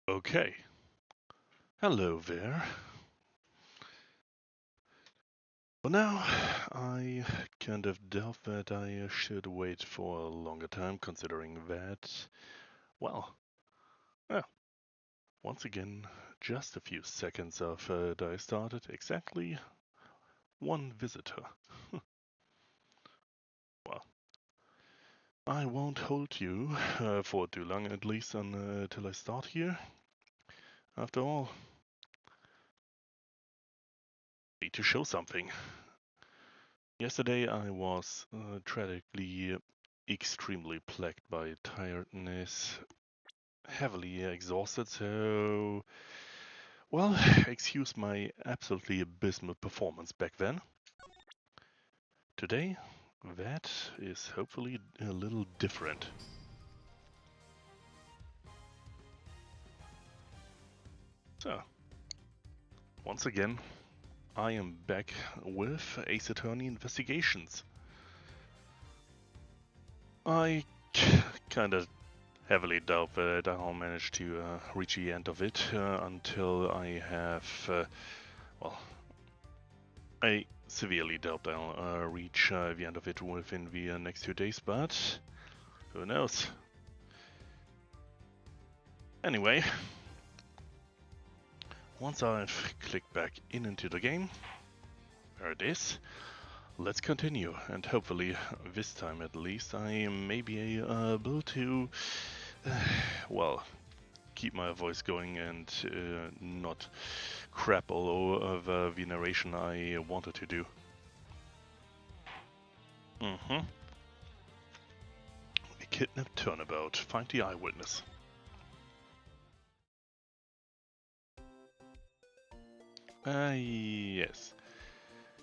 Okay. Hello there. Well, now I kind of doubt that I should wait for a longer time, considering that, well, yeah, once again, just a few seconds after I started, exactly one visitor. Well, I won't hold you for too long, at least until I start here. After all, I need to show something. Yesterday I was tragically extremely plagued by tiredness, heavily exhausted, so, well, excuse my absolutely abysmal performance back then. Today, that is hopefully a little different. So, once again, I am back with Ace Attorney Investigations. I kinda heavily doubt that I'll manage to reach the end of it until I have, well, I severely doubt I'll reach the end of it within the next 2 days, but who knows? Anyway, once I've clicked back into the game, there it is, let's continue, and hopefully, this time at least, I may be able to, well, keep my voice going and not crap all over the narration I wanted to do. Mm-hmm. The kidnapped turnabout. Find the eyewitness. Yes.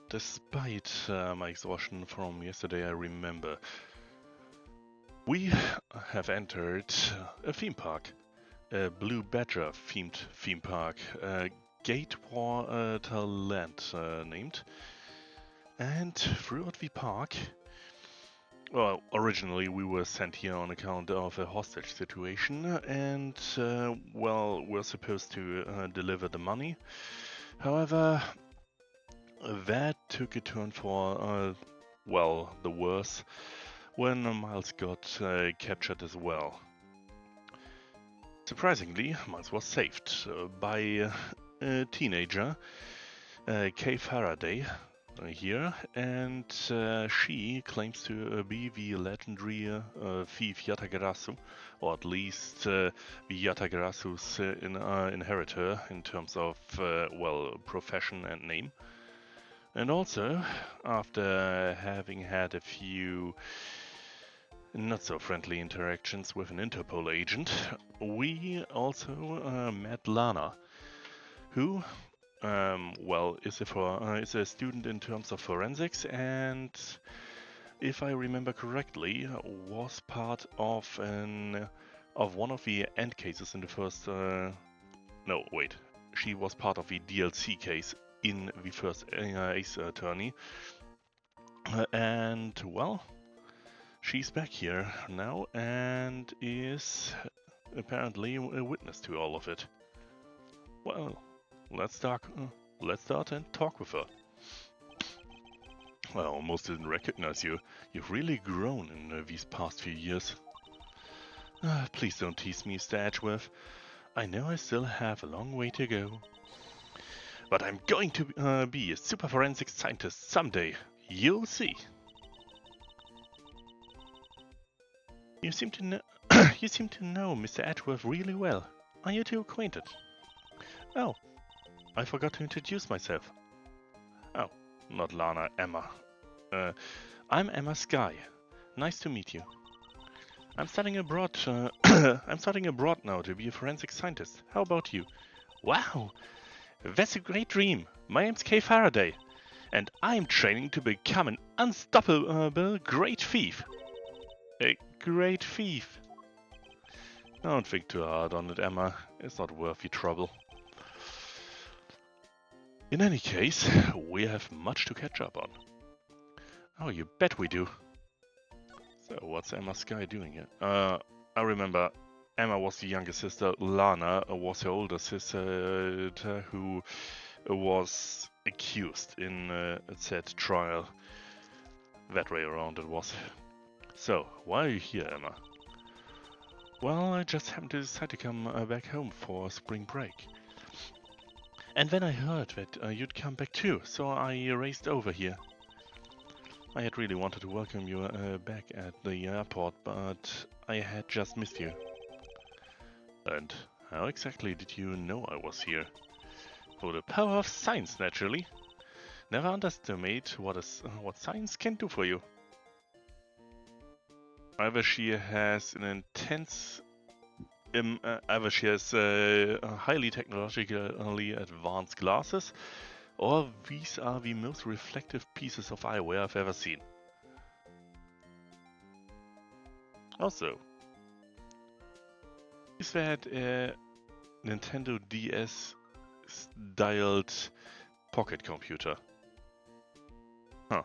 Despite my exhaustion from yesterday, I remember we have entered a theme park, a Blue Badger themed theme park, Gatewater Land named. And throughout the park, well, originally we were sent here on account of a hostage situation, and well, we're supposed to deliver the money. However, that took a turn for, well, the worse when Miles got captured as well. Surprisingly, Miles was saved by a teenager, Kay Faraday, here, and she claims to be the legendary thief Yatagarasu, or at least the Yatagarasu's inheritor in terms of, well, profession and name. And also, after having had a few not so friendly interactions with an Interpol agent, we also met Lana, who, well, is a student in terms of forensics, and if I remember correctly, was part of one of the end cases in the first. No, wait, she was part of the DLC case in the first Ace Attorney, and well, she's back here now and is apparently a witness to all of it. Well, let's start and talk with her. I almost didn't recognize you. You've really grown in these past few years. Please don't tease me, Mr. Edgeworth. I know I still have a long way to go. But I'm going to be a super forensic scientist someday. You'll see. You seem to know you seem to know Mr. Edgeworth really well. Are you two acquainted? Oh, I forgot to introduce myself. Oh, not Lana, Emma. I'm Emma Sky. Nice to meet you. I'm studying abroad. I'm studying abroad now to be a forensic scientist. How about you? Wow, that's a great dream. My name's Kay Faraday, and I'm training to become an unstoppable great thief. A great thief. Don't think too hard on it, Emma. It's not worth your trouble. In any case, we have much to catch up on. Oh, you bet we do. So, what's Emma Sky doing here? I remember Emma was the younger sister. Lana was her older sister who was accused in a said trial. That way around it was. So, why are you here, Emma? Well, I just happened to decide to come back home for spring break. And then I heard that you'd come back too, so I raced over here. I had really wanted to welcome you back at the airport, but I had just missed you. And how exactly did you know I was here? For the power of science, naturally. Never underestimate what science can do for you. Either she has an intense, either she has highly technologically advanced glasses, or these are the most reflective pieces of eyewear I've ever seen. Also, is that a Nintendo DS styled pocket computer? Huh.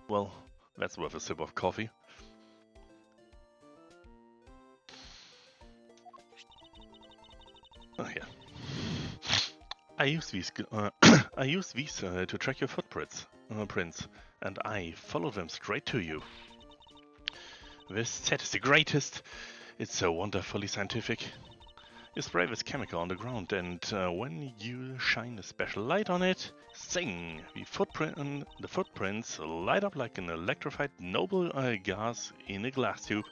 Well, that's worth a sip of coffee. Oh yeah. I use these. I use these to track your footprints, and I follow them straight to you. This set is the greatest. It's so wonderfully scientific. You spray this chemical on the ground, and when you shine a special light on it, zing! The footprints light up like an electrified noble gas in a glass tube.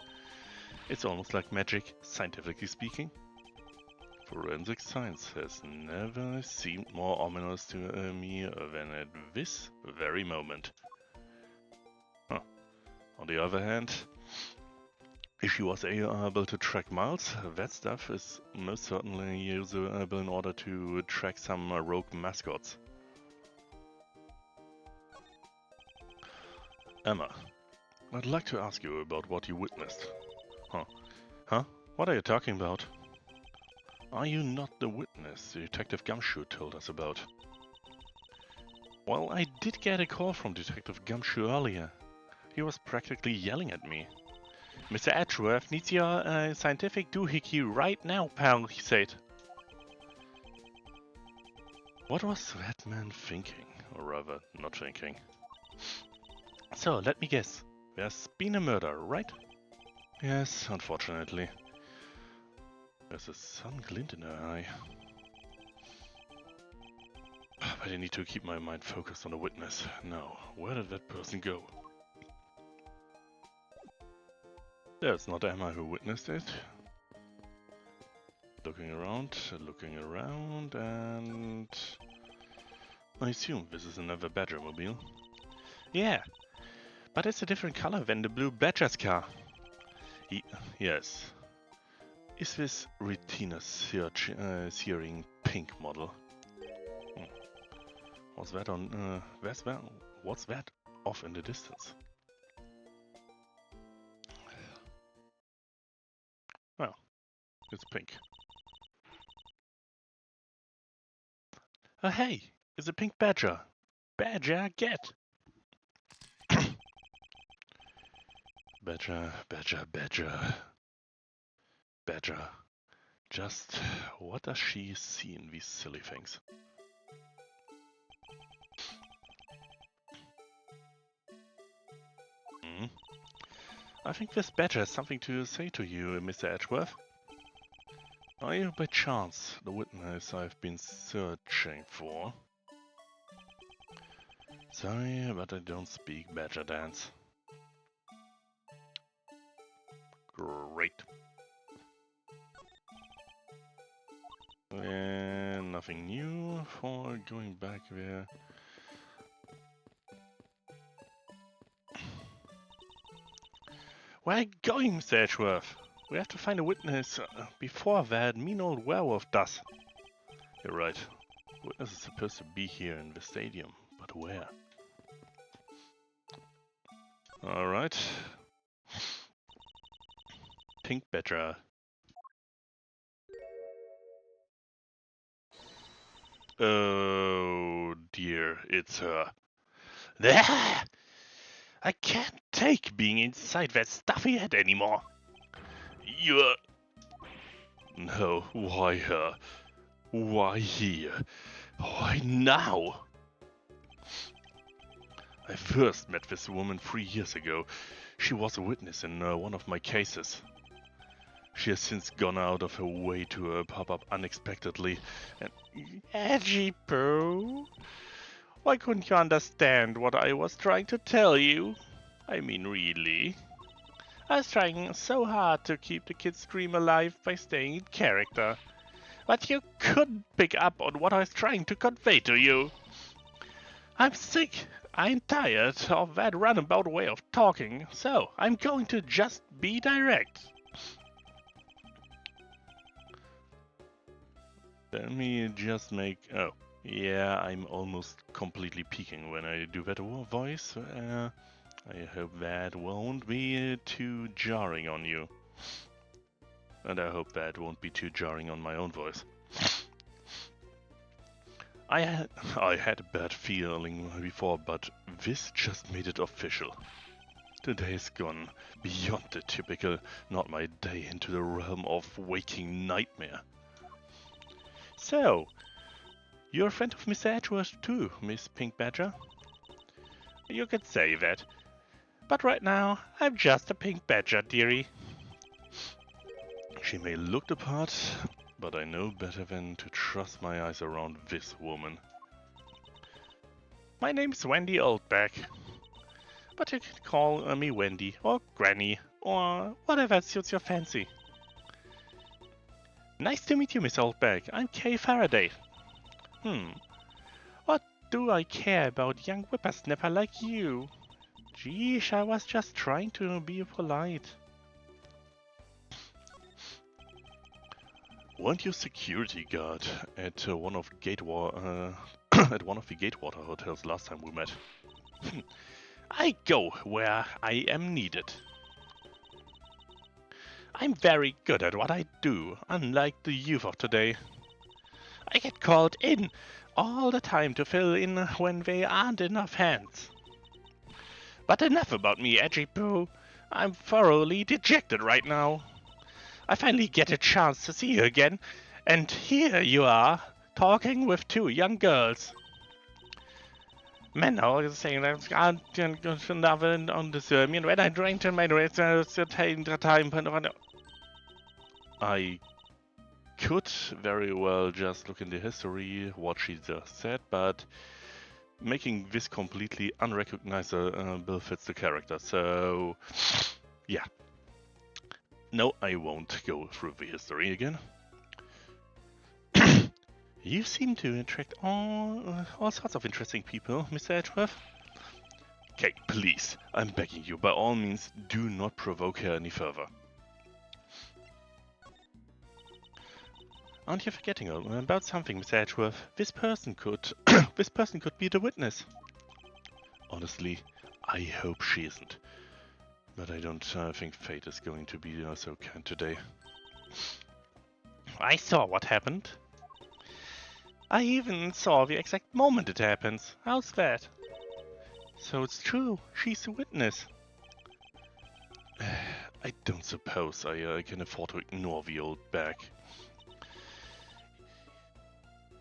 It's almost like magic, scientifically speaking. Forensic science has never seemed more ominous to me than at this very moment. Huh. On the other hand, if she was able to track Miles, that stuff is most certainly usable in order to track some rogue mascots. Emma, I'd like to ask you about what you witnessed. Huh? What are you talking about? Are you not the witness Detective Gumshoe told us about? Well, I did get a call from Detective Gumshoe earlier. He was practically yelling at me. Mr. Edgeworth needs your scientific doohickey right now, pal, he said. What was that man thinking? Or rather, not thinking. So, let me guess. There's been a murder, right? Yes, unfortunately. There's a sudden glint in her eye. But I need to keep my mind focused on the witness. Now, where did that person go? There's not Emma who witnessed it. Looking around, and... I assume this is another Badger-mobile. Yeah, but it's a different color than the blue Badger's car. Yes. Is this retina-searing pink model? What's that on? What's that off in the distance? Well, it's pink. Oh hey, it's a pink badger. Badger, get! Badger. Just what does she see in these silly things? I think this badger has something to say to you, Mr. Edgeworth. Are you by chance the witness I've been searching for? Sorry, but I don't speak badger dance. Great. And nothing new for going back there. Where are you going, Mr. Edgeworth? We have to find a witness before that mean old werewolf does. You're right. The witness is supposed to be here in the stadium, but where? Alright. Pink badger. Oh dear, it's her. There! I can't take being inside that stuffy head anymore. You're... No, why her? Why here? Why now? I first met this woman 3 years ago. She was a witness in one of my cases. She has since gone out of her way to pop up unexpectedly and... Edgy Pooh? Why couldn't you understand what I was trying to tell you? I mean, really? I was trying so hard to keep the kid's dream alive by staying in character. But you couldn't pick up on what I was trying to convey to you. I'm sick. I'm tired of that runabout way of talking, so I'm going to just be direct. Let me just make... Oh, yeah, I'm almost completely peaking when I do that voice. I hope that won't be too jarring on you. And I hope that won't be too jarring on my own voice. I had a bad feeling before, but this just made it official. Today's gone beyond the typical, not my day, into the realm of waking nightmare. So, you're a friend of Mr. Edgeworth too, Miss Pink Badger? You could say that. But right now, I'm just a pink badger, dearie. She may look the part, but I know better than to trust my eyes around this woman. My name's Wendy Oldback. But you can call me Wendy, or Granny, or whatever suits your fancy. Nice to meet you, Miss Oldback. I'm Kay Faraday. What do I care about young whippersnapper like you? Geesh, I was just trying to be polite. Weren't you security guard at one of at one of the Gatewater hotels last time we met? I go where I am needed. I'm very good at what I do, unlike the youth of today. I get called in all the time to fill in when there aren't enough hands. But enough about me, Edgy Pooh. I'm thoroughly dejected right now. I finally get a chance to see you again, and here you are, talking with two young girls. Men are saying that I can't on the sermon when I drank my race time. I could very well just look in the history, what she just said, but making this completely unrecognizable fits the character, so yeah. No, I won't go through the history again. You seem to attract all sorts of interesting people, Mr. Edgeworth. Okay, please, I'm begging you, by all means, do not provoke her any further. Aren't you forgetting about something, Mr. Edgeworth? This person could be the witness. Honestly, I hope she isn't. But I don't think fate is going to be so kind today. I saw what happened. I even saw the exact moment it happens. How's that? So it's true, she's a witness. I don't suppose I can afford to ignore the old bag.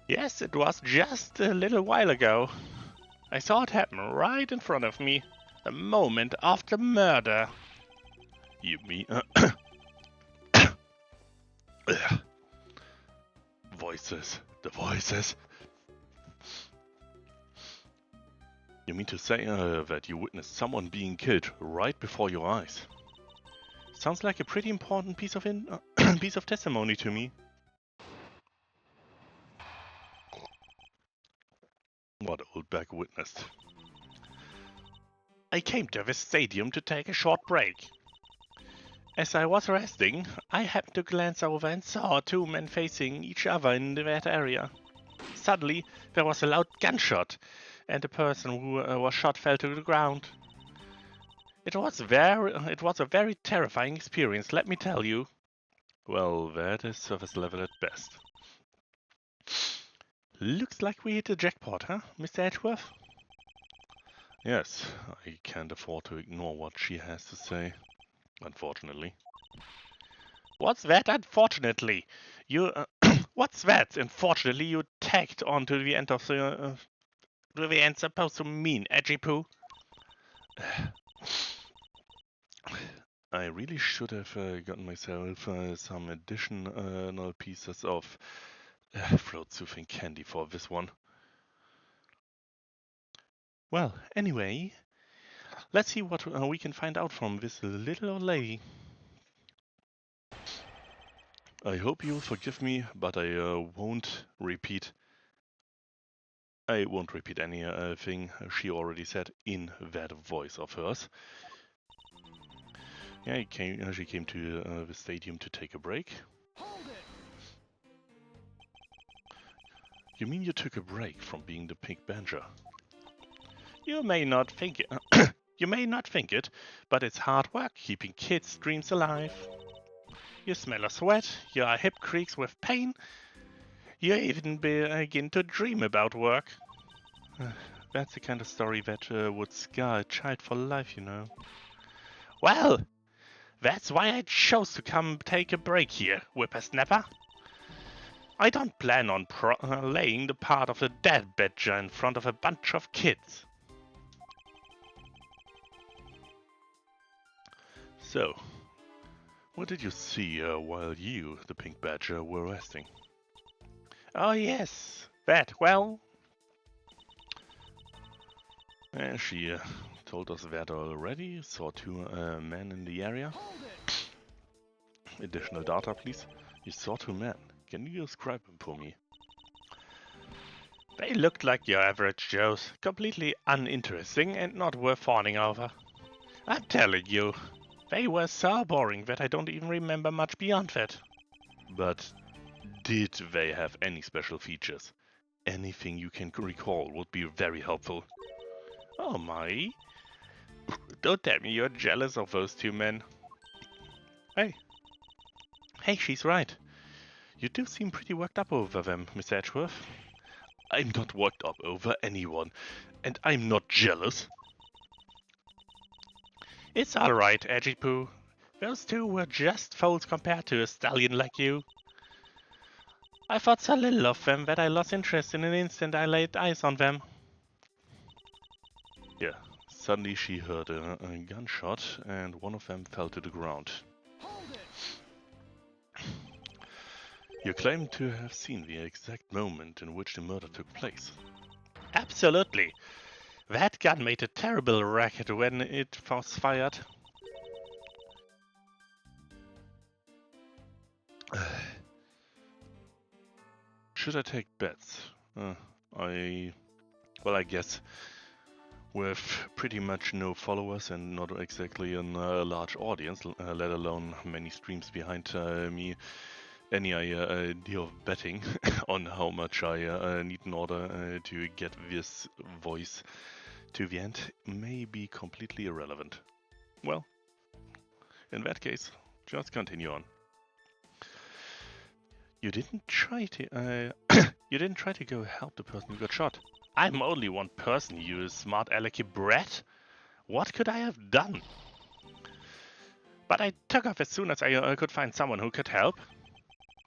Yes, it was just a little while ago. I saw it happen right in front of me. The moment after murder. You mean... Voices. The voices. You mean to say that you witnessed someone being killed right before your eyes? Sounds like a pretty important piece of piece of testimony to me. What Oldback witnessed? I came to this stadium to take a short break. As I was resting, I happened to glance over and saw two men facing each other in that area. Suddenly, there was a loud gunshot, and the person who was shot fell to the ground. It was a very terrifying experience, let me tell you. Well, that is surface level at best. Looks like we hit a jackpot, huh, Mr. Edgeworth? Yes, I can't afford to ignore what she has to say, unfortunately. What's that, unfortunately? You, what's that? Unfortunately, you tacked on to the end of to the end supposed to mean, edgy poo? I really should have gotten myself some additional pieces of throat-soothing candy for this one. Well, anyway, let's see what we can find out from this little old lady. I hope you'll forgive me, but I won't repeat. I won't repeat anything she already said in that voice of hers. Yeah, she came to the stadium to take a break. You mean you took a break from being the pink banjo? You may not think it. You may not think it, but it's hard work keeping kids' dreams alive. You smell of sweat, your hip creaks with pain, you even begin to dream about work. That's the kind of story that would scar a child for life, you know. Well, that's why I chose to come take a break here, whippersnapper. I don't plan on laying the part of the dead badger in front of a bunch of kids. So, what did you see while you, the pink badger, were resting? Oh yes, that, well... she told us that already, saw two men in the area. Additional data, please. You saw two men. Can you describe them for me? They looked like your average Joes, completely uninteresting and not worth fawning over. I'm telling you, they were so boring that I don't even remember much beyond that. But did they have any special features? Anything you can recall would be very helpful. Oh my. Don't tell me you're jealous of those two men. Hey. Hey, she's right. You do seem pretty worked up over them, Miss Edgeworth. I'm not worked up over anyone, and I'm not jealous. It's alright, Edgy Poo. Those two were just foals compared to a stallion like you. I thought so little of them that I lost interest in an instant I laid eyes on them. Yeah, suddenly she heard a gunshot and one of them fell to the ground. You claim to have seen the exact moment in which the murder took place. Absolutely. That gun made a terrible racket when it was fired. Should I take bets? I guess with pretty much no followers and not exactly a large audience, let alone many streams behind me, any idea of betting on how much I need in order to get this voice to the end may be completely irrelevant. Well, in that case, just continue on. You didn't try to you didn't try to go help the person who got shot. I'm only one person, you smart alecky brat. What could I have done? But I took off as soon as I could find someone who could help.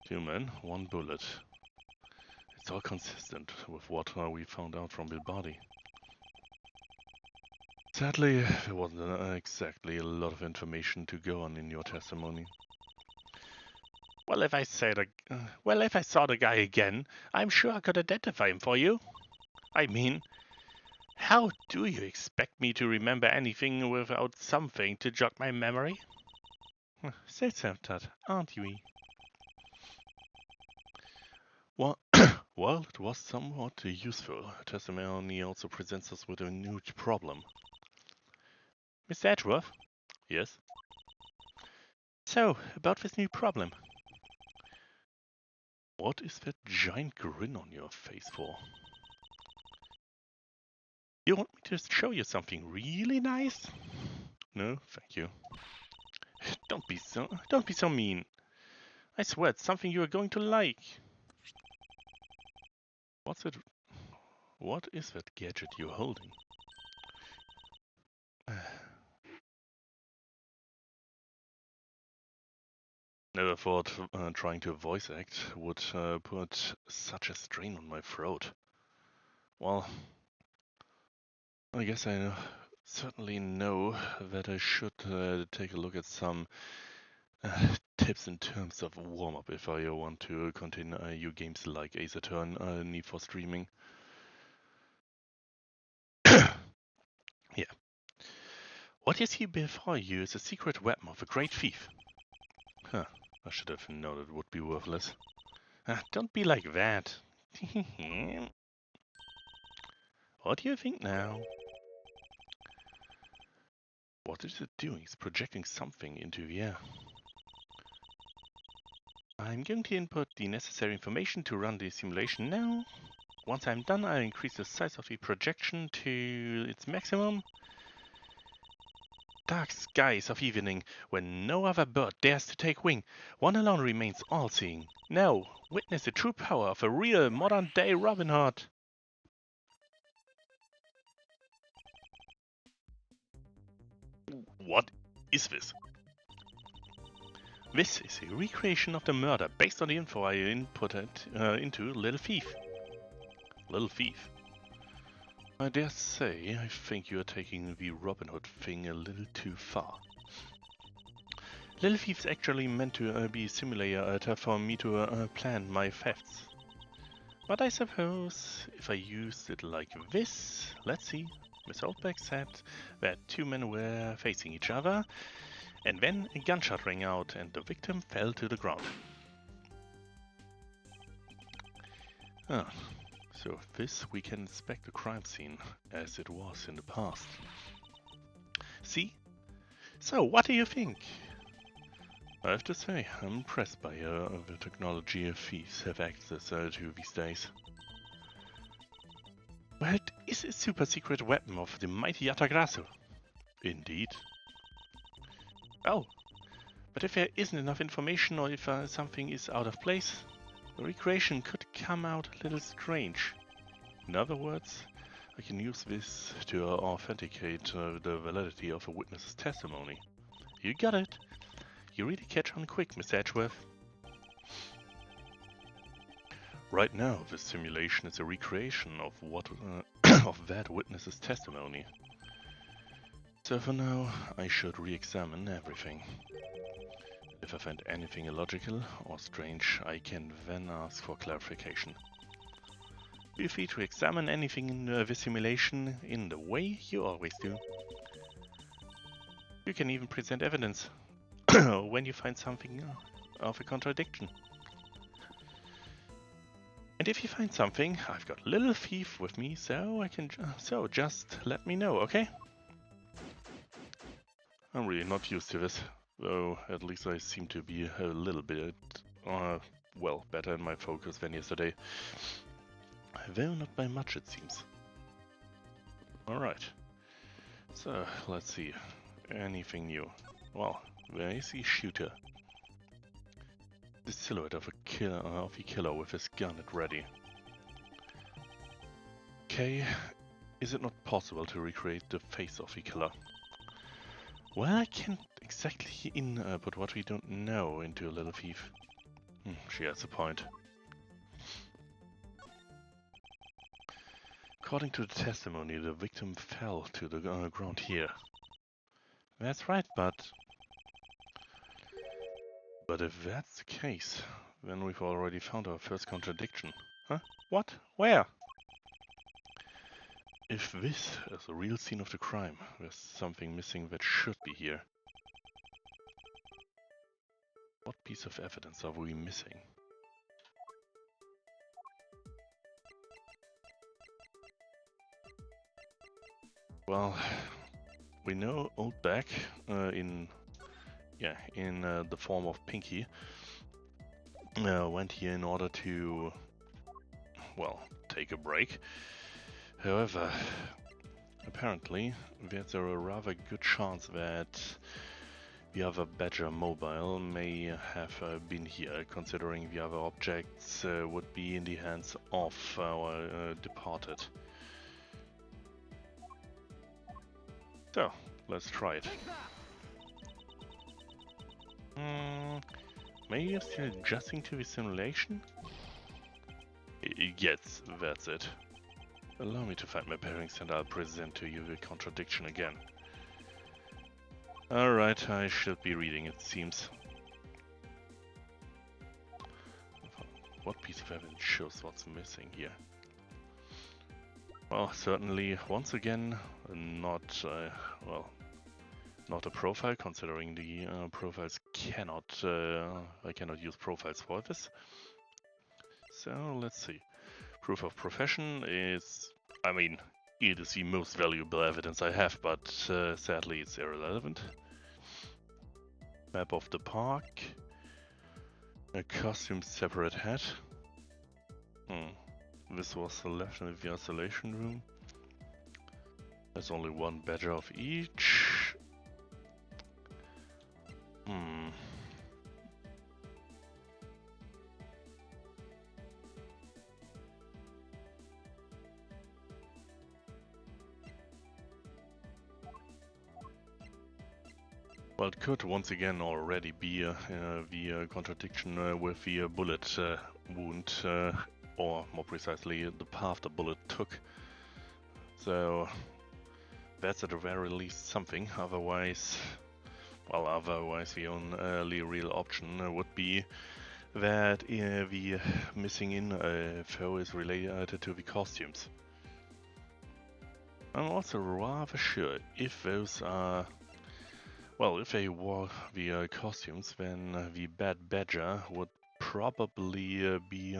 2 men, 1 bullet. It's all consistent with what we found out from the body. Sadly, there wasn't exactly a lot of information to go on in your testimony. Well, if I saw the guy again, I'm sure I could identify him for you. I mean, how do you expect me to remember anything without something to jog my memory? Self-centered, aren't we? Well, well, it was somewhat useful. Testimony also presents us with a new problem. Mr. Edgeworth? Yes? So, about this new problem. What is that giant grin on your face for? You want me to show you something really nice? No, thank you. Don't be so mean. I swear it's something you are going to like. What is that gadget you're holding? Never thought trying to voice act would put such a strain on my throat. Well, I guess I certainly know that I should take a look at some tips in terms of warm-up if I want to continue games like Ace Attorney, Need for Streaming. Yeah. What you see before you is a secret weapon of a great thief. Huh, I should have known it would be worthless. Don't be like that. What do you think now? What is it doing? It's projecting something into the air. I'm going to input the necessary information to run the simulation now. Once I'm done, I'll increase the size of the projection to its maximum. Dark skies of evening, when no other bird dares to take wing, one alone remains all-seeing. Now, witness the true power of a real modern-day Robin Hood. What is this? This is a recreation of the murder based on the info I inputted into Little Thief. Little Thief. I dare say, I think you are taking the Robin Hood thing a little too far. Little Thief's actually meant to be a simulator for me to plan my thefts. But I suppose if I used it like this, let's see. Miss Oldbeck said that two men were facing each other, and then a gunshot rang out and the victim fell to the ground. Ah. So with this we can inspect the crime scene as it was in the past. See? So what do you think? I have to say, I'm impressed by the technology thieves have access to these days. Well, it is a super secret weapon of the mighty Yatagrasu. Indeed. Oh, but if there isn't enough information or if something is out of place, the recreation could come out a little strange. In other words, I can use this to authenticate the validity of a witness's testimony. You got it. You really catch on quick, Miss Edgeworth. Right now, this simulation is a recreation of what of that witness's testimony. So for now, I should re-examine everything. If I find anything illogical or strange, I can then ask for clarification. Feel free to examine anything in the simulation in the way you always do. You can even present evidence when you find something of a contradiction. And if you find something, I've got Little Thief with me, so I can so just let me know, okay? I'm really not used to this, though at least I seem to be a little bit, well, better in my focus than yesterday. Though not by much, it seems. Alright, so let's see. Anything new? Well, where is the shooter? The silhouette of a killer with his gun at ready. Okay, is it not possible to recreate the face of the killer? Well, I can't exactly input what we don't know into a Little Thief. She has a point. According to the testimony, the victim fell to the ground here. That's right, but if that's the case, then we've already found our first contradiction. Huh? What? Where? If this is the real scene of the crime, there's something missing that should be here. What piece of evidence are we missing? Well, we know Oldback in the form of Pinky went here in order to, well, take a break. However, apparently there's a rather good chance that the other Badger mobile may have been here, considering the other objects would be in the hands of our departed. So, let's try it. Maybe you're still adjusting to the simulation? Yes, that's it. Allow me to find my bearings and I'll present to you the contradiction again. Alright, I should be reading, it seems. What piece of evidence shows what's missing here? Well, certainly, once again, not, well, not a profile, considering the profiles cannot, I cannot use profiles for this. So, let's see. Proof of profession is, I mean, it is the most valuable evidence I have, but sadly it's irrelevant. Map of the park. A costume separate hat. This was left in the isolation room. There's only one badge of each. Well, it could once again already be the contradiction with the bullet wound, or more precisely, the path the bullet took. So that's at the very least something. Otherwise, well, the only real option would be that the missing info is related to the costumes. I'm also rather sure if those are. Well, if they wore the costumes, then the Bad Badger would probably be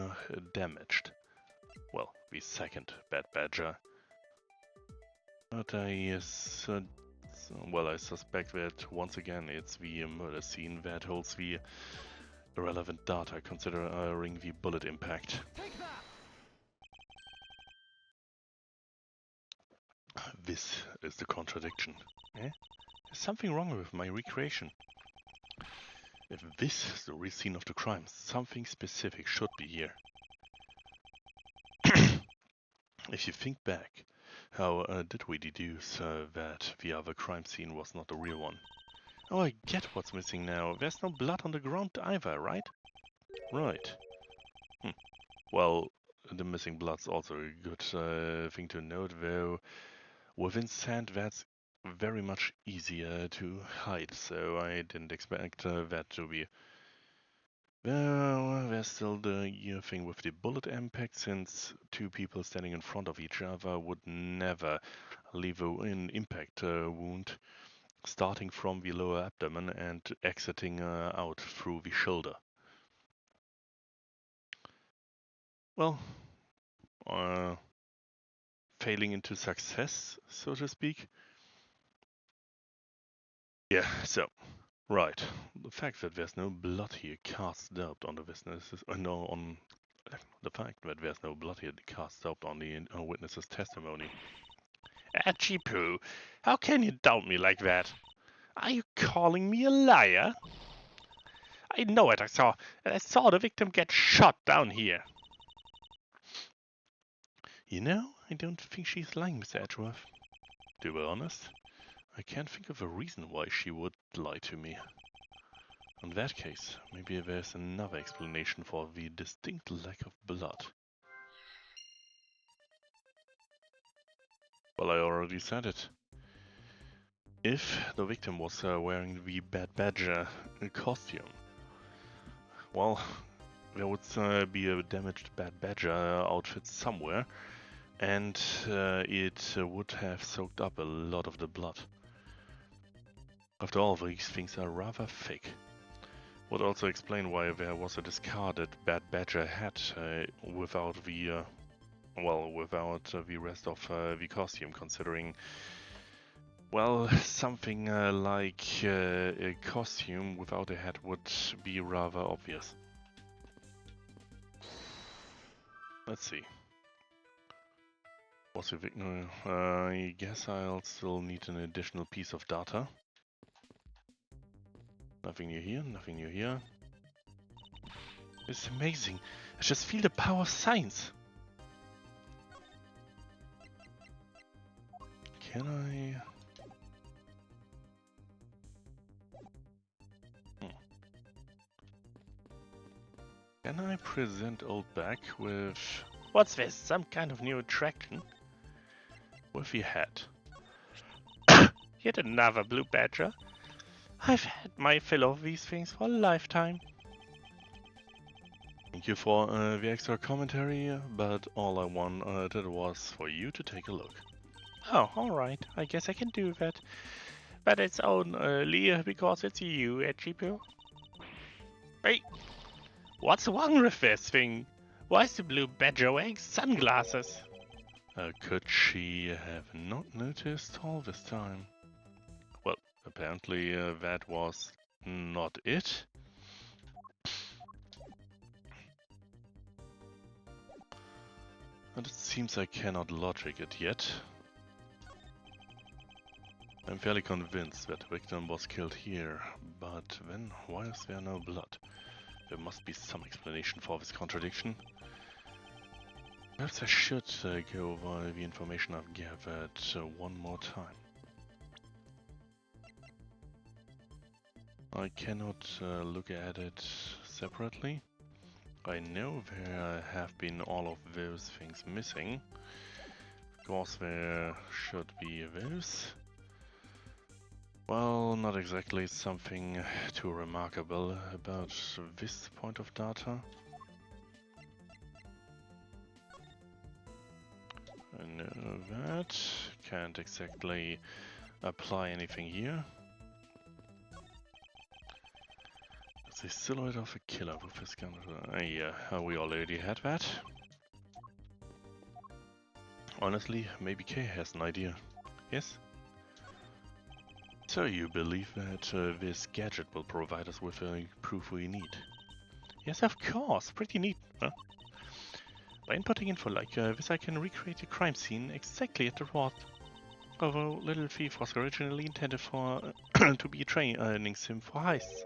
damaged. Well, the second Bad Badger. But I suspect that once again it's the murder scene that holds the relevant data considering the bullet impact. This is the contradiction. Eh? There's something wrong with my recreation. If this is the real scene of the crime, something specific should be here. If you think back, how did we deduce that the other crime scene was not the real one? Oh, I get what's missing now. There's no blood on the ground either, right? Right. Well, the missing blood's also a good thing to note, though. Within sand, that's very much easier to hide, so I didn't expect that to be. Well, there's still the thing with the bullet impact, since two people standing in front of each other would never leave an impact wound starting from the lower abdomen and exiting out through the shoulder. Well, failing into success, so to speak. Yeah, so, right. The fact that there's no blood here casts doubt on the witnesses. The fact that there's no blood here casts doubt on the witness's testimony. Achipoo, how can you doubt me like that? Are you calling me a liar? I know it. I saw the victim get shot down here. You know, I don't think she's lying, Mr. Edgeworth. To be honest, I can't think of a reason why she would lie to me. In that case, maybe there's another explanation for the distinct lack of blood. Well, I already said it. If the victim was wearing the Bad Badger costume, well, there would be a damaged Bad Badger outfit somewhere, and it would have soaked up a lot of the blood. After all, these things are rather fake. Would also explain why there was a discarded Bad Badger hat without the rest of the costume, considering, well, something like a costume without a hat would be rather obvious. Let's see. What's the victim? I guess I'll still need an additional piece of data. Nothing new here, nothing new here. It's amazing. I just feel the power of science. Can I? Can I present old Beck with... What's this? Some kind of new attraction? With your hat. Yet another blue badger? I've had my fill of these things for a lifetime. Thank you for the extra commentary, but all I wanted was for you to take a look. Oh, alright. I guess I can do that. But it's only because it's you, Edgipo. Hey! What's wrong with this thing? Why is the blue badger wearing sunglasses? Could she have not noticed all this time? Well, apparently that was not it. And it seems I cannot logic it yet. I'm fairly convinced that the victim was killed here, but then why is there no blood? There must be some explanation for this contradiction. Perhaps I should go over the information I've gathered one more time. I cannot look at it separately. I know there have been all of those things missing. Of course there should be those. Well, not exactly something too remarkable about this point of data. I know that. Can't exactly apply anything here. It's the silhouette of a killer with his gun. Yeah, we already had that. Honestly, maybe Kay has an idea. Yes? So you believe that this gadget will provide us with a proof we need? Yes, of course. Pretty neat, huh? By inputting info like this, I can recreate a crime scene exactly at the spot. Although Little Thief was originally intended for to be a training sim for heists.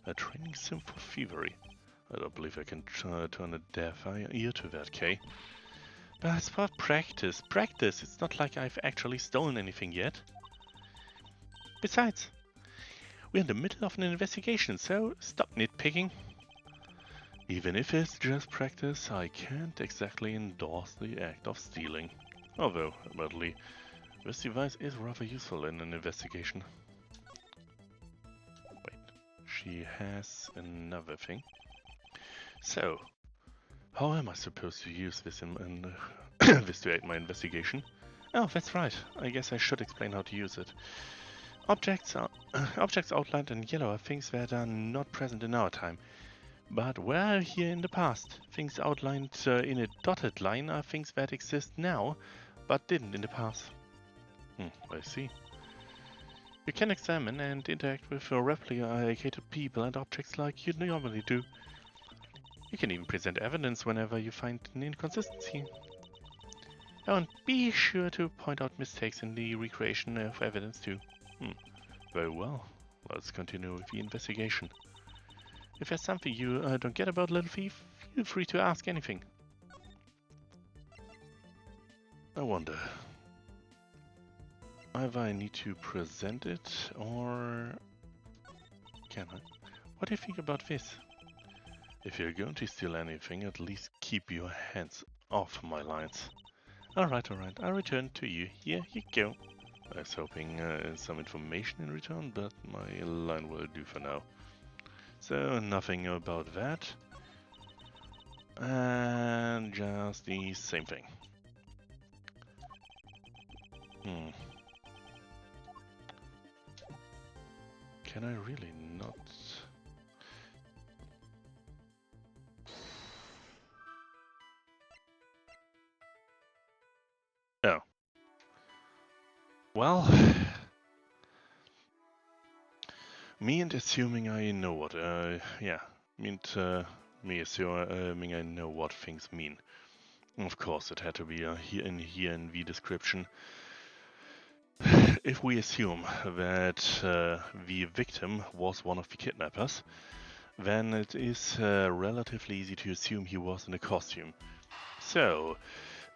A training sim for thievery. I don't believe I can turn a deaf ear to that, Kay. But it's for practice. Practice! It's not like I've actually stolen anything yet. Besides, we're in the middle of an investigation, so stop nitpicking. Even if it's just practice, I can't exactly endorse the act of stealing. Although, admittedly, this device is rather useful in an investigation. Wait, she has another thing. So, how am I supposed to use this in this to aid my investigation? Oh, that's right. I guess I should explain how to use it. Objects outlined in yellow are things that are not present in our time, but were here in the past. Things outlined in a dotted line are things that exist now, but didn't in the past. I see. You can examine and interact with replicated people and objects like you normally do. You can even present evidence whenever you find an inconsistency. Oh, and be sure to point out mistakes in the recreation of evidence too. Very well. Let's continue with the investigation. If there's something you don't get about Little Thief, feel free to ask anything. I wonder... either I need to present it, or... can I? What do you think about this? If you're going to steal anything, at least keep your hands off my lines. Alright, I'll return to you. Here you go. I was hoping some information in return, but my line will do for now. So, nothing about that. And just the same thing. Can I really not... Oh. Well... me and assuming I know what... yeah. Me assuming I know what things mean. Of course, it had to be here in the description. If we assume that the victim was one of the kidnappers, then it is relatively easy to assume he was in a costume. So,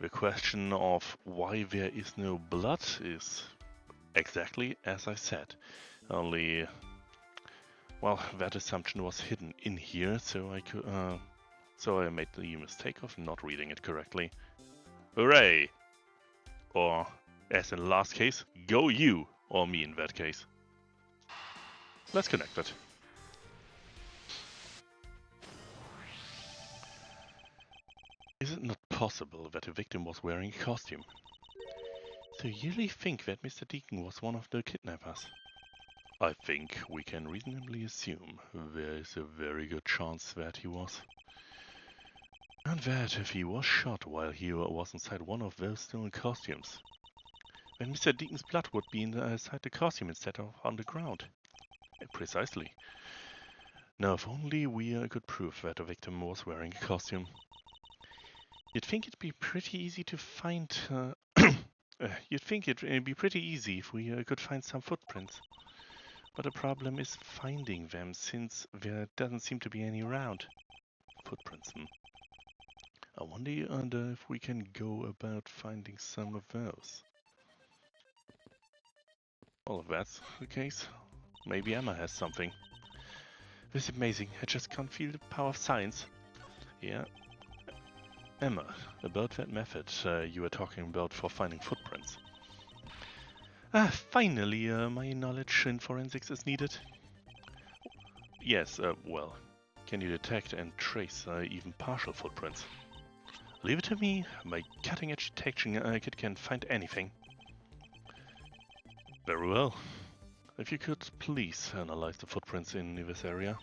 the question of why there is no blood is exactly as I said. Only, well, that assumption was hidden in here, so I So I made the mistake of not reading it correctly. Hooray! Or, as in the last case, go you, or me in that case. Let's connect it. Is it not possible that the victim was wearing a costume? So you really think that Mr. Deacon was one of the kidnappers? I think we can reasonably assume there is a very good chance that he was. And that if he was shot while he was inside one of those stolen costumes, then Mr. Deacon's blood would be inside the costume instead of on the ground. Precisely. Now if only we could prove that the victim was wearing a costume. You'd think it'd be pretty easy to find... you'd think it'd be pretty easy if we could find some footprints. But the problem is finding them, since there doesn't seem to be any around. Footprints, I wonder if we can go about finding some of those. Well, if that's the case, maybe Emma has something. This is amazing, I just can't feel the power of science. Yeah. Emma, about that method you were talking about for finding footprints. Finally, my knowledge in forensics is needed. Yes, well, can you detect and trace even partial footprints? Leave it to me, my cutting-edge detection kit can find anything. Very well. If you could please analyze the footprints in this area.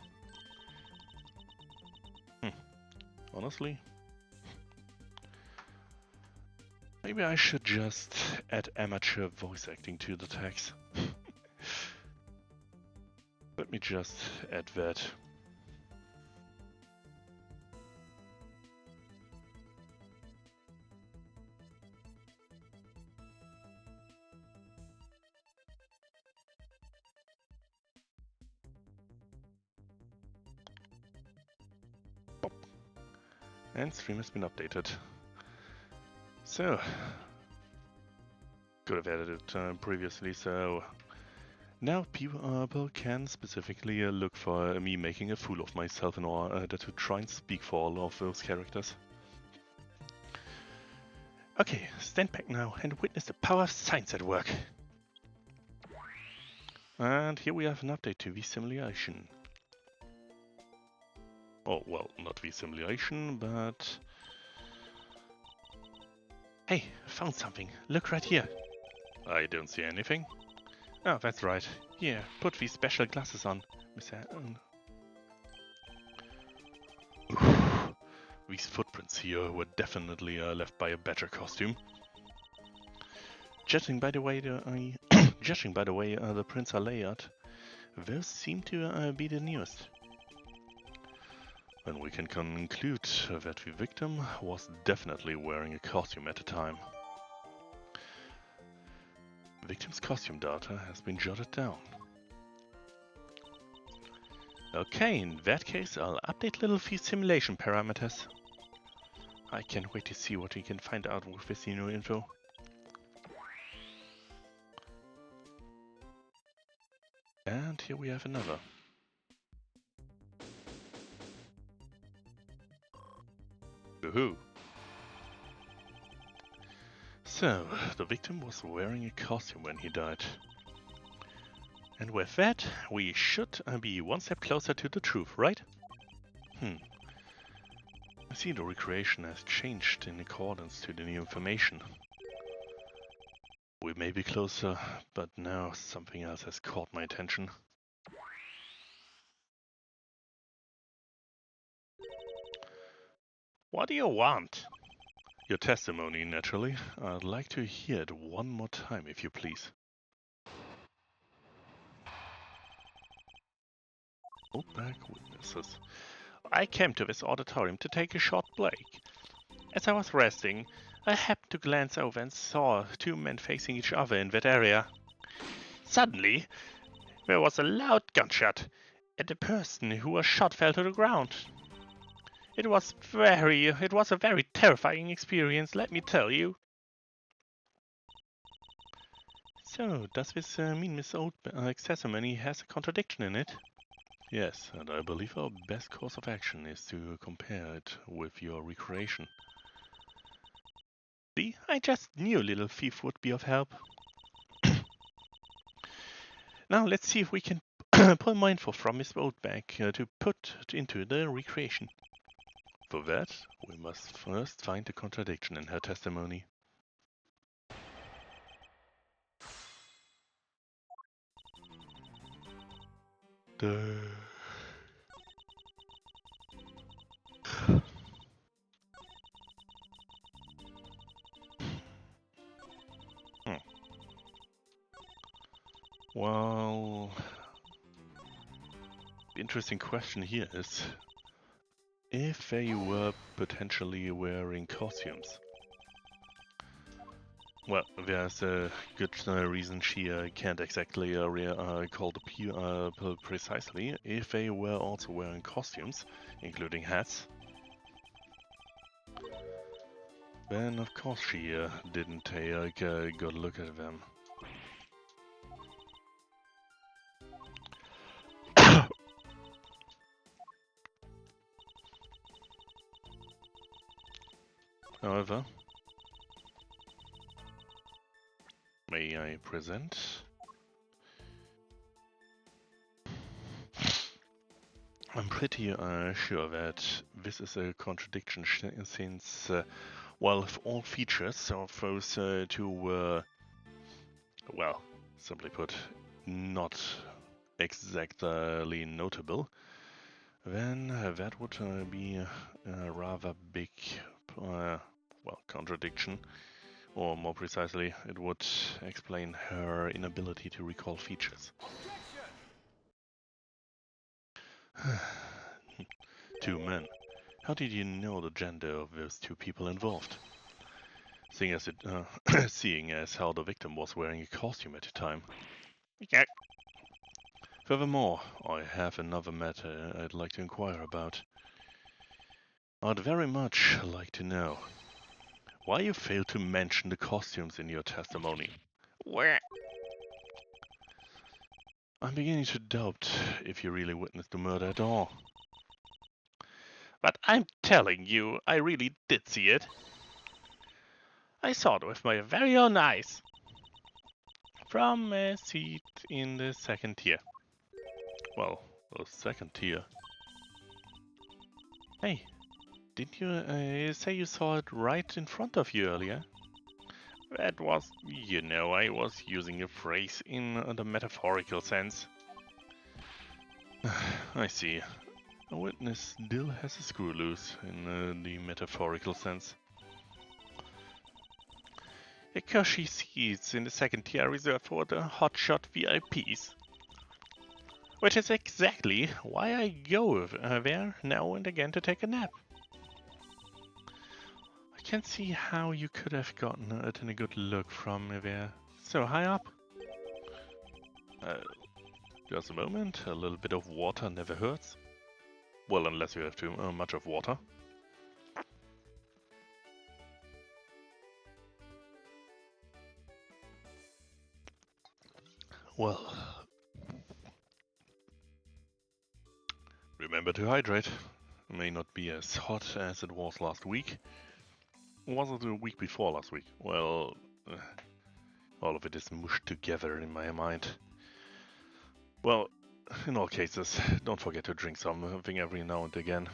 Honestly, maybe I should just add amateur voice acting to the text. Let me just add that. Pop. And stream has been updated. So, could have added it previously, so now people can specifically look for me making a fool of myself in order to try and speak for all of those characters. Okay, stand back now and witness the power of science at work. And here we have an update to the simulation. Oh, well, not the simulation, but... Hey, found something. Look right here. I don't see anything. Oh, that's right. Here, put these special glasses on, Miss Allen. These footprints here were definitely left by a better costume. Judging by the way the prints are layered, those seem to be the newest. Then we can conclude that the victim was definitely wearing a costume at the time. The victim's costume data has been jotted down. Okay, in that case, I'll update little few simulation parameters. I can't wait to see what we can find out with this new info. And here we have another. Woohoo! So, the victim was wearing a costume when he died. And with that, we should be one step closer to the truth, right? I see the recreation has changed in accordance to the new information. We may be closer, but now something else has caught my attention. What do you want? Your testimony, naturally. I'd like to hear it one more time, if you please. Hold back witnesses. I came to this auditorium to take a short break. As I was resting, I happened to glance over and saw two men facing each other in that area. Suddenly, there was a loud gunshot, and the person who was shot fell to the ground. It was a very terrifying experience, let me tell you. So, does this mean Miss Oldbank's testimony has a contradiction in it? Yes, and I believe our best course of action is to compare it with your recreation. See, I just knew little thief would be of help. Now let's see if we can pull more info from Miss Oldback to put into the recreation. For that, we must first find a contradiction in her testimony. Well, the interesting question here is if they were potentially wearing costumes. Well, there's a good reason she can't exactly call the precisely. If they were also wearing costumes, including hats, then of course she didn't take a good look at them. However, may I present? I'm pretty sure that this is a contradiction since, while all features of those two were, well, simply put, not exactly notable, then that would be a rather big, contradiction. Or more precisely, it would explain her inability to recall features. Two men. How did you know the gender of those two people involved? Seeing as how the victim was wearing a costume at the time. Yeah. Furthermore, I have another matter I'd like to inquire about. I'd very much like to know why you failed to mention the costumes in your testimony. Where? I'm beginning to doubt if you really witnessed the murder at all. But I'm telling you, I really did see it. I saw it with my very own eyes. From a seat in the second tier. Well, the second tier. Hey, didn't you say you saw it right in front of you earlier? That was, I was using a phrase in the metaphorical sense. I see. A witness still has a screw loose in the metaphorical sense. A cushy seats in the second tier reserved for the hotshot VIPs. Which is exactly why I go there now and again to take a nap. I can't see how you could have gotten it in a good look from there so high up. Just a moment, a little bit of water never hurts. Well, unless you have too much of water. Well, remember to hydrate. It may not be as hot as it was last week. Was it the week before last week? Well, all of it is mushed together in my mind. Well, in all cases, don't forget to drink something every now and again.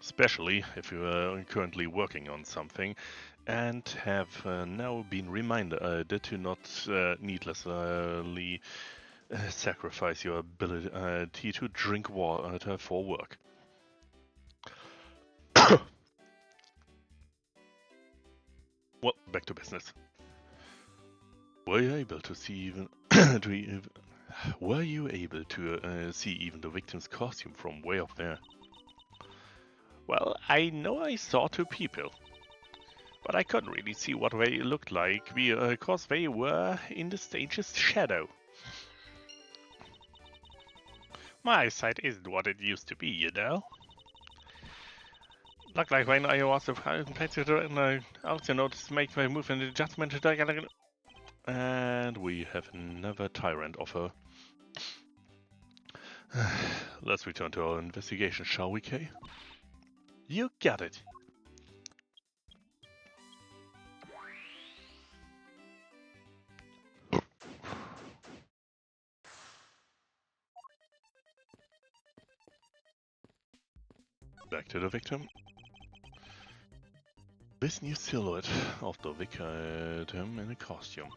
Especially if you are currently working on something and have now been reminded to not needlessly sacrifice your ability to drink water for work. Well, back to business. Were you able to see even were you able to see even the victim's costume from way up there? Well, I know I saw two people, but I couldn't really see what they looked like because they were in the stage's shadow. My eyesight isn't what it used to be, you know. Looked like when I was a competitor and I also noticed make my move and adjustment to and we have another tyrant of her. Let's return to our investigation, shall we, Kay? You got it! Back to the victim. This new silhouette of the victim in a costume.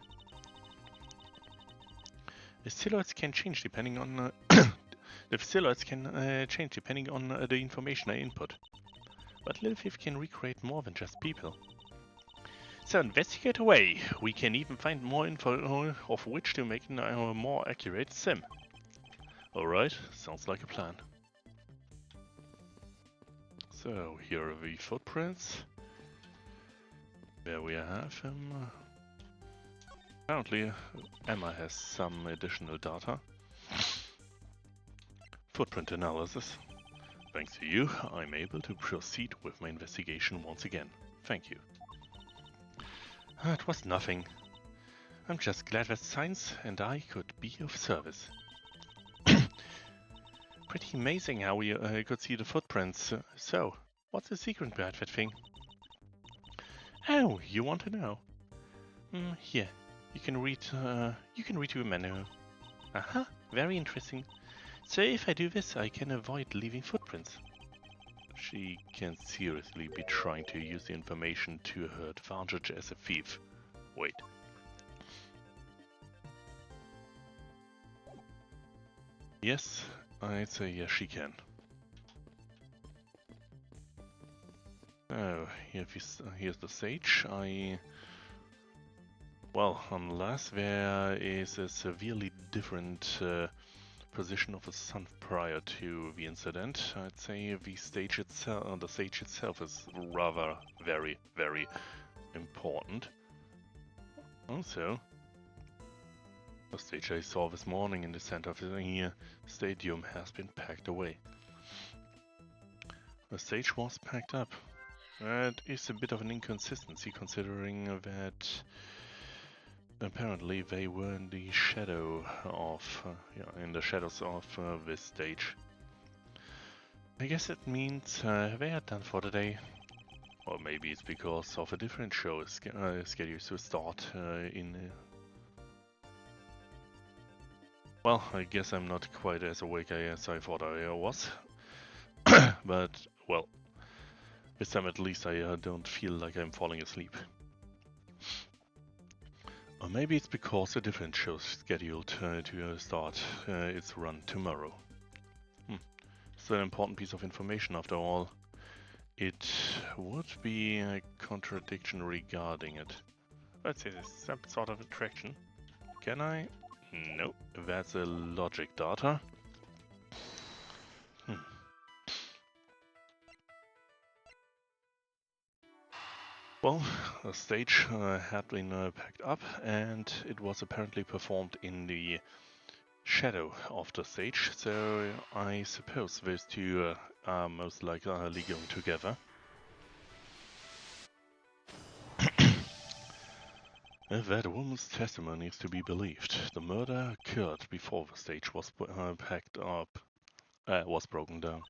The silhouettes can change depending on the silhouettes can change depending on the information I input. But Little Thief can recreate more than just people. So investigate away. We can even find more info of which to make a more accurate sim. Alright, sounds like a plan. So here are the footprints. There we have him. Apparently Emma has some additional data. Footprint analysis. Thanks to you, I'm able to proceed with my investigation once again. Thank you. It was nothing. I'm just glad that science and I could be of service. Pretty amazing how we could see the footprints. So, what's the secret behind that thing? Oh, you want to know? Here, you can read your menu. Aha, very interesting. So if I do this, I can avoid leaving footprints. She can seriously be trying to use the information to her advantage as a thief. Wait. Yes, I'd say yes she can. Oh, here's the stage. Well, unless there is a severely different position of the sun prior to the incident, I'd say the stage itself is rather very, very important. Also, the stage I saw this morning in the center of the stadium has been packed away. The stage was packed up. That is a bit of an inconsistency considering that apparently they were in the shadow of, in the shadows of this stage. I guess it means they are done for the day. Or maybe it's because of a different show scheduled to start in... Well, I guess I'm not quite as awake as I thought I was. But, well, this time at least I don't feel like I'm falling asleep. Or maybe it's because a different show's scheduled to start its run tomorrow. It's an important piece of information after all. It would be a contradiction regarding it. Let's say there's some sort of attraction. Can I? No, that's a logic data. Well, the stage had been packed up and it was apparently performed in the shadow of the stage, so I suppose those two are most likely going together. If that woman's testimony is to be believed, the murder occurred before the stage was packed up, was broken down.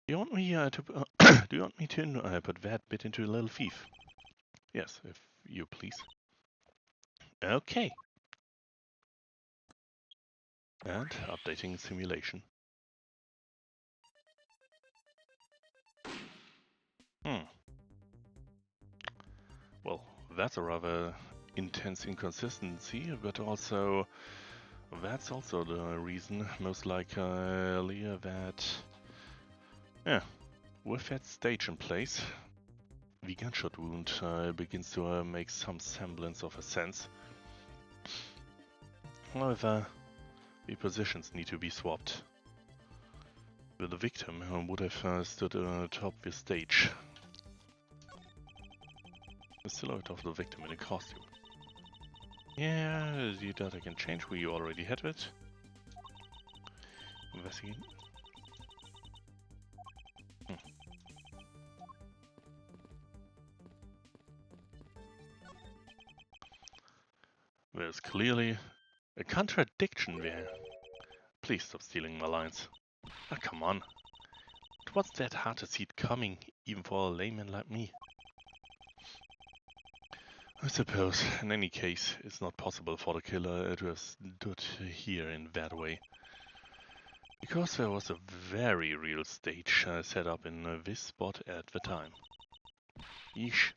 Do you want me to put that bit into a little thief? Yes, if you please. Okay. And updating simulation. Well, that's a rather intense inconsistency, but also that's also the reason, most likely, that with that stage in place, the gunshot wound begins to make some semblance of a sense. However, the positions need to be swapped. The victim would have stood atop the stage. The silhouette of the victim in a costume. Yeah, the data can change, we already had it. Investigate. There's clearly a contradiction there. Please stop stealing my lines. Ah, come on. It wasn't that hard to see it coming, even for a layman like me. I suppose, in any case, it's not possible for the killer to have stood here in that way. Because there was a very real stage set up in this spot at the time. Yeesh.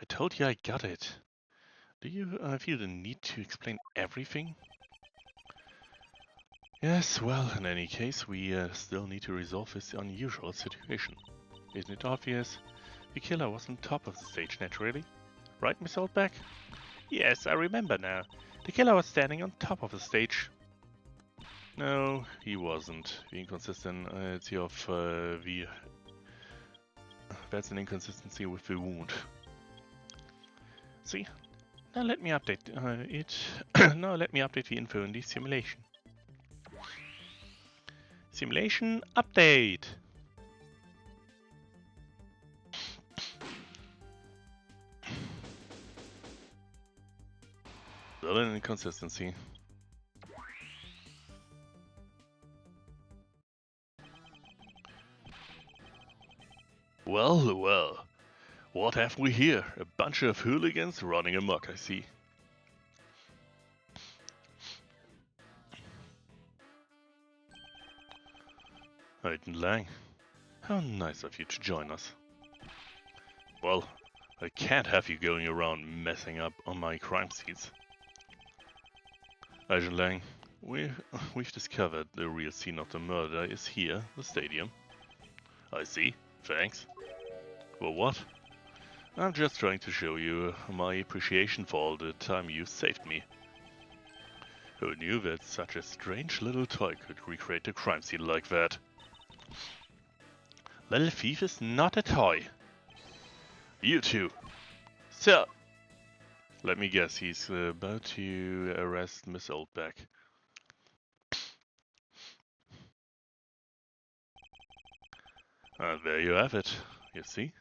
I told you I got it. Do you feel the need to explain everything? Yes, well, in any case, we still need to resolve this unusual situation. Isn't it obvious? The killer was on top of the stage, naturally. Right, Miss Oldback? Yes, I remember now. The killer was standing on top of the stage. No, he wasn't. The inconsistency of the... That's an inconsistency with the wound. See? Now let me update it. Now let me update the info in the simulation. Simulation update! Still an inconsistency. Well, well. What have we here? A bunch of hooligans running amok, I see. Aiden Lang, how nice of you to join us. Well, I can't have you going around messing up on my crime scenes. Aiden Lang, we've discovered the real scene of the murder is here, the stadium. I see, thanks. For what? I'm just trying to show you my appreciation for all the time you saved me. Who knew that such a strange little toy could recreate a crime scene like that? Little Thief is not a toy. You two. So, let me guess, he's about to arrest Miss Oldback. And there you have it, you see?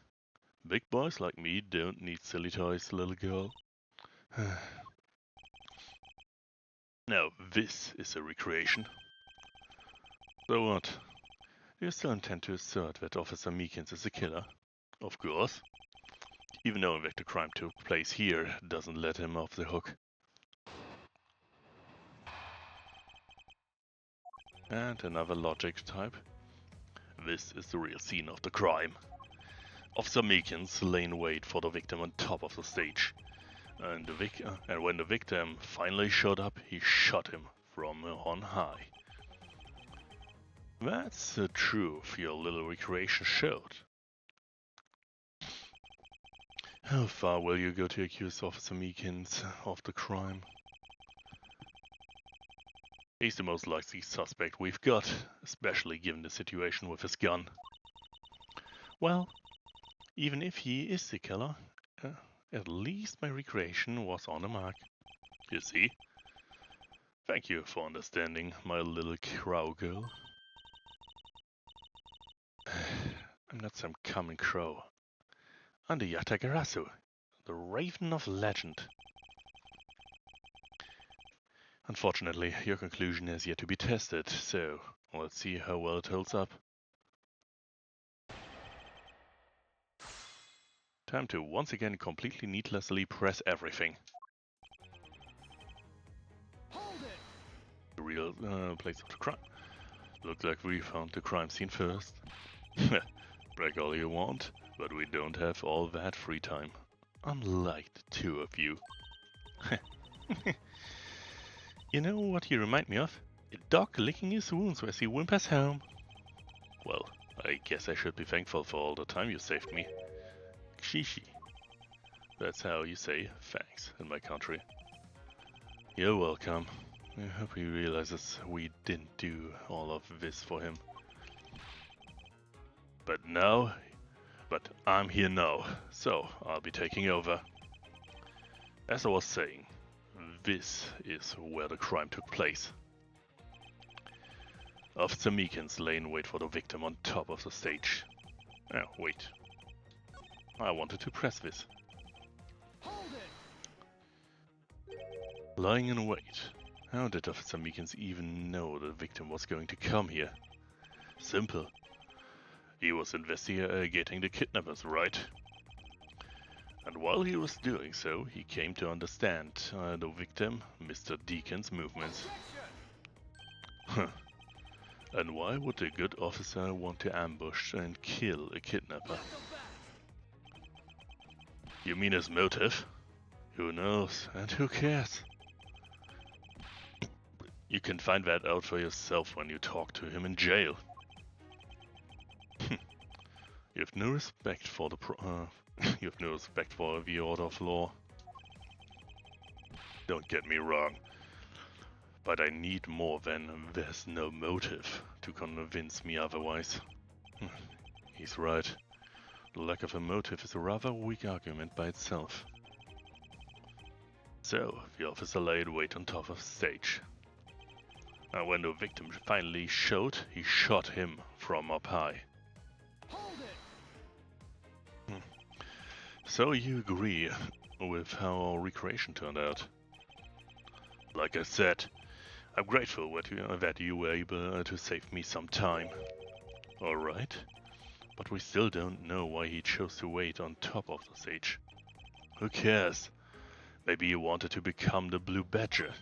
Big boys like me don't need silly toys, little girl. Now this is a recreation. So what? Do you still intend to assert that Officer Meekins is the killer? Of course. Even knowing that the crime took place here doesn't let him off the hook. And another logic type. This is the real scene of the crime. Officer Meekins lay in wait for the victim on top of the stage. And when the victim finally showed up, he shot him from on high. That's the truth your little recreation showed. How far will you go to accuse Officer Meekins of the crime? He's the most likely suspect we've got, especially given the situation with his gun. Well, even if he is the killer, at least my recreation was on the mark. You see? Thank you for understanding, my little crow girl. I'm not some common crow. I'm the Yatagarasu, the Raven of Legend. Unfortunately, your conclusion has yet to be tested, so let's see how well it holds up. Time to once again completely needlessly press everything. Hold it. The real place of the crime. Looks like we found the crime scene first. Brag all you want, but we don't have all that free time. Unlike the two of you. You know what you remind me of? A dog licking his wounds as he whimpers home. Well, I guess I should be thankful for all the time you saved me. Kshishi. That's how you say thanks in my country. You're welcome. I hope he realizes we didn't do all of this for him. But I'm here now, so I'll be taking over. As I was saying, this is where the crime took place. Officer Meekins lay in wait for the victim on top of the stage. Oh, wait. I wanted to press this. Hold it. Lying in wait. How did Officer Meekins even know the victim was going to come here? Simple. He was investigating the kidnappers, right? And while he was doing so, he came to understand the victim, Mr. Deacon's movements. Huh. And why would a good officer want to ambush and kill a kidnapper? You mean his motive? Who knows, and who cares? You can find that out for yourself when you talk to him in jail. You have no respect for the you have no respect for the order of law. Don't get me wrong, but I need more than there's no motive to convince me otherwise. He's right. The lack of a motive is a rather weak argument by itself. So, the officer lay in wait on top of the stage. And when the victim finally showed, he shot him from up high. So you agree with how our recreation turned out? Like I said, I'm grateful that you were able to save me some time. Alright, but we still don't know why he chose to wait on top of the stage. Who cares? Maybe he wanted to become the Blue Badger.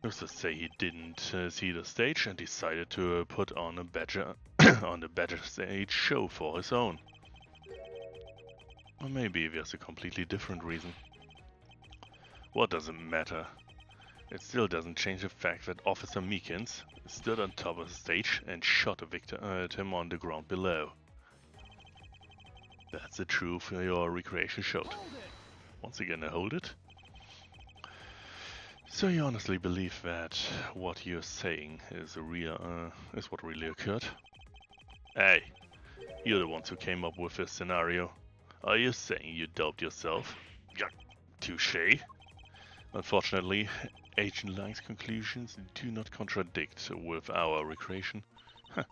Let's just say he didn't see the stage and decided to put on a badger on the Badger stage show for his own. Or maybe there's a completely different reason. What does it matter? It still doesn't change the fact that Officer Meekins stood on top of the stage and shot a victim on the ground below. That's the truth your recreation showed. Once again, I hold it. So you honestly believe that what you're saying is what really occurred? Hey, you're the ones who came up with this scenario. Are you saying you doped yourself? Yeah, touché. Unfortunately, Agent Lang's conclusions do not contradict with our recreation. Huh.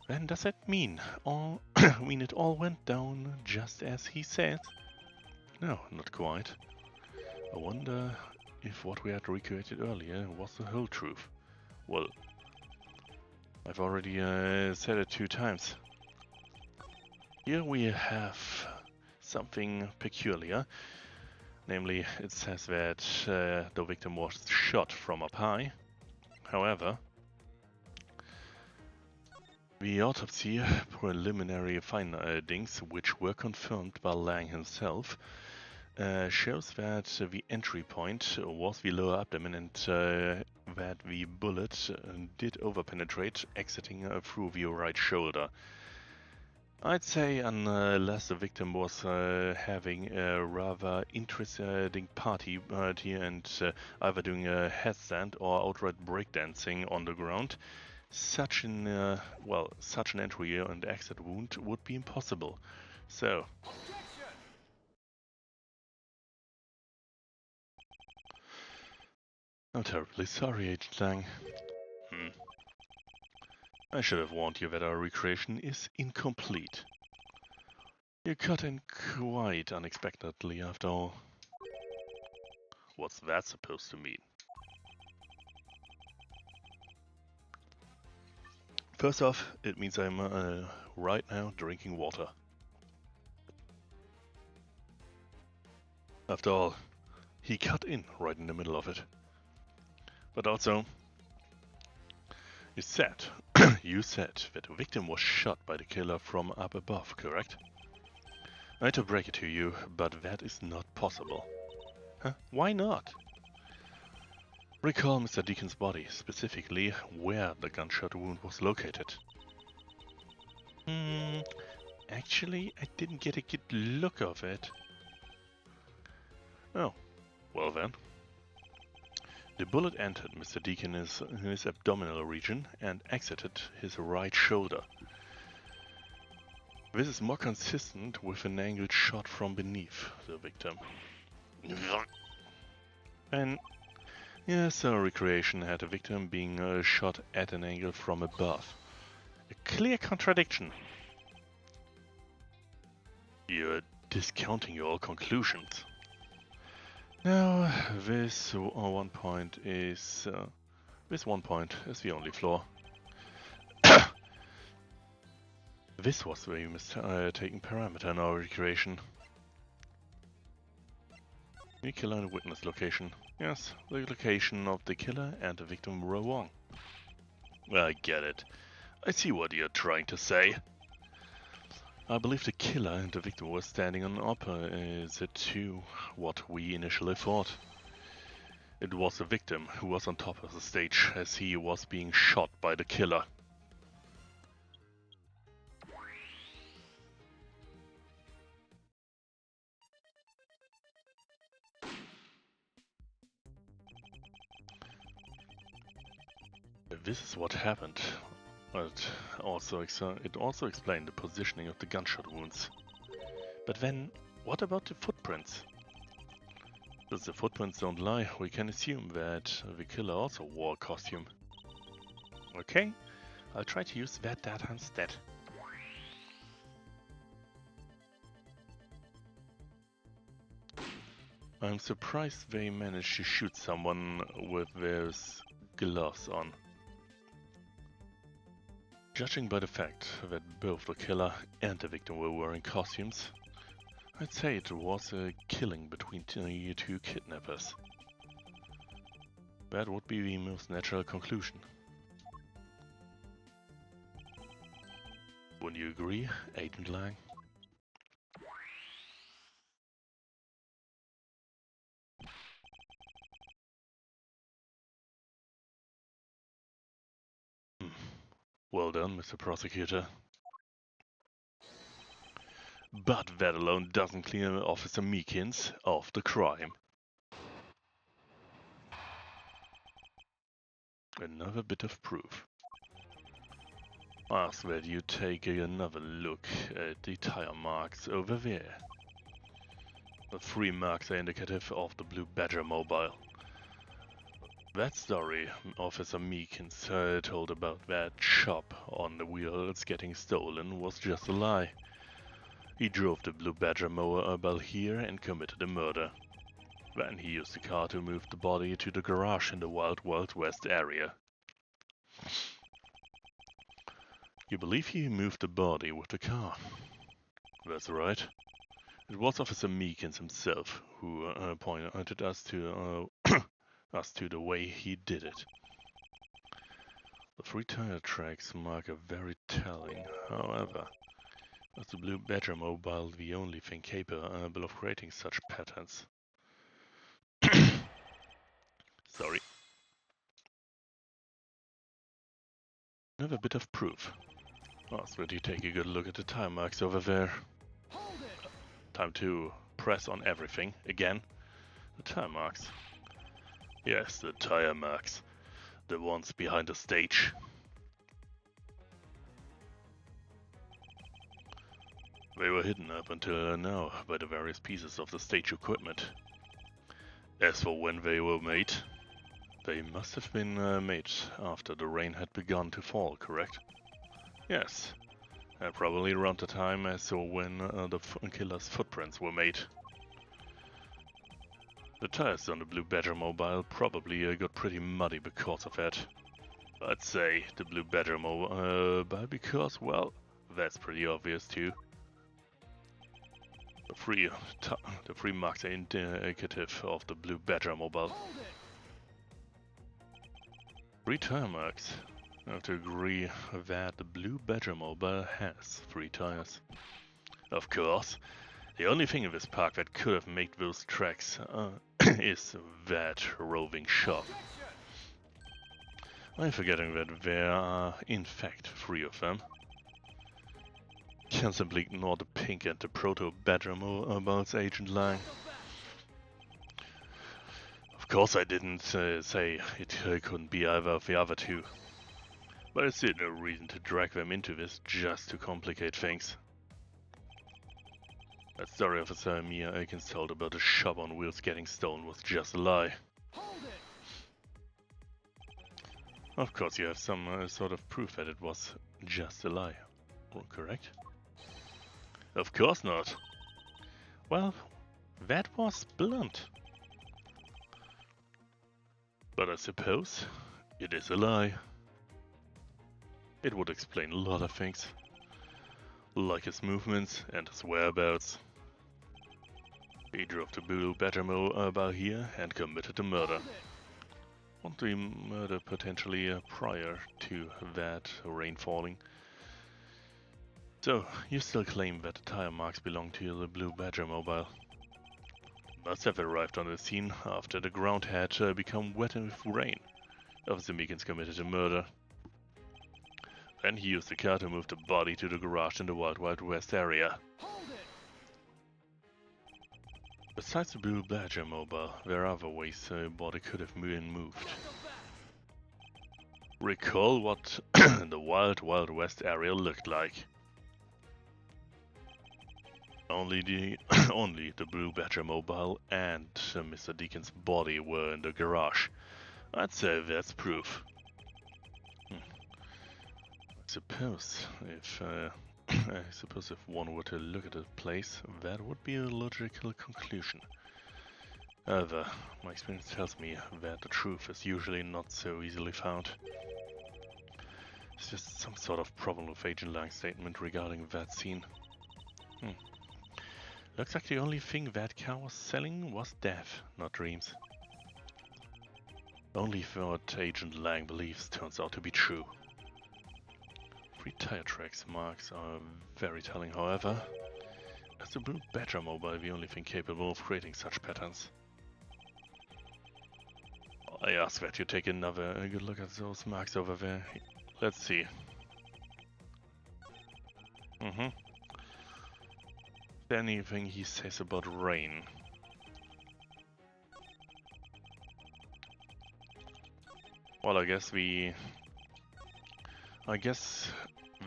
Then does that mean it all went down just as he said? No, not quite. I wonder if what we had recreated earlier was the whole truth. Well, I've already said it 2 times. Here we have something peculiar. Namely, it says that the victim was shot from up high. However, the autopsy preliminary findings, which were confirmed by Lang himself, shows that the entry point was the lower abdomen and that the bullet did overpenetrate, exiting through the right shoulder. I'd say unless the victim was having a rather interesting party and either doing a headstand or outright breakdancing on the ground, such an entry and exit wound would be impossible. So, I'm terribly sorry, Agent Lang. I should have warned you that our recreation is incomplete. You cut in quite unexpectedly, after all. What's that supposed to mean? First off, it means I'm right now drinking water. After all, he cut in right in the middle of it. But also, you said that the victim was shot by the killer from up above, correct? I hate to break it to you, but that is not possible. Huh? Why not? Recall Mr. Deacon's body, specifically where the gunshot wound was located. Actually, I didn't get a good look of it. Oh, well then. The bullet entered Mr. Deacon in his abdominal region and exited his right shoulder. This is more consistent with an angled shot from beneath the victim. And yes, our recreation had the victim being shot at an angle from above. A clear contradiction. You're discounting your conclusions. Now, this 1 point is this 1 point is the only flaw. This was the mistaken parameter in our recreation. The killer and witness location. Yes, the location of the killer and the victim were wrong. I get it. I see what you're trying to say. I believe the killer and the victim were standing on opposite to what we initially thought. It was the victim who was on top of the stage as he was being shot by the killer. This is what happened, but it also explained the positioning of the gunshot wounds. But then, what about the footprints? Since the footprints don't lie, we can assume that the killer also wore a costume. Okay, I'll try to use that data instead. I'm surprised they managed to shoot someone with those gloves on. Judging by the fact that both the killer and the victim were wearing costumes, I'd say it was a killing between the two kidnappers. That would be the most natural conclusion. Wouldn't you agree, Agent Lang? Well done, Mr. Prosecutor. But that alone doesn't clear Officer Meekins of the crime. Another bit of proof. Ask that you take another look at the tire marks over there. The 3 marks are indicative of the Blue Badger mobile. That story Officer Meekins told about that shop on the wheels getting stolen was just a lie. He drove the Blue Badger mobile here and committed a murder. Then he used the car to move the body to the garage in the Wild West area. You believe he moved the body with the car? That's right. It was Officer Meekins himself who pointed us to the way he did it. The 3 tire tracks mark are very telling. However, was the Blue Badger mobile the only thing capable of creating such patterns? Sorry. Another bit of proof. Ask that you take a good look at the tire marks over there. Time to press on everything again. The tire marks. Yes, the tire marks. The ones behind the stage. They were hidden up until now by the various pieces of the stage equipment. As for when they were made, they must have been made after the rain had begun to fall, correct? Yes, probably around the time as when the killer's footprints were made. The tires on the Blue Badger mobile probably got pretty muddy because of that. I'd say the Blue Badger mobile because, well, that's pretty obvious too. The 3 marks are indicative of the Blue Badger mobile. 3 tire marks. I have to agree that the Blue Badger mobile has 3 tires. Of course, the only thing in this park that could have made those tracks is that roving shop. I'm forgetting that there are in fact 3 of them. Can't simply ignore the pink and the proto-Badger mobiles, Agent Lang. Of course I didn't say it couldn't be either of the other 2. But I see no reason to drag them into this just to complicate things. That story Officer Mia Aikens told about the shop on wheels getting stolen was just a lie. Of course you have some sort of proof that it was just a lie, correct? Of course not. Well, that was blunt. But I suppose it is a lie. It would explain a lot of things, like his movements and his whereabouts. He drove the Blue Badger mobile here and committed the murder. Want the murder potentially prior to that rain falling. So, you still claim that the tire marks belong to the Blue Badger mobile. Must have arrived on the scene after the ground had become wet with rain. Officer Meekins committed a murder. Then he used the car to move the body to the garage in the Wild Wild West area. Besides the Blue Badger mobile, there are other ways the body could have been moved. Recall what the Wild Wild West area looked like. Only the Blue Badger mobile and Mr. Deacon's body were in the garage. I'd say that's proof. I suppose if one were to look at the place, that would be a logical conclusion. However, my experience tells me that the truth is usually not so easily found. It's just some sort of problem with Agent Lang's statement regarding that scene. Looks like the only thing that car was selling was death, not dreams. Only if what Agent Lang believes turns out to be true. 3 tire tracks marks are very telling, however. Is the Blue Badger mobile the only thing capable of creating such patterns? I ask that you take another good look at those marks over there. Let's see. Anything he says about rain. Well, I guess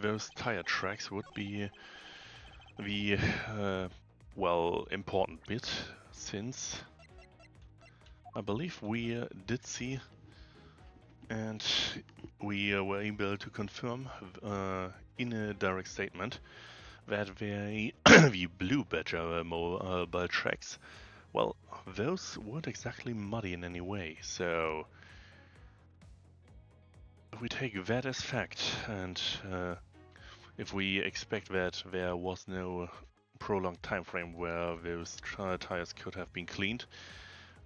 those tire tracks would be the important bit, since I believe we did see and we were able to confirm in a direct statement that the Blue Badger mobile tracks, well, those weren't exactly muddy in any way, so if we take that as fact, and if we expect that there was no prolonged time frame where those tires could have been cleaned,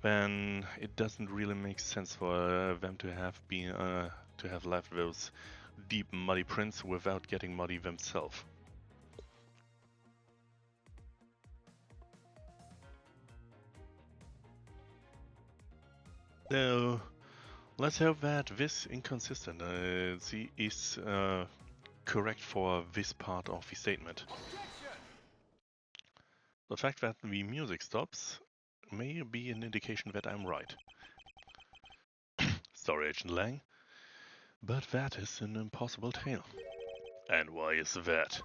then it doesn't really make sense for them to have left those deep muddy prints without getting muddy themselves. So let's hope that this inconsistency is correct for this part of the statement. The fact that the music stops may be an indication that I'm right. Sorry, Agent Lang, but that is an impossible tale. And why is that?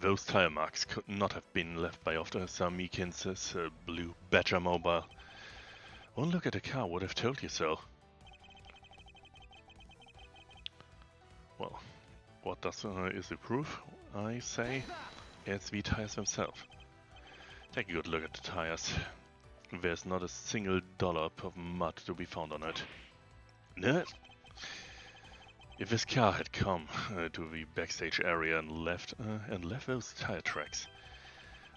Those tire marks could not have been left by Officer Meekins' Blue Badger mobile. One look at the car would have told you so. Well, what is the proof? I say it's the tires themselves. Take a good look at the tires. There's not a single dollop of mud to be found on it. No. If this car had come to the backstage area and left those tire tracks,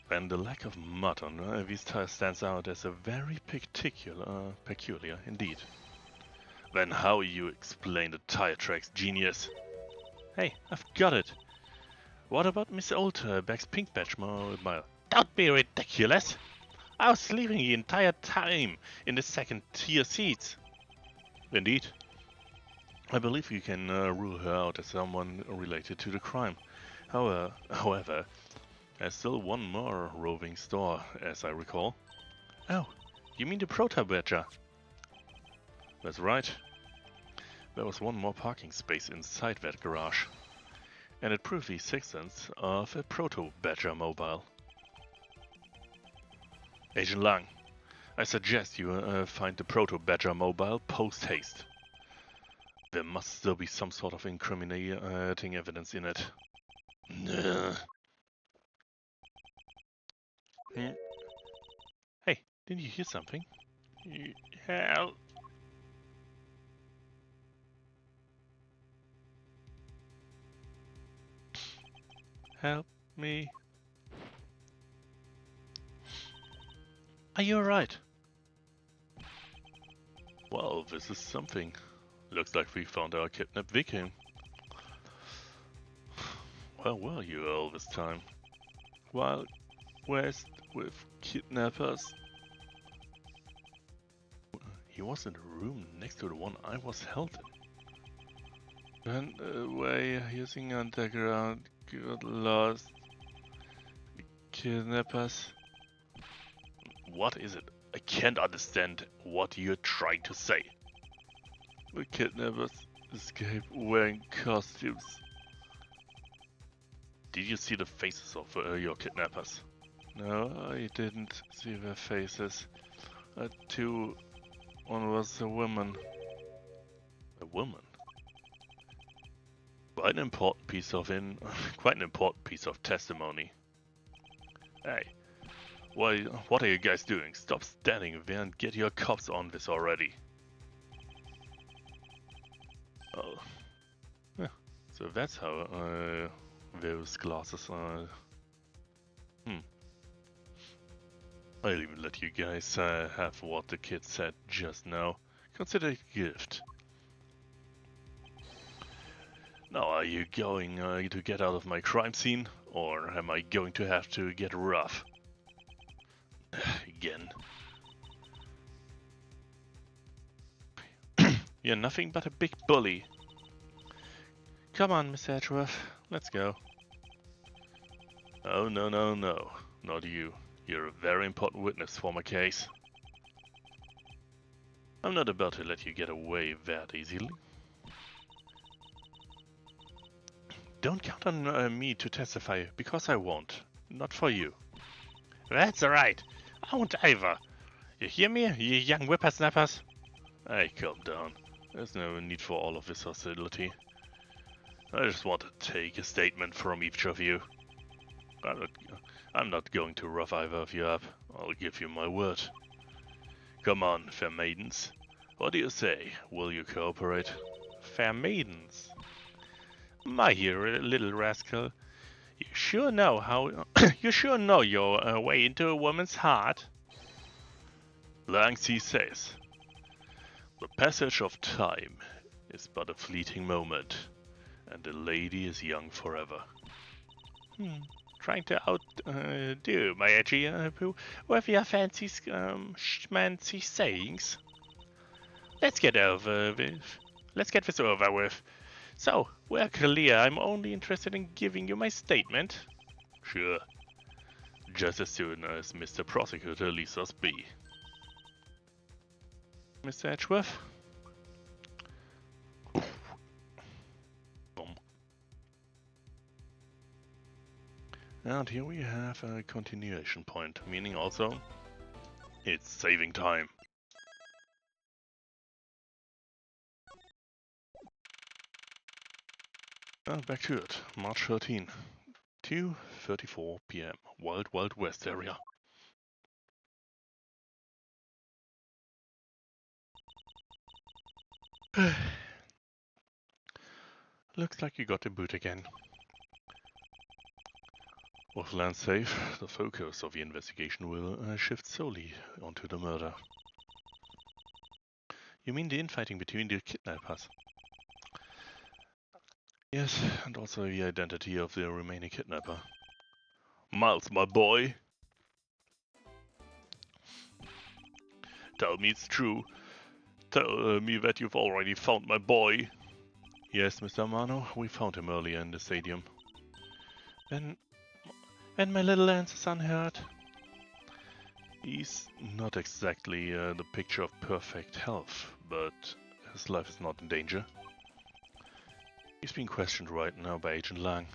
then the lack of mud on these tires stands out as a very peculiar indeed. Then how you explain the tire tracks, genius? Hey, I've got it. What about Miss Oldback's pink badge mobile? Don't be ridiculous! I was sleeping the entire time in the second-tier seats. Indeed. I believe you can rule her out as someone related to the crime. However, there's still one more roving store, as I recall. Oh, you mean the Proto Badger? That's right. There was one more parking space inside that garage. And it proved the existence of a Proto Badger mobile. Agent Lang, I suggest you find the Proto Badger mobile post-haste. There must still be some sort of incriminating evidence in it. Hey, didn't you hear something? Help! Help me. Are you alright? Well, this is something. Looks like we found our kidnapped victim. Where were you all this time? Wild West with kidnappers? He was in the room next to the one I was held in. Ran away using underground, got lost. Kidnappers? What is it? I can't understand what you're trying to say. The kidnappers escaped wearing costumes. Did you see the faces of your kidnappers? No, I didn't see their faces. One was a woman. A woman? Quite an important piece of testimony. Hey, what are you guys doing? Stop standing there and get your cops on this already. Oh, yeah. So that's how those glasses are. I'll even let you guys have what the kid said just now. Consider it a gift. Now, are you going to get out of my crime scene, or am I going to have to get rough? Again. You're nothing but a big bully. Come on, Miss Edgeworth, let's go. Oh, no, not you. You're a very important witness for my case. I'm not about to let you get away that easily. Don't count on me to testify, because I won't. Not for you. That's right. I won't either. You hear me, you young whippersnappers? Hey, calm down. There's no need for all of this hostility. I just want to take a statement from each of you. I'm not going to rough either of you up. I'll give you my word. Come on, fair maidens. What do you say? Will you cooperate? Fair maidens? My dear little rascal, you sure know how. You sure know your way into a woman's heart. Langsy says, the passage of time is but a fleeting moment, and the lady is young forever. Trying to outdo my edgy with your fancy schmancy sayings. Let's get this over with. So, we're clear. I'm only interested in giving you my statement. Sure. Just as soon as Mr. Prosecutor leaves us be. Mr. Edgeworth? And here we have a continuation point, meaning also it's saving time. Back to it. March 13, 2:34 p.m. Wild Wild West area. Looks like you got the boot again. With land safe, the focus of the investigation will shift solely onto the murder. You mean the infighting between the kidnappers? Yes, and also the identity of the remaining kidnapper. Miles, my boy! Tell me it's true. Tell me that you've already found my boy. Yes, Mr. Mano, we found him earlier in the stadium. When my little Lance is unhurt. He's not exactly the picture of perfect health, but his life is not in danger. He's being questioned right now by Agent Lang.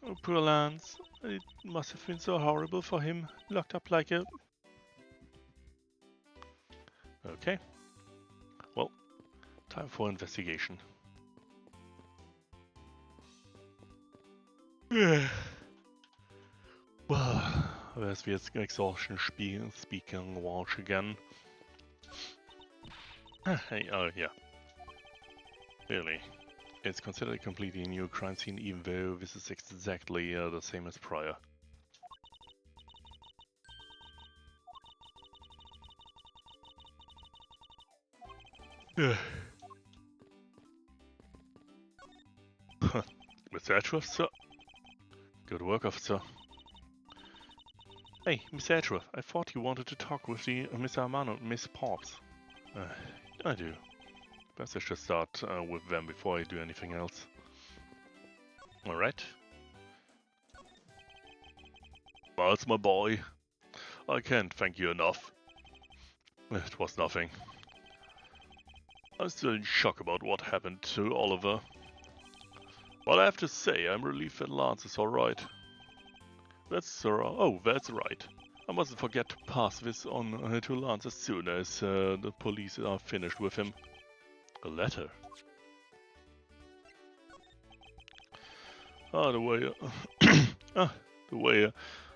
Oh, poor Lance. It must have been so horrible for him, locked up like a... Okay. Well, time for investigation. Well, there's the exhaustion speaking Walsh again. Hey, oh yeah. Clearly. It's considered a completely new crime scene, even though this is exactly the same as prior. Yeah. Mr. Edgeworth, sir. Good work, officer. Hey, Mr. Edgeworth, I thought you wanted to talk with the Mr. Armano and Miss Pops. I do. Perhaps I should start with them before I do anything else. Alright. Miles, my boy. I can't thank you enough. It was nothing. I'm still in shock about what happened to Oliver. But I have to say, I'm relieved that Lance is alright. That's right. I mustn't forget to pass this on to Lance as soon as the police are finished with him. A letter? The way... the way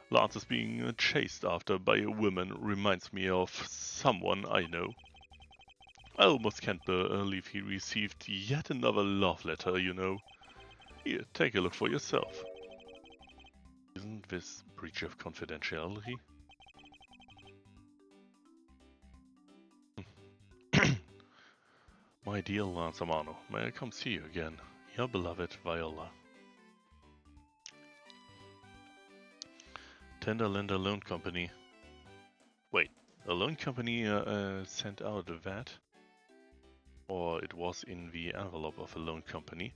Lance is being chased after by a woman reminds me of someone I know. I almost can't believe he received yet another love letter, you know. Here, take a look for yourself. Isn't this breach of confidentiality? My dear Lance Amano, may I come see you again? Your beloved Viola. Tenderlander Loan Company. Wait, a loan company sent out that? Or it was in the envelope of a loan company?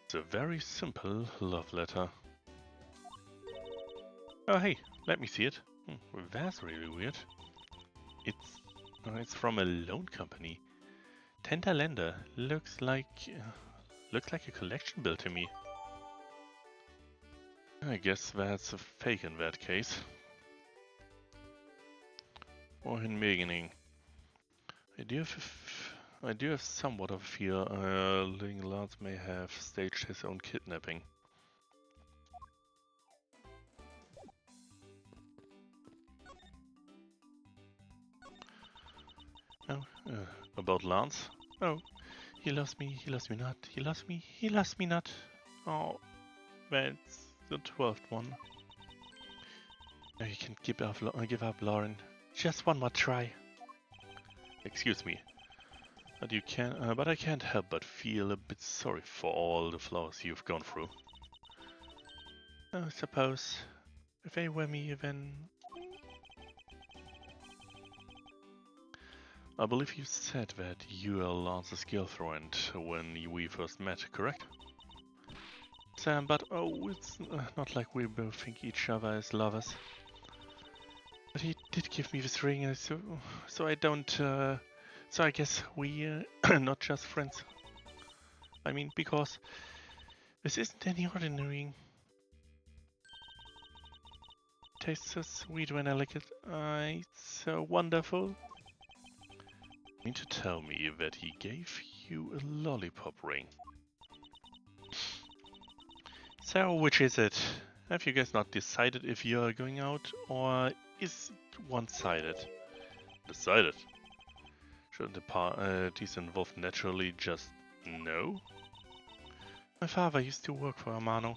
It's a very simple love letter. Oh hey, let me see it. That's really weird. It's from a loan company. Tenderlander looks like a collection bill to me. I guess that's a fake in that case. Or in beginning. I do have somewhat of a fear Ling Lance may have staged his own kidnapping. Oh, about Lance? Oh, he loves me not, he loves me not. Oh, that's the 12th one. No, you can give up, Lauren. Just one more try. Excuse me. But I can't help but feel a bit sorry for all the flaws you've gone through. I suppose if they were me, then I believe you said that you are Lance's girlfriend when we first met, correct? Sam, but it's not like we both think each other as lovers. But he did give me this ring, so I don't. So I guess we not just friends. I mean, because this isn't any ordinary ring. Tastes so sweet when I lick it. It's so wonderful. You mean to tell me that he gave you a lollipop ring? So, which is it? Have you guys not decided if you're going out, or is it one-sided? Decided? Shouldn't the parties involved naturally just know? My father used to work for Amano.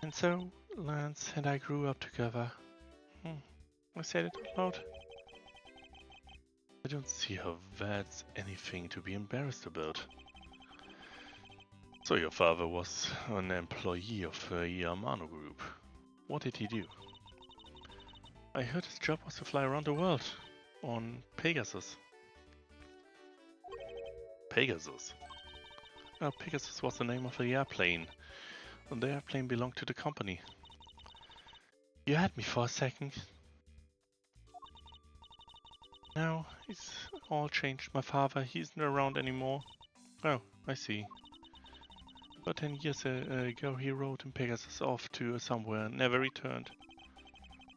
And so, Lance and I grew up together. I said it out loud. I don't see how that's anything to be embarrassed about. So your father was an employee of the Amano group. What did he do? I heard his job was to fly around the world. On Pegasus. Pegasus? Pegasus was the name of the airplane. And the airplane belonged to the company. You had me for a second. Now, it's all changed. My father, he isn't around anymore. Oh, I see. About 10 years ago he rode in Pegasus off to somewhere and never returned.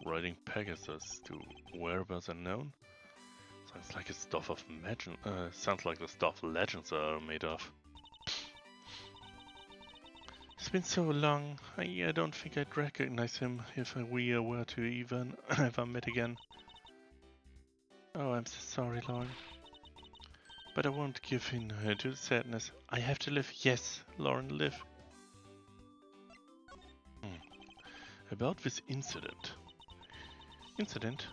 Riding Pegasus to whereabouts unknown? Sounds like the stuff legends are made of. It's been so long, I don't think I'd recognize him if we were to even ever met again. Oh, I'm so sorry, Lauren. But I won't give in to the sadness. I have to live. Yes, Lauren, live. About this incident. Incident?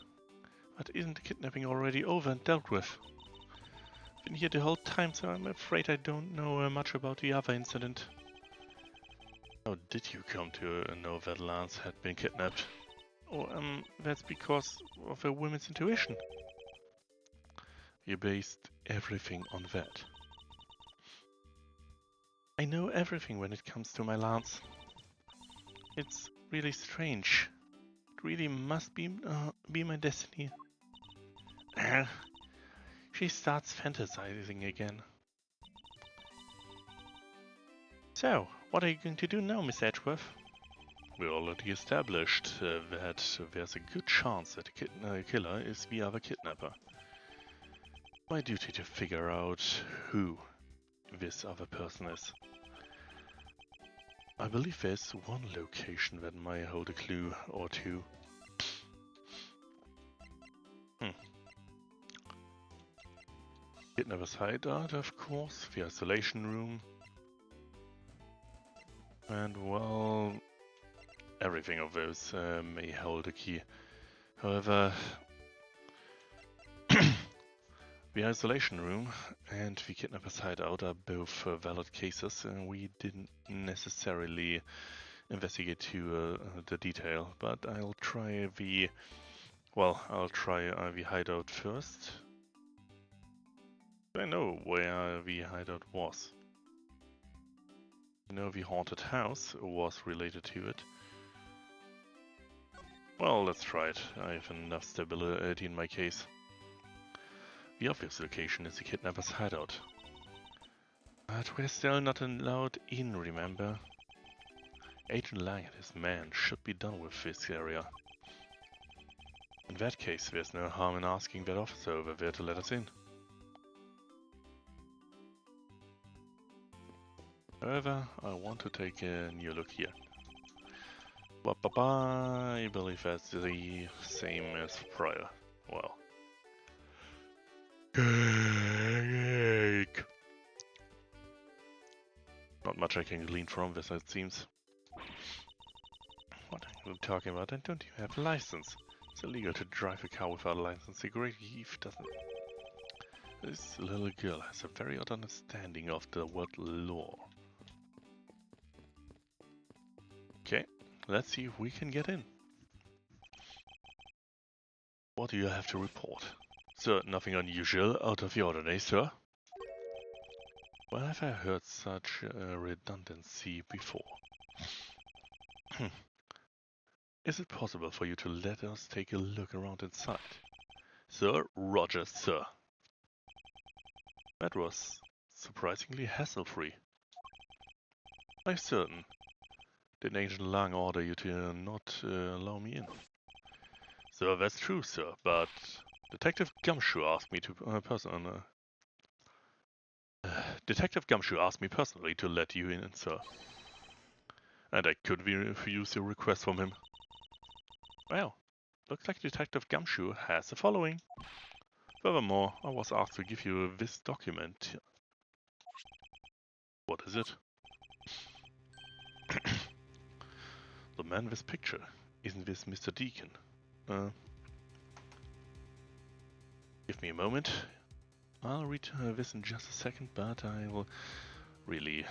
But isn't the kidnapping already over and dealt with? Been here the whole time, so I'm afraid I don't know much about the other incident. How did you come to know that Lance had been kidnapped? Oh, that's because of a woman's intuition. You based everything on that. I know everything when it comes to my Lance. It's really strange. It really must be my destiny. She starts fantasizing again. So, what are you going to do now, Miss Edgeworth? We already established that there's a good chance that the killer is the other kidnapper. My duty to figure out who this other person is. I believe there's one location that might hold a clue or two. Kidnapper's hideout, of course, the isolation room, and well, everything of those may hold a key. However, the isolation room and the kidnapper's hideout are both valid cases, and we didn't necessarily investigate to the detail, but I'll try the hideout first. I know where the hideout was. You know, the haunted house was related to it. Well, let's try it. I have enough stability in my case. The obvious location is the kidnapper's hideout. But we're still not allowed in, remember? Agent Lang and his men should be done with this area. In that case, there's no harm in asking that officer over there to let us in. However, I want to take a new look here. I believe that's the same as prior. Well. Cake. Not much I can glean from this, it seems. What are you talking about? And don't you have a license? It's illegal to drive a car without a license. The Great Heath doesn't. This little girl has a very odd understanding of the word law. Okay, let's see if we can get in. What do you have to report? Sir, nothing unusual, out of the ordinary, sir. Well, have I heard such a redundancy before? Is it possible for you to let us take a look around inside? Sir, Roger, sir. That was surprisingly hassle-free. I'm certain. Did Agent Lang order you to not allow me in? Sir, that's true, sir, but Detective Gumshoe asked me to Detective Gumshoe asked me personally to let you in, sir. And I could refuse your request from him. Well, looks like Detective Gumshoe has a following. Furthermore, I was asked to give you this document. What is it? The man in this picture. Isn't this Mr. Deacon? Give me a moment. I'll read this in just a second, but I will really,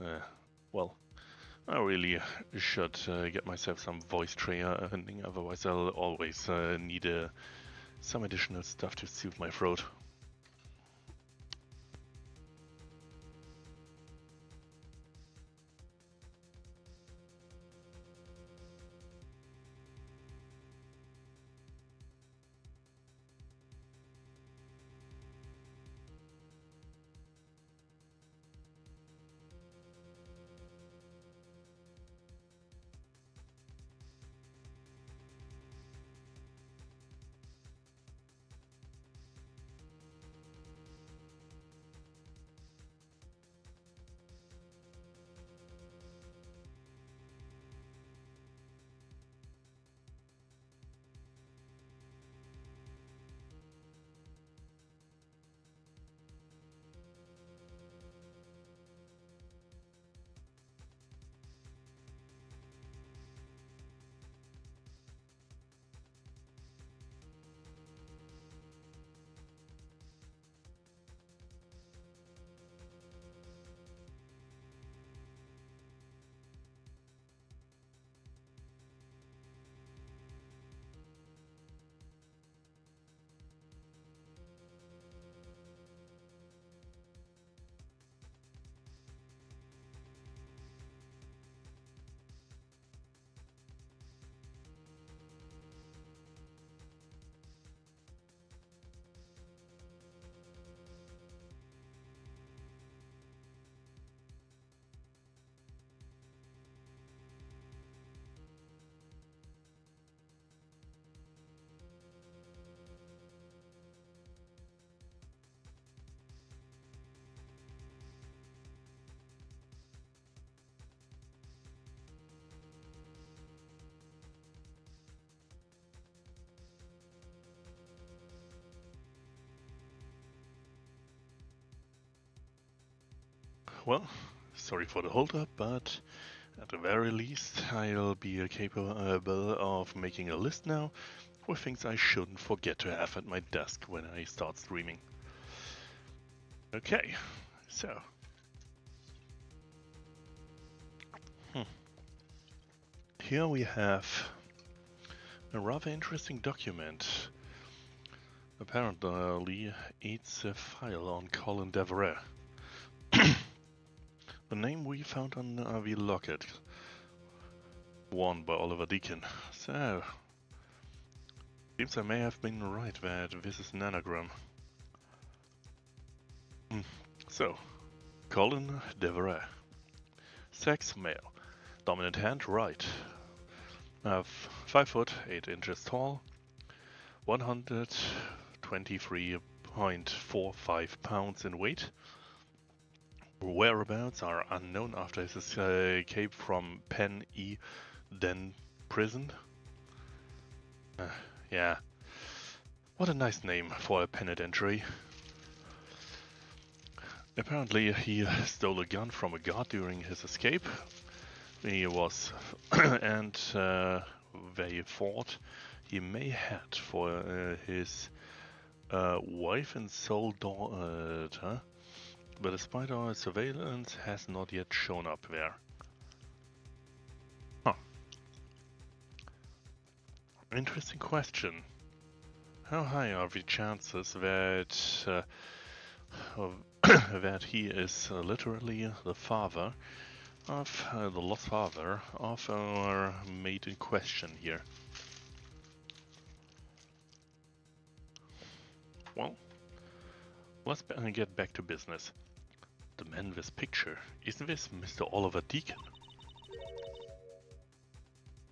I really should get myself some voice training, otherwise I'll always need some additional stuff to soothe my throat. Well, sorry for the hold-up, but at the very least, I'll be capable of making a list now with things I shouldn't forget to have at my desk when I start streaming. Okay, so. Here we have a rather interesting document. Apparently, it's a file on Colin Devereux. The name we found on the locket, worn by Oliver Deacon. So, seems I may have been right that this is an anagram. So, Colin Devereux. Sex, male. Dominant hand, right. 5 foot 8 inches tall. 123.45 pounds in weight. Whereabouts are unknown after his escape from Pen Den prison. Yeah. What a nice name for a penitentiary. Apparently he stole a gun from a guard during his escape. He was and they thought he may had for his wife and sole daughter, but despite our surveillance has not yet shown up there. Huh. Interesting question. How high are the chances that that he is literally the father of the lost father of our mate in question here? Well, let's get back to business. The man in this picture, isn't this Mr. Oliver Deacon?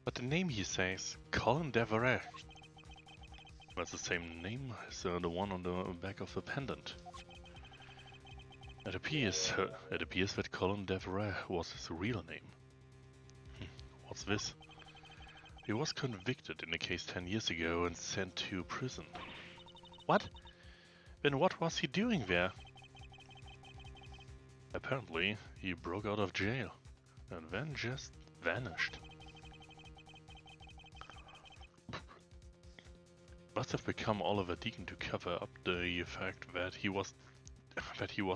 But the name he says, Colin Devereux. That's the same name as the one on the back of the pendant. It appears that Colin Devereux was his real name. What's this? He was convicted in a case 10 years ago and sent to prison. What? Then what was he doing there? Apparently, he broke out of jail and then just vanished. Must have become Oliver Deacon to cover up the fact that he was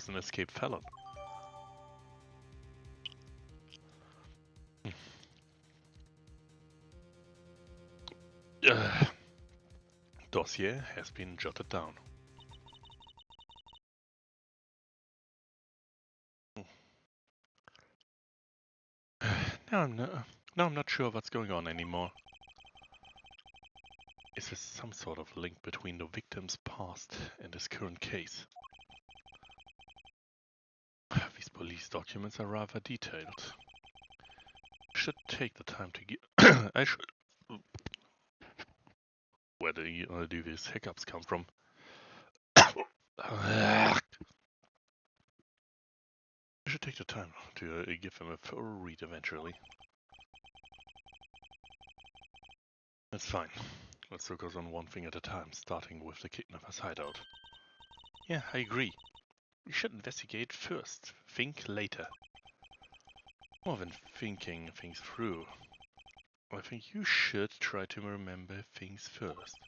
an escaped felon. Dossier has been jotted down. Now I'm not sure what's going on anymore. Is there some sort of link between the victim's past and his current case? These police documents are rather detailed. I should take the time to get. I should. Where do these hiccups come from? I should take the time to give them a thorough read eventually. That's fine. Let's focus on one thing at a time, starting with the kidnapper's hideout. Yeah, I agree. We should investigate first, think later. More than thinking things through. I think you should try to remember things first.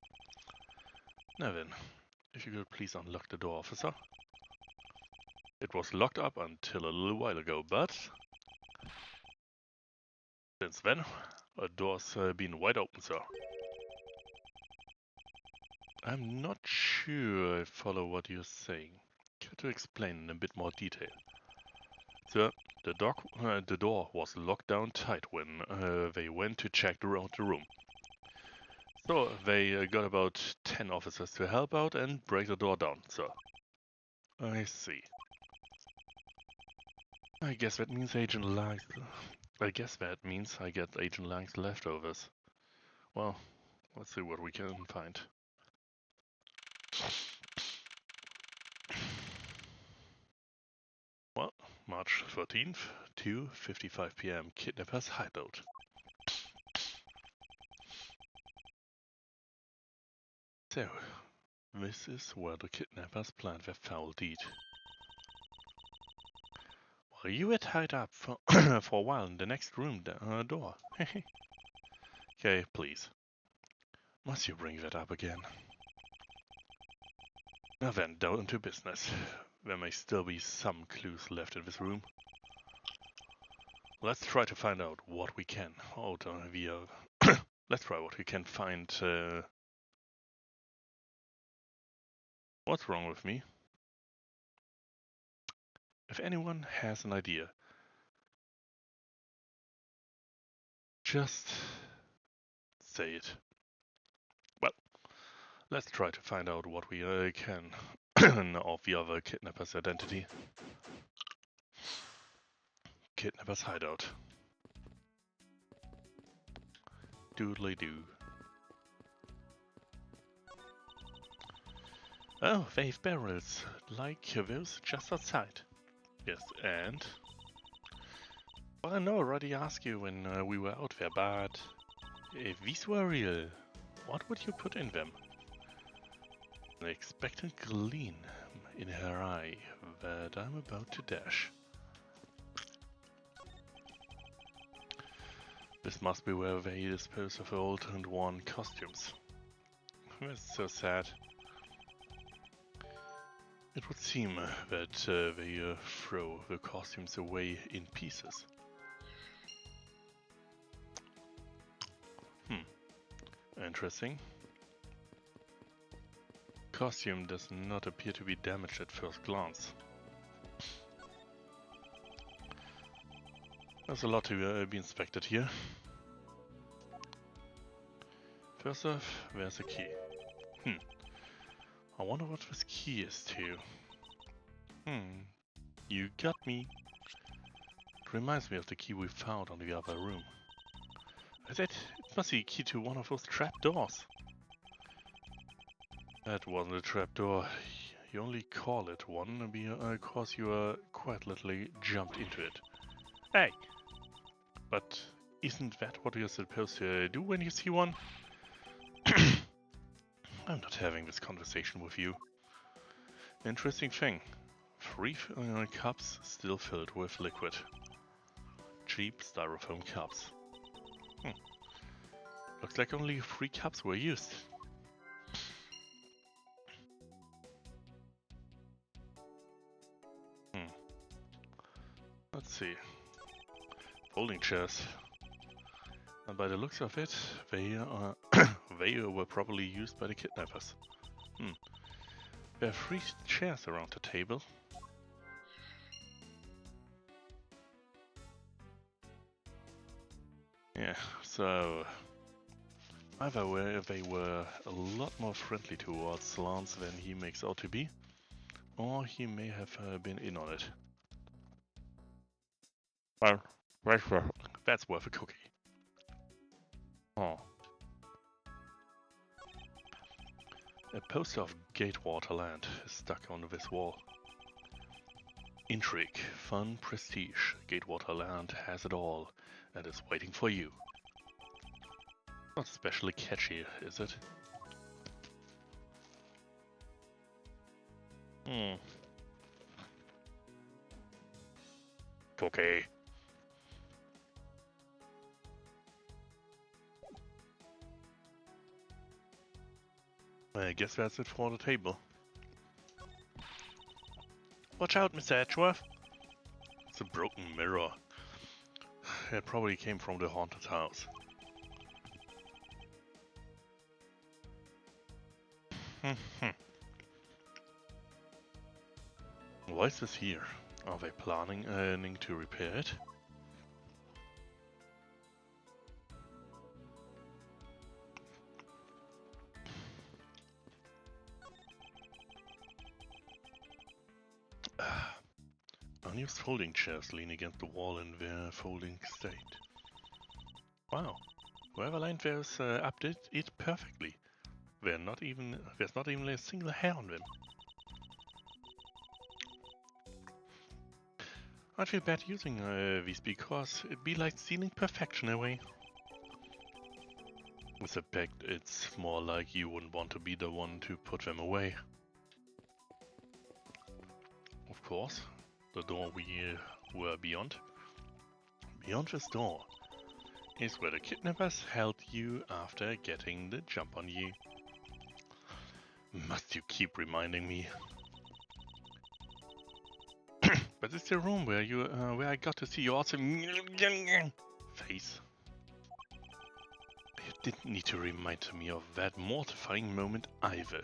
Now then, if you could please unlock the door, officer. It was locked up until a little while ago, but since then, the door's been wide open, sir. I'm not sure I follow what you're saying. Care to explain in a bit more detail? Sir, the door was locked down tight when they went to check around the room. So they got about 10 officers to help out and break the door down, sir. I see. I guess that means I get Agent Lang's leftovers. Well, let's see what we can find. Well, March 13th, 2:55 p.m. Kidnapper's hideout. So, this is where the kidnappers planned their foul deed. Well, you were tied up for, for a while in the next room door. Okay, please. Must you bring that up again? Now then, down to business. There may still be some clues left in this room. Let's try to find out what we can out via. Let's try what we can find. What's wrong with me? If anyone has an idea, just say it. Well, let's try to find out what we can of the other kidnapper's identity. Kidnapper's hideout. Doodly-doo. Oh, they have barrels, like those just outside. Yes, and? Well, I know I already asked you when we were out there, but if these were real, what would you put in them? An expectant gleam in her eye that I'm about to dash. This must be where they dispose of old and worn costumes. That's so sad. It would seem that they throw the costumes away in pieces. Interesting. Costume does not appear to be damaged at first glance. There's a lot to be inspected here. First off, there's a key. I wonder what this key is to. You got me. It reminds me of the key we found on the other room. It must be a key to one of those trapdoors. That wasn't a trapdoor. You only call it one because you quite literally jumped into it. Hey! But isn't that what you're supposed to do when you see one? I'm not having this conversation with you. Interesting thing. 3 cups still filled with liquid. Cheap styrofoam cups. Looks like only 3 cups were used. Let's see. Folding chairs. And by the looks of it, they were probably used by the kidnappers. There are 3 chairs around the table. Yeah, so either way, they were a lot more friendly towards Lance than he makes out to be, or he may have been in on it. Well, that's worth a cookie. Oh. A poster of Gatewater Land is stuck on this wall. Intrigue, fun, prestige. Gatewater Land has it all and is waiting for you. Not especially catchy, is it? Okay. I guess that's it for the table. Watch out, Mr. Edgeworth! It's a broken mirror. It probably came from the haunted house. Why is this here? Are they planning to repair it? Unused folding chairs lean against the wall in their folding state. Wow, whoever lined theirs updated it perfectly. There's not even a single hair on them. I feel bad using these because it'd be like stealing perfection away. With the fact it's more like you wouldn't want to be the one to put them away. Of course, the door we were beyond. Beyond this door is where the kidnappers held you after getting the jump on you. Must you keep reminding me? But it's the room where you, where I got to see your awesome face. You didn't need to remind me of that mortifying moment either.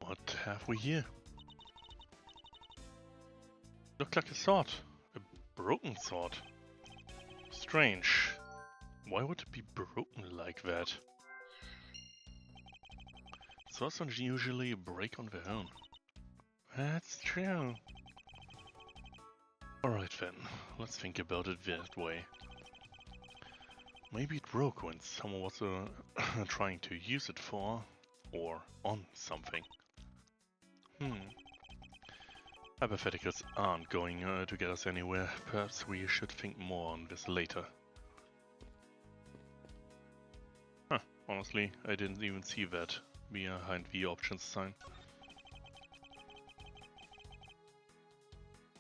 What have we here? Looks like a sword. A broken sword. Strange. Why would it be broken like that? Swords don't usually break on their own. That's true. Alright then, let's think about it that way. Maybe it broke when someone was trying to use it for, or on something. Hypotheticals aren't going to get us anywhere. Perhaps we should think more on this later. Huh, honestly, I didn't even see that behind the options sign.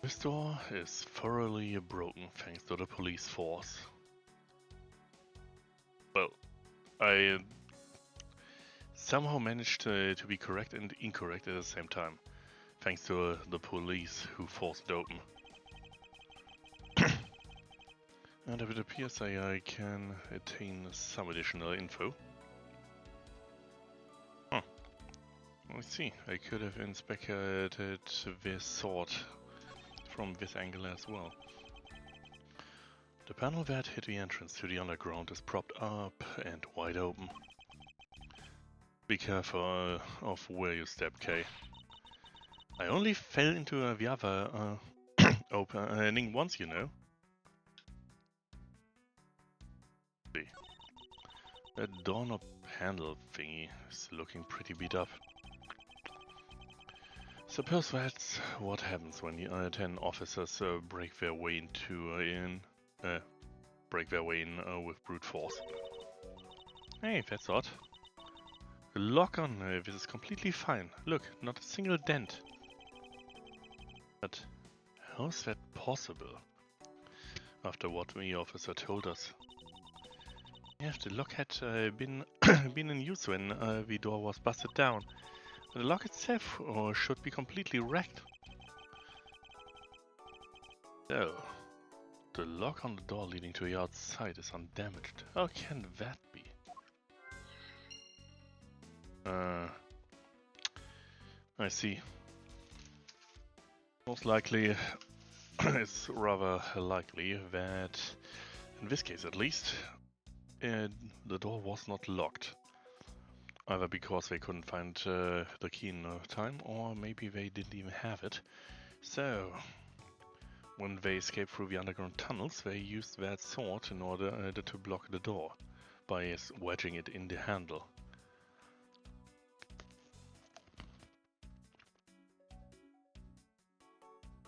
This door is thoroughly broken thanks to the police force. Well, I somehow managed to be correct and incorrect at the same time. Thanks to the police who forced it open. And if it appears I can attain some additional info. Huh. I see, I could have inspected this sword from this angle as well. The panel that hid the entrance to the underground is propped up and wide open. Be careful of where you step, Kay. I only fell into the other opening once, you know. See. That doorknob handle thingy is looking pretty beat up. Suppose that's what happens when 10 officers break their way in with brute force. Hey, that's odd. The lock on this is completely fine. Look, not a single dent. But how's that possible? After what the officer told us. Yeah, the lock had been in use when the door was busted down. The lock itself should be completely wrecked. So, the lock on the door leading to the outside is undamaged. How can that be? I see. Most likely, it's rather likely that, in this case at least, the door was not locked. Either because they couldn't find the key in time, or maybe they didn't even have it. So, when they escaped through the underground tunnels, they used that sword in order to block the door, by wedging it in the handle.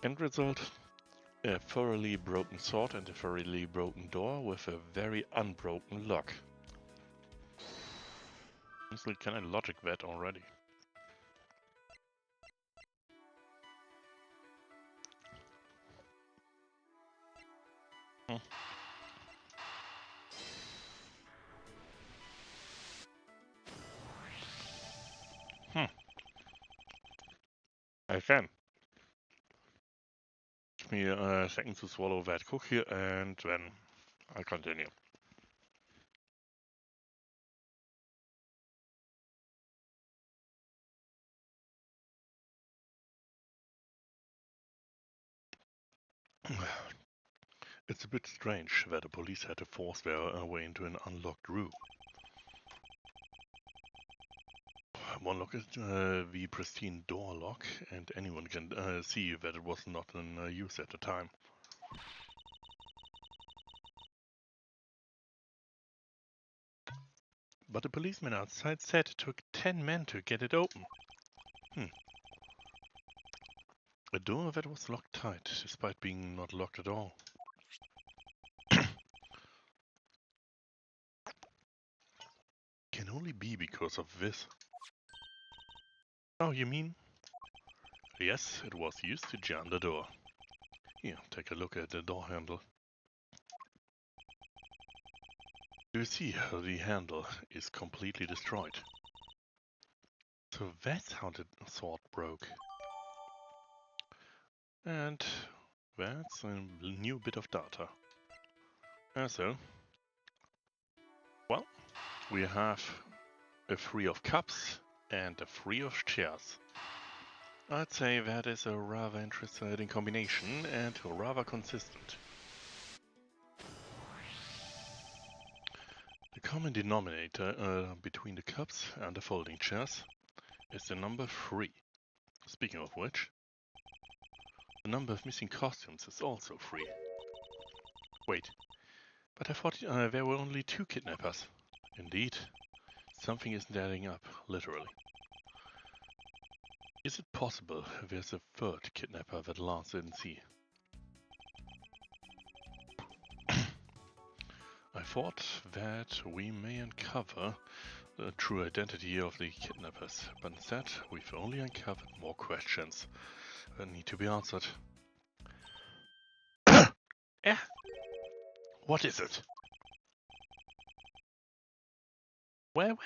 End result, a thoroughly broken sword and a thoroughly broken door with a very unbroken lock. Honestly, can I logic that already? I can. Give me a second to swallow that cookie and then I'll continue. It's a bit strange that the police had to force their way into an unlocked room. One lock is the pristine door lock, and anyone can see that it was not in use at the time. But the policeman outside said it took 10 men to get it open. A door that was locked tight, despite being not locked at all. Can only really be because of this? Oh, you mean? Yes, it was used to jam the door. Here, take a look at the door handle. Do you see how the handle is completely destroyed? So that's how the sword broke. And that's a new bit of data. So, well, we have a 3 of cups and a 3 of chairs. I'd say that is a rather interesting combination and rather consistent. The common denominator between the cups and the folding chairs is the number 3. Speaking of which, the number of missing costumes is also 3. Wait, but I thought there were only 2 kidnappers. Indeed, something isn't adding up, literally. Is it possible there's a 3rd kidnapper that Lars didn't see? I thought that we may uncover the true identity of the kidnappers, but instead we've only uncovered more questions that need to be answered. Eh? What is it? Well,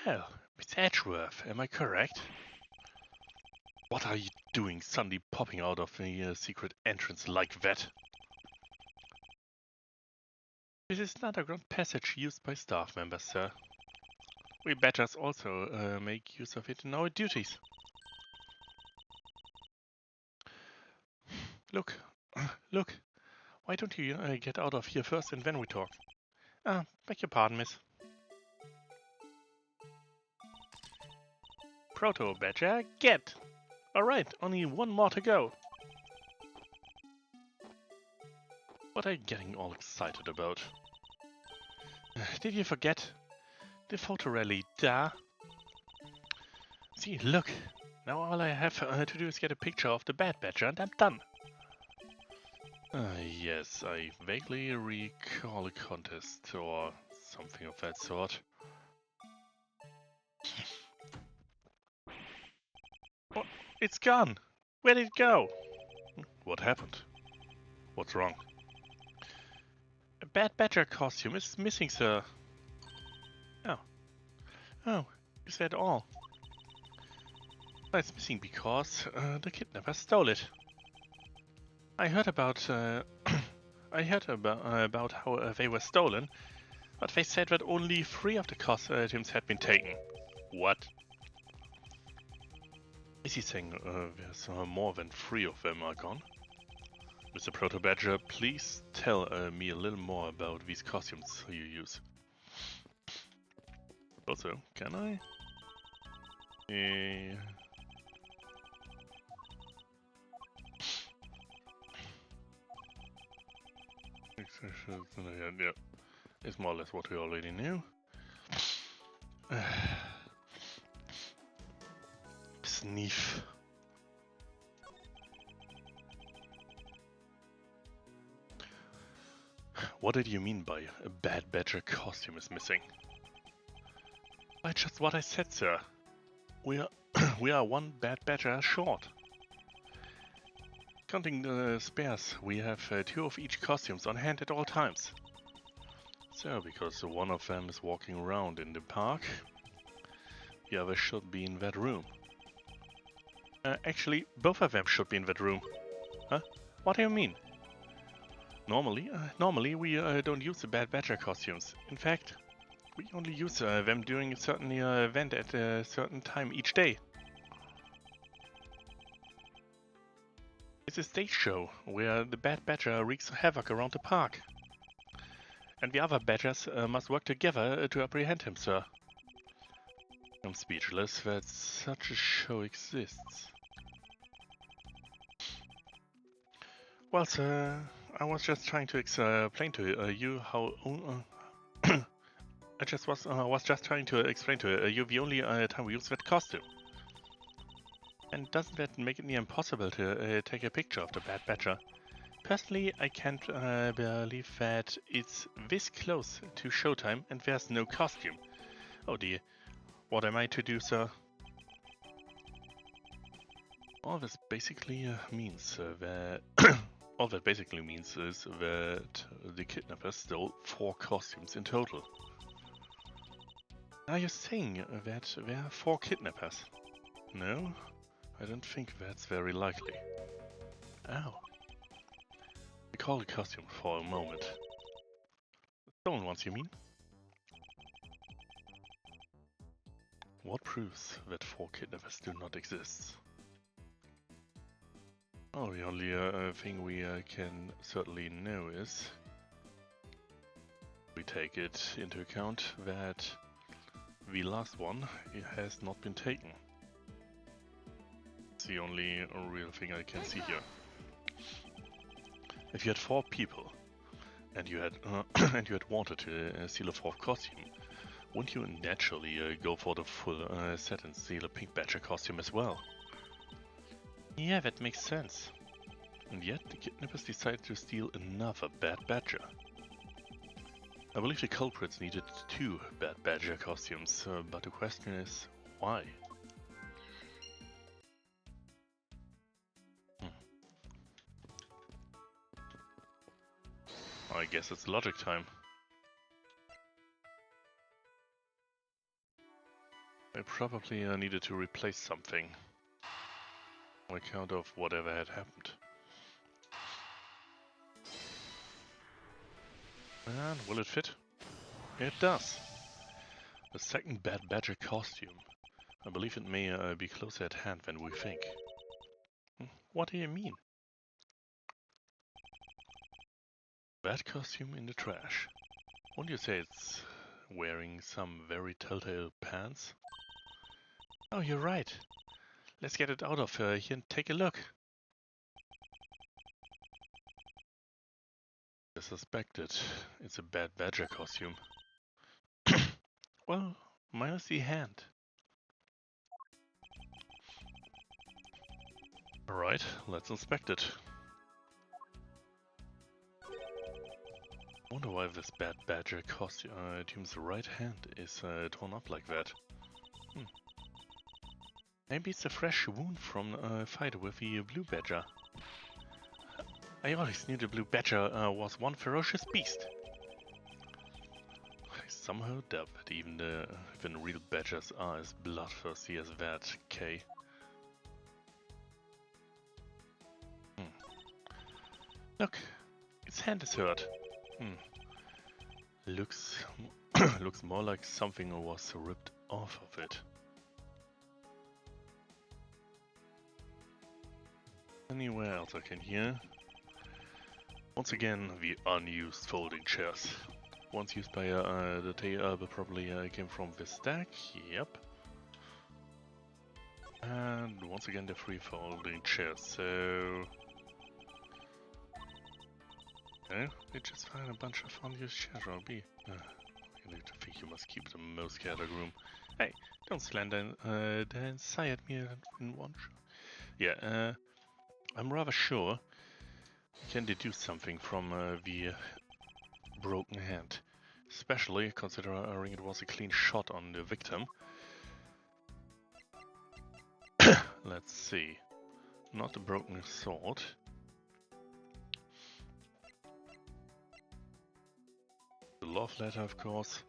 Miss Edgeworth, am I correct? What are you doing suddenly popping out of the secret entrance like that? This is an underground passage used by staff members, sir. We badgers also make use of it in our duties. Look, why don't you get out of here first and then we talk? Beg your pardon, miss. Proto-badger, get! Alright, only one more to go. What are you getting all excited about? Did you forget? The photo rally, duh. See, look. Now all I have to do is get a picture of the bad badger and I'm done. Yes, I vaguely recall a contest or something of that sort. What? It's gone! Where did it go? What happened? What's wrong? A bad badger costume is missing, sir. Oh, is that all? It's missing because the kidnapper stole it. I heard about about how they were stolen, but they said that only 3 of the costumes had been taken. What? Is he saying there's more than 3 of them are gone? Mr. Proto-Badger, please tell me a little more about these costumes you use. Also, can I? Yeah, it's more or less what we already knew. Sniff. What did you mean by a bad badger costume is missing? That's just what I said, sir. We are 1 bad badger short. Counting the spares, we have 2 of each costumes on hand at all times. So, because one of them is walking around in the park, the other should be in that room. Actually, both of them should be in that room. Huh? What do you mean? Normally we don't use the bad badger costumes. In fact, we only use them during a certain event at a certain time each day. It's a stage show where the bad badger wreaks havoc around the park. And the other badgers must work together to apprehend him, sir. I'm speechless that such a show exists. Well, sir, I was just trying to explain to you how... I was just trying to explain to you the only time we use that costume. And doesn't that make it near impossible to take a picture of the bad badger? Personally, I can't believe that it's this close to showtime and there's no costume. Oh dear, What am I to do, sir? All this basically means that all that basically means is that the kidnappers stole 4 costumes in total. Are you saying that there are 4 kidnappers? No, I don't think that's very likely. Ow. Recall the costume for a moment. The stolen ones, you mean? What proves that 4 kidnappers do not exist? Oh, the only thing we can certainly know is we take it into account that the last one has not been taken. It's the only real thing I can see here. If you had 4 people and you had and you had wanted to steal a 4th costume, wouldn't you naturally go for the full set and steal a pink badger costume as well? Yeah, that makes sense. And yet the kidnappers decided to steal another bad badger. I believe the culprits needed 2 bad badger costumes, but the question is, why? I guess it's logic time. I probably needed to replace something on account of whatever had happened. And will it fit? It does. The second bad badger costume. I believe it may be closer at hand than we think. What do you mean? Bad costume in the trash. Wouldn't you say it's wearing some very telltale pants? Oh, you're right. Let's get it out of here and take a look. I suspected it's a bad badger costume. Well, minus the hand. Alright, let's inspect it. Wonder why this bad badger costume's right hand is torn up like that. Maybe it's a fresh wound from a fight with the blue badger. I always knew the blue badger was one ferocious beast. I somehow doubt that even real badgers are as bloodthirsty as that, Kay. Look, its hand is hurt. Looks looks more like something was ripped off of it. Anywhere else I can hear? Once again, the unused folding chairs. Once used by the tail, probably came from this stack. Yep. And once again, the 3 folding chairs. So. Okay, they just find a bunch of unused chairs around me. I need to think you must keep the most scattered room. Hey, don't slander and sigh at me in one shot. Yeah, I'm rather sure you can deduce something from the broken hand. Especially considering it was a clean shot on the victim. Let's see. Not a broken sword. The love letter, of course.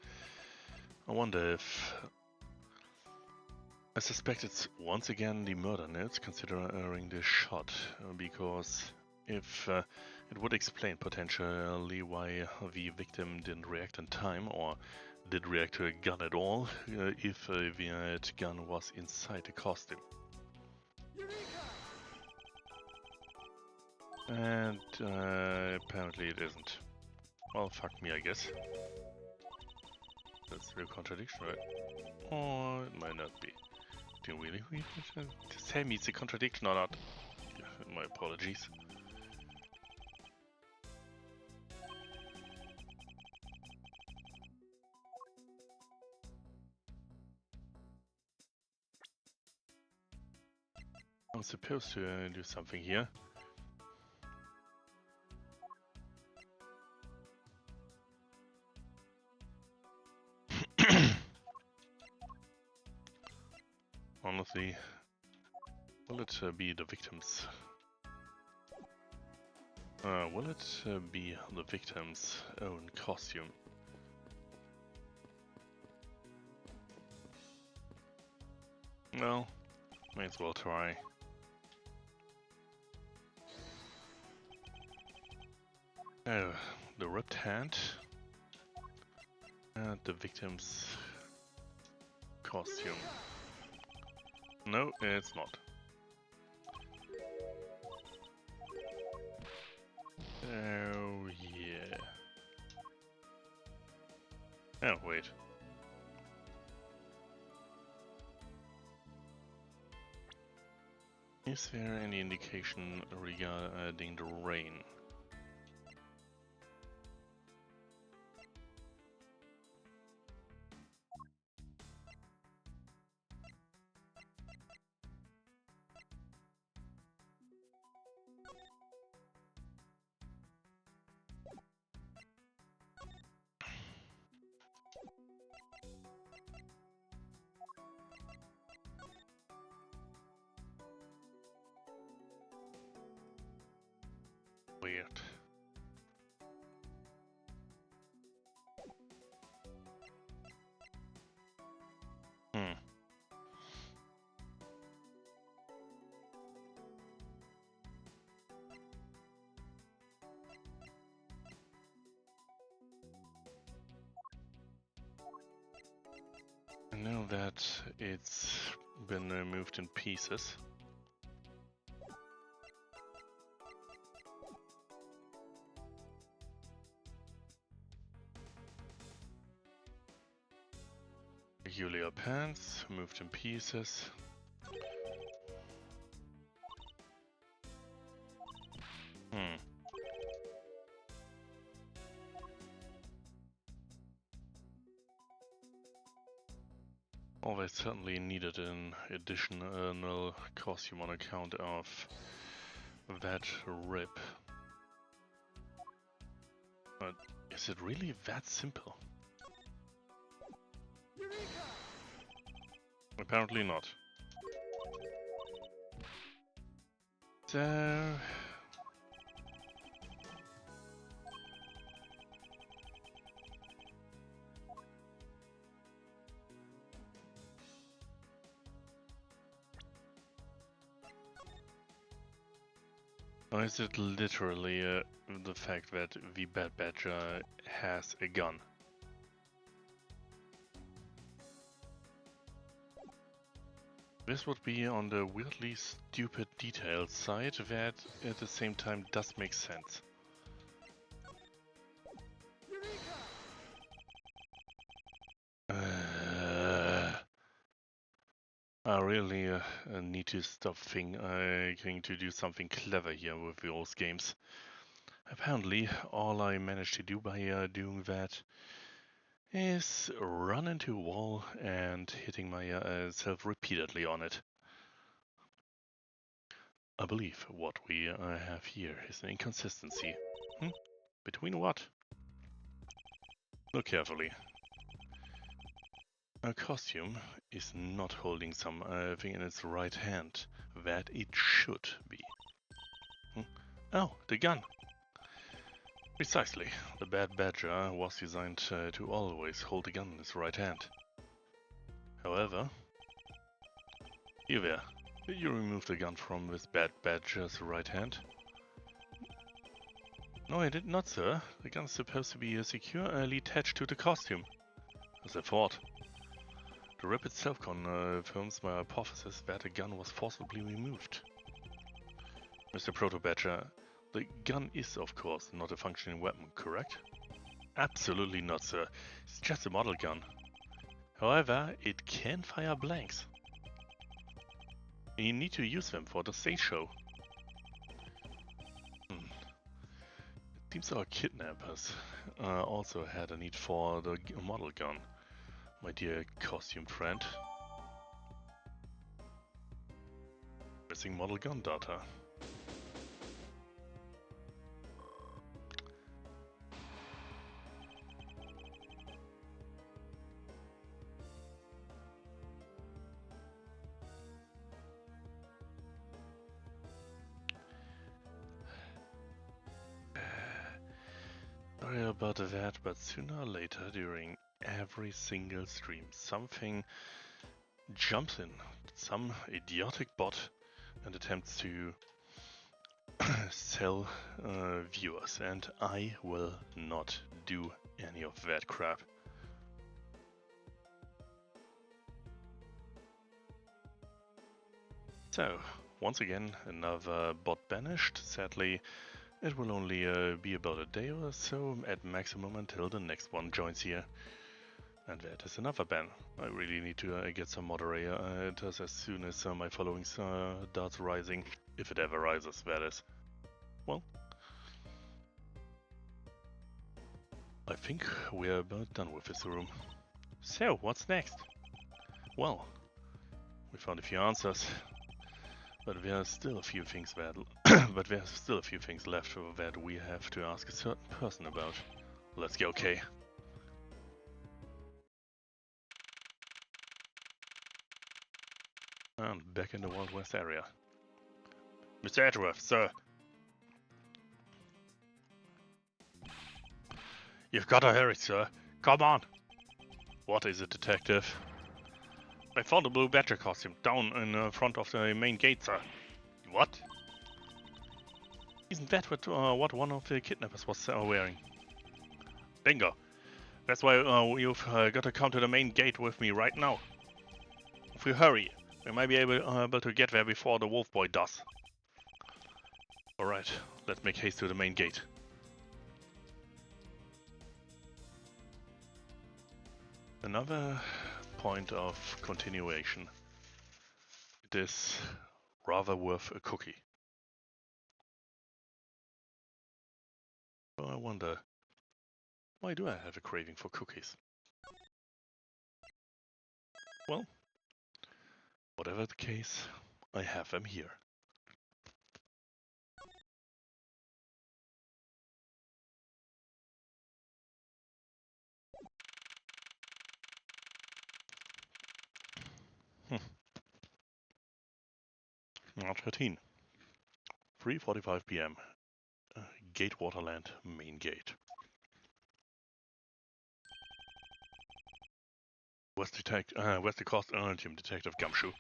I wonder if... I suspect it's once again the murder notes, considering the shot, because if it would explain potentially why the victim didn't react in time, or did react to a gun at all, if the gun was inside the costume. And apparently it isn't. Well, fuck me, I guess. That's a real contradiction, right? Or it might not be. Do you really just tell me it's a contradiction or not? My apologies. I'm supposed to do something here. Seriously? Will it be the victims? Will it be the victim's own costume? Well, may as well try. Oh, the ripped hand and the victim's costume. No, it's not. Oh, yeah. Oh, wait. Is there any indication regarding the rain? Weird. Hmm. I know that it's been moved in pieces. Peculiar pants, moved in pieces. Hmm. Well, they certainly needed an additional costume on account of that rip. But is it really that simple? Apparently not. So... Or is it literally the fact that the Bad Badger has a gun? This would be on the weirdly stupid detailed side that at the same time does make sense. I really need to stop thinking to do something clever here with those games. Apparently, all I managed to do by doing that is run into a wall and hitting myself repeatedly on it. I believe what we have here is an inconsistency. Between what? Look carefully. A costume is not holding something in its right hand that it should be. Oh, the gun! Precisely. The Bad Badger was designed to always hold the gun in his right hand. However... You there. Did you remove the gun from this Bad Badger's right hand? No, I did not, sir. The gun is supposed to be securely attached to the costume. As I thought. The rip itself confirms my hypothesis that the gun was forcibly removed. Mr. Proto-Badger, the gun is, of course, not a functioning weapon, correct? Absolutely not, sir. It's just a model gun. However, it can fire blanks. You need to use them for the stage show. It seems our kidnappers also had a need for the model gun. My dear costume friend. Missing model gun data. sorry about that, but sooner or later during every single stream, something jumps in, some idiotic bot, and attempts to sell viewers, and I will not do any of that crap. So, once again, another bot banished. Sadly, it will only be about a day or so at maximum until the next one joins here. And that is another ban. I really need to get some moderators as soon as my following starts rising. If it ever rises, that is. Well, I think we're about done with this room. So, what's next? Well, we found a few answers. But there are still a few things that left that we have to ask a certain person about. Let's go, Kay. And back in the Wild West area. Mr. Edgeworth, sir. You've got to hurry, sir. Come on. What is it, detective? I found a blue badger costume down in front of the main gate, sir. What? Isn't that what one of the kidnappers was wearing? Bingo. That's why you've got to come to the main gate with me right now. If we hurry, we might be able to get there before the wolf boy does. Alright, let's make haste to the main gate. Another point of continuation. It is rather worth a cookie. So I wonder, why do I have a craving for cookies? Well, whatever the case, I have them here. March 13. 3:45 PM. Gate Waterland, main gate. Where's the cost team detective Gumshoe?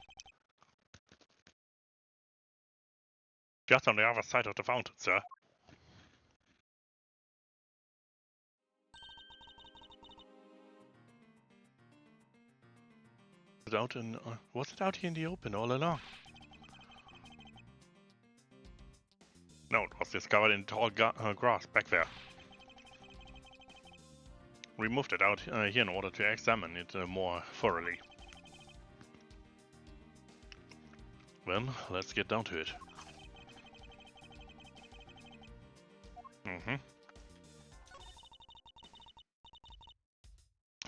Just on the other side of the fountain, sir. Was it out here in the open all along? No, it was discovered in tall grass back there. We moved it out here in order to examine it more thoroughly. Then, let's get down to it.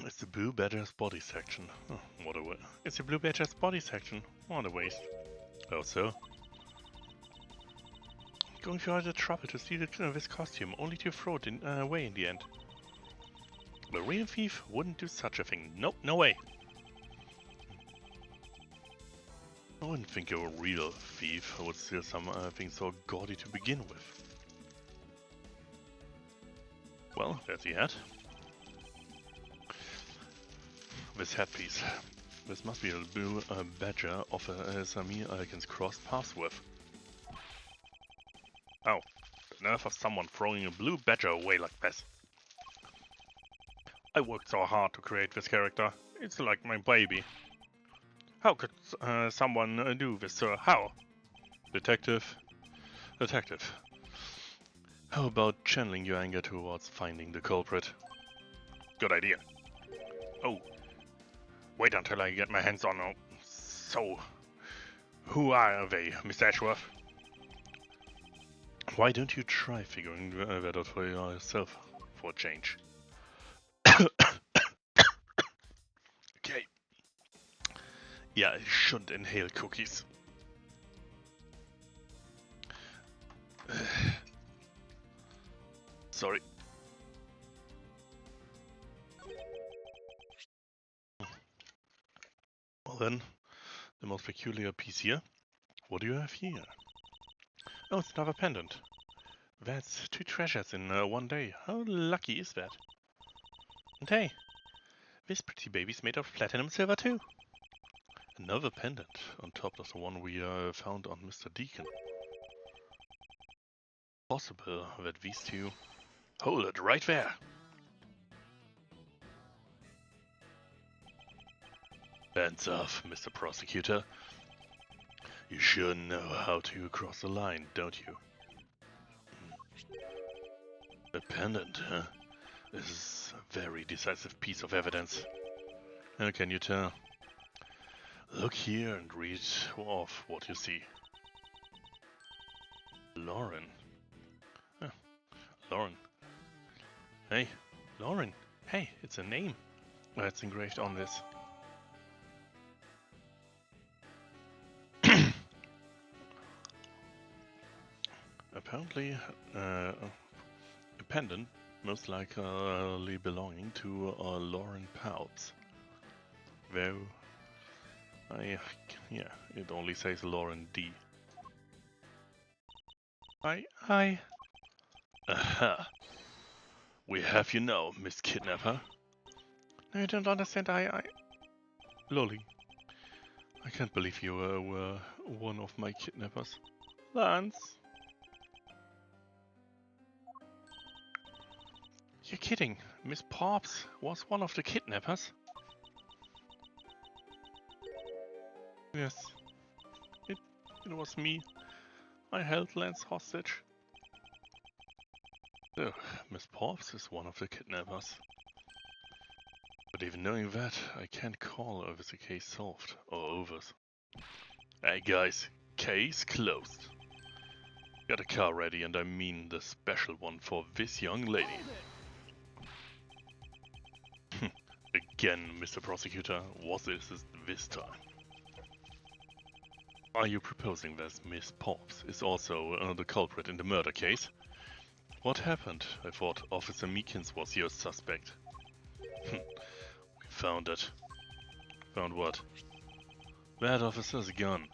It's the Blue Badger's body section. Oh, what a waste. It's the Blue Badger's body section. What a waste. Oh, so? Going through all the trouble to steal this costume, only to throw it away in the end. A real thief wouldn't do such a thing. Nope, no way. I wouldn't think a real thief would steal something so gaudy to begin with. Well, there's the hat. This headpiece. This must be a blue badger of Samir I can cross paths with. Oh, the nerve of someone throwing a blue badger away like this. I worked so hard to create this character. It's like my baby. How could someone do this, sir? How? Detective. How about channeling your anger towards finding the culprit? Good idea. Oh. Wait until I get my hands on them. So, who are they, Mr. Edgeworth? Why don't you try figuring that out for yourself for a change? Okay. Yeah, I shouldn't inhale cookies. Sorry. Well then, the most peculiar piece here. What do you have here? Oh, it's another pendant. That's 2 treasures in one day. How lucky is that? And hey, this pretty baby's made of platinum silver too. Another pendant on top of the one we found on Mr. Deacon. Possible that these two... Hold it right there! Hands off, Mr. Prosecutor. You sure know how to cross the line, don't you? A pendant, huh? This is a very decisive piece of evidence. How can you tell? Look here and read off what you see. Lauren. Huh. Lauren. Hey, Lauren. Hey, it's a name. That's engraved on this. Apparently, a pendant, most likely belonging to Lauren Pouts. Though, yeah, it only says Lauren D. Aha! We have you now, Miss Kidnapper. No, you don't understand, Lolly. I can't believe you were one of my kidnappers. Lance! You're kidding. Miss Pops was one of the kidnappers. Yes. It was me. I held Lance hostage. So, Miss Pops is one of the kidnappers. But even knowing that, I can't call over the case solved or over. Hey guys, case closed. Got a car ready, and I mean the special one for this young lady. Again, Mr. Prosecutor, what is this time? Are you proposing that Miss Pops is also the culprit in the murder case? What happened? I thought Officer Meekins was your suspect. We found it. Found what? That officer's gun.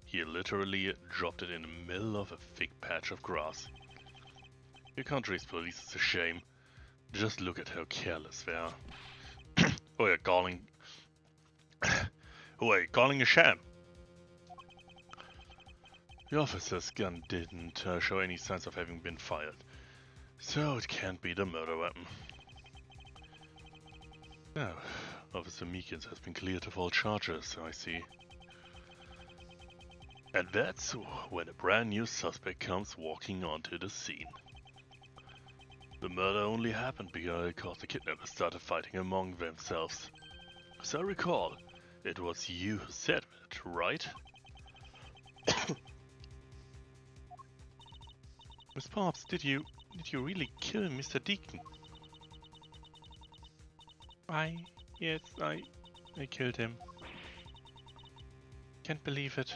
He literally dropped it in the middle of a thick patch of grass. Your country's police is a shame. Just look at how careless they are. Who are you calling? Who are you calling a sham? The officer's gun didn't show any signs of having been fired, so it can't be the murder weapon. Now, Officer Meekins has been cleared of all charges, I see. And that's when a brand new suspect comes walking onto the scene. The murder only happened because the kidnappers started fighting among themselves. As I recall, it was you who said it, right? Miss Pops, did you really kill Mr. Deacon? Yes, I killed him. Can't believe it.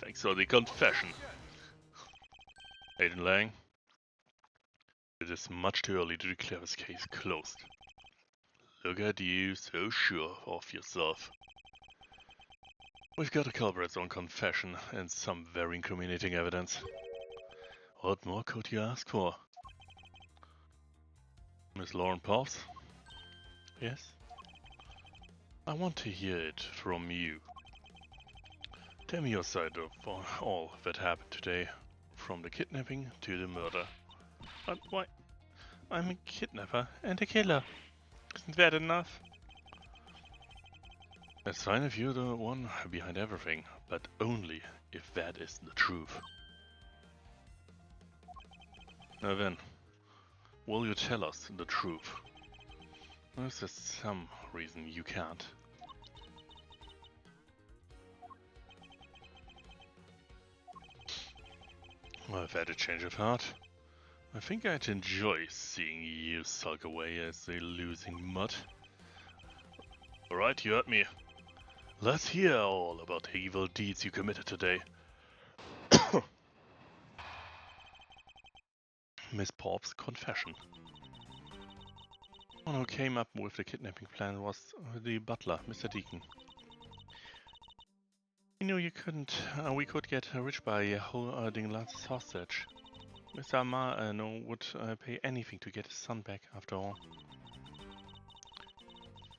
Thanks for the confession. Aiden Lang, it is much too early to declare this case closed. Look at you, so sure of yourself. We've got a culprit's own confession and some very incriminating evidence. What more could you ask for? Miss Lauren Pops? Yes? I want to hear it from you. Tell me your side of all that happened today, from the kidnapping to the murder. Why? I'm a kidnapper and a killer. Isn't that enough? That's fine if you're the one behind everything, but only if that is the truth. Now then, will you tell us the truth? There's just some reason you can't. Well, I've had a change of heart. I think I'd enjoy seeing you sulk away as a losing mutt. Alright, you heard me. Let's hear all about the evil deeds you committed today. Miss Pops' confession. One who came up with the kidnapping plan was the butler, Mr. Deacon. You know you couldn't. We could get rich by holding Lance's hostage. Mr. Amano would pay anything to get his son back, after all.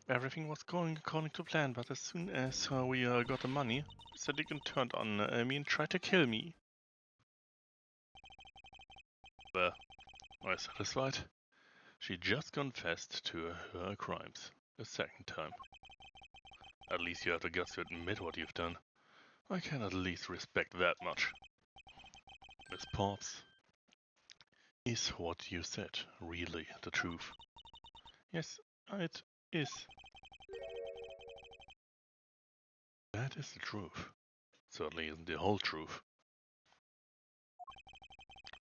Everything was going according to plan, but as soon as we got the money, Mr. Deacon turned on me and tried to kill me. There, are you satisfied? She just confessed to her crimes a second time. At least you have the guts to admit what you've done. I can at least respect that much. Miss Pops, is what you said really the truth? Yes, it is. That is the truth. Certainly isn't the whole truth.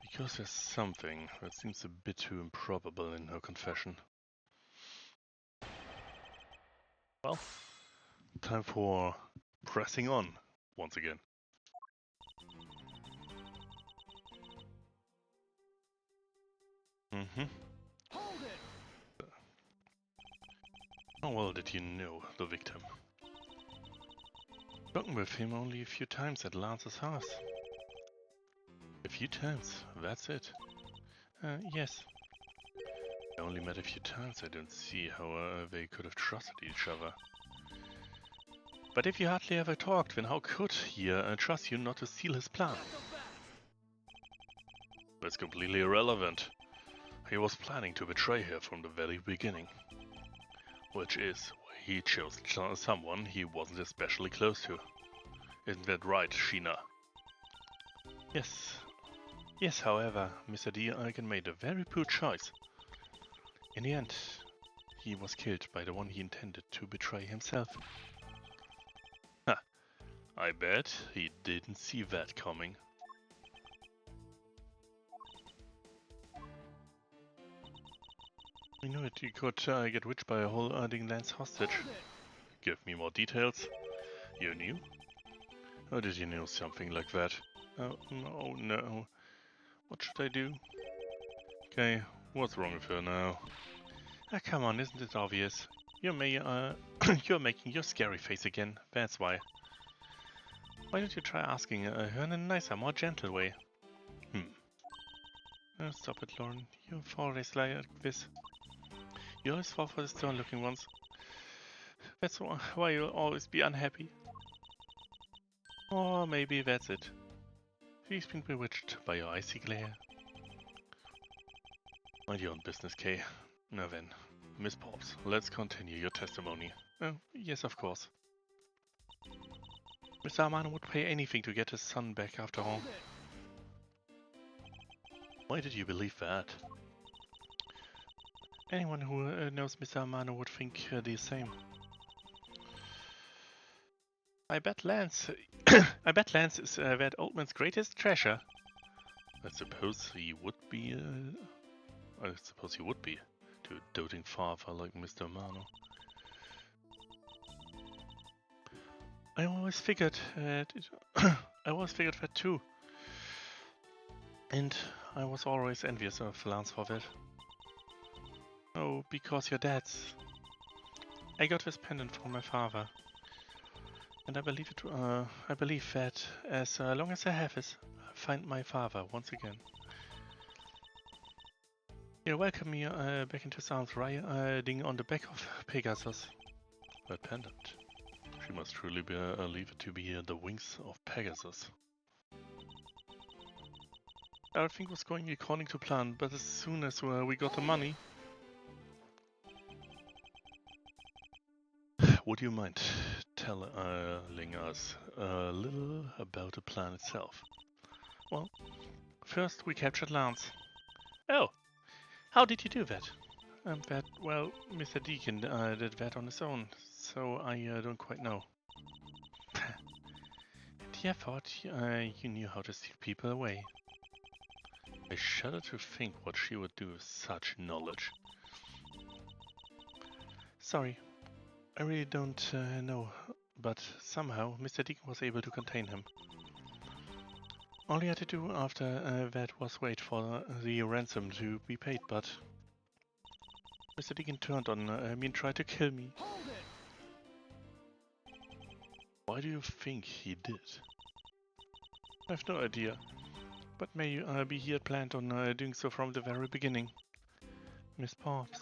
Because there's something that seems a bit too improbable in her confession. Well, time for pressing on once again. How well did you know the victim? Spoken with him only a few times at Lance's house. A few times, that's it. Yes. They only met a few times. I don't see how they could have trusted each other. But if you hardly ever talked, then how could he trust you not to steal his plan? That's completely irrelevant. He was planning to betray her from the very beginning. Which is why he chose someone he wasn't especially close to. Isn't that right, Sheena? Yes. Yes, however, Mr. Deacon made a very poor choice. In the end, he was killed by the one he intended to betray himself. Ha! I bet he didn't see that coming. I knew it. You could get rich by holding Lance hostage. Give me more details. You knew? How did you know something like that? Oh no. What should I do? Okay, what's wrong with her now? Ah, come on, isn't it obvious? You're making your scary face again, that's why. Why don't you try asking her in a nicer, more gentle way? Stop it, Lauren. You always like this. You always fall for the stone-looking ones. That's why you'll always be unhappy. Or maybe that's it. She's been bewitched by your icy glare. Mind your own business, Kay. Now then, Miss Pops, let's continue your testimony. Oh, yes, of course. Mr. Amano would pay anything to get his son back after all. Why did you believe that? Anyone who knows Mr. Amano would think the same. I bet Lance is that old man's greatest treasure. I suppose he would be. To a doting father like Mr. Amano. I always figured that too. And I was always envious of Lance for that. Oh, because you're dad's. I got this pendant from my father. And I believe that as long as I have this, I'll find my father once again. He'll welcome me back into his arms, riding on the back of Pegasus. That pendant. She must truly believe it to be the wings of Pegasus. Everything was going according to plan, but as soon as we got the money... Would you mind telling us a little about the plan itself? Well, first we captured Lance. Oh! How did you do that? Well, Mr. Deacon did that on his own, so I don't quite know. I thought you knew how to steal people away. I shudder to think what she would do with such knowledge. Sorry, I really don't know, but somehow Mr. Deacon was able to contain him. All he had to do after that was wait for the ransom to be paid, but Mr. Deacon turned on me and tried to kill me. Why Why do you think he did? I have no idea. But may you be here planned on doing so from the very beginning, Miss Pops.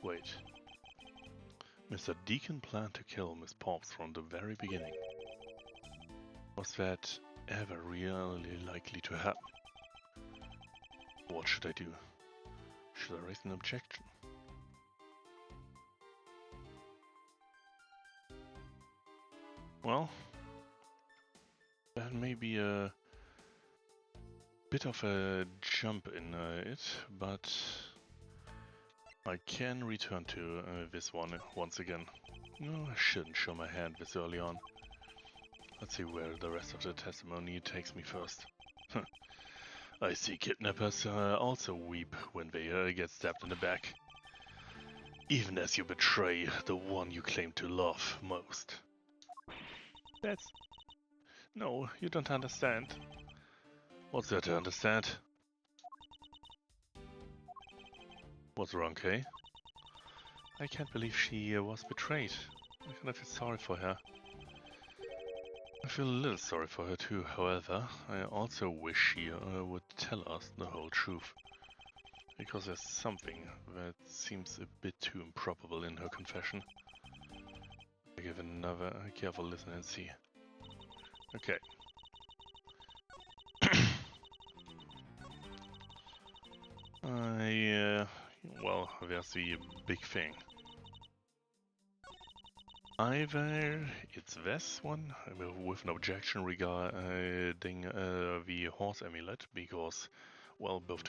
Wait. Mr. Deacon planned to kill Miss Pops from the very beginning. Was that ever really likely to happen? What should I do? Should I raise an objection? Well, that may be a bit of a jump in it, but I can return to this one once again. No, I shouldn't show my hand this early on. Let's see where the rest of the testimony takes me first. I see kidnappers also weep when they get stabbed in the back. Even as you betray the one you claim to love most. That's... No, you don't understand. What's there to understand? What's wrong, Kay? I can't believe she was betrayed. I kind of feel sorry for her. I feel a little sorry for her too, however. I also wish she would tell us the whole truth. Because there's something that seems a bit too improbable in her confession. I give another careful listen and see. Okay. Well, there's the big thing. Either it's this one, with an objection regarding the horse amulet, because, well, both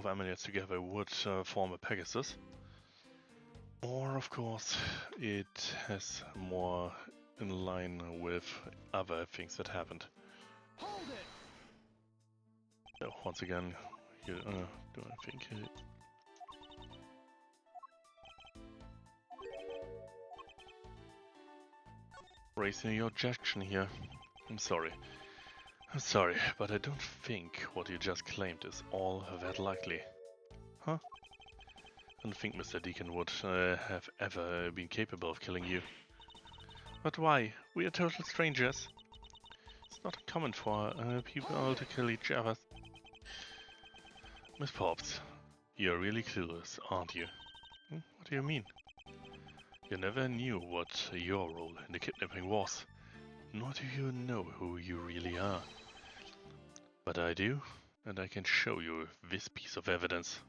amulets together would form a Pegasus. Or, of course, it has more in line with other things that happened. Hold it. So, once again, do I think it... Raising your objection here. I'm sorry, but I don't think what you just claimed is all that likely. Huh? I don't think Mr. Deacon would have ever been capable of killing you. But why? We are total strangers. It's not common for people to kill each other. Miss Pops, you're really clueless, aren't you? What do you mean? You never knew what your role in the kidnapping was, nor do you know who you really are. But I do, and I can show you this piece of evidence.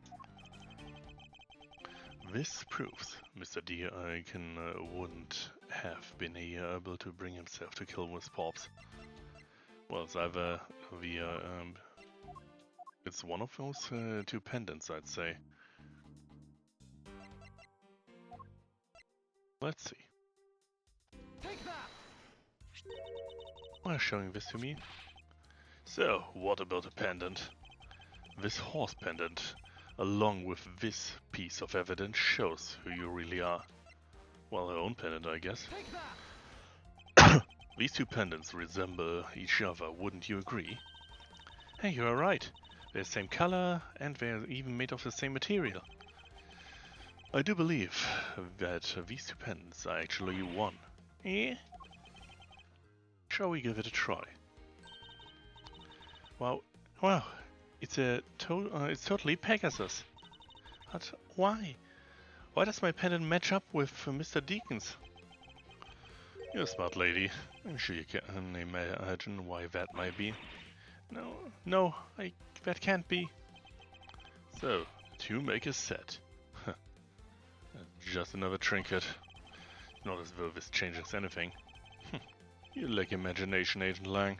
This proves Mr. Deacon wouldn't have been able to bring himself to kill Miss Pops. Well, it's either it's one of those two pendants, I'd say. Let's see. Take that. Why are you showing this to me? So, what about a pendant? This horse pendant, along with this piece of evidence, shows who you really are. Well, her own pendant, I guess. Take that. These two pendants resemble each other, wouldn't you agree? Hey, you are right. They're the same color, and they're even made of the same material. I do believe that these two pendants are actually one. Eh? Shall we give it a try? Wow, it's totally Pegasus. But why? Why does my pendant match up with Mr. Deacon's? You're a smart lady. I'm sure you can imagine why that might be. No, that can't be. So, two make a set. Just another trinket. Not as though this changes anything. You lack imagination, Agent Lang.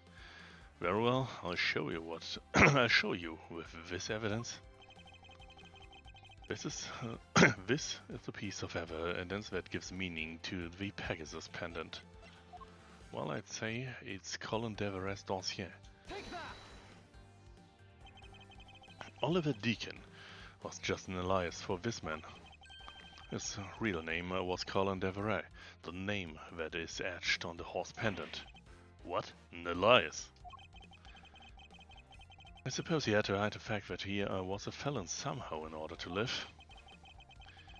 Very well, I'll show you what I'll show you with this evidence. This is a piece of evidence that gives meaning to the Pegasus pendant. Well, I'd say it's Colin Devereaux's dossier. Take that. Oliver Deacon was just an alias for this man. His real name was Colin Devereaux, the name that is etched on the horse pendant. What? An alias? I suppose he had to hide the fact that he was a felon somehow in order to live.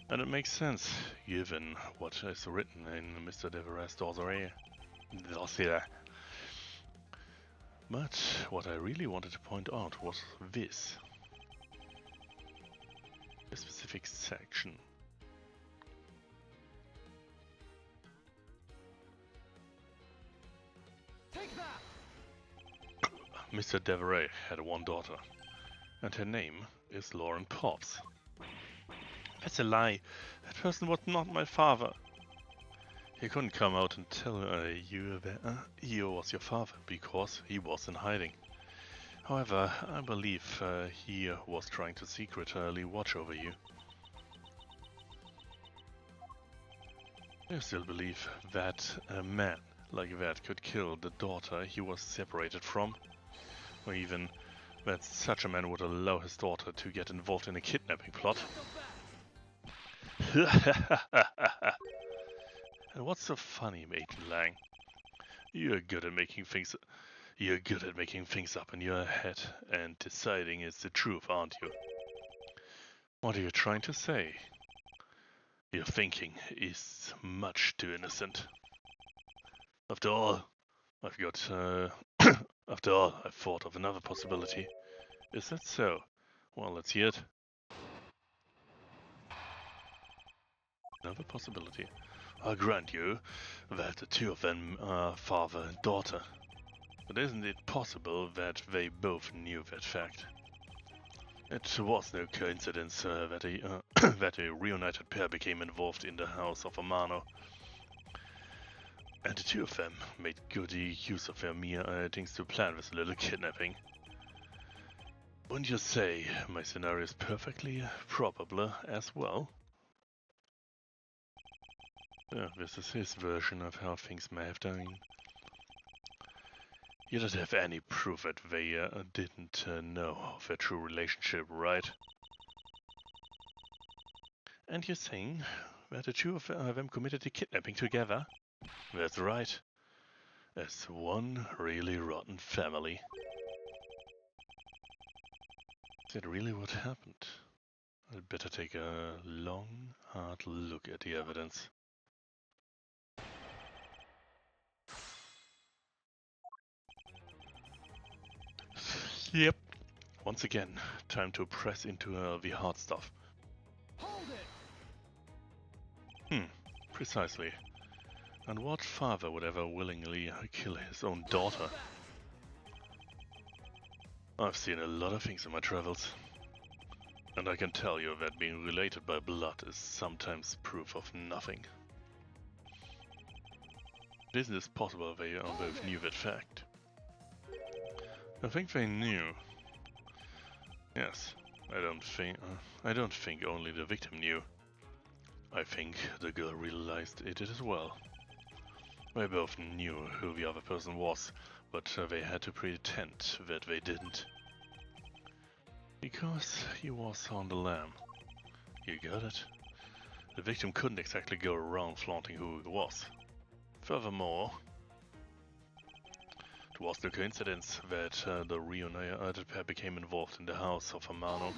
And it makes sense, given what is written in Mr. Devereux's dossier. But what I really wanted to point out was this. A specific section. Take that! Mr. Devereux had one daughter, and her name is Lauren Pops. That's a lie. That person was not my father. He couldn't come out and tell you that he was your father because he was in hiding. However, I believe he was trying to secretly watch over you. I still believe that a man like that could kill the daughter he was separated from, or even that such a man would allow his daughter to get involved in a kidnapping plot. And what's so funny, Maiden Lang? You're good at making things up in your head and deciding it's the truth, aren't you? What are you trying to say? Your thinking is much too innocent. After all, I've thought of another possibility. Is that so? Well, let's hear it. Another possibility. I'll grant you that the two of them are father and daughter. But isn't it possible that they both knew that fact? It was no coincidence that a reunited pair became involved in the house of Amano. And the two of them made good use of their mere things to plan this little kidnapping. Wouldn't you say my scenario is perfectly probable as well? Yeah, this is his version of how things may have done. You don't have any proof that they didn't know of their true relationship, right? And you're saying that the two of them committed the kidnapping together? That's right. As one really rotten family. Is that really what happened? I'd better take a long, hard look at the evidence. Yep. Once again, time to press into the hard stuff. Hold it! Precisely. And what father would ever willingly kill his own daughter? I've seen a lot of things in my travels. And I can tell you that being related by blood is sometimes proof of nothing. Isn't it possible they both knew that fact? I think they knew. Yes, I don't think only the victim knew. I think the girl realized it as well. They both knew who the other person was, but they had to pretend that they didn't. Because he was on the lam. You got it? The victim couldn't exactly go around flaunting who he was. Furthermore, it was no coincidence that the reunited pair became involved in the house of Amano.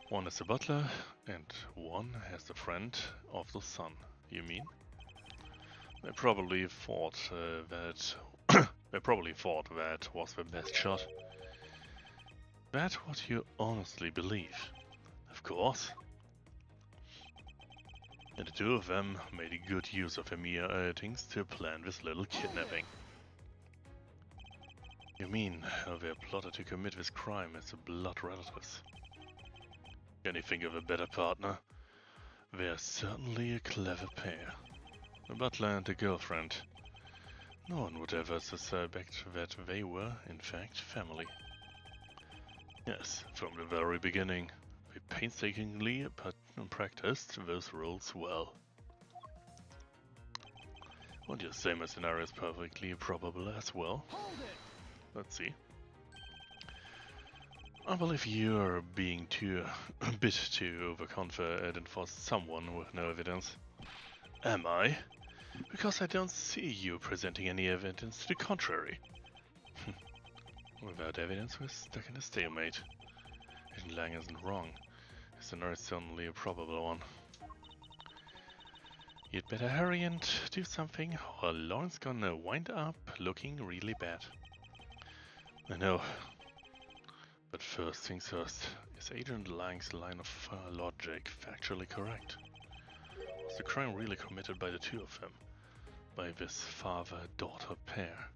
One is the butler, and one has the friend of the son. You mean? They probably thought that was the best shot. That's what you honestly believe, of course. And the two of them made a good use of their mere things to plan this little kidnapping. You mean they plotted to commit this crime as blood relatives? Can you think of a better partner? They are certainly a clever pair. The butler and the girlfriend. No one would ever suspect that they were, in fact, family. Yes, from the very beginning, they painstakingly practiced those rules well. Would you say my scenario is perfectly probable as well? Hold it! Let's see. I believe you're being a bit too overconfident for someone with no evidence. Am I? Because I don't see you presenting any evidence to the contrary. Without evidence, we're stuck in a stalemate. Agent Lang isn't wrong. Listener is certainly a probable one. You'd better hurry and do something, or Lauren's gonna wind up looking really bad. I know. But first things first, is Agent Lang's line of logic factually correct? Was the crime really committed by the two of them? By this father-daughter pair?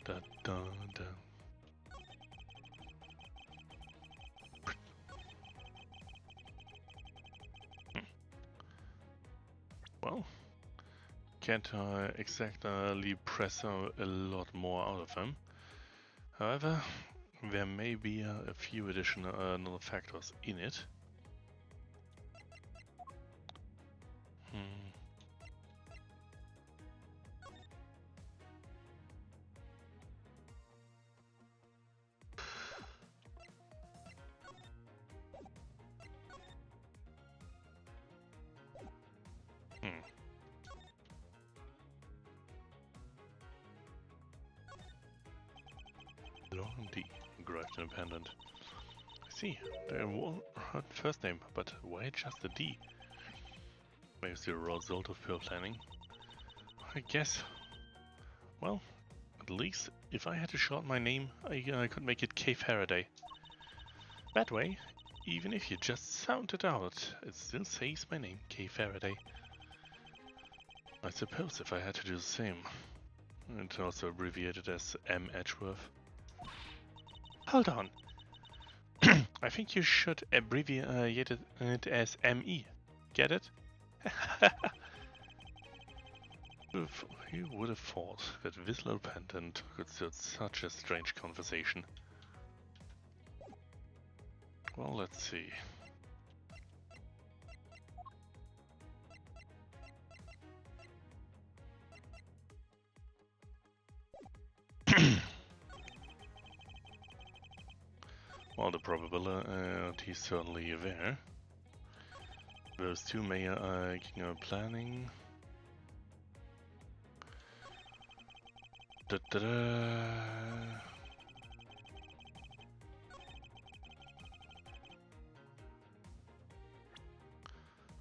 Da da da. Well, can't exactly press a lot more out of them. However, there may be a few additional factors in it. Lauren D. Graphed independent. I see. There was her first name, but why just a D? Maybe it's the result of pure planning. I guess. Well, at least if I had to shorten my name, I could make it K. Faraday. That way, even if you just sound it out, it still says my name, K. Faraday. I suppose if I had to do the same, and also abbreviated as M. Edgeworth. Hold on. I think you should abbreviate it as ME. Get it? Who would have thought that this little pendant could start such a strange conversation? Well, let's see. Well, the probability is certainly there. Those two may planning. Da -da -da.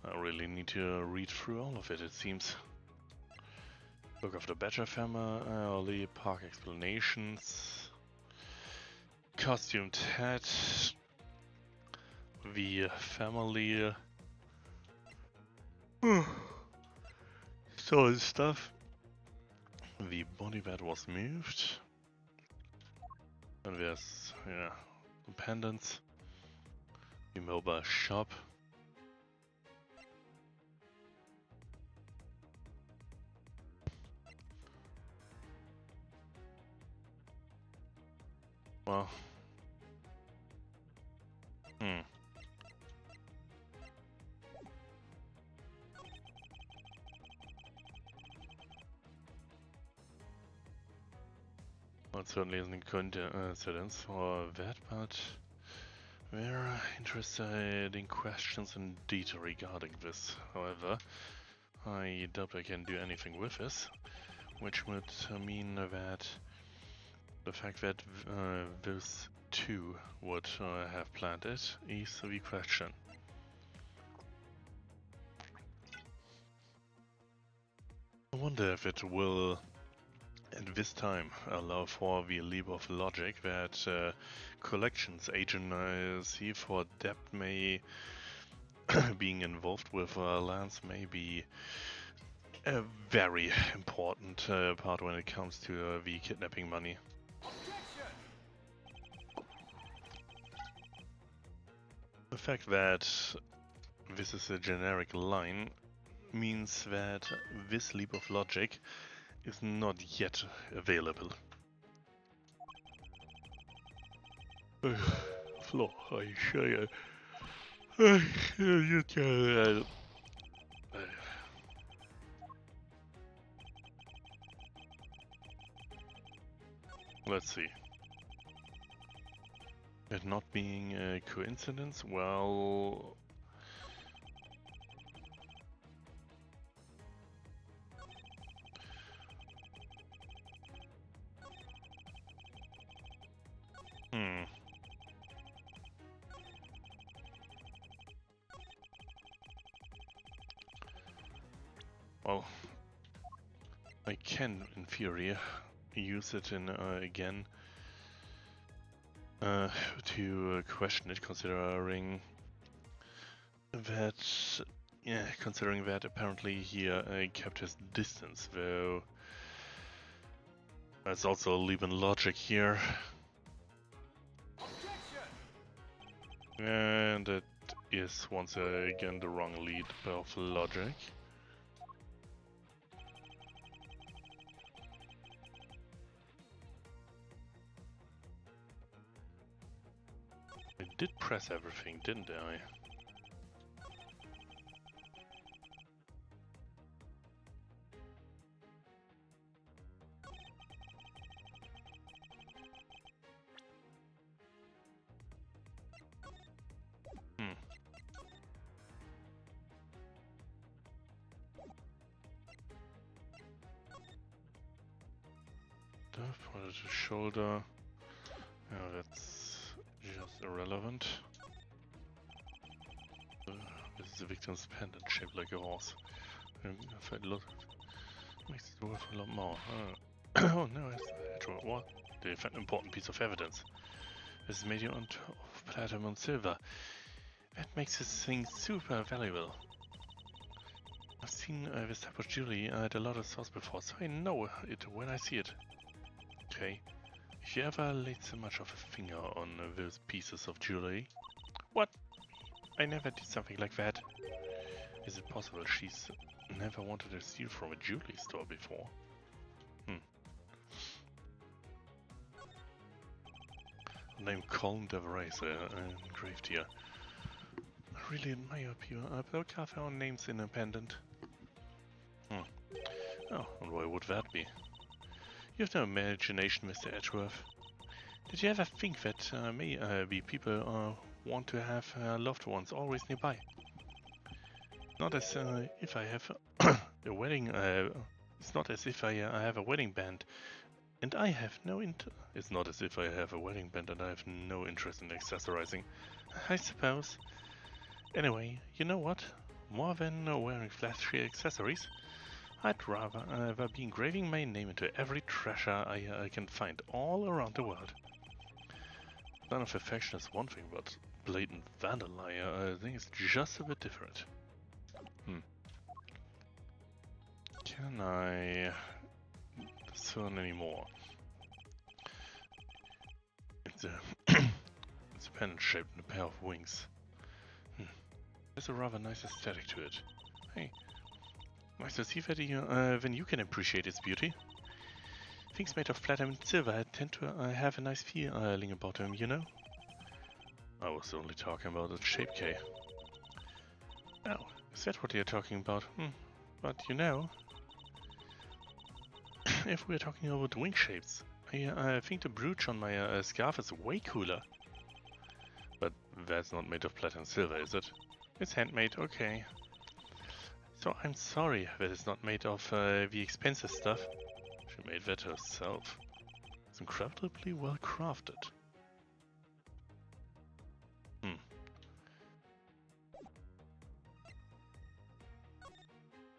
I really need to read through all of it, it seems. Book of the Badger Family, early park explanations, costumed hat, the family stolen stuff, the body bed was moved, and there's the pendants, the mobile shop. Well, Well, it certainly isn't a coincidence for that, but we're interested in questions in detail regarding this. However, I doubt I can do anything with this, which would mean that the fact that those two would have planned it is the question. I wonder if it will, at this time, allow for the leap of logic that collections agency for debt may being involved with lands may be a very important part when it comes to the kidnapping money. The fact that this is a generic line means that this leap of logic is not yet available. Flo, I assure you. Let's see. It not being a coincidence? Well... well, I can, in theory, use it in again to question it, considering that apparently he kept his distance, though there's also leaving logic here, and it is once again the wrong lead of logic. I did press everything, didn't I? For the shoulder. Yeah, that's just irrelevant. This is the victim's pendant shaped like a horse. If I look, makes it worth a lot more. Oh no, it's what? They found an important piece of evidence. This is made of platinum and silver. That makes this thing super valuable. I've seen this type of jewelry at a lot of stores before, so I know it when I see it. Okay. If you ever laid so much of a finger on those pieces of jewelry... What? I never did something like that. Is it possible she's never wanted to steal from a jewelry store before? Name Colin Deverace, engraved here. I really admire people. They'll carve our names in a pendant. Oh, and why would that be? You have no imagination, Mr. Edgeworth. Did you ever think that maybe people want to have loved ones always nearby? Not as if I have a wedding. It's not as if I have a wedding band, and I have no It's not as if I have a wedding band and I have no interest in accessorizing, I suppose. Anyway, you know what? More than wearing flashy accessories, I'd rather be engraving my name into every treasure I can find all around the world. Sign of affection is one thing, but blatant vandal, I think it's just a bit different. Can I discern any more? It's a it's a pendant shaped in a pair of wings. There's a rather nice aesthetic to it. Hey, nice to see that then you can appreciate its beauty. Things made of platinum and silver tend to have a nice feeling about them, you know? I was only talking about the shape, K. Oh, is that what you're talking about? But you know, if we're talking about wing shapes, I think the brooch on my scarf is way cooler. But that's not made of platinum and silver, is it? It's handmade, okay. So I'm sorry that it's not made of the expensive stuff. She made that herself. It's incredibly well crafted.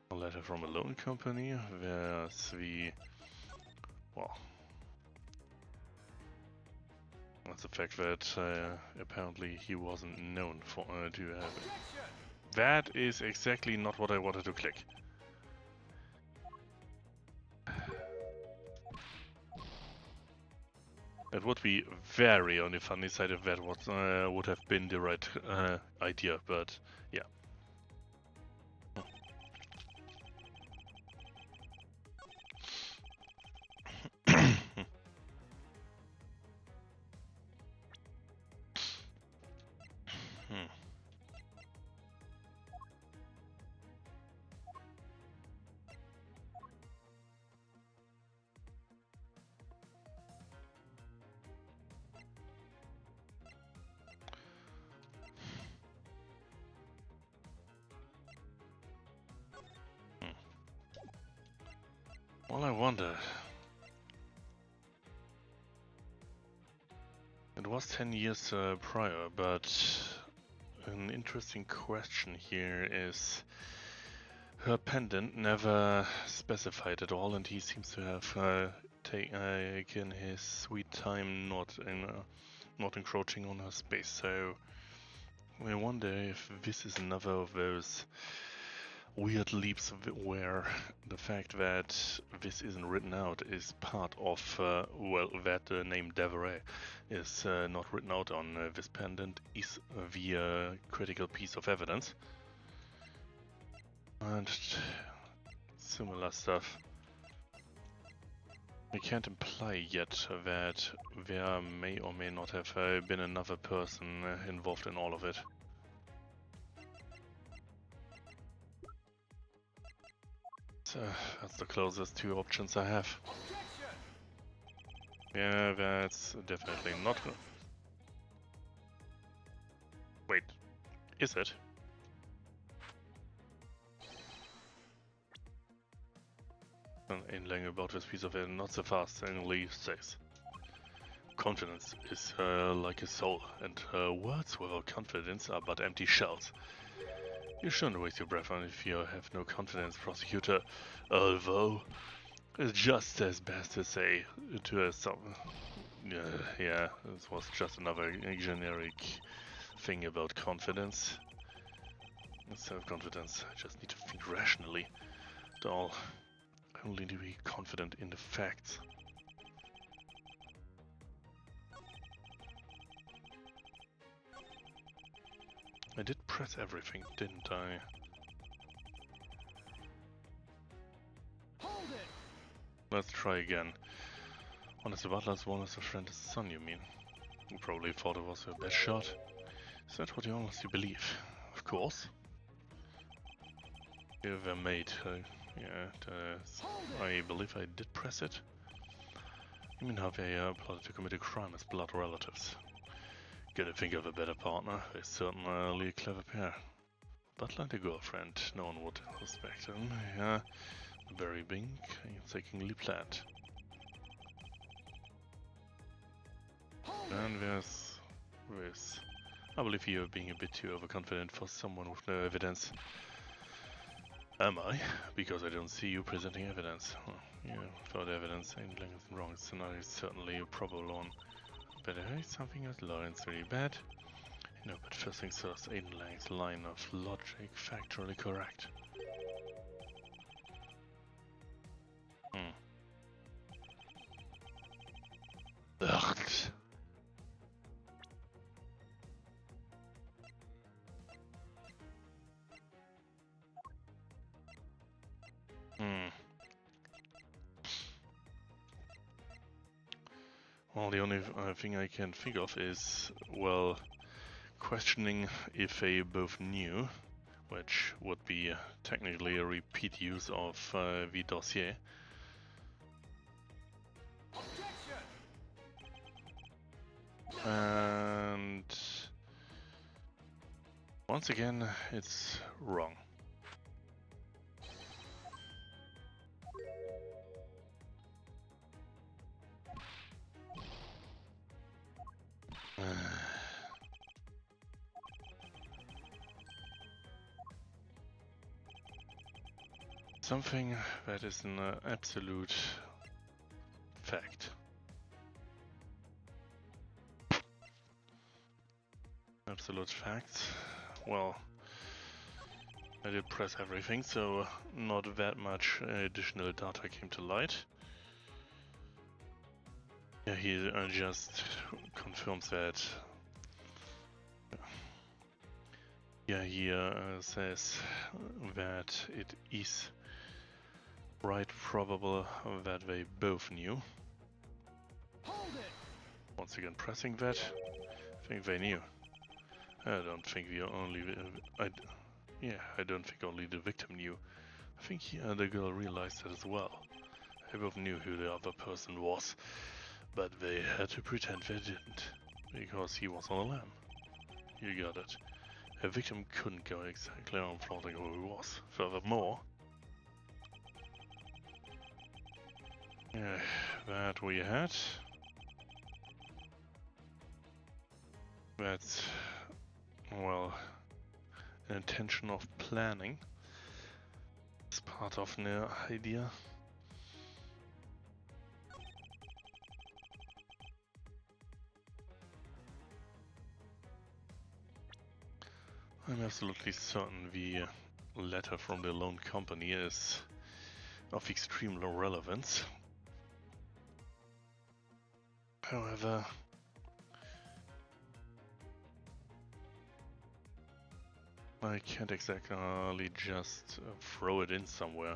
A letter from a loan company. There's the... well... that's the fact that apparently he wasn't known for to have it. That is exactly not what I wanted to click. It would be very on the funny side if that would have been the right idea, but yeah. Well, I wonder. It was 10 years prior, but an interesting question here is Her pendant never specified at all, and he seems to have taken his sweet time, not encroaching on her space. So I wonder if this is another of those weird leaps where the fact that this isn't written out is part of, that the name Deveray is not written out on this pendant is the critical piece of evidence. And similar stuff. We can't imply yet that there may or may not have been another person involved in all of it. So that's the closest two options I have. Objection! Yeah, that's definitely not. Wait, is it? In about this piece of it, not so fast, and Lee says. Confidence is like a soul, and words without confidence are but empty shells. You shouldn't waste your breath on if you have no confidence, prosecutor. Although, it's just as best to say to someone. Yeah, this was just another generic thing about confidence. Self-confidence, I just need to think rationally. At all. Only to be confident in the facts. I did press everything, didn't I? Hold it! Let's try again. One is the butler's, one is the friend's son, you mean? You probably thought it was your best shot. Is that what you honestly believe? Of course. You were made, I believe I did press it. You mean how they plotted to commit a crime as blood relatives? Gotta think of a better partner. They're certainly a clever pair. Butler and a girlfriend. No one would suspect them. Yeah, very big, painstakingly planned. And there's this. I believe you're being a bit too overconfident for someone with no evidence. Am I? Because I don't see you presenting evidence. Yeah, without evidence, anything is wrong. Scenario is certainly a probable one. But I heard something that lines really bad. No, but first things first, Aiden Lang's line of logic factually correct. Ugh. Well, the only thing I can think of is, well, questioning if they both knew, which would be technically a repeat use of the dossier. Objection! And once again, it's wrong. Something that is an absolute fact. Absolute facts. Well, I did press everything, so not that much additional data came to light. Yeah, he just confirms that. Yeah, he says that it is right probable that they both knew. Hold it! Once again, pressing that. I think they knew. I don't think I don't think only the victim knew. I think the girl realized that as well. They both knew who the other person was, but they had to pretend they didn't, because he was on the lam. You got it. A victim couldn't go exactly on flaunting who he was. Furthermore, that we had. That's, well, an intention of planning. It's part of an idea. I'm absolutely certain the letter from the loan company is of extreme low relevance. However, I can't exactly just throw it in somewhere.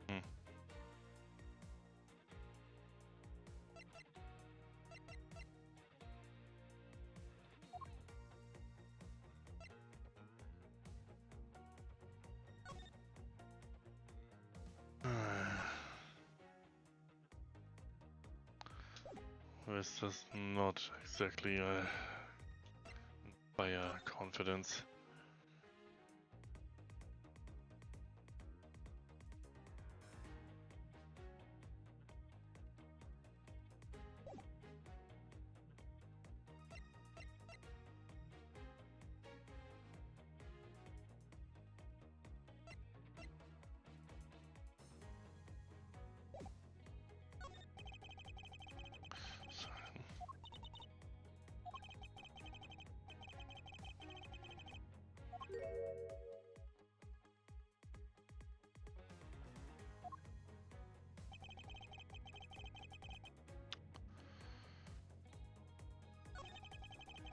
Hmm. This is not exactly by confidence.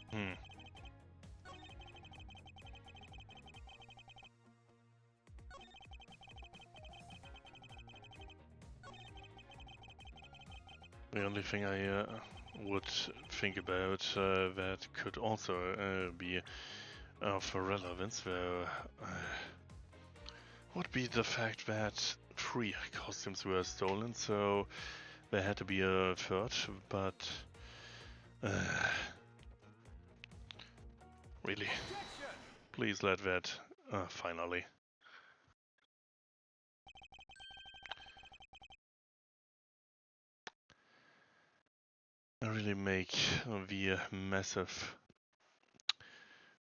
Hmm. The only thing I would think about that could also be of relevance would be the fact that 3 costumes were stolen, so there had to be a third, but really, Objection! please let that finally. I really make the massive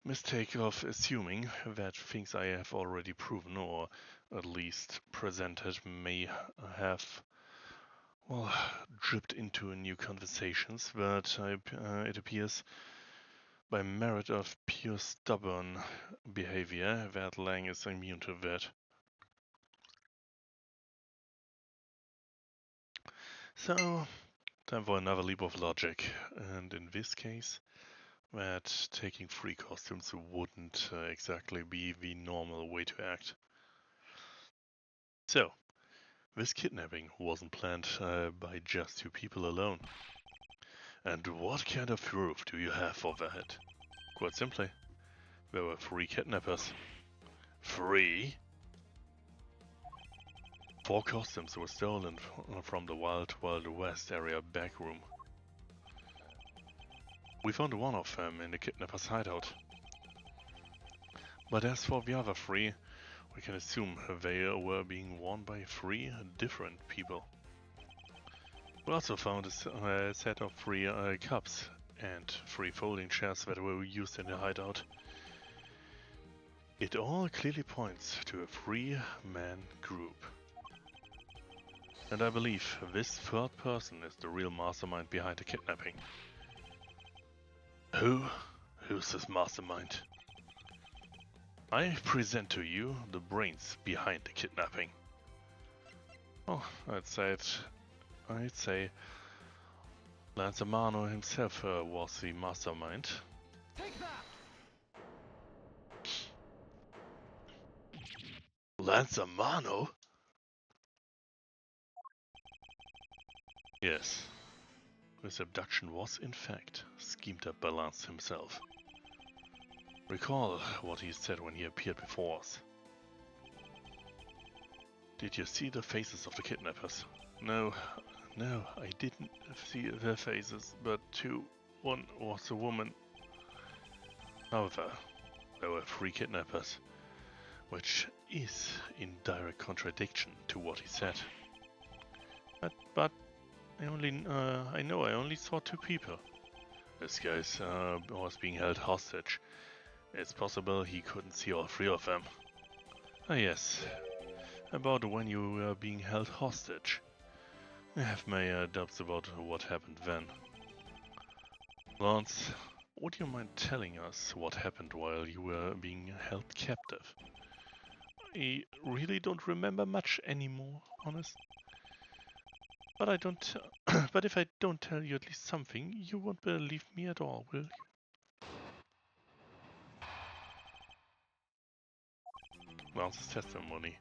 mistake of assuming that things I have already proven or at least presented may have, well, dripped into new conversations, but it appears by merit of pure stubborn behavior that Lang is immune to that. So, time for another leap of logic, and in this case, that taking 3 costumes wouldn't exactly be the normal way to act. So, this kidnapping wasn't planned by just 2 people alone. And what kind of proof do you have for that? Quite simply, there were 3 kidnappers. 3? 4 costumes were stolen from the Wild Wild West area backroom. We found one of them in the kidnapper's hideout. But as for the other 3, we can assume they were being worn by 3 different people. We also found a set of 3 cups and 3 folding chairs that were used in the hideout. It all clearly points to a 3-man group. And I believe this 3rd person is the real mastermind behind the kidnapping. Who's this mastermind? I present to you the brains behind the kidnapping. Oh, I'd say Lanzamano himself was the mastermind. Take that! Lanzamano? Yes. This abduction was, in fact, schemed up by Lance himself. Recall what he said when he appeared before us. Did you see the faces of the kidnappers? No, I didn't see their faces, but one was a woman. However, there were 3 kidnappers, which is in direct contradiction to what he said. But I only saw 2 people. This guy was being held hostage, It's possible he couldn't see all three of them. Ah yes, about when you were being held hostage. I have my doubts about what happened then. Lance, would you mind telling us what happened while you were being held captive? I really don't remember much anymore, honest. But I don't. But if I don't tell you at least something, you won't believe me at all, will you? Lance's testimony.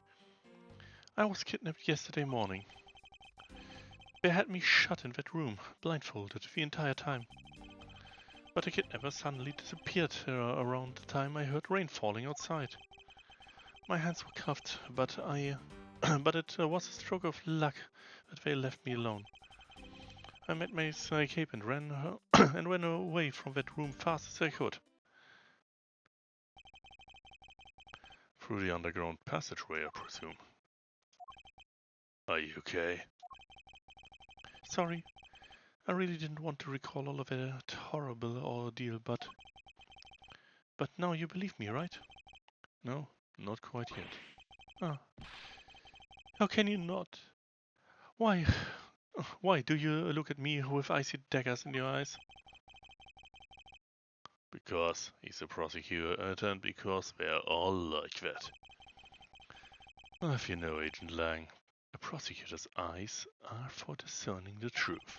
I was kidnapped yesterday morning. They had me shut in that room, blindfolded, the entire time. But the kidnapper suddenly disappeared around the time I heard rain falling outside. My hands were cuffed, but but it was a stroke of luck that they left me alone. I made my escape and ran and ran away from that room fast as I could. Through the underground passageway, I presume. Are you okay? Sorry, I really didn't want to recall all of that horrible ordeal, but now you believe me, right? No, not quite yet. Ah, how can you not? Why? Why do you look at me with icy daggers in your eyes? Because he's a prosecutor and because they're all like that. If you know Agent Lang, a prosecutor's eyes are for discerning the truth.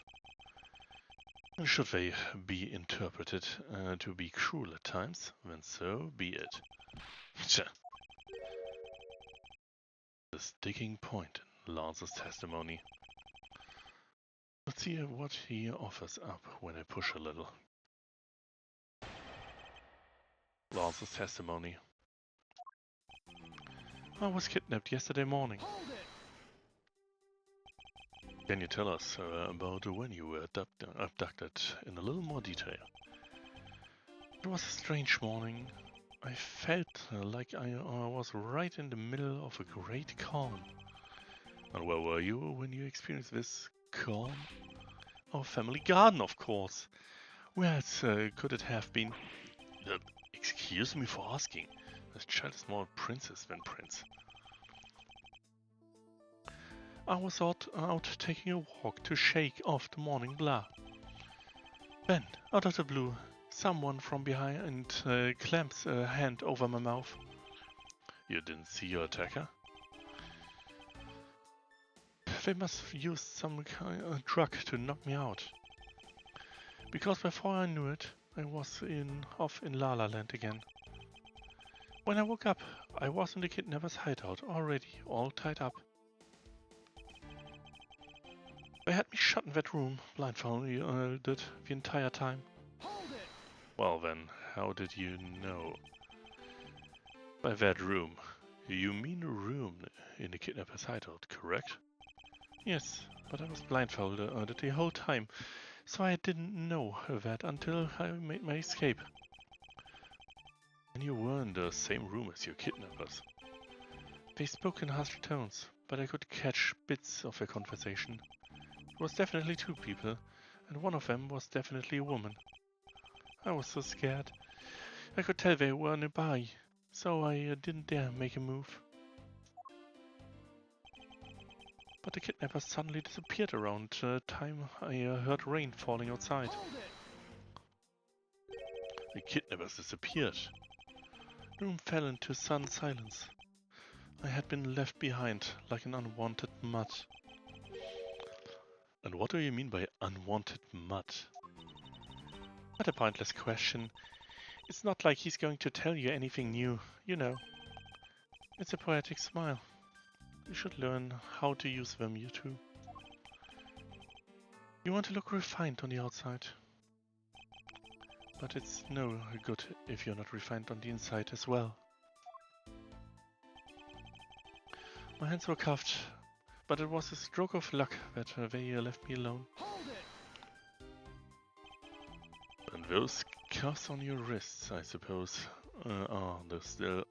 And should they be interpreted to be cruel at times, then so be it. The sticking point in Lance's testimony. Let's see what he offers up when I push a little. Lance's testimony. I was kidnapped yesterday morning. Hold it! Can you tell us about when you were abducted in a little more detail? It was a strange morning. I felt like I was right in the middle of a great calm. And where were you when you experienced this calm? Our family garden, of course. Where else could it have been? Excuse me for asking. This child is more a princess than prince. I was out taking a walk to shake off the morning blah. Then, out of the blue, someone from behind clamps a hand over my mouth. You didn't see your attacker? They must have used some kind of drug to knock me out. Because before I knew it, I was off in La La Land again. When I woke up, I was in the kidnapper's hideout already, all tied up. They had me shut in that room, blindfolded the entire time. Hold it! Well then, how did you know? By that room, you mean a room in the kidnapper's hideout, correct? Yes, but I was blindfolded the whole time, so I didn't know that until I made my escape. And you were in the same room as your kidnappers. They spoke in hushed tones, but I could catch bits of their conversation. It was definitely two people, and one of them was definitely a woman. I was so scared. I could tell they were nearby, so I didn't dare make a move. But the kidnappers suddenly disappeared around the time I heard rain falling outside. Hold it! The kidnappers disappeared. The room fell into sudden silence. I had been left behind like an unwanted mutt. And what do you mean by unwanted mutt? What a pointless question. It's not like he's going to tell you anything new, you know. It's a poetic smile. You should learn how to use them, you too. You want to look refined on the outside. But it's no good if you're not refined on the inside as well. My hands were cuffed, but it was a stroke of luck that they left me alone. Hold it! And those cuffs on your wrists, I suppose, are they still...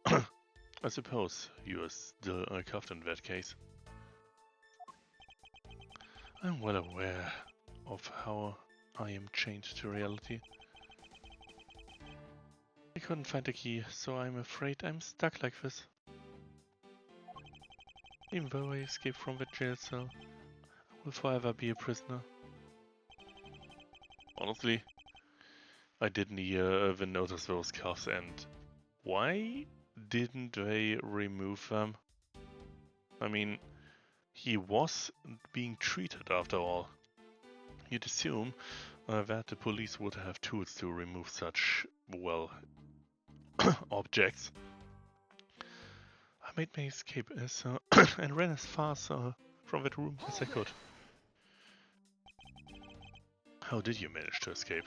I suppose you are still cuffed in that case. I'm well aware of how I am chained to reality. I couldn't find the key, so I'm afraid I'm stuck like this. Even though I escaped from the jail cell, I will forever be a prisoner. Honestly, I didn't even notice those cuffs, and why didn't they remove them? I mean, he was being treated after all. You'd assume that the police would have tools to remove such, well, objects. I made my escape and ran as fast from that room as I could. How did you manage to escape?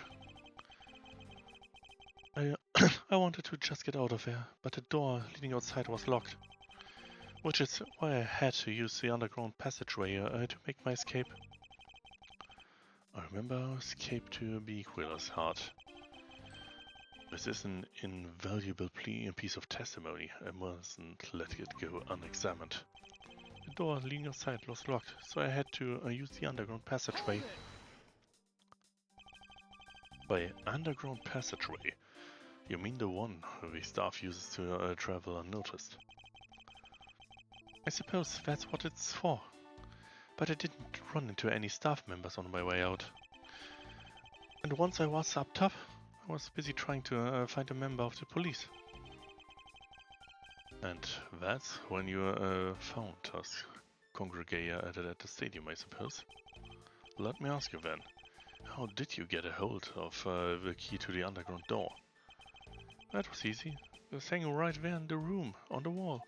I wanted to just get out of there, but the door leading outside was locked. Which is why I had to use the underground passageway to make my escape. I remember our escape to be Quilla's heart. This is an invaluable piece of testimony. I mustn't let it go unexamined. The door leading outside was locked, so I had to use the underground passageway. By underground passageway, you mean the one the staff uses to travel unnoticed? I suppose that's what it's for. But I didn't run into any staff members on my way out. And once I was up top, I was busy trying to find a member of the police. And that's when you found us congregated at the stadium, I suppose. Let me ask you then, how did you get a hold of the key to the underground door? That was easy. It was hanging right there in the room, on the wall.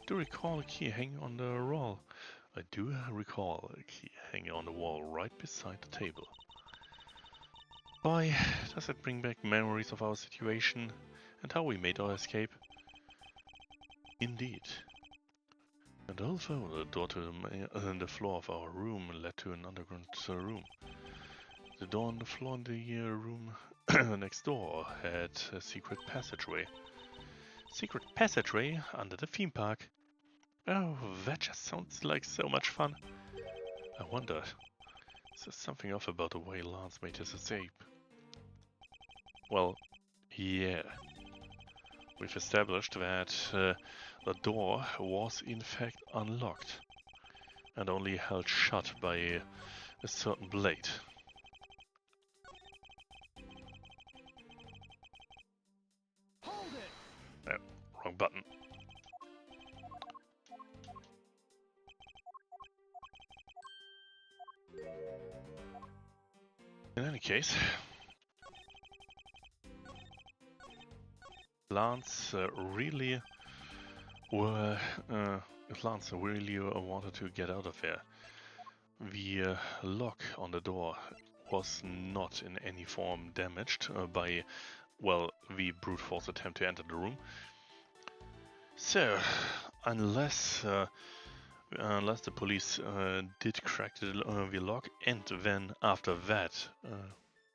Do you recall a key hanging on the wall? I do recall a key hanging on the wall right beside the table. Boy, does it bring back memories of our situation and how we made our escape. Indeed. And although the door to the floor of our room led to an underground room, the door on the floor in the room next door had a secret passageway. Secret passageway under the theme park. Oh, that just sounds like so much fun. I wonder, is there something off about the way Lance made his escape? Well, yeah. We've established that the door was in fact unlocked and only held shut by a certain blade. Hold it! No, wrong button. In any case, Lance really wanted to get out of there. The lock on the door was not in any form damaged by, well, the brute force attempt to enter the room. So, unless the police did crack the lock and then after that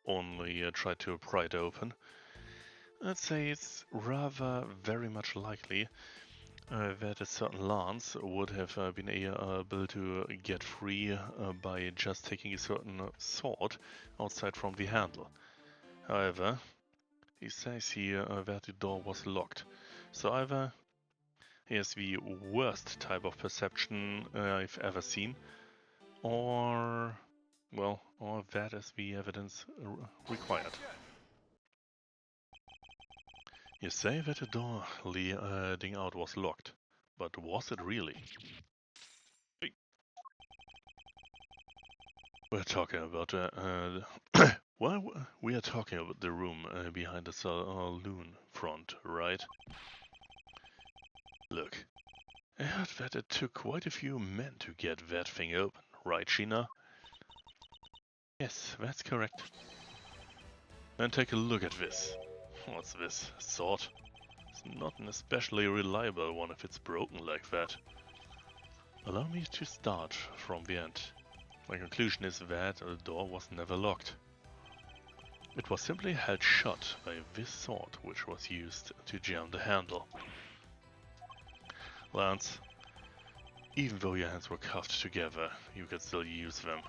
only tried to pry it open, I'd say it's rather very much likely that a certain Lance would have been able to get free by just taking a certain sword outside from the handle. However, he says here that the door was locked, so either he has the worst type of perception I've ever seen, or, well, or that is the evidence required. You say that the door leading out was locked, but was it really? We're talking about well, we are talking about the room behind the saloon front, right? Look, I heard that it took quite a few men to get that thing open, right, Sheena? Yes, that's correct. And take a look at this. What's this, a sword? It's not an especially reliable one if it's broken like that. Allow me to start from the end. My conclusion is that the door was never locked. It was simply held shut by this sword, which was used to jam the handle. Lance, even though your hands were cuffed together, you could still use them.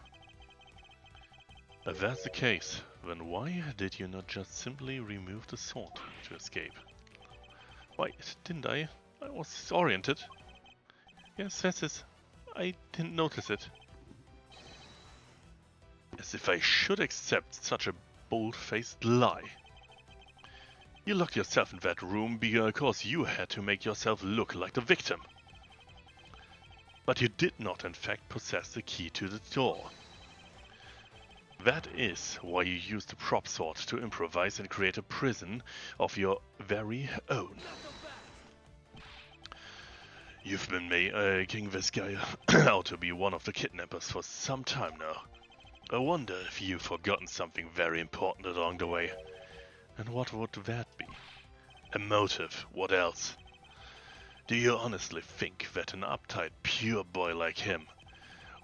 If that's the case, Then why did you not just simply remove the sword to escape? Why, didn't I? I was disoriented. Yes, that's it. I didn't notice it. As if I should accept such a bold-faced lie. You locked yourself in that room because you had to make yourself look like the victim. But you did not in fact possess the key to the door. That is why you used the prop sword to improvise and create a prison of your very own. You've been making this guy out to be one of the kidnappers for some time now. I wonder if you've forgotten something very important along the way. And what would that be? A motive, what else? Do you honestly think that an uptight, pure boy like him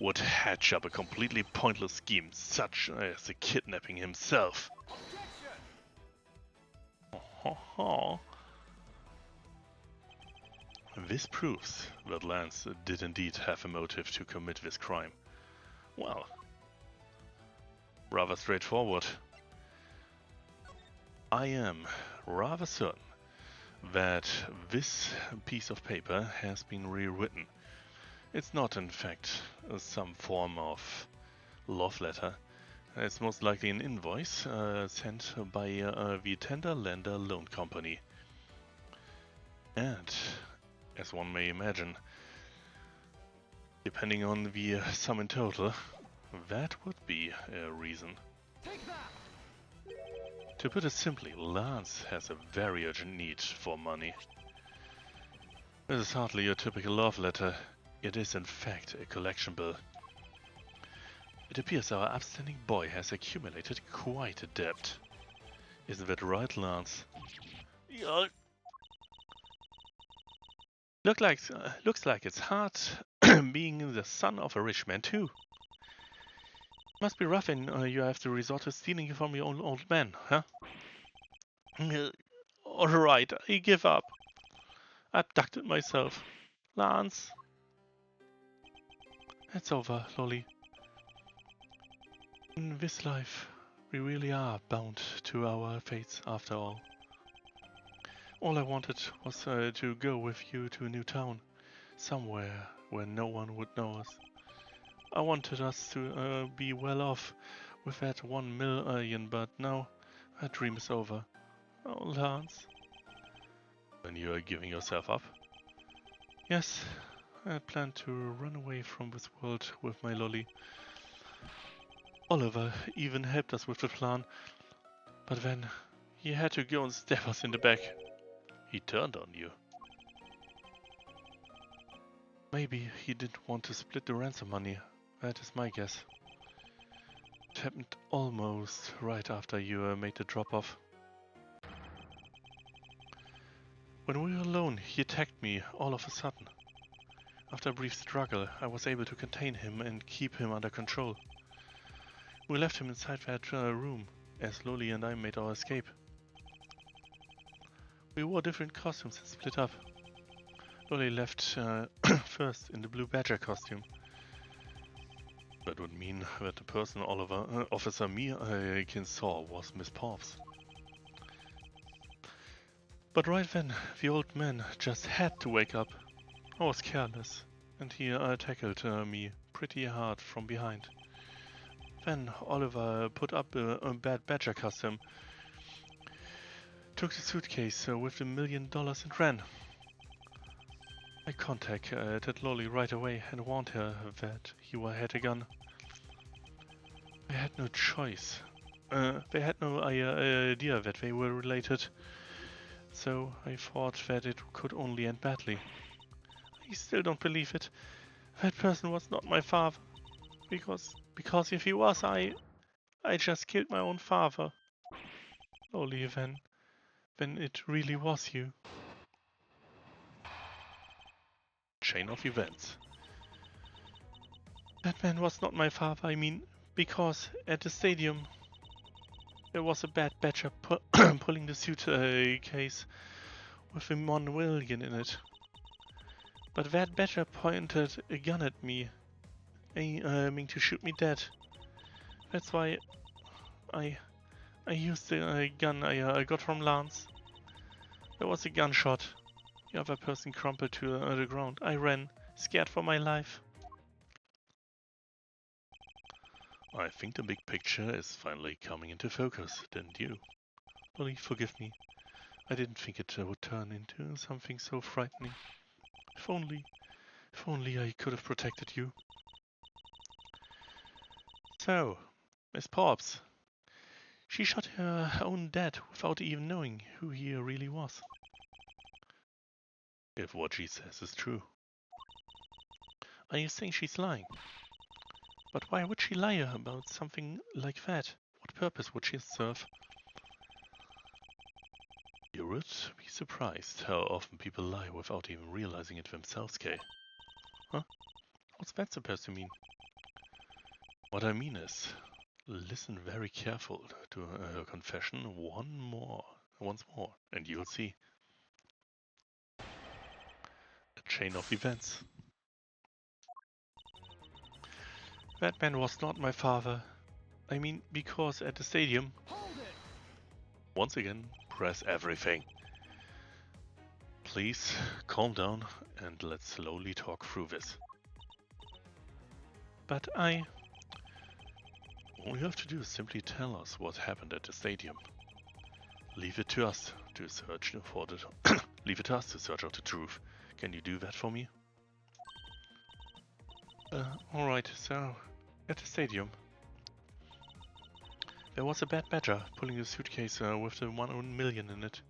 would hatch up a completely pointless scheme such as the kidnapping himself? This proves that Lance did indeed have a motive to commit this crime. Well, rather straightforward. I am rather certain that this piece of paper has been rewritten. It's not, in fact, some form of love letter. It's most likely an invoice sent by the Tender Lender Loan Company. And, as one may imagine, depending on the sum in total, that would be a reason. To put it simply, Lance has a very urgent need for money. This is hardly your typical love letter. It is in fact a collection bill. It appears our upstanding boy has accumulated quite a debt. Isn't that right, Lance? Yeah. Looks like it's hard being the son of a rich man too. Must be rough and you have to resort to stealing from your own old man, huh? Alright, I give up. I abducted myself. Lance. It's over, Lolly. In this life, we really are bound to our fates after all. All I wanted was to go with you to a new town, somewhere where no one would know us. I wanted us to be well off with that 1 million, but now that dream is over. Oh, Lance. Then you are giving yourself up? Yes, I plan to run away from this world with my Lolly. Oliver even helped us with the plan, but then he had to go and stab us in the back. He turned on you. Maybe he didn't want to split the ransom money. That is my guess. It happened almost right after you made the drop-off. When we were alone, he attacked me all of a sudden. After a brief struggle, I was able to contain him and keep him under control. We left him inside that room, as Lolly and I made our escape. We wore different costumes and split up. Lolly left first in the blue badger costume. That would mean that the person Officer Meakin saw was Miss Porps. But right then, the old man just had to wake up. I was careless, and he tackled me pretty hard from behind. Then Oliver put up a bad badger costume, took the suitcase with $1 million and ran. I contacted Lolly right away and warned her that he had a gun. I had no choice. They had no idea that they were related, so I thought that it could only end badly. I still don't believe it. That person was not my father. Because if he was, I just killed my own father. Only then it really was you. Chain of events. That man was not my father, I mean, because at the stadium there was a bad badger pulling the suitcase with a 1 million in it. But that badger pointed a gun at me, aiming to shoot me dead. That's why I I used the gun I got from Lance. There was a gunshot. The other person crumpled to the ground. I ran, scared for my life. I think the big picture is finally coming into focus, didn't you? Please forgive me. I didn't think it would turn into something so frightening. If only I could have protected you. So, Miss Pops. She shot her own dad without even knowing who he really was. If what she says is true. Are you saying she's lying? But why would she lie about something like that? What purpose would she serve? You would be surprised how often people lie without even realizing it themselves, Kay. Huh? What's that supposed to mean? What I mean is, listen very careful to her confession once more, and you'll see. A chain of events. That man was not my father. I mean, because at the stadium... Once again, press everything. Please, calm down and let's slowly talk through this. But all you have to do is simply tell us what happened at the stadium. Leave it to us to search for the... Leave it to us to search out the truth. Can you do that for me? Alright, so... At the stadium... There was a bad badger pulling a suitcase with the 1 million in it.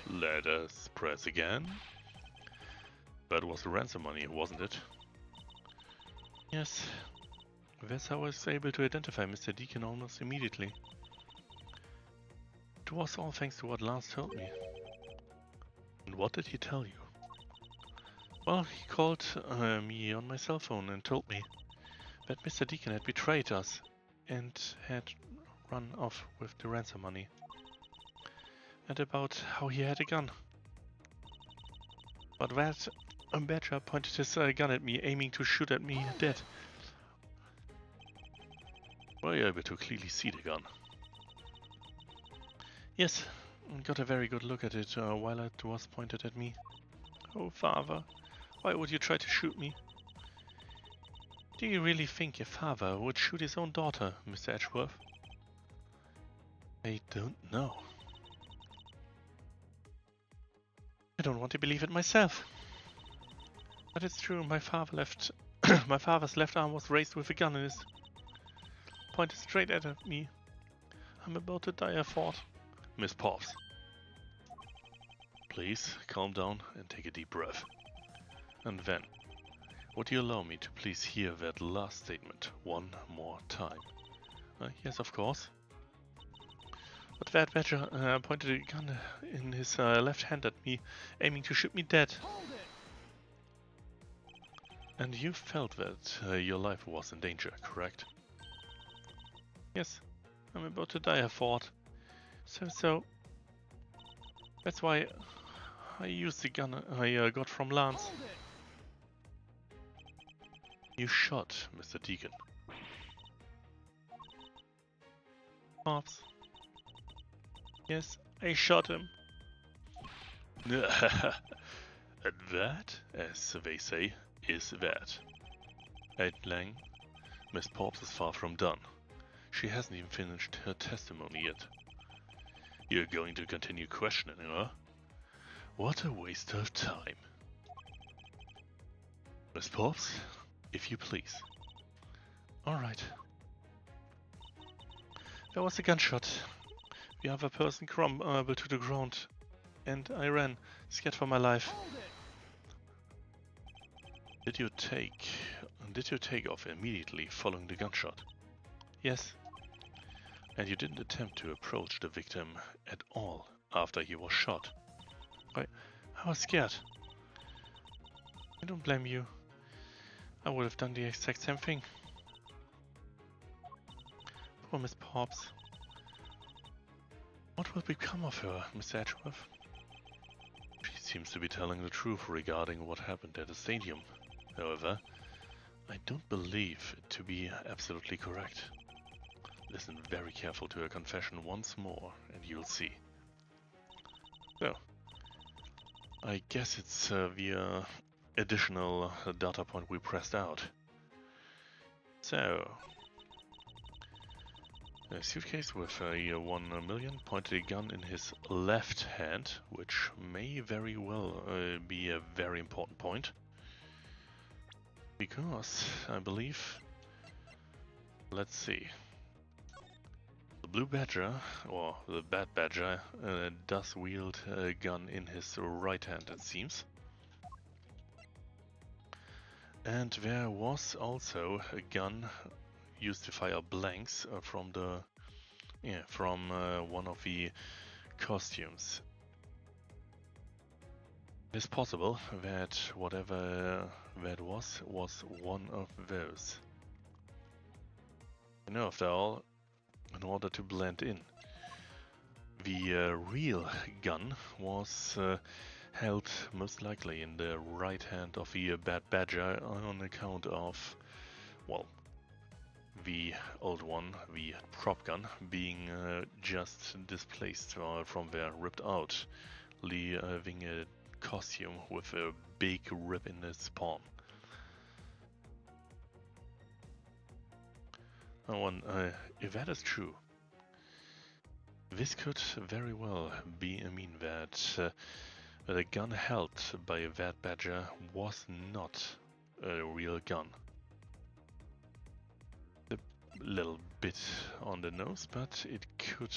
Let us press again. That was the ransom money, wasn't it? Yes. That's how I was able to identify Mr. Deacon almost immediately. It was all thanks to what Lance told me. And what did he tell you? Well, he called me on my cell phone and told me that Mr. Deacon had betrayed us and had run off with the ransom money. And about how he had a gun. But that badger pointed his gun at me, aiming to shoot at me dead. Were you able to clearly see the gun? Yes, I got a very good look at it while it was pointed at me. Oh, father, why would you try to shoot me? Do you really think your father would shoot his own daughter, Mr. Edgeworth? I don't know. I don't want to believe it myself. But it's true, my father's left arm was raised with a gun in his... Pointed straight at me. I'm about to die, I thought. Miss Pops. Please, calm down and take a deep breath. And then, would you allow me to please hear that last statement one more time? Yes, of course. But that badger pointed a gun in his left hand at me, aiming to shoot me dead. And you felt that your life was in danger, correct? Yes, I'm about to die, I thought. So... That's why I used the gun I got from Lance. You shot Mr. Deacon. Pops. Yes, I shot him. And that, as they say, is that. At Lang, Miss Pops is far from done. She hasn't even finished her testimony yet. You're going to continue questioning her? What a waste of time. Miss Pops, if you please. Alright. There was a gunshot. The other person crumbled to the ground, and I ran, scared for my life. Did you take off immediately following the gunshot? Yes. And you didn't attempt to approach the victim at all after he was shot? I was scared. I don't blame you. I would have done the exact same thing. Poor Miss Pops. What will become of her, Mr. Edgeworth? She seems to be telling the truth regarding what happened at the stadium. However, I don't believe it to be absolutely correct. listen very careful to her confession once more, and you'll see. So, I guess it's the additional data point we pressed out. So, a suitcase with a 1 million, pointed a gun in his left hand, which may very well be a very important point. Because, I believe, let's see, the blue badger, or the bad badger, does wield a gun in his right hand, it seems. And there was also a gun used to fire blanks from one of the costumes. It's possible that whatever that was one of those. And after all, in order to blend in, the real gun was held most likely in the right hand of the bad badger on account of, well, the old one, the prop gun, being just displaced from there, ripped out, leaving a costume with a big rip in its palm. If that is true, this could very well mean that the gun held by that badger was not a real gun. A little bit on the nose, but it could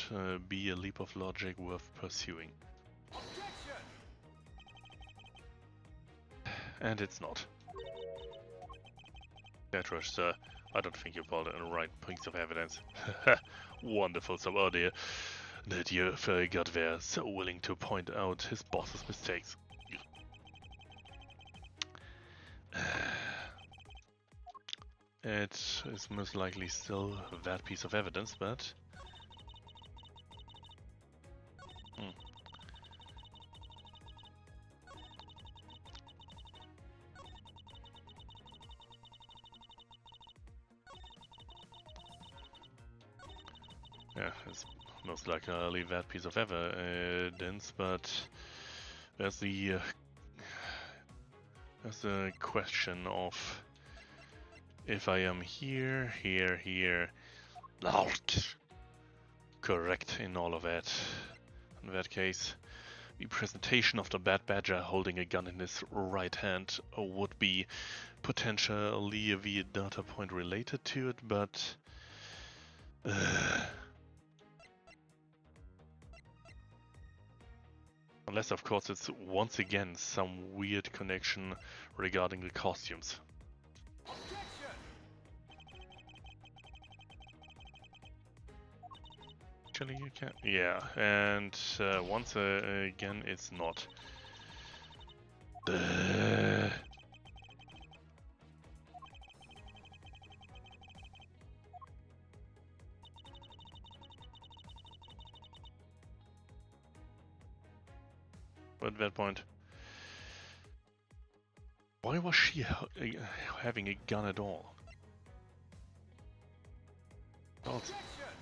be a leap of logic worth pursuing. And it's not. That was, I don't think you pulled the right points of evidence. Wonderful, so oh dear, that you got there so willing to point out his boss's mistakes. It is most likely still that piece of evidence, but... yeah, it's most likely that piece of evidence, but there's the question of if I am here, correct in all of that. In that case, the presentation of the bad badger holding a gun in his right hand would be potentially the data point related to it, but unless, of course, it's once again some weird connection regarding the costumes. Actually, you can. Yeah, and once again, it's not. At that point, why was she having a gun at all? Well,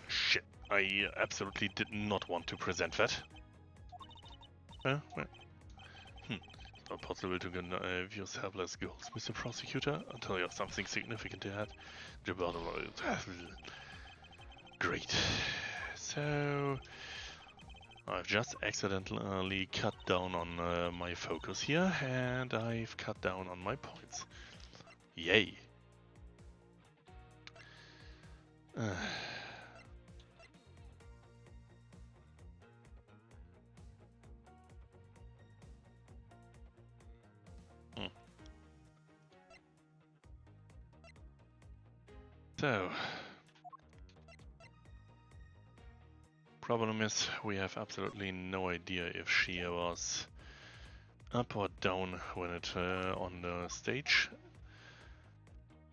shit, I absolutely did not want to present that. Well, it's not possible to give yourself less goals, Mr. Prosecutor, until you have something significant to add. Great. So... I've just accidentally cut down on my focus here, and I've cut down on my points. Yay! So... problem is, we have absolutely no idea if she was up or down when it on the stage.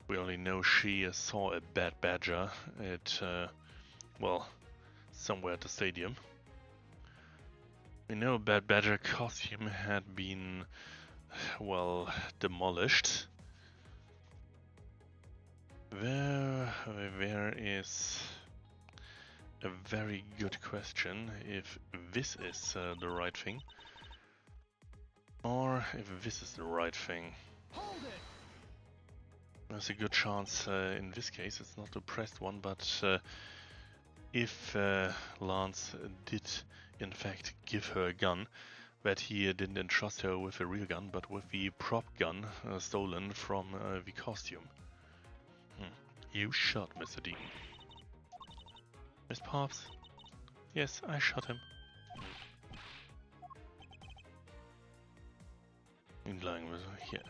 We only know she saw a bad badger at, well, somewhere at the stadium. We know a bad badger costume had been, well, demolished. Where is... a very good question if this is the right thing, or if this is the right thing. Hold it. There's a good chance in this case it's not the pressed one, but if Lance did in fact give her a gun, that he didn't entrust her with a real gun, but with the prop gun stolen from the costume. You shot Mr. Dean. Miss Pops? Yes, I shot him. In line with here.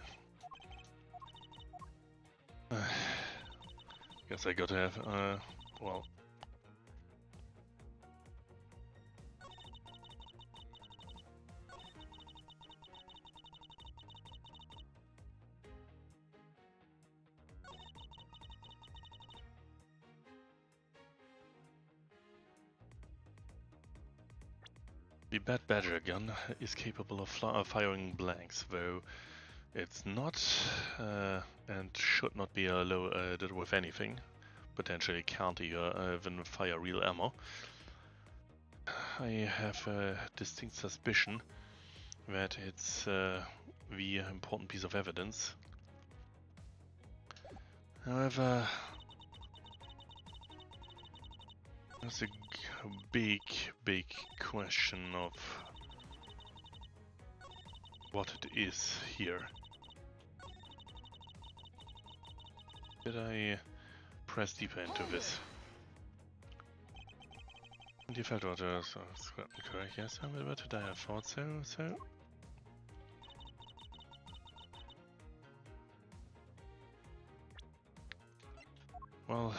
Guess I gotta have, well. The Bad Badger gun is capable of firing blanks, though it's not and should not be loaded with anything. Potentially can't even fire real ammo. I have a distinct suspicion that it's the important piece of evidence. However, there's a big question of what it is here. Did I press deeper into this? Die Feldorte, so correct, yes, I'm about to die, I thought so. Well,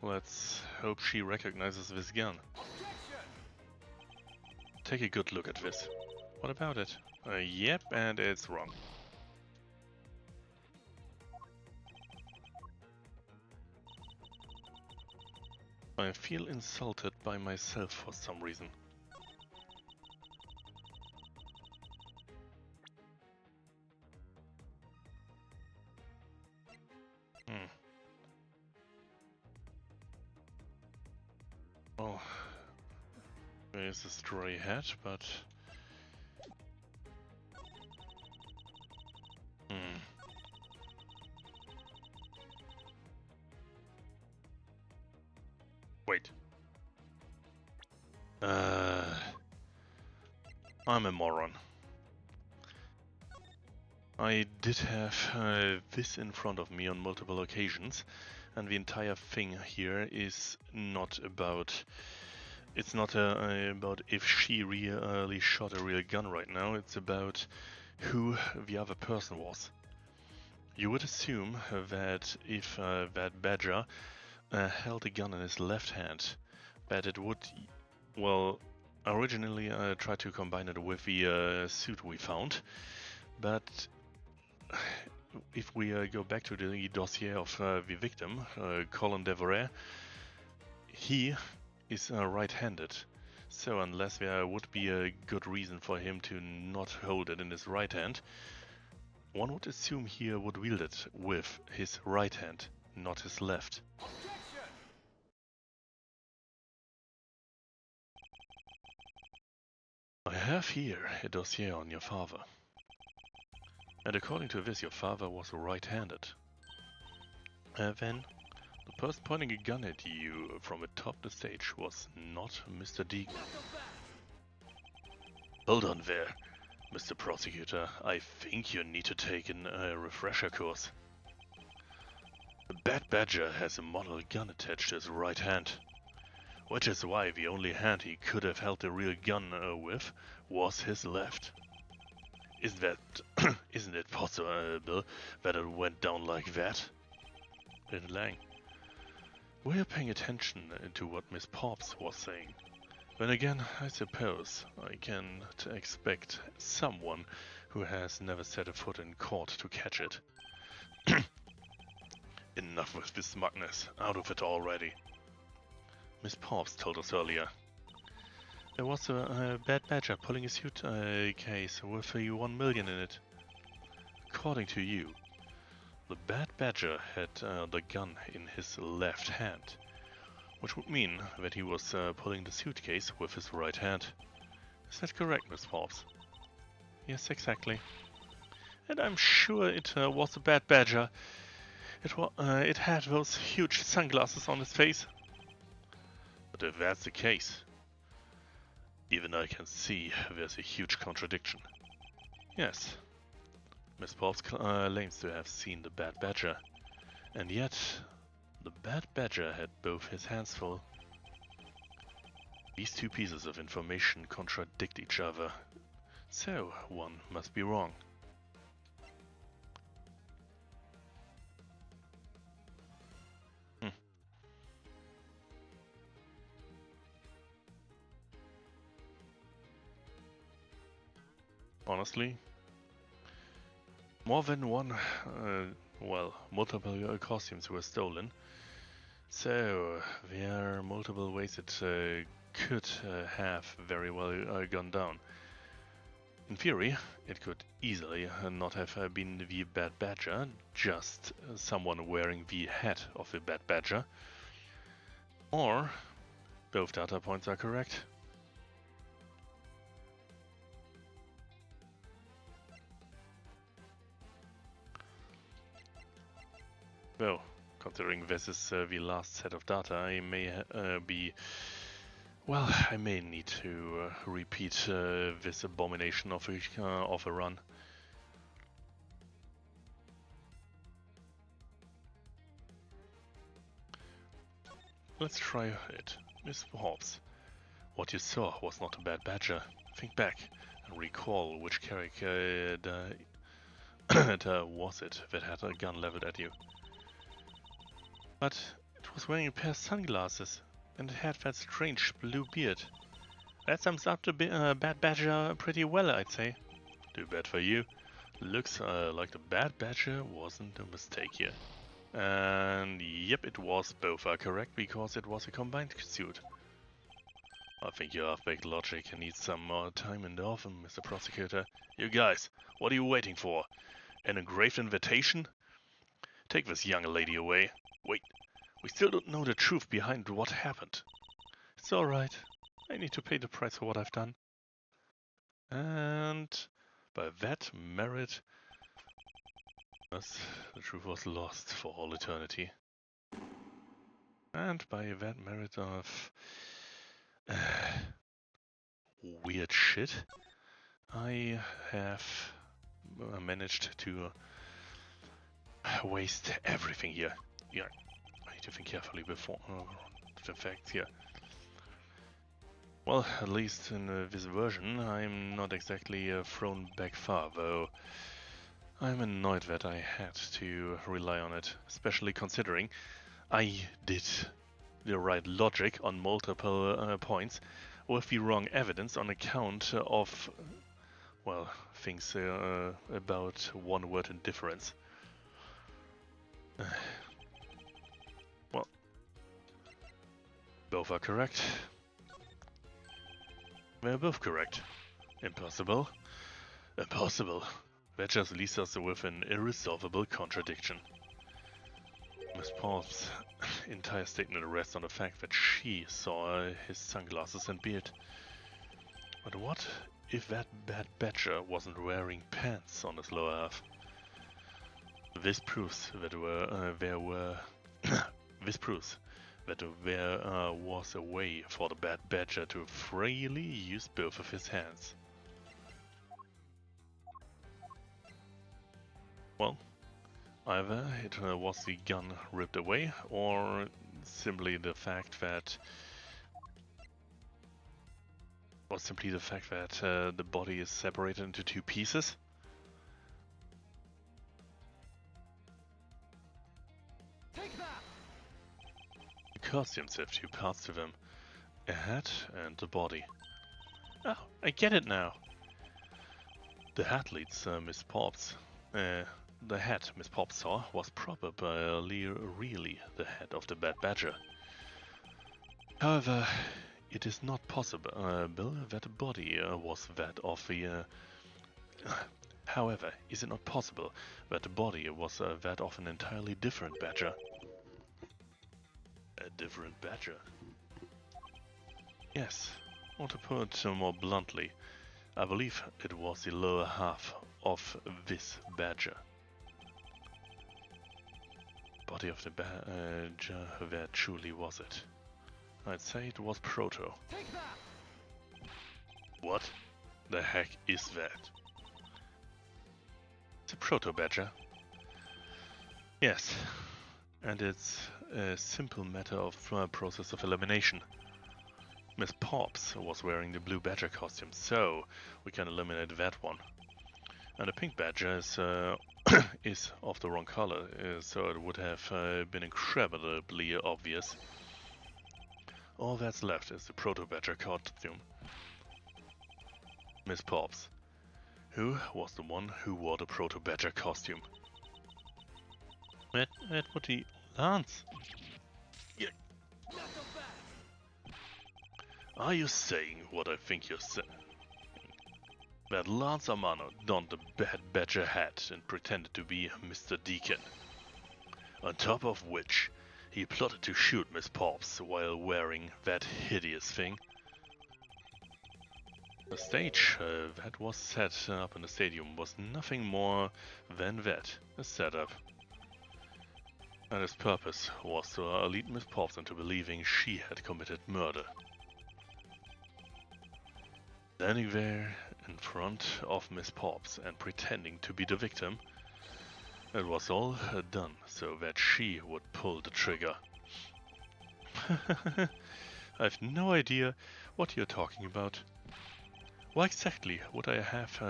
let's hope she recognizes this gun. Take a good look at this. What about it? Yep, and it's wrong. I feel insulted by myself for some reason. Well, there's a stray hat, but... Wait. I'm a moron. I did have this in front of me on multiple occasions, and the entire thing here is not about... It's not about if she really shot a real gun right now, it's about who the other person was. You would assume that if that Badger held a gun in his left hand, that it would, well, originally I tried to combine it with the suit we found, but if we go back to the dossier of the victim, Colin Devereux, he is right-handed, so unless there would be a good reason for him to not hold it in his right hand, one would assume he would wield it with his right hand, not his left. I have here a dossier on your father. And according to this, your father was right-handed. Then, the person pointing a gun at you from atop the stage was not Mr. Deegan. Hold on there, Mr. Prosecutor. I think you need to take a refresher course. The Bad Badger has a model gun attached to his right hand, which is why the only hand he could have held the real gun with was his left. Isn't it possible that it went down like that? Little Lang. Were you paying attention to what Miss Pops was saying? Then again, I suppose I can expect someone who has never set a foot in court to catch it. Enough with this smugness, out of it already. Miss Pops told us earlier. There was a Bad Badger pulling a suitcase with 1 million in it. According to you, the Bad Badger had the gun in his left hand, which would mean that he was pulling the suitcase with his right hand. Is that correct, Miss Forbes? Yes, exactly. And I'm sure it was a bad badger. It had those huge sunglasses on its face. But if that's the case, even I can see there's a huge contradiction. Yes, Miss Forbes claims to have seen the bad badger, and yet the bad badger had both his hands full. These two pieces of information contradict each other, so one must be wrong. Honestly, more than one, multiple costumes were stolen, so there are multiple ways it could have very well gone down. In theory, it could easily not have been the bad badger, just someone wearing the hat of the bad badger. Or both data points are correct. Well, considering this is the last set of data, I may I may need to repeat this abomination of a run. Let's try it. Miss Hobbs, what you saw was not a bad badger. Think back and recall which character was it that had a gun leveled at you. But it was wearing a pair of sunglasses, and it had that strange blue beard. That sums up the bad badger pretty well, I'd say. Too bad for you. Looks like the bad badger wasn't a mistake here. And yep, it was. Both are correct because it was a combined suit. I think your half-baked logic needs some more time in the oven, Mr. Prosecutor. You guys, what are you waiting for? An engraved invitation? Take this young lady away. Wait, we still don't know the truth behind what happened. It's alright. I need to pay the price for what I've done. And by that merit, the truth was lost for all eternity. And by that merit of weird shit, I have managed to waste everything here. Yeah, I need to think carefully before the facts here. Well, at least in this version, I'm not exactly thrown back far, though I'm annoyed that I had to rely on it, especially considering I did the right logic on multiple points with the wrong evidence on account of, well, things about one word indifference. Well, both are correct. They're both correct. Impossible. Impossible. That just leaves us with an irresolvable contradiction. Miss Paul's entire statement rests on the fact that she saw his sunglasses and beard. But what if that bad badger wasn't wearing pants on his lower half? This proves that there was a way for the bad badger to freely use both of his hands. Well, either it was the gun ripped away, or simply the fact that the body is separated into two pieces. Take that! The costumes have two parts to them, a hat and a body. Oh, I get it now. The hat leads Miss Pops. The hat Miss Pops saw was probably really the head of the bad badger. However, it is not possible that the body was that of the... However, is it not possible that the body was that of an entirely different badger? A different badger. Yes, or to put it more bluntly, I believe it was the lower half of this badger. Body of the badger, where truly was it? I'd say it was Proto. Take that! What the heck is that? It's a Proto badger. Yes, and it's a simple matter of process of elimination. Miss Pops was wearing the blue badger costume, so we can eliminate that one. And the pink badger is, is of the wrong color, so it would have been incredibly obvious. All that's left is the Proto Badger costume. Miss Pops. Who was the one who wore the Proto Badger costume? That would be Lance. Yeah. Not so fast! Are you saying what I think you're saying? That Lance Amano donned the bad badger hat and pretended to be Mr. Deacon. On top of which, he plotted to shoot Miss Pops while wearing that hideous thing. The stage that was set up in the stadium was nothing more than that, a setup. And his purpose was to lead Miss Pops into believing she had committed murder. Standing there in front of Miss Pops and pretending to be the victim, it was all done so that she would pull the trigger. I've no idea what you're talking about. Why exactly would I have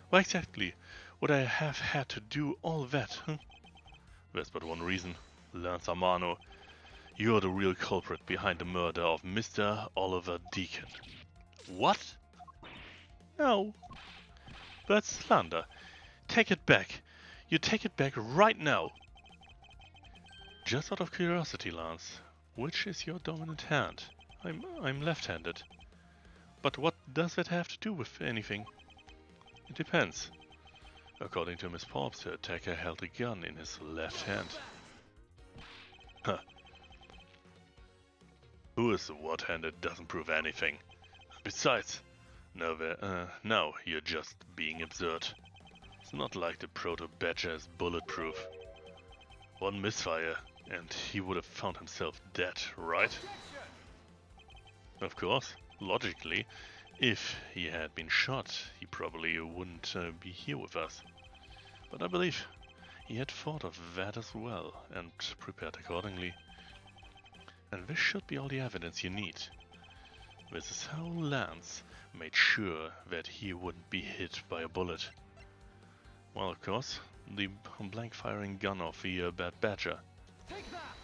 why exactly would I have had to do all that? There's but one reason, Lance Amano. You're the real culprit behind the murder of Mr. Oliver Deacon. What? No. That's slander. Take it back. You take it back right now. Just out of curiosity, Lance, which is your dominant hand? I'm left-handed. But what does that have to do with anything? It depends. According to Miss Pops, the attacker held a gun in his left hand. Huh. Who is the what-handed doesn't prove anything. Besides, now you're just being absurd. It's not like the Proto Badger is bulletproof. One misfire, and he would have found himself dead, right? Of course, logically, if he had been shot, he probably wouldn't be here with us. But I believe he had thought of that as well, and prepared accordingly. And this should be all the evidence you need. This is how Lance made sure that he wouldn't be hit by a bullet. Well, of course, the blank firing gun of the Bad Badger. Take that!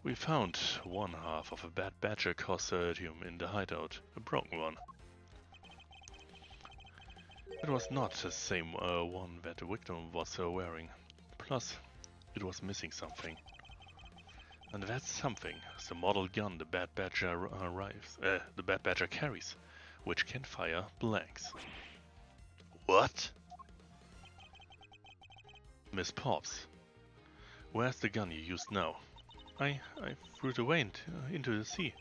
We found one half of a Bad Badger costume in the hideout, a broken one. It was not the same one that the victim was wearing. Plus, it was missing something. And that something is the model gun the Bad Badger carries, which can fire blanks. What? Miss Pops, where's the gun you used now? I threw it away into the sea.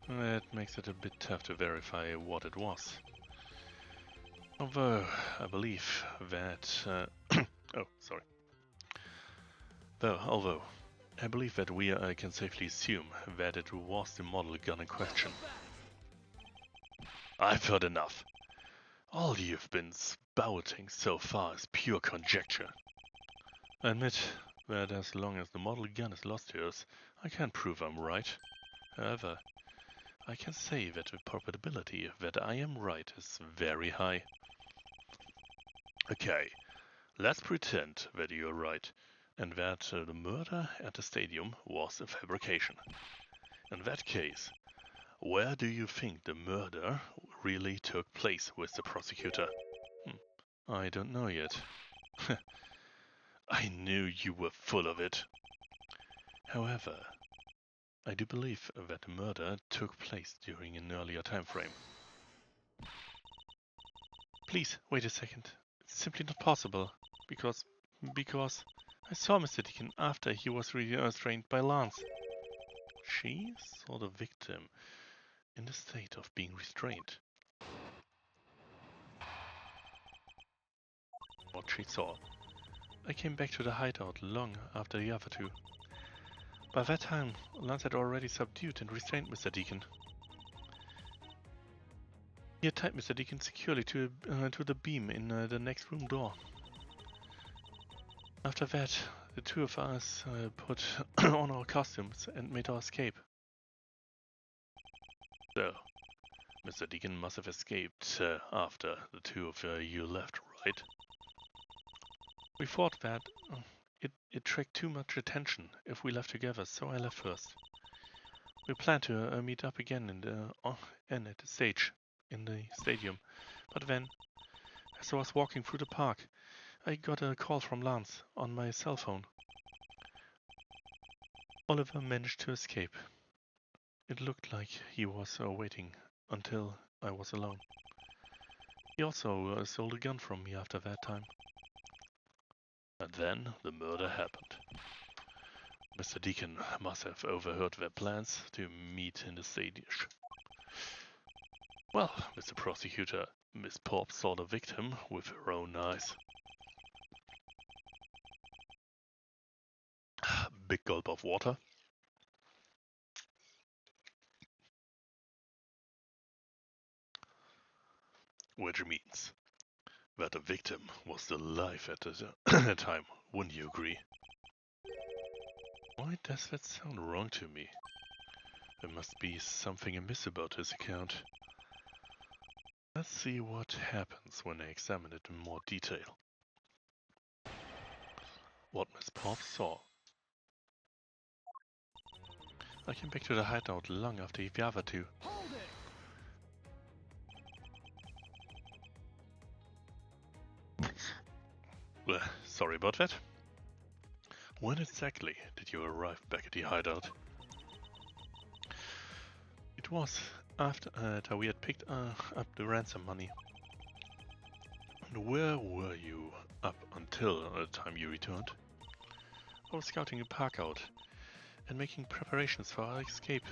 That makes it a bit tough to verify what it was. Although, I believe that... although, I believe that we can safely assume that it was the model gun in question. I've heard enough. All you've been spouting so far is pure conjecture. I admit that as long as the model gun is lost to us, I can't prove I'm right. However, I can say that the probability that I am right is very high. Okay, let's pretend that you're right, and that the murder at the stadium was a fabrication. In that case, where do you think the murder really took place with the prosecutor? I don't know yet. I knew you were full of it. However, I do believe that the murder took place during an earlier time frame. Please, wait a second. It's simply not possible. Because I saw Mr. Deacon after he was restrained by Lance. She saw the victim in the state of being restrained. What she saw. I came back to the hideout long after the other two. By that time, Lance had already subdued and restrained Mr. Deacon. He had tied Mr. Deacon securely to the beam in the next room door. After that, the two of us put on our costumes and made our escape. So, Mr. Deacon must have escaped after the two of you left, right? We thought that it attracted too much attention if we left together, so I left first. We planned to meet up again at the stage in the stadium, but then, as I was walking through the park, I got a call from Lance on my cell phone. Oliver managed to escape. It looked like he was waiting until I was alone. He also stole a gun from me after that time. And then the murder happened. Mr. Deacon must have overheard their plans to meet in the stadium. Well, Mr. Prosecutor, Miss Pop saw the victim with her own eyes. Big gulp of water. Which means that the victim was still alive at the time, wouldn't you agree? Why does that sound wrong to me? There must be something amiss about his account. Let's see what happens when I examine it in more detail. What Miss Pop saw. I came back to the hideout long after the other two. Hold it! Sorry about that. When exactly did you arrive back at the hideout? It was after we had picked up the ransom money. And where were you up until the time you returned? I was scouting the park out and making preparations for our escape.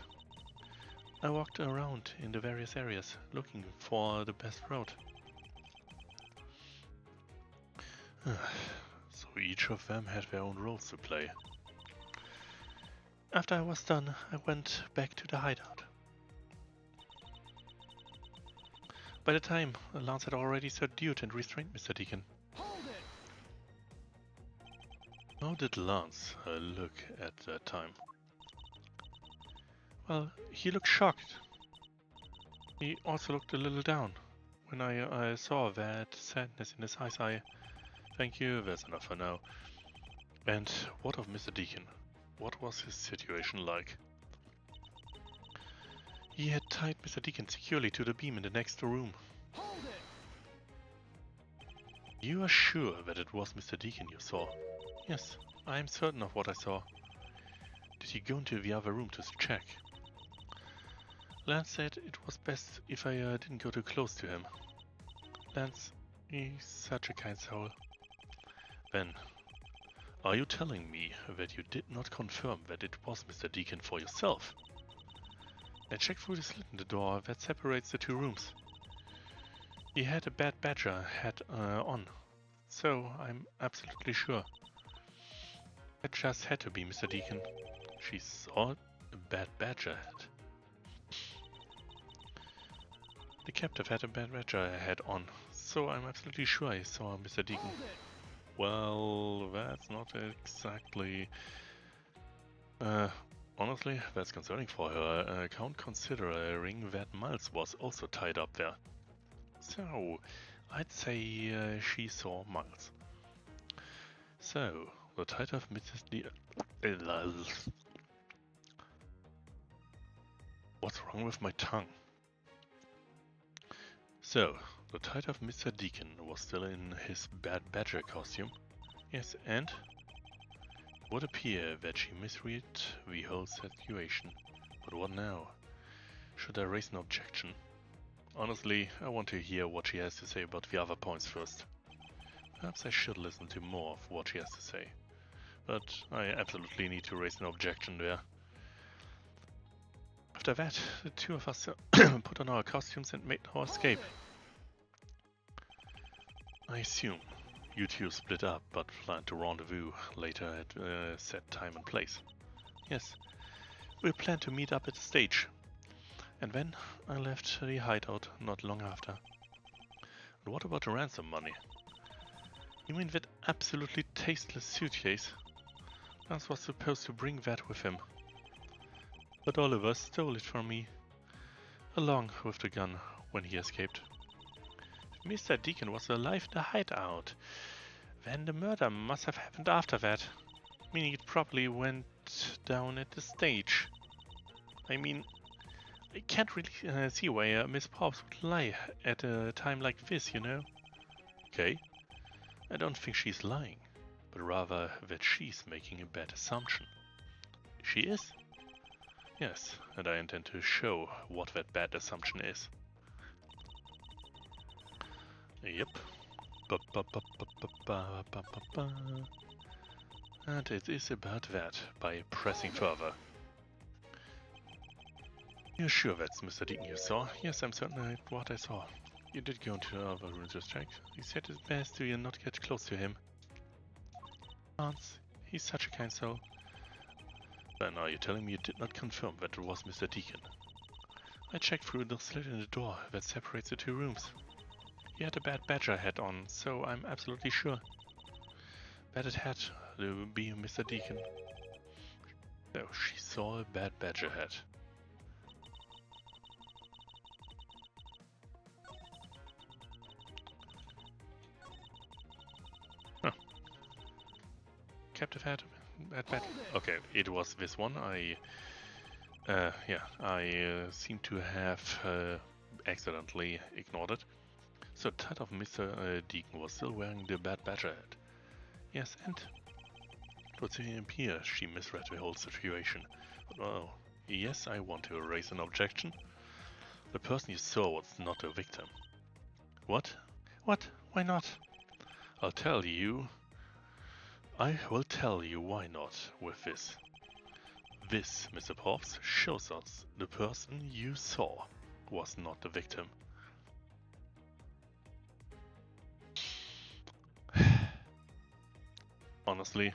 I walked around in the various areas looking for the best route. So each of them had their own roles to play. After I was done, I went back to the hideout. By the time, Lance had already subdued and restrained Mr. Deacon. Hold it! How did Lance look at that time? Well, he looked shocked. He also looked a little down. When I saw that sadness in his eyes, Thank you, that's enough for now. And what of Mr. Deacon? What was his situation like? He had tied Mr. Deacon securely to the beam in the next room. Hold it! You are sure that it was Mr. Deacon you saw? Yes, I am certain of what I saw. Did you go into the other room to check? Lance said it was best if I didn't go too close to him. Lance, he's such a kind soul. Then, are you telling me that you did not confirm that it was Mr. Deacon for yourself? I checked through the slit in the door that separates the two rooms. He had a bad badger hat on, so I'm absolutely sure. That just had to be Mr. Deacon. She saw a bad badger hat. The captive had a bad badger hat on, so I'm absolutely sure I saw Mr. Deacon. Well, that's not exactly... honestly, that's concerning for her account, considering that Miles was also tied up there. So, I'd say she saw Miles. So, the title of Mrs. D... What's wrong with my tongue? So, the title of Mr. Deacon was still in his bad badger costume. Yes, and it would appear that she misread the whole situation. But what now? Should I raise an objection? Honestly, I want to hear what she has to say about the other points first. Perhaps I should listen to more of what she has to say. but I absolutely need to raise an objection there. After that, the two of us put on our costumes and made our escape. I assume you two split up, but plan to rendezvous later at a set time and place. Yes, we plan to meet up at the stage. And then I left the hideout not long after. And what about the ransom money? You mean that absolutely tasteless suitcase? Lance was supposed to bring that with him. But Oliver stole it from me, along with the gun, when he escaped. If Mr. Deacon was alive in the hideout, then the murder must have happened after that, meaning it probably went down at the stage. I mean, I can't really see why Miss Pops would lie at a time like this, you know? Okay, I don't think she's lying, but rather that she's making a bad assumption. She is? Yes, and I intend to show what that bad assumption is. Yep. And it is about that, by pressing further. You're sure that's Mr. Deacon you saw? Yes, I'm certain what I saw. You did go into the other room to check. He said it's best to not get close to him. Lance, he's such a kind soul. Then are you telling me you did not confirm that it was Mr. Deacon? I checked through the slit in the door that separates the two rooms. He had a bad badger hat on, so I'm absolutely sure that it had to be Mr. Deacon. No, she saw a bad badger hat. Huh. Captive hat? Bad. Okay, it was this one. I seem to have accidentally ignored it. So that of Mr. Deacon was still wearing the bad badger hat. Yes, and it would appear she misread the whole situation. Oh, yes, I want to raise an objection. The person you saw was not a victim. What? What? Why not? I'll tell you. I will tell you why not with this. This, Mr. Pops, shows us the person you saw was not the victim. Honestly,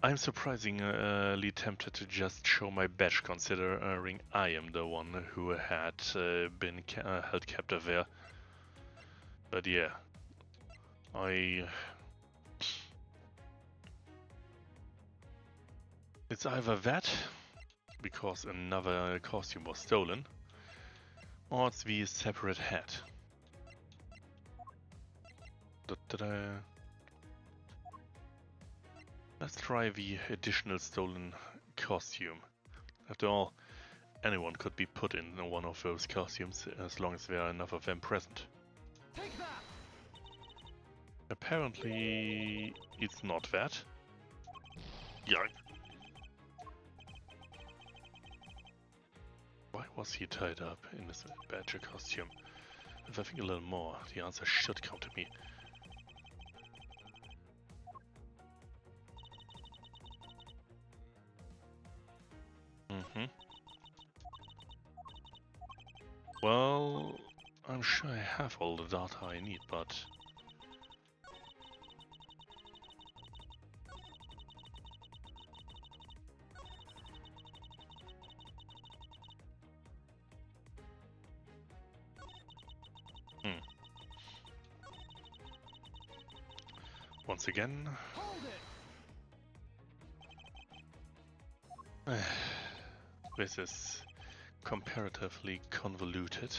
I'm surprisingly tempted to just show my badge, considering I am the one who had been held captive there. But yeah, it's either that, because another costume was stolen, or it's the separate hat. Let's try the additional stolen costume. After all, anyone could be put in one of those costumes as long as there are enough of them present. Take that. Apparently, it's not that. Yeah. Why was he tied up in this badger costume? If I think a little more, the answer should come to me. Well, I'm sure I have all the data I need, but... Once again... Hold it. This is comparatively convoluted.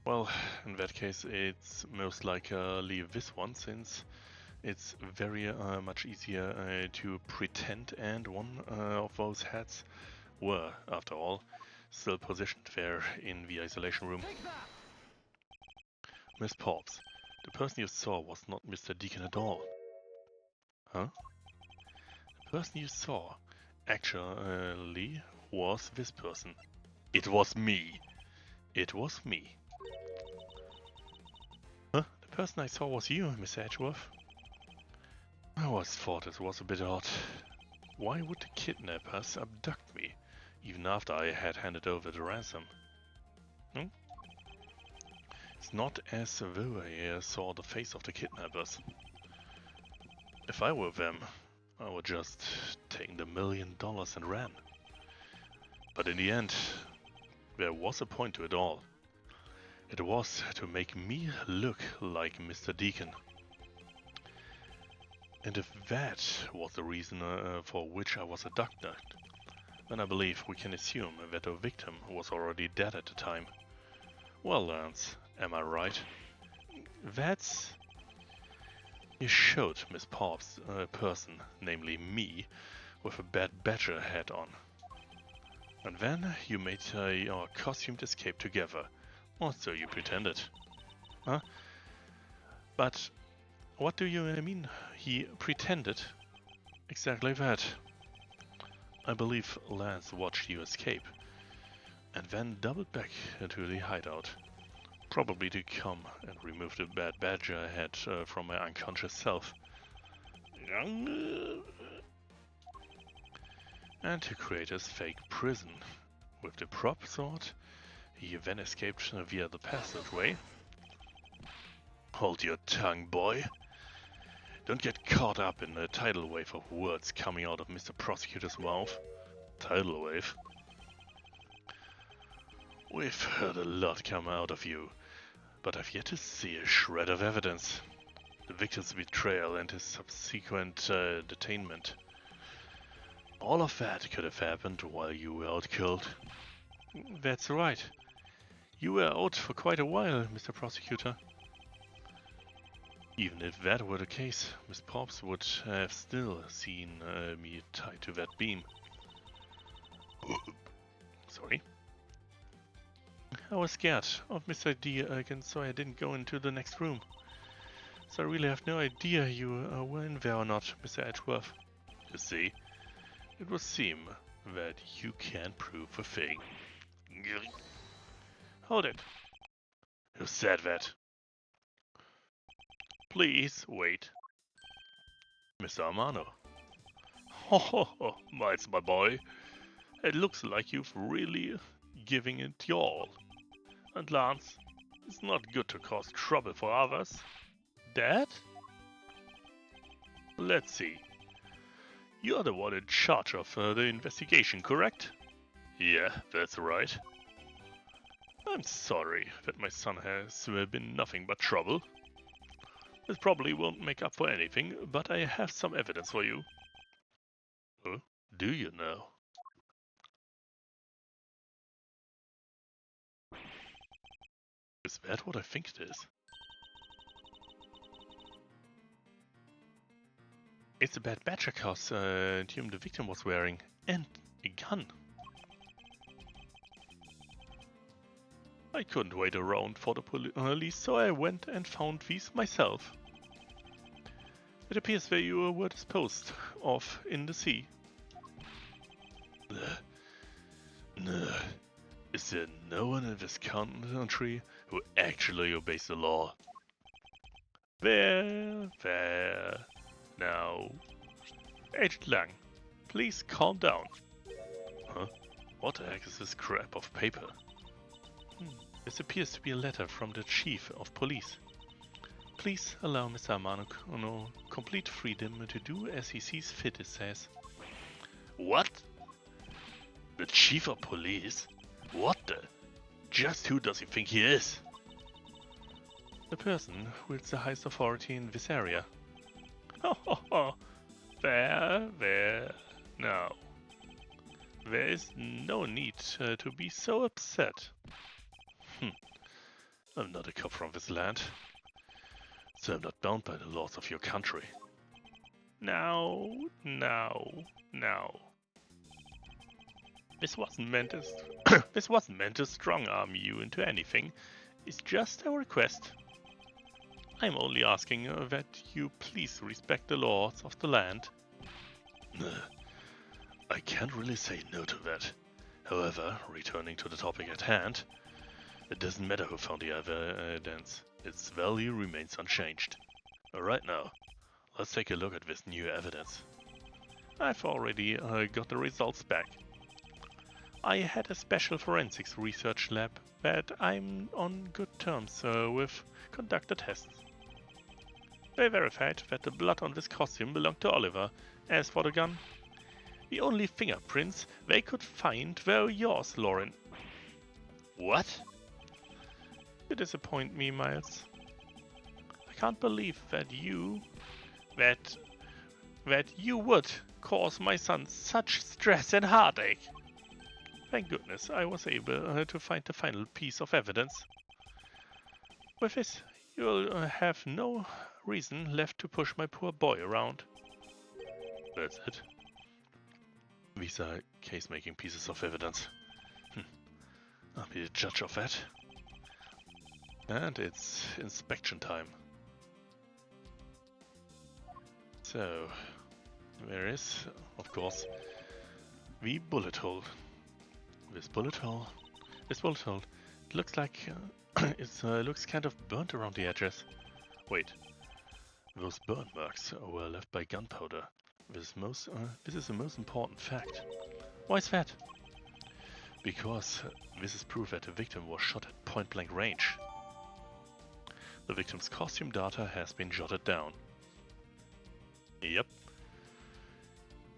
Well, in that case, it's most likely this one, since it's very much easier to pretend, and one of those hats were, after all, still positioned there in the isolation room. Miss Pops, the person you saw was not Mr. Deacon at all. Huh? The person you saw actually was this person. It was me. It was me. Huh? The person I saw was you, Miss Edgeworth. I always thought it was a bit odd. Why would the kidnappers abduct me, even after I had handed over the ransom? Hmm? It's not as though I saw the face of the kidnappers. If I were them, I would just take the $1 million and ran. But in the end, there was a point to it all. It was to make me look like Mr. Deacon. And if that was the reason for which I was abducted, then I believe we can assume that the victim was already dead at the time. Well, Lance, am I right? That's... You showed Miss Pops a person, namely me, with a bad badger hat on. And then you made your costumed escape together, or so you pretended. Huh? But what do you mean he pretended? Exactly that. I believe Lance watched you escape, and then doubled back into the hideout. Probably to come and remove the bad badger head from my unconscious self. And to create his fake prison. With the prop sword, he then escaped via the passageway. Hold your tongue, boy. Don't get caught up in the tidal wave of words coming out of Mr. Prosecutor's mouth. Tidal wave? We've heard a lot come out of you, but I've yet to see a shred of evidence. The victim's betrayal and his subsequent detainment. All of that could have happened while you were out cold. That's right. You were out for quite a while, Mr. Prosecutor. Even if that were the case, Miss Pops would have still seen me tied to that beam. Sorry. I was scared of Mr. D again, so I didn't go into the next room. So I really have no idea you were in there or not, Mr. Edgeworth. You see, it would seem that you can't prove a thing. Hold it. Who said that? Please wait. Mr. Amano. Ho ho ho, Miles, my boy. It looks like you've really giving it your all. And Lance, it's not good to cause trouble for others. Dad? Let's see. You're the one in charge of the investigation, correct? Yeah, that's right. I'm sorry that my son has been nothing but trouble. This probably won't make up for anything, but I have some evidence for you. Huh? Do you know? Is that what I think it is? It's a bad badger costume the victim was wearing, and a gun. I couldn't wait around for the police, so I went and found these myself. It appears that you were disposed of in the sea. No. Is there no one in this country who actually obeys the law? There. Now, Agent Lang, please calm down. Huh? What the heck is this scrap of paper? This appears to be a letter from the Chief of Police. Please allow Mr. Amano complete freedom to do as he sees fit, it says. What? The Chief of Police? What the? Just who does he think he is? The person who is the highest authority in this area. Ho ho ho! There. Now, there is no need to be so upset. I'm not a cop from this land, so I'm not bound by the laws of your country. Now. This wasn't meant to strong-arm you into anything. It's just a request. I'm only asking that you please respect the laws of the land. I can't really say no to that. However, returning to the topic at hand, it doesn't matter who found the evidence, its value remains unchanged. Alright now, let's take a look at this new evidence. I've already got the results back. I had a special forensics research lab that I'm on good terms with conducted tests. They verified that the blood on this costume belonged to Oliver. As for the gun, the only fingerprints they could find were yours, Lauren. What? You disappoint me, Miles. I can't believe that you would cause my son such stress and heartache. Thank goodness I was able to find the final piece of evidence. With this, you'll have no reason left to push my poor boy around. That's it. These are case-making pieces of evidence. I'll be the judge of that. And it's inspection time. So, there is, of course, the bullet hole. This bullet hole, it looks like it looks kind of burnt around the edges. Wait, those burn marks were left by gunpowder. This is the most important fact. Why is that? Because this is proof that the victim was shot at point-blank range. The victim's costume data has been jotted down. Yep.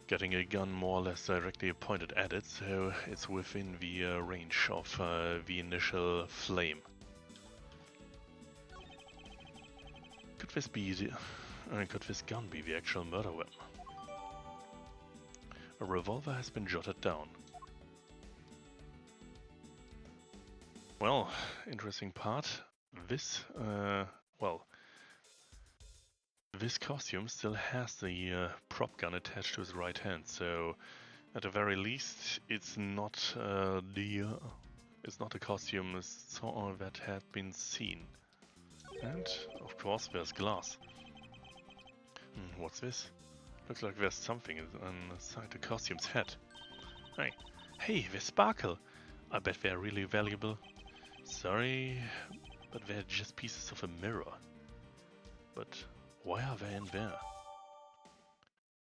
Getting a gun more or less directly pointed at it, so it's within the range of the initial flame. Could this gun be the actual murder weapon? A revolver has been jotted down. Well, interesting part. This costume still has the prop gun attached to his right hand, so at the very least, it's not a costume that had been seen. And of course, there's glass. What's this? Looks like there's something inside the costume's head. Hey, they sparkle. I bet they're really valuable. Sorry, but they're just pieces of a mirror. But why are they in there?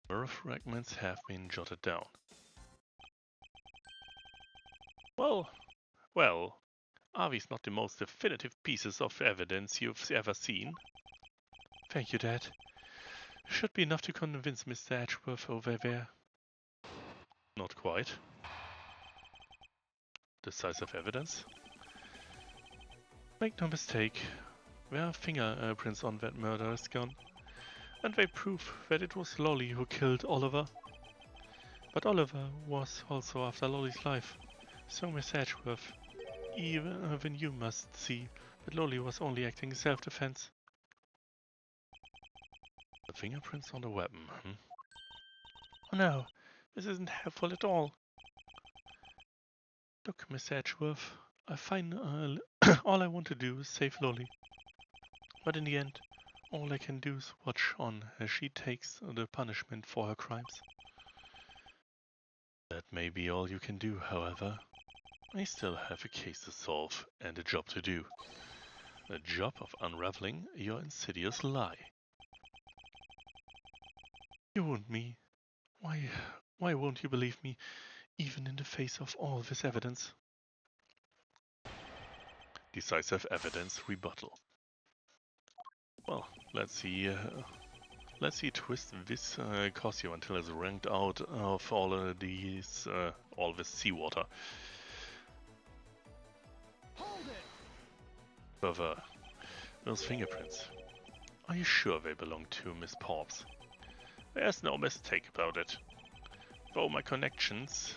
Mirror fragments have been jotted down. Well, are these not the most definitive pieces of evidence you've ever seen? Thank you, Dad. Should be enough to convince Mr. Edgeworth over there. Not quite. Decisive evidence? Make no mistake, there are fingerprints on that murderer's gun, and they prove that it was Lolly who killed Oliver. But Oliver was also after Lolly's life, so Miss Edgeworth, even you must see that Lolly was only acting in self-defense. The fingerprints on the weapon, Oh no, this isn't helpful at all. Look, Miss Edgeworth, I find all I want to do is save Lolly. But in the end, all I can do is watch on as she takes the punishment for her crimes. That may be all you can do, however. I still have a case to solve and a job to do. The job of unraveling your insidious lie. You won't me. Why won't you believe me, even in the face of all this evidence? Decisive evidence rebuttal. Well, let's see twist this costume until it's ranked out of all this seawater. Hold it! However, those fingerprints. Are you sure they belong to Miss Pops? There's no mistake about it. Through my connections,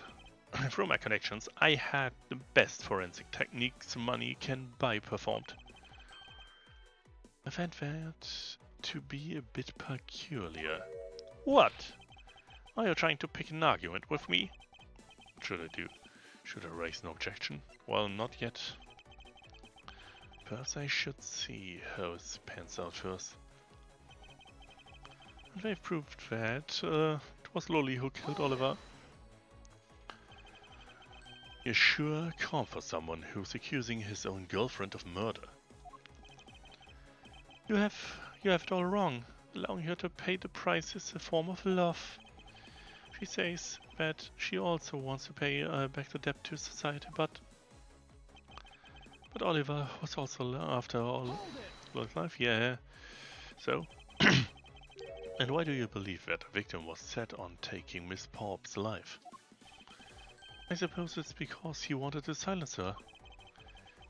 I had the best forensic techniques money can buy performed. I find that to be a bit peculiar. What? Are you trying to pick an argument with me? What should I do? Should I raise an objection? Well, not yet. Perhaps I should see how it pans out first. And they've proved that it was Lolly who killed Oliver. You're sure calm for someone who's accusing his own girlfriend of murder. You have it all wrong. Allowing her to pay the price is a form of love. She says that she also wants to pay back the debt to society, but Oliver was also after all life. Yeah. So, and why do you believe that the victim was set on taking Miss Popp's life? I suppose it's because he wanted to silence her,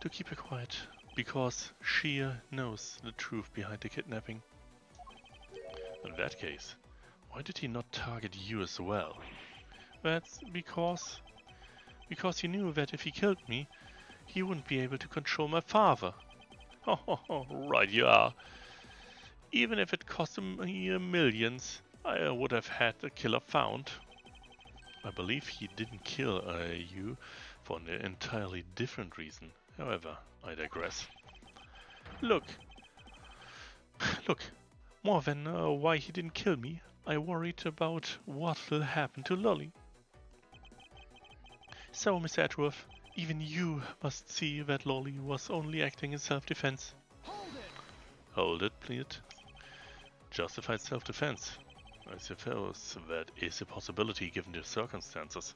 to keep her quiet, because she knows the truth behind the kidnapping. In that case, why did he not target you as well? That's because he knew that if he killed me, he wouldn't be able to control my father. Oh, right you are. Even if it cost me millions, I would have had the killer found. I believe he didn't kill you for an entirely different reason. However, I digress. Look, more than why he didn't kill me, I worried about what will happen to Lolly. So, Miss Edgeworth, even you must see that Lolly was only acting in self-defense. Hold it, please. Justified self-defense. I suppose that is a possibility given the circumstances.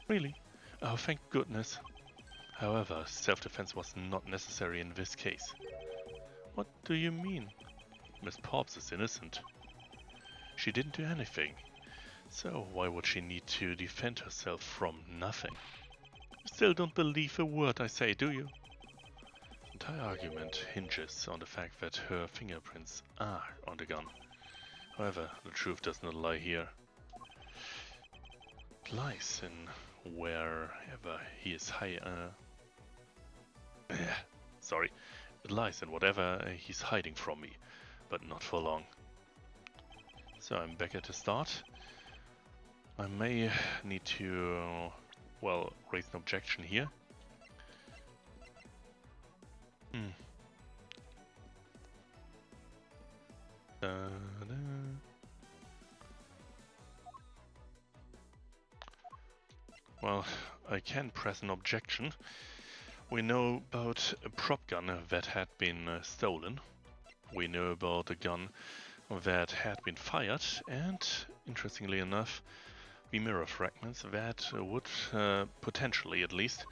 Really? Oh, thank goodness. However, self-defense was not necessary in this case. What do you mean? Miss Pops is innocent. She didn't do anything. So why would she need to defend herself from nothing? You still don't believe a word I say, do you? The entire argument hinges on the fact that her fingerprints are on the gun. However, the truth does not lie here. It lies in wherever he is sorry. It lies in whatever he's hiding from me, but not for long. So I'm back at the start. I may need to, well, raise an objection here. Well, I can press an objection. We know about a prop gun that had been stolen. We know about a gun that had been fired, and interestingly enough, the mirror fragments that would potentially, at least,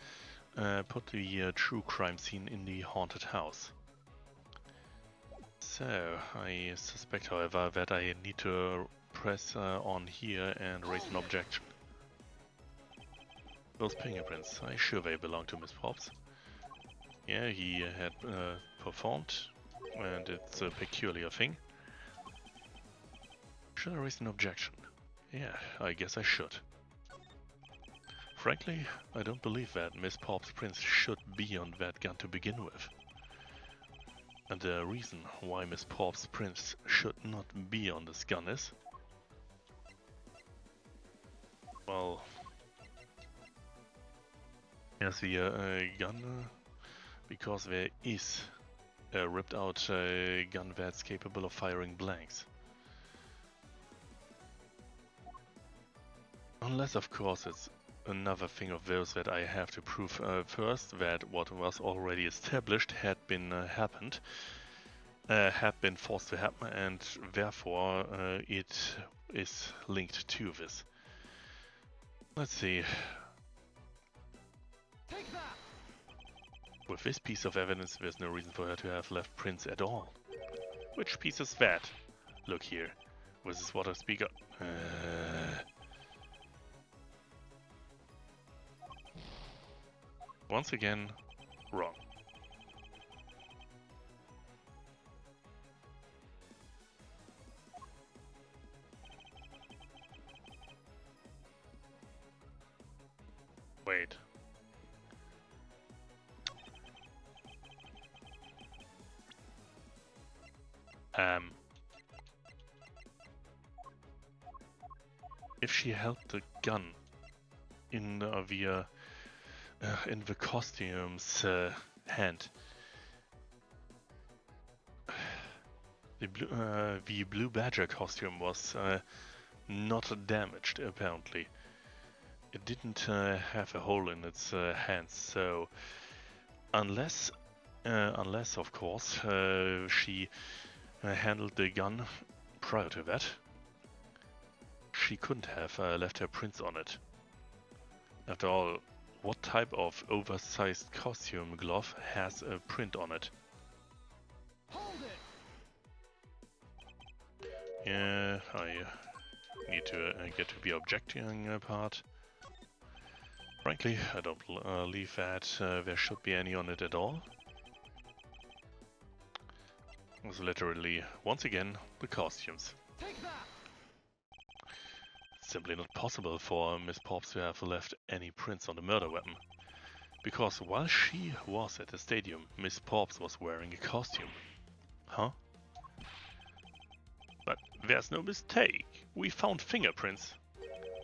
put the true crime scene in the haunted house. So, I suspect, however, that I need to press on here and raise an objection. Those fingerprints, I'm sure they belong to Miss Pops. Yeah, he had performed, and it's a peculiar thing. Should I raise an objection? Yeah, I guess I should. Frankly, I don't believe that Miss Pops' prints should be on that gun to begin with. And the reason why Miss Pops' prints should not be on this gun is... well... here's the gun, because there is a ripped out gun that's capable of firing blanks. Unless, of course, it's another thing of those that I have to prove first, that what was already established had been forced to happen, and therefore it is linked to this. Let's see. Take that. With this piece of evidence, there's no reason for her to have left prints at all. Which piece is that? Look here. This is what I speak of. Once again, wrong. Wait. If she held the gun in the costume's hand, the Blue Badger costume was not damaged, apparently. it didn't have a hole in its hands, so unless of course she handled the gun prior to that, she couldn't have left her prints on it. After all, what type of oversized costume glove has a print on it? Hold it. Yeah, I need to get to the objecting part. Frankly, I don't believe that there should be any on it at all. It was literally, once again, the costumes. Take that. Simply not possible for Miss Pops to have left any prints on the murder weapon. Because while she was at the stadium, Miss Pops was wearing a costume. Huh? But there's no mistake. We found fingerprints.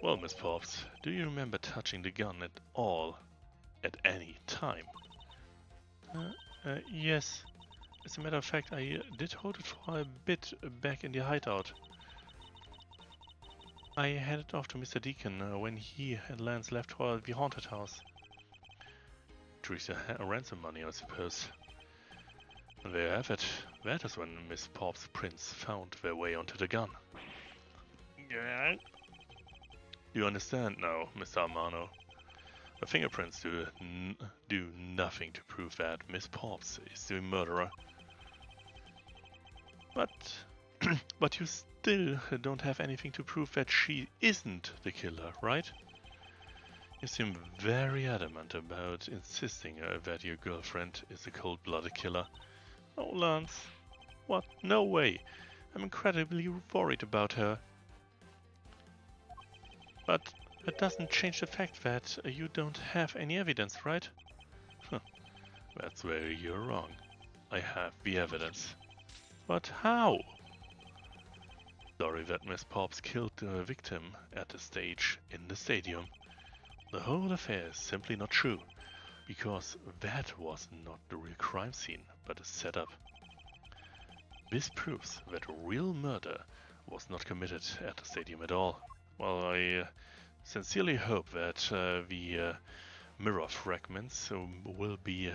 Well, Miss Pops, do you remember touching the gun at all? At any time? Yes. As a matter of fact, I did hold it for a bit back in the hideout. I handed it off to Mr. Deacon when he and Lance left for the haunted house. Teresa ransom money, I suppose. There you have it. That is when Miss Pop's prints found their way onto the gun. Yeah. You understand now, Mr. Amano? The fingerprints do nothing to prove that Miss Pops is the murderer. But you still don't have anything to prove that she isn't the killer, right? You seem very adamant about insisting that your girlfriend is a cold-blooded killer. Oh, Lance. What? No way. I'm incredibly worried about her. But that doesn't change the fact that you don't have any evidence, right? That's where you're wrong. I have the evidence. But how? Sorry that Miss Pops killed the victim at the stage in the stadium. The whole affair is simply not true, because that was not the real crime scene, but a setup. This proves that a real murder was not committed at the stadium at all. Well, I sincerely hope that the mirror fragments will be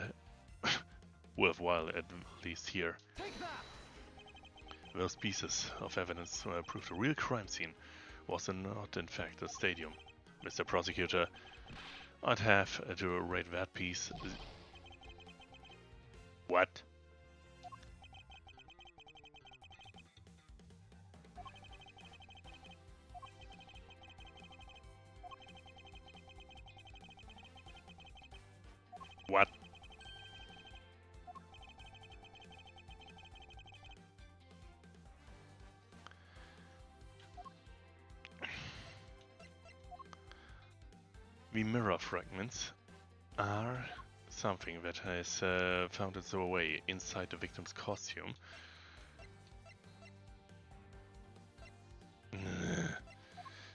worthwhile, at least here. Take that. Those pieces of evidence prove the real crime scene was not in fact the stadium. Mr. Prosecutor, I'd have to rate that piece. What? What? The mirror fragments are something that has found its way inside the victim's costume.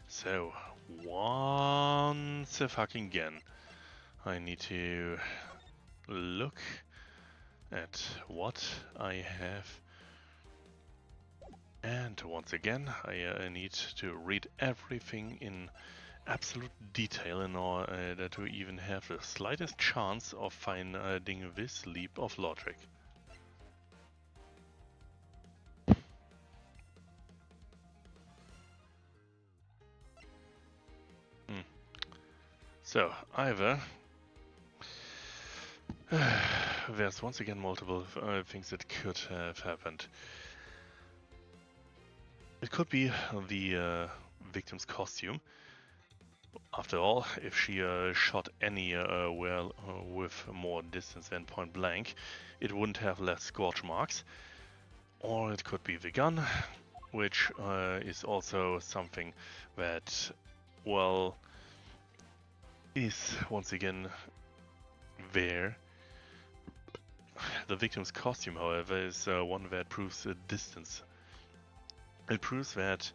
So, once again, I need to look at what I have. And once again, I need to read everything in absolute detail in order to even have the slightest chance of finding this leap of logic. So, either there's once again multiple things that could have happened. It could be the victim's costume. After all, if she shot anywhere with more distance than point blank, it wouldn't have left scorch marks. Or it could be the gun, which is also something that, well, is once again there. The victim's costume, however, is one that proves distance. It proves that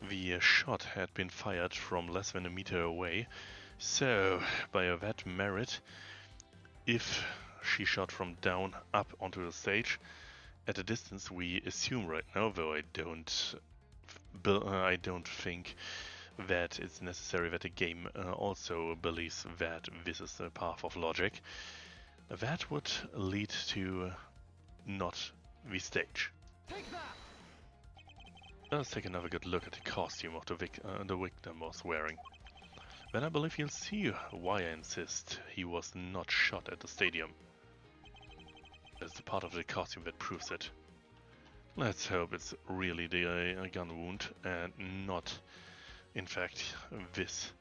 the shot had been fired from less than a meter away, so by that merit, if she shot from down up onto the stage, at a distance we assume right now, though I don't think that it's necessary that the game also believes that this is the path of logic, that would lead to not the stage. Take that! Let's take another good look at the costume of the victim was wearing. Then I believe you'll see why I insist he was not shot at the stadium. It's the part of the costume that proves it. Let's hope it's really the gun wound and not, in fact, this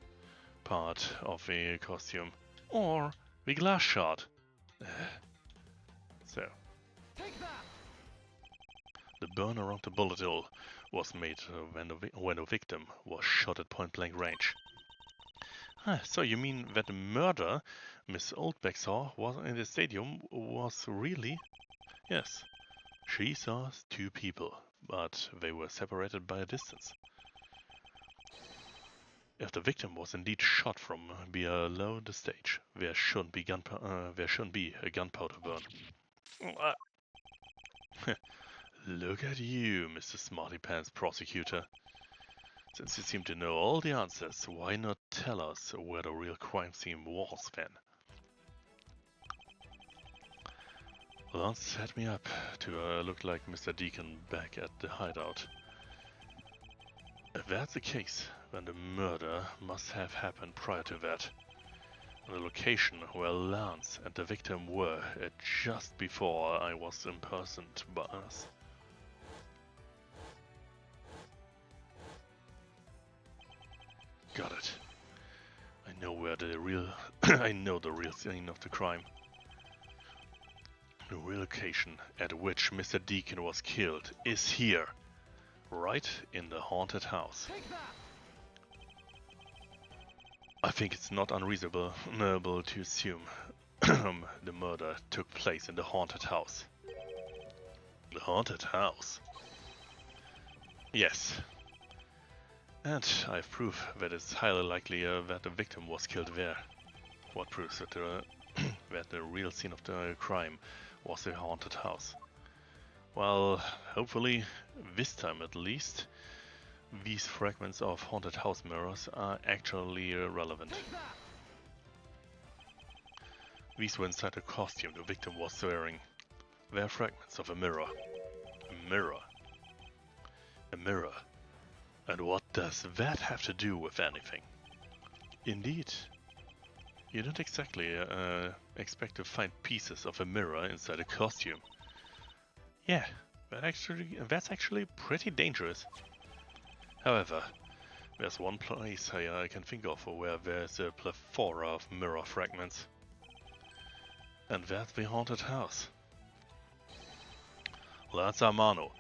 part of the costume. Or the glass shot. So, Take that! the burn around the bullet hole was made when the victim was shot at point-blank range. So you mean that the murder Miss Oldbeck saw was in the stadium was really... Yes, she saw two people, but they were separated by a distance. If the victim was indeed shot from below the stage, there shouldn't be a gunpowder burn. Look at you, Mr. Smartypants prosecutor. Since you seem to know all the answers, why not tell us where the real crime scene was then? Lance set me up to look like Mr. Deacon back at the hideout. If that's the case, then the murder must have happened prior to that. The location where Lance and the victim were just before I was imprisoned by us. Got it. I know where the real I know the real scene of the crime. The real location at which Mr. Deacon was killed is here, right in the haunted house. Take that! I think it's not unreasonable to assume the murder took place in the haunted house. The haunted house? Yes. And I have proof that it's highly likely that the victim was killed there. What proves that, that the real scene of the crime was the haunted house? Well, hopefully, this time at least, these fragments of haunted house mirrors are actually relevant. These were inside the costume the victim was wearing. They are fragments of a mirror. A mirror. A mirror. And what does that have to do with anything? Indeed. You don't exactly expect to find pieces of a mirror inside a costume. Yeah, that's actually pretty dangerous. However, there's one place I can think of where there's a plethora of mirror fragments. And that's the haunted house. Lance Armano,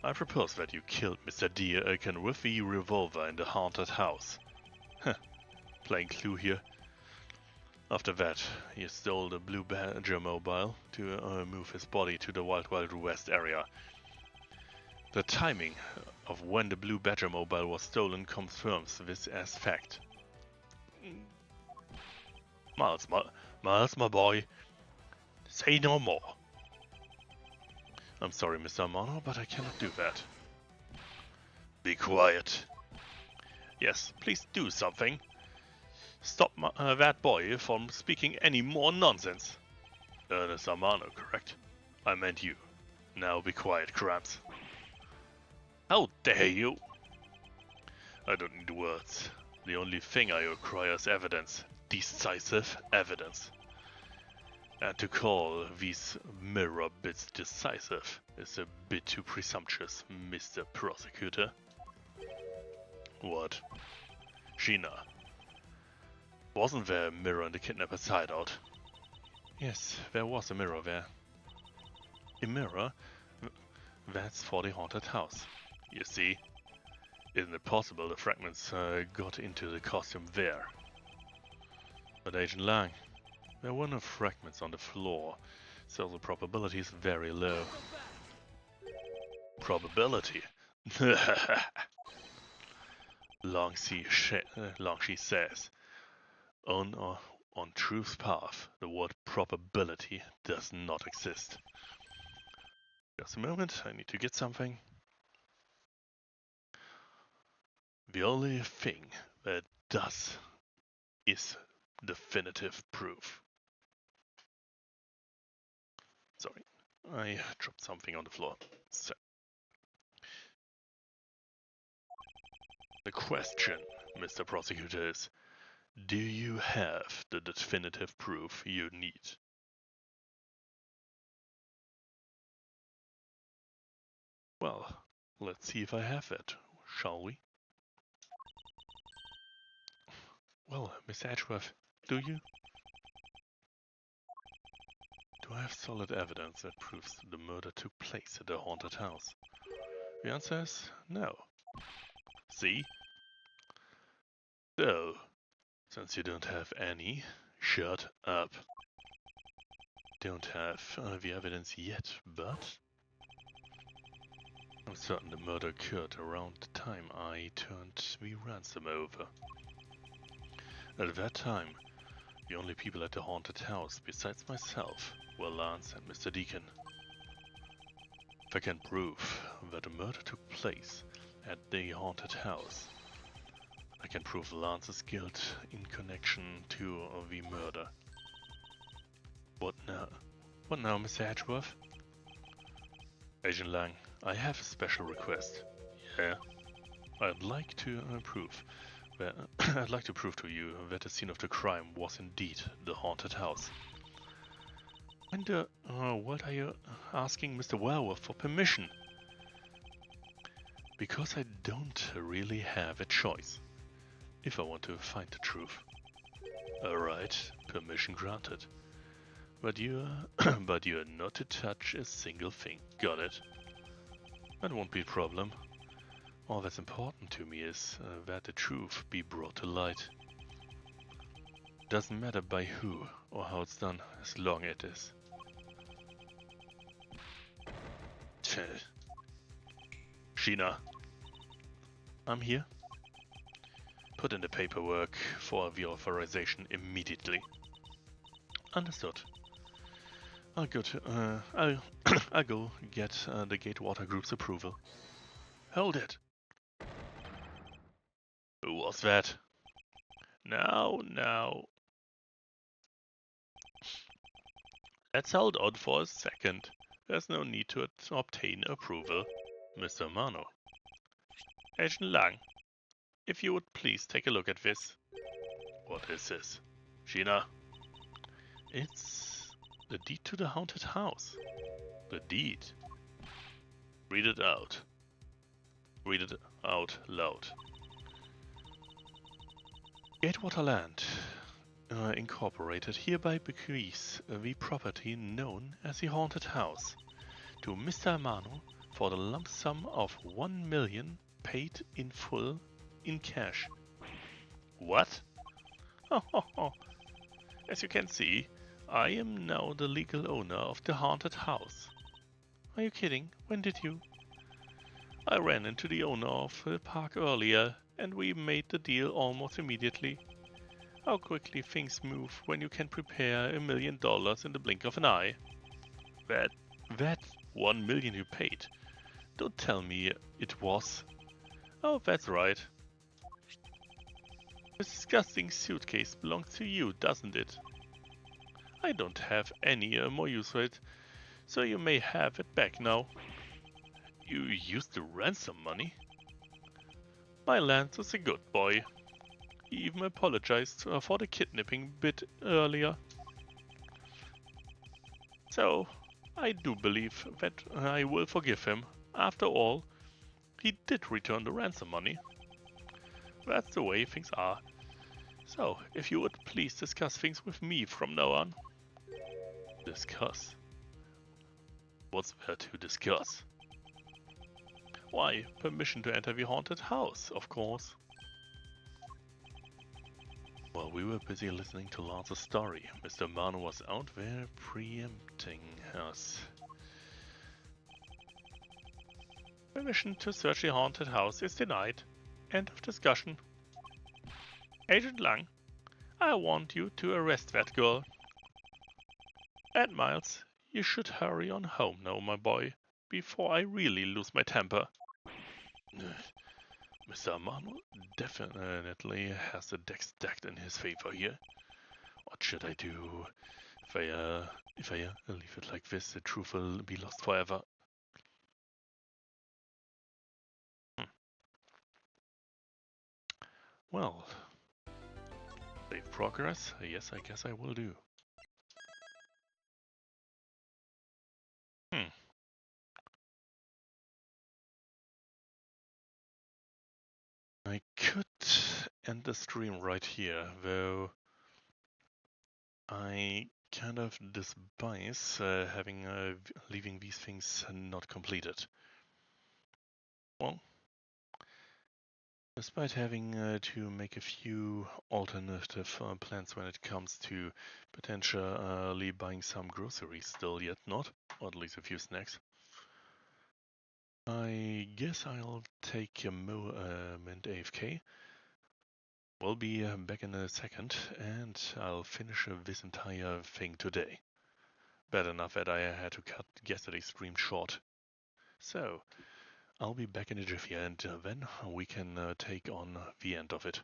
I propose that you killed Mr. Deacon with the revolver in the haunted house. Heh, playing clue here. After that, he stole the Blue Badger mobile to move his body to the Wild Wild West area. The timing of when the Blue Badger mobile was stolen confirms this as fact. Miles, my boy, say no more. I'm sorry, Mr. Amano, but I cannot do that. Be quiet. Yes, please do something. Stop that boy from speaking any more nonsense. Ernest Amano, correct? I meant you. Now be quiet, Cramps. How dare you! I don't need words. The only thing I require is evidence. Decisive evidence. And to call these mirror bits decisive is a bit too presumptuous, Mr. Prosecutor. What? Sheena. Wasn't there a mirror in the kidnapper's hideout? Yes, there was a mirror there. A mirror? That's for the haunted house. You see? Isn't it possible the fragments got into the costume there? But Agent Lang, there were no fragments on the floor, so the probability is very low. Probability? Long she says. On truth's path, the word probability does not exist. Just a moment, I need to get something. The only thing that does is definitive proof. Sorry, I dropped something on the floor. So, the question, Mr. Prosecutor, is, do you have the definitive proof you need? Well, let's see if I have it, shall we? Well, Mr. Edgeworth, do you? Do I have solid evidence that proves the murder took place at the haunted house? The answer is no. See? So, since you don't have any, shut up. Don't have the evidence yet, but I'm certain the murder occurred around the time I turned the ransom over. At that time, the only people at the haunted house besides myself were Lance and Mr. Deacon. If I can prove that the murder took place at the haunted house, I can prove Lance's guilt in connection to the murder. What now? What now, Mr. Edgeworth? Agent Lang, I have a special request. Yeah? I'd like to prove that I'd like to prove to you that the scene of the crime was indeed the haunted house. And what are you asking Mr. Wellworth for permission? Because I don't really have a choice if I want to find the truth. Alright, permission granted. But you're not to touch a single thing, got it? That won't be a problem. All that's important to me is that the truth be brought to light. Doesn't matter by who or how it's done, as long as it is. Sheena, I'm here. Put in the paperwork for the authorization immediately. Understood. I'll go to I'll go get the Gatewater Group's approval. Hold it. Who was that? Now. Let's hold on for a second. There's no need to obtain approval, Mr. Mano. Agent Lang, if you would please take a look at this. What is this? Sheena? It's the deed to the haunted house. The deed? Read it out. Read it out loud. Gatewater Land Incorporated hereby bequeaths the property known as the haunted house to Mr. Amano for the lump sum of 1 million paid in full in cash. What? As you can see, I am now the legal owner of the haunted house. Are you kidding? When did you? I ran into the owner of the park earlier and we made the deal almost immediately. How quickly things move when you can prepare $1 million in the blink of an eye. That 1 million you paid. Don't tell me it was. Oh, that's right. This disgusting suitcase belongs to you, doesn't it? I don't have any more use for it, so you may have it back now. You used the ransom money? My Lance is a good boy. He even apologized for the kidnapping bit earlier. So, I do believe that I will forgive him. After all, he did return the ransom money. That's the way things are. So, if you would please discuss things with me from now on. Discuss? What's there to discuss? Why, permission to enter the haunted house, of course. While we were busy listening to Lance's story, Mr. Mano was out there preempting us. Permission to search the haunted house is denied. End of discussion. Agent Lang, I want you to arrest that girl. And Miles, you should hurry on home now, my boy, before I really lose my temper. Mr. Amano definitely has the deck stacked in his favor here. What should I do? If I leave it like this, the truth will be lost forever. Well, save progress? Yes, I guess I will do. I could end the stream right here, though I kind of despise leaving these things not completed. Well, despite having to make a few alternative plans when it comes to potentially buying some groceries, still yet not, or at least a few snacks. I guess I'll take a moment AFK. We'll be back in a second, and I'll finish this entire thing today. Bad enough that I had to cut yesterday's stream short. So, I'll be back in a jiffy, and then we can take on the end of it.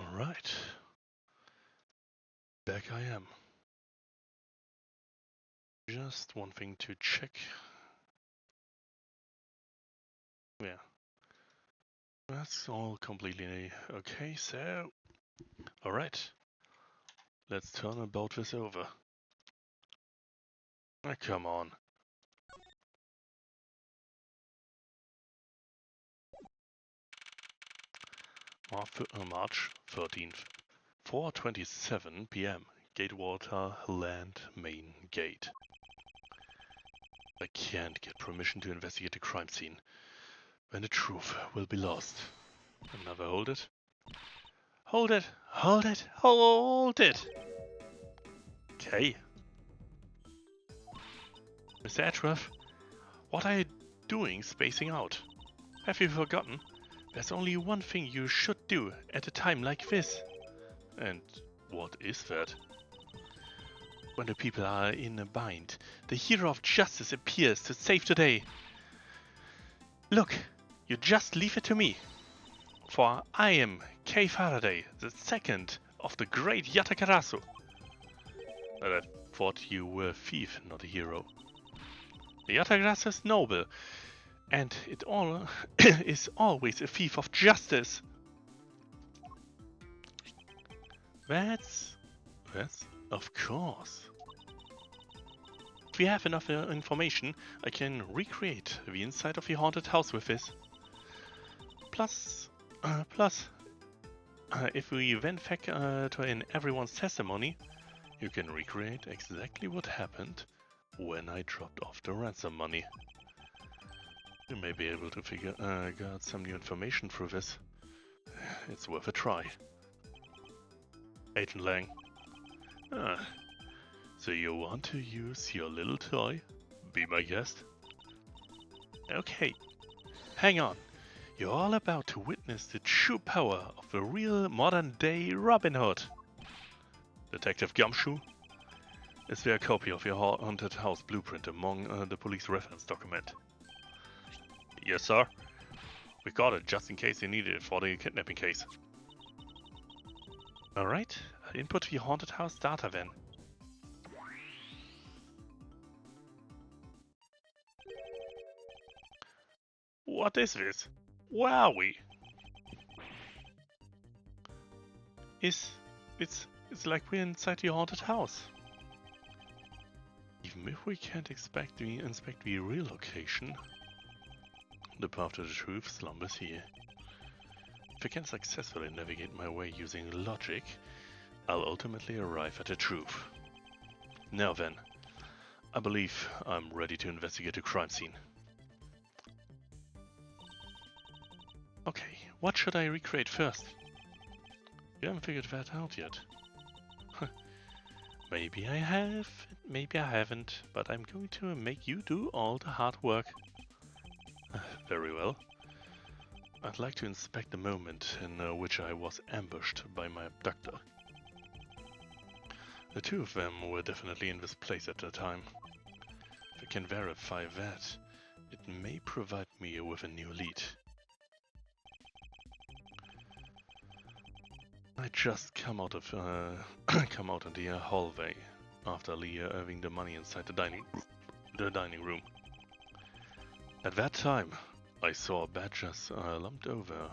Alright. Back I am. Just one thing to check. Yeah. That's all completely okay, so... Alright. Let's turn about this over. Come on. March 13th, 4:27 p.m. Gatewater Land Main Gate. I can't get permission to investigate the crime scene. Then the truth will be lost. Another hold it. Hold it! Hold it! Hold it! Okay. Mr. Edgeworth, what are you doing spacing out? Have you forgotten? There's only one thing you should do at a time like this. And what is that? When the people are in a bind, the hero of justice appears to save the day. Look, you just leave it to me. For I am Kay Faraday, the second of the great Yatagarasu. I thought you were a thief, not a hero. The Yatagarasu is noble, and it all is always a thief of justice. That's of course. If we have enough information, I can recreate the inside of the haunted house with this. Plus, if we then factor in everyone's testimony, you can recreate exactly what happened when I dropped off the ransom money. You may be able to figure out some new information through this. It's worth a try. Agent Lang. So you want to use your little toy? Be my guest? Okay. Hang on. You're all about to witness the true power of the real modern-day Robin Hood. Detective Gumshoe? Is there a copy of your haunted house blueprint among the police reference document? Yes, sir. We got it just in case you needed it for the kidnapping case. Alright, input the haunted house data then. What is this? Where are we? It's like we're inside the haunted house. Even if we can't inspect the real location, the path to the truth slumbers here. If I can successfully navigate my way using logic, I'll ultimately arrive at the truth. Now then, I believe I'm ready to investigate the crime scene. Okay, what should I recreate first? You haven't figured that out yet. Maybe I have, maybe I haven't, but I'm going to make you do all the hard work. Very well. I'd like to inspect the moment in which I was ambushed by my abductor. The two of them were definitely in this place at the time. If I can verify that, it may provide me with a new lead. I just come out of the hallway after leaving the money inside the dining room. At that time, I saw badgers lumped over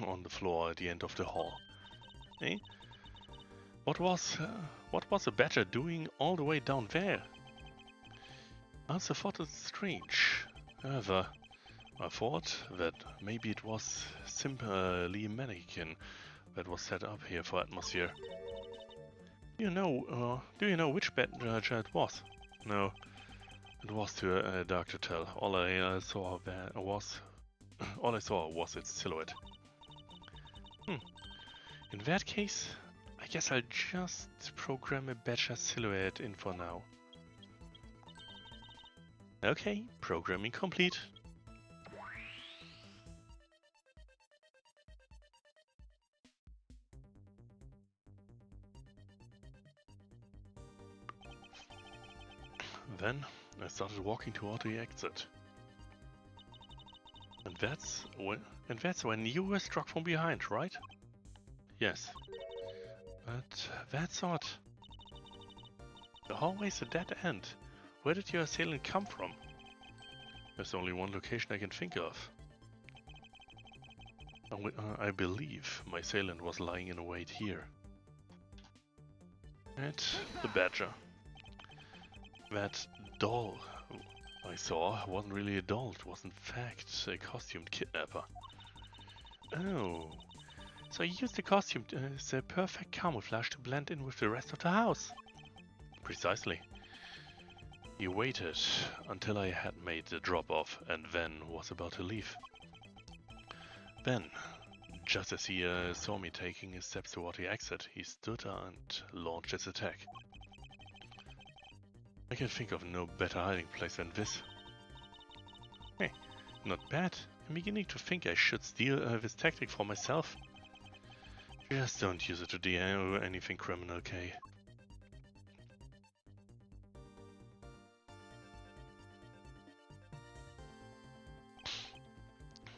on the floor at the end of the hall. Eh? What was a badger doing all the way down there? I also thought it strange. However, I thought that maybe it was simply a mannequin that was set up here for atmosphere. Do you know which badger it was? No, it was too dark to tell. All I saw was its silhouette. In that case, I guess I'll just program a badger silhouette in for now. Okay, programming complete. Then I started walking toward the exit. And that's when you were struck from behind, right? Yes. But that's odd. The hallway's a dead end. Where did your assailant come from? There's only one location I can think of. I believe my assailant was lying in wait here. At the badger. That doll I saw wasn't really a doll, it was in fact a costumed kidnapper. Oh, so you used the costume as a perfect camouflage to blend in with the rest of the house. Precisely. He waited until I had made the drop-off and then was about to leave. Then, just as he saw me taking his steps toward the exit, he stood and launched his attack. I can think of no better hiding place than this. Hey, not bad. I'm beginning to think I should steal this tactic for myself. Just don't use it to do anything criminal, okay?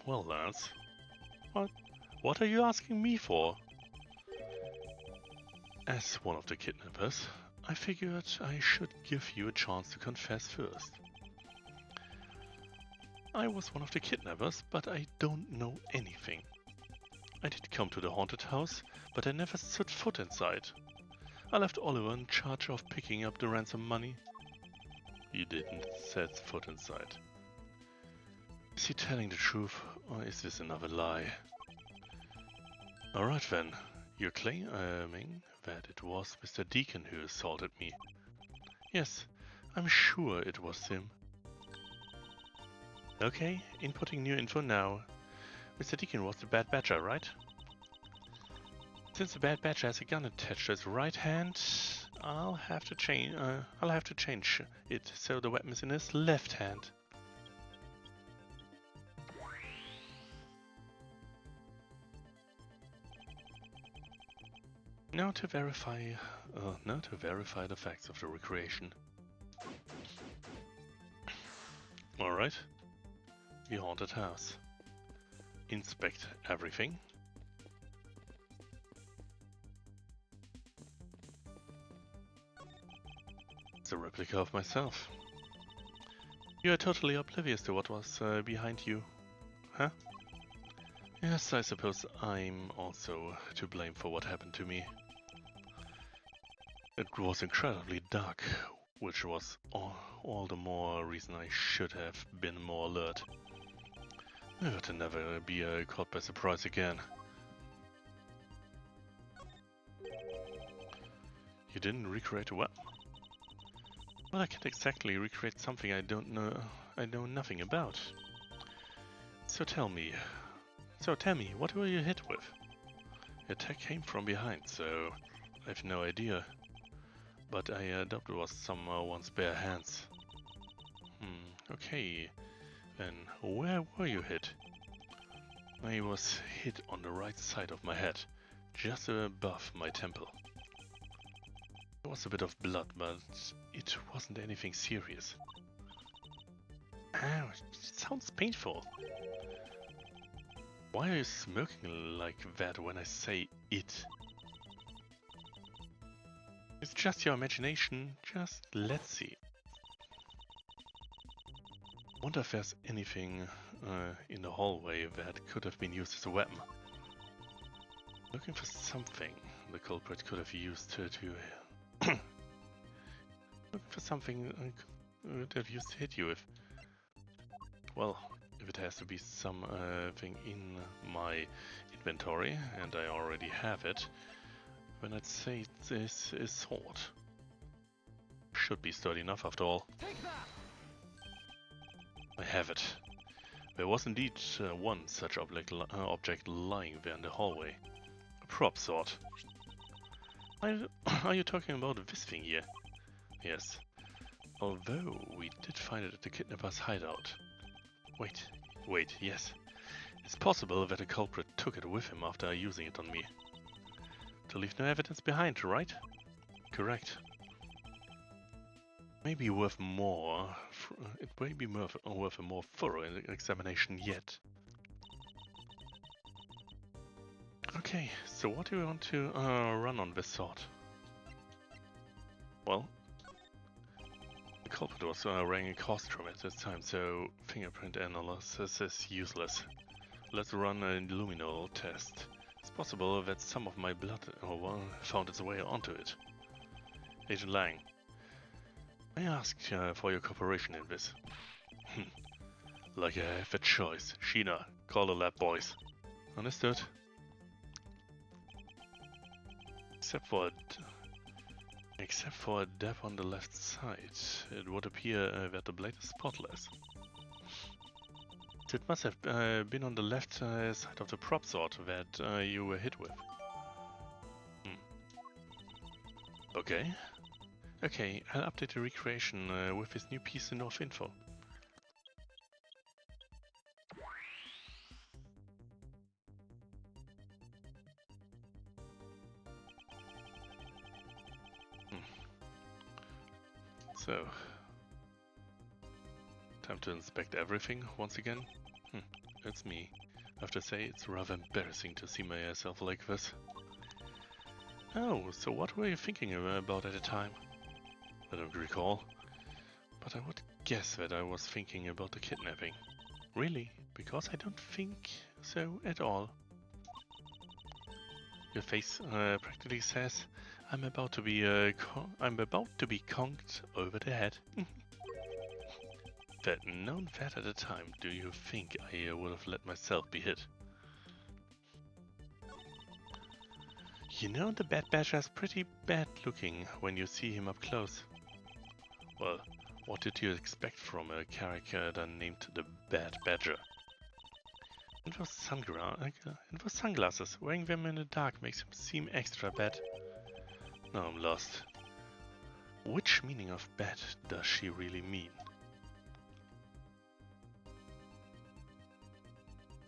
Well, lads. What are you asking me for? As one of the kidnappers, I figured I should give you a chance to confess first. I was one of the kidnappers, but I don't know anything. I did come to the haunted house, but I never set foot inside. I left Oliver in charge of picking up the ransom money. You didn't set foot inside. Is he telling the truth, or is this another lie? Alright then, you're claiming that it was Mr. Deacon who assaulted me. Yes, I'm sure it was him. Okay, inputting new info now. Mr. Deacon was the bad badger, right? Since the bad badger has a gun attached to his right hand, I'll have to change it so the weapon is in his left hand. Now to verify the facts of the recreation. Alright. The haunted house. Inspect everything. It's a replica of myself. You are totally oblivious to what was behind you, huh? Yes, I suppose I'm also to blame for what happened to me. It was incredibly dark, which was all the more reason I should have been more alert. To never be caught by surprise again. You didn't recreate a weapon? Well, I can't exactly recreate something I know nothing about. So tell me, what were you hit with? The attack came from behind, so I've no idea. But I doubt it was someone's bare hands. Okay. Then where were you hit? I was hit on the right side of my head, just above my temple. There was a bit of blood, but it wasn't anything serious. Ow, it sounds painful. Why are you smirking like that when I say it? It's just your imagination, just let's see. Wonder if there's anything in the hallway that could have been used as a weapon. Looking for something the culprit could have used to looking for something could have used to hit you with. Well, if it has to be something in my inventory, and I already have it, then I'd say this is sword. Should be sturdy enough after all. Take that! I have it. There was indeed one such object lying there in the hallway. A prop sword. Are you talking about this thing here? Yes. Although we did find it at the kidnapper's hideout. Wait, yes. It's possible that the culprit took it with him after using it on me. To leave no evidence behind, right? Correct. Maybe worth more. It may be worth a more thorough examination yet. Okay, so what do we want to run on this sword? Well, the culprit was wearing a costume at this time, so fingerprint analysis is useless. Let's run a luminol test. It's possible that some of my blood found its way onto it. Agent Lang, I ask for your cooperation in this. Like I have a choice. Sheena, call the lab boys. Understood. Except for a dab on the left side, it would appear that the blade is spotless. It must have been on the left side of the prop sword that you were hit with. Okay. Okay, I'll update the recreation with this new piece of info. So, time to inspect everything once again. It's me. I have to say, it's rather embarrassing to see myself like this. Oh, so what were you thinking about at the time? I don't recall, but I would guess that I was thinking about the kidnapping. Really? Because I don't think so at all. Your face practically says I'm about to be conked over the head. If I'd known that at the time, do you think I would have let myself be hit? You know, the Bad Badger's pretty bad looking when you see him up close. Well, what did you expect from a character named the Bad Badger? And those sunglasses, wearing them in the dark makes him seem extra bad. Now I'm lost. Which meaning of bad does she really mean?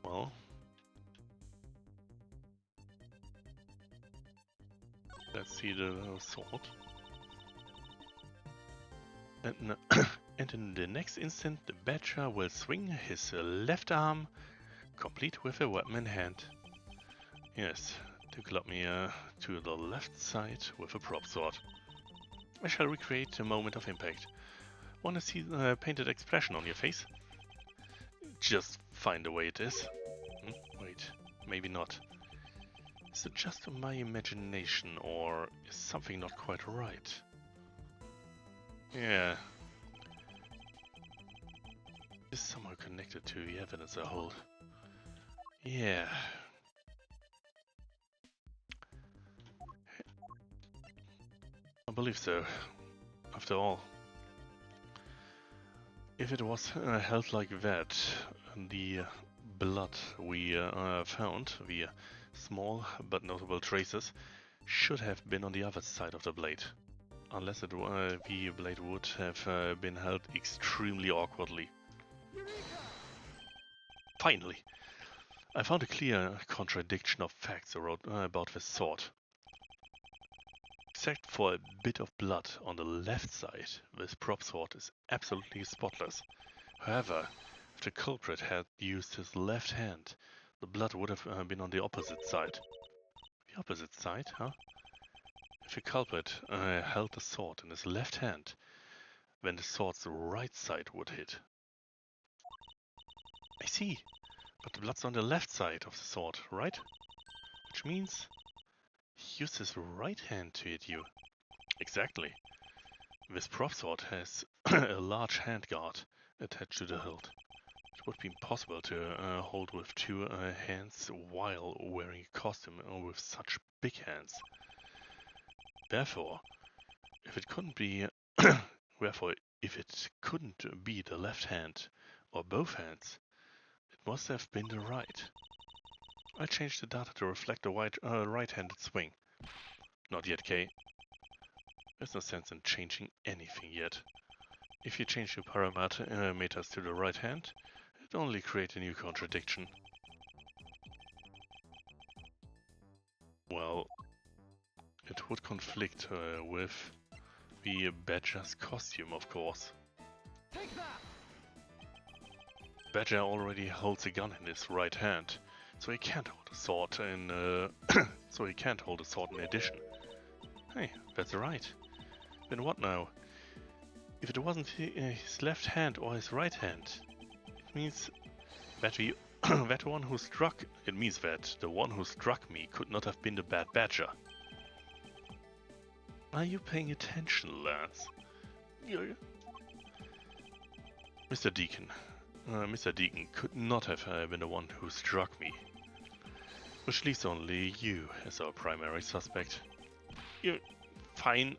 Well, let's see the sword. And, and in the next instant, the Badger will swing his left arm, complete with a weapon in hand. Yes, to club me to the left side with a prop sword. I shall recreate a moment of impact. Want to see the painted expression on your face? Just find the way it is. Wait, maybe not. Is it just my imagination, or is something not quite right? Yeah. Is somehow connected to the evidence I hold. Yeah. I believe so. After all, if it was held like that, the blood we found, the small but notable traces, should have been on the other side of the blade. Unless the blade would have been held extremely awkwardly. Finally! I found a clear contradiction of facts about this sword. Except for a bit of blood on the left side, this prop sword is absolutely spotless. However, if the culprit had used his left hand, the blood would have been on the opposite side. The opposite side, huh? If the culprit held the sword in his left hand, then the sword's right side would hit. I see, but the blood's on the left side of the sword, right? Which means he used his right hand to hit you. Exactly. This prop sword has a large handguard attached to the hilt. It would be impossible to hold with two hands while wearing a costume with such big hands. Therefore, if it couldn't be the left hand or both hands, it must have been the right. I changed the data to reflect the right-handed swing. Not yet, Kay. There's no sense in changing anything yet. If you change your parameters to the right hand, it only creates a new contradiction. Well, it would conflict with the Badger's costume, of course. Take that! Badger already holds a gun in his right hand, so he can't hold a sword in addition. Hey, that's right. Then what now? If it wasn't his left hand or his right hand, it means that the one who struck me could not have been the Bad Badger. Are you paying attention, Lance? Mr. Deacon. Mr. Deacon could not have been the one who struck me. Which leaves only you as our primary suspect. Fine.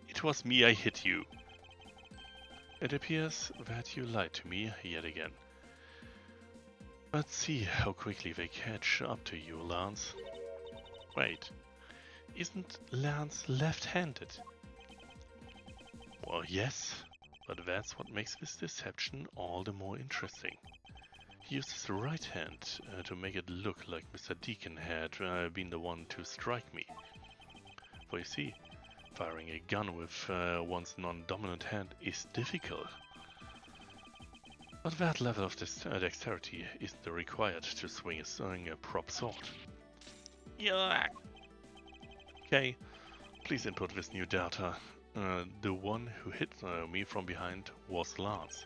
It was me, I hit you. It appears that you lied to me yet again. Let's see how quickly they catch up to you, Lance. Wait, isn't Lance left-handed? Well, yes, but that's what makes this deception all the more interesting. He used his right hand to make it look like Mr. Deacon had been the one to strike me. For you see, firing a gun with one's non-dominant hand is difficult. But that level of dexterity isn't required to swing a prop sword. Yeah. Okay, please input this new data. The one who hit me from behind was Lance.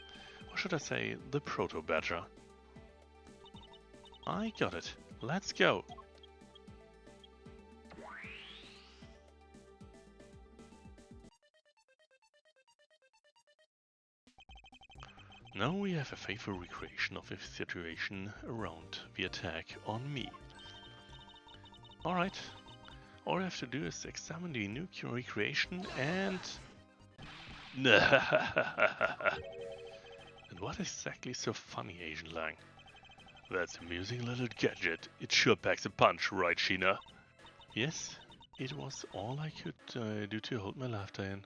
Or should I say, the Proto-Badger. I got it. Let's go. Now we have a faithful recreation of the situation around the attack on me. Alright, all I have to do is examine the new recreation and... And what exactly is so funny, Asian Lang? That's amusing little gadget. It sure packs a punch, right, Sheena? Yes, it was all I could do to hold my laughter in.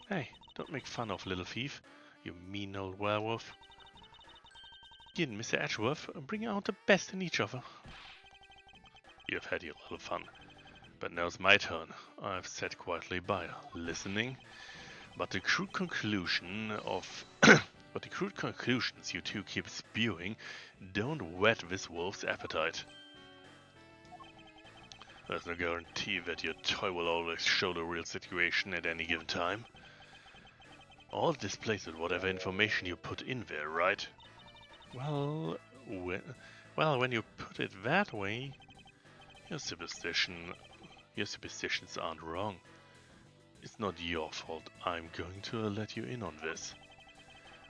Hey, don't make fun of little thief, you mean old werewolf. You and Mr. Edgeworth bring out the best in each other. You've had your little fun, but now's my turn. I've sat quietly by, listening, but the crude conclusion of but the crude conclusions you two keep spewing don't whet this wolf's appetite. There's no guarantee that your toy will always show the real situation at any given time. All it displays is whatever information you put in there, right? Well, when you put it that way, your superstitions aren't wrong. It's not your fault. I'm going to let you in on this.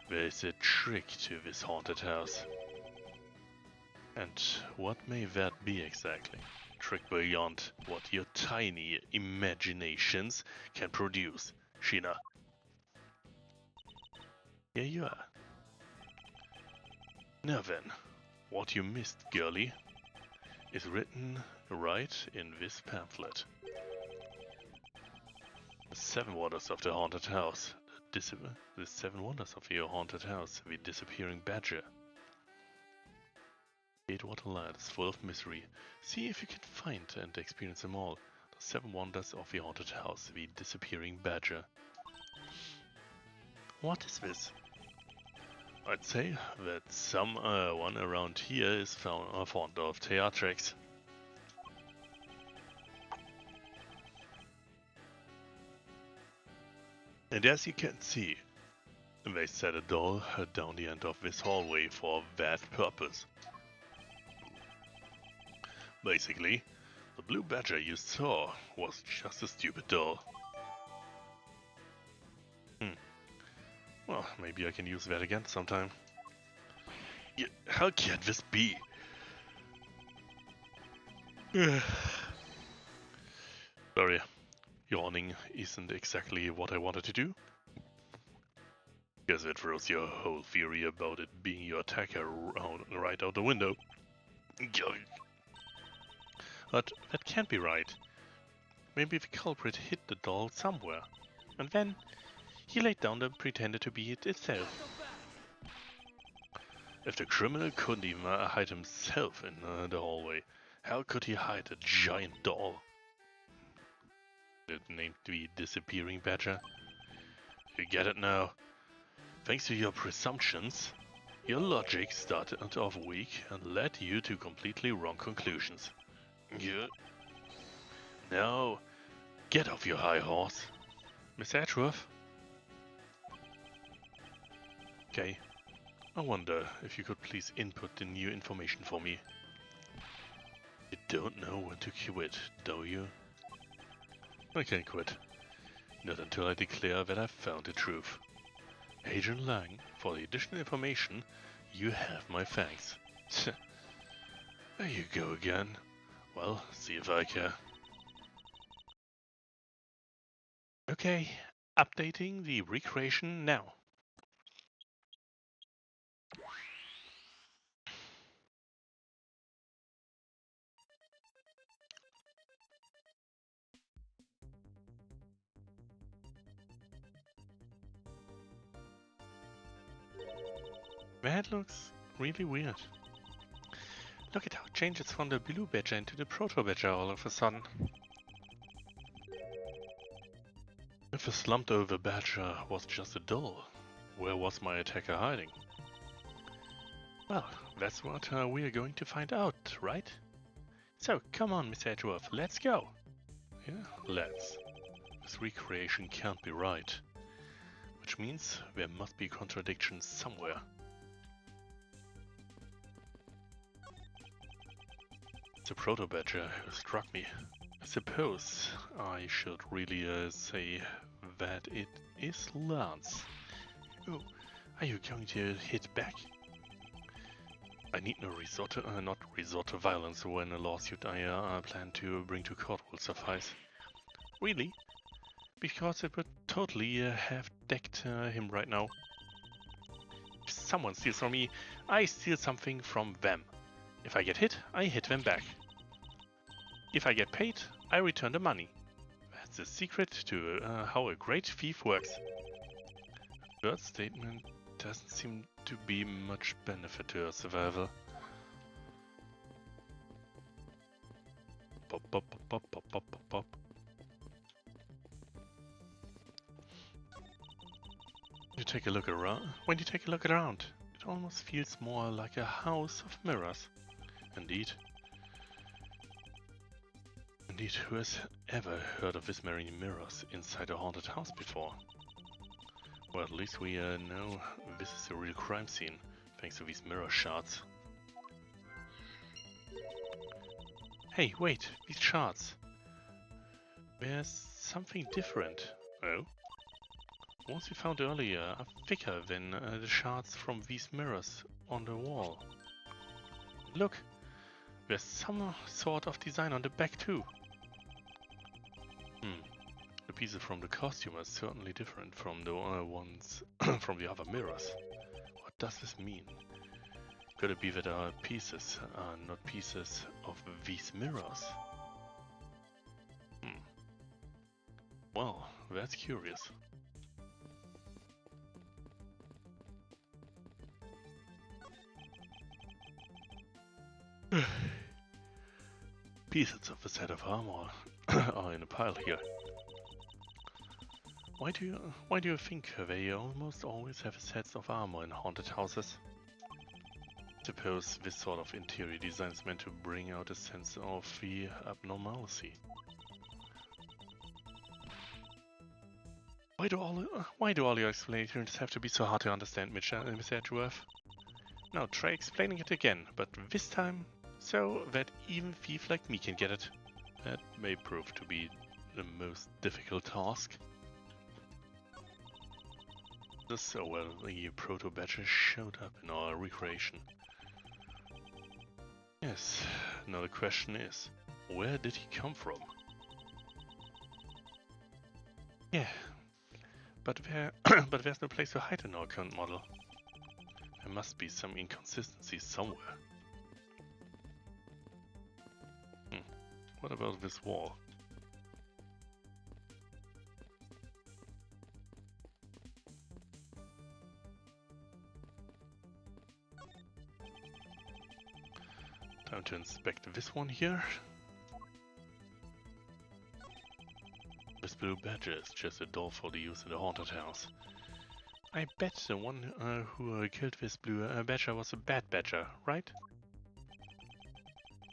There's a trick to this haunted house. And what may that be exactly? Trick beyond what your tiny imaginations can produce, Sheena. Here you are. Now then, what you missed, girlie, is written right in this pamphlet. The 7 wonders of the haunted house. The 7 wonders of your haunted house. The disappearing badger. Gatewater Land is full of mystery. See if you can find and experience them all. The 7 wonders of the haunted house. The disappearing badger. What is this? I'd say that someone around here is fond of theatrics. And as you can see, they set a doll down the end of this hallway for that purpose. Basically, the blue badger you saw was just a stupid doll. Well, maybe I can use that again sometime. Yeah, how can this be? Sorry, yawning isn't exactly what I wanted to do. Guess it throws your whole theory about it being your attacker right out the window. But that can't be right. Maybe the culprit hid the doll somewhere, and then he laid down and pretended to be it itself. If the criminal couldn't even hide himself in the hallway, how could he hide a giant doll? It named the disappearing badger. You get it now? Thanks to your presumptions, your logic started off weak and led you to completely wrong conclusions. Now, get off your high horse. Miss Edgeworth? Okay. I wonder if you could please input the new information for me. You don't know when to quit, do you? I can't quit. Not until I declare that I've found the truth. Agent Lang, for the additional information, you have my thanks. There you go again. Well, see if I care. Okay, updating the recreation now. That looks really weird. Look at how it changes from the blue badger into the proto badger all of a sudden. If the slumped over badger was just a doll, where was my attacker hiding? Well, that's what we are going to find out, right? So, come on, Miss Edgeworth, let's go! Yeah, let's. This recreation can't be right. Which means there must be contradictions somewhere. The proto-badger who struck me. I suppose I should really say that it is Lance. Oh, Are you going to hit back? I need no not resort to violence when a lawsuit I plan to bring to court will suffice. Really? Because it would totally have decked him right now. If someone steals from me, I steal something from them. If I get hit, I hit them back. If I get paid, I return the money. That's the secret to how a great thief works. That statement doesn't seem to be much benefit to her survival. Pop, pop, pop, pop, pop, pop, pop, pop. You take a look around. When you take a look around, it almost feels more like a house of mirrors. Indeed. Indeed, who has ever heard of this many mirrors inside a haunted house before? Well, at least we know this is a real crime scene, thanks to these mirror shards. Hey, wait, these shards. There's something different. Oh? The ones we found earlier are thicker than the shards from these mirrors on the wall. Look, there's some sort of design on the back too. The pieces from the costume are certainly different from the ones from the other mirrors. What does this mean? Could it be that our pieces are not pieces of these mirrors? Well, that's curious. Pieces of a set of armor are in a pile here. Why do you think they almost always have sets of armor in haunted houses? Suppose this sort of interior design is meant to bring out a sense of the abnormality. Why do all your explanations have to be so hard to understand, Miss Edgeworth? Now try explaining it again, but this time so that even a thief like me can get it. That may prove to be the most difficult task. So well, the proto-badger showed up in our recreation. Yes, now the question is, where did he come from? Yeah, but there's no place to hide in our current model. There must be some inconsistency somewhere. What about this wall? Time to inspect this one here. This blue badger is just a doll for the use in the haunted house. I bet the one who killed this blue badger was a bad badger, right?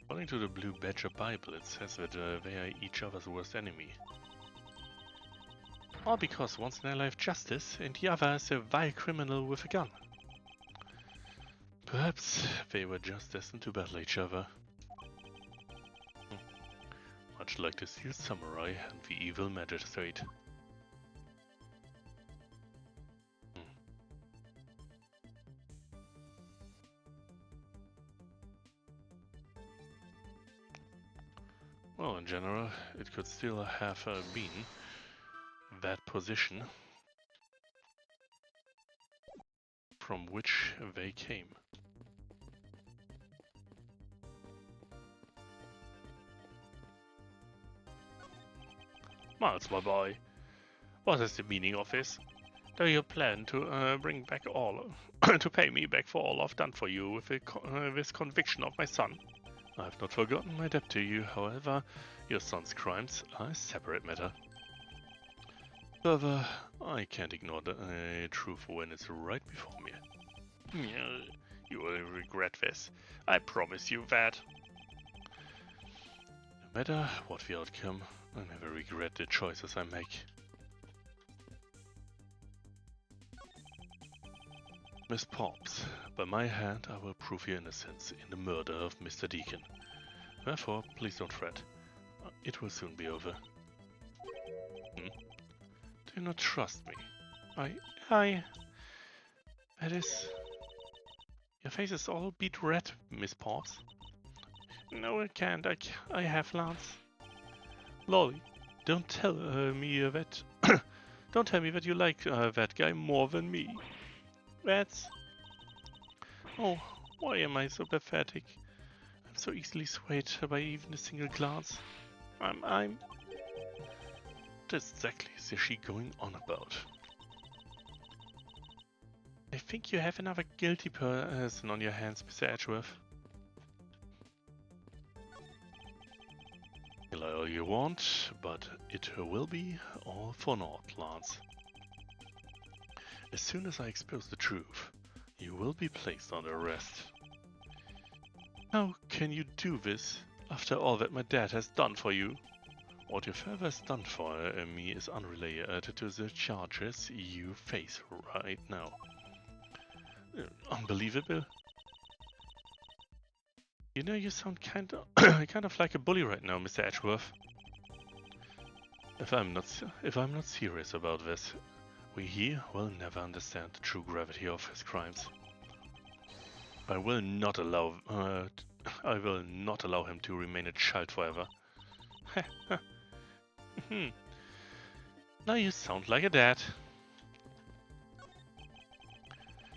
According to the Blue Badger Bible, it says that they are each other's worst enemy. All because one's in life justice and the other is a vile criminal with a gun. Perhaps they were just destined to battle each other. Much like the Steel Samurai and the Evil Magistrate. Well, in general, it could still have been that position from which they came. Miles, my boy, what is the meaning of this? Do you plan to bring back all, to pay me back for all I've done for you with this conviction of my son? I've not forgotten my debt to you, however, your son's crimes are a separate matter. However, I can't ignore the truth when it's right before me. You will regret this, I promise you that. No matter what the outcome, I never regret the choices I make. Miss Pops, by my hand I will prove your innocence in the murder of Mr. Deacon. Therefore, please don't fret. It will soon be over. Do you not trust me? It is. Your face is all beet red, Miss Paws. No, I can't. I have Lance. Lolly, don't tell me that. Don't tell me that you like that guy more than me. That's. Oh, why am I so pathetic? I'm so easily swayed by even a single glance. I'm. What exactly is she going on about? I think you have another guilty person on your hands, Mr. Edgeworth. Lie all you want, but it will be all for naught, Lance. As soon as I expose the truth, you will be placed under arrest. How can you do this after all that my dad has done for you? What your father has done for me is unrelated to the charges you face right now. Unbelievable. You know, you sound kind of like a bully right now, Mr. Edgeworth. If I'm not serious about this, we here will never understand the true gravity of his crimes. I will not allow him to remain a child forever. Now you sound like a dad.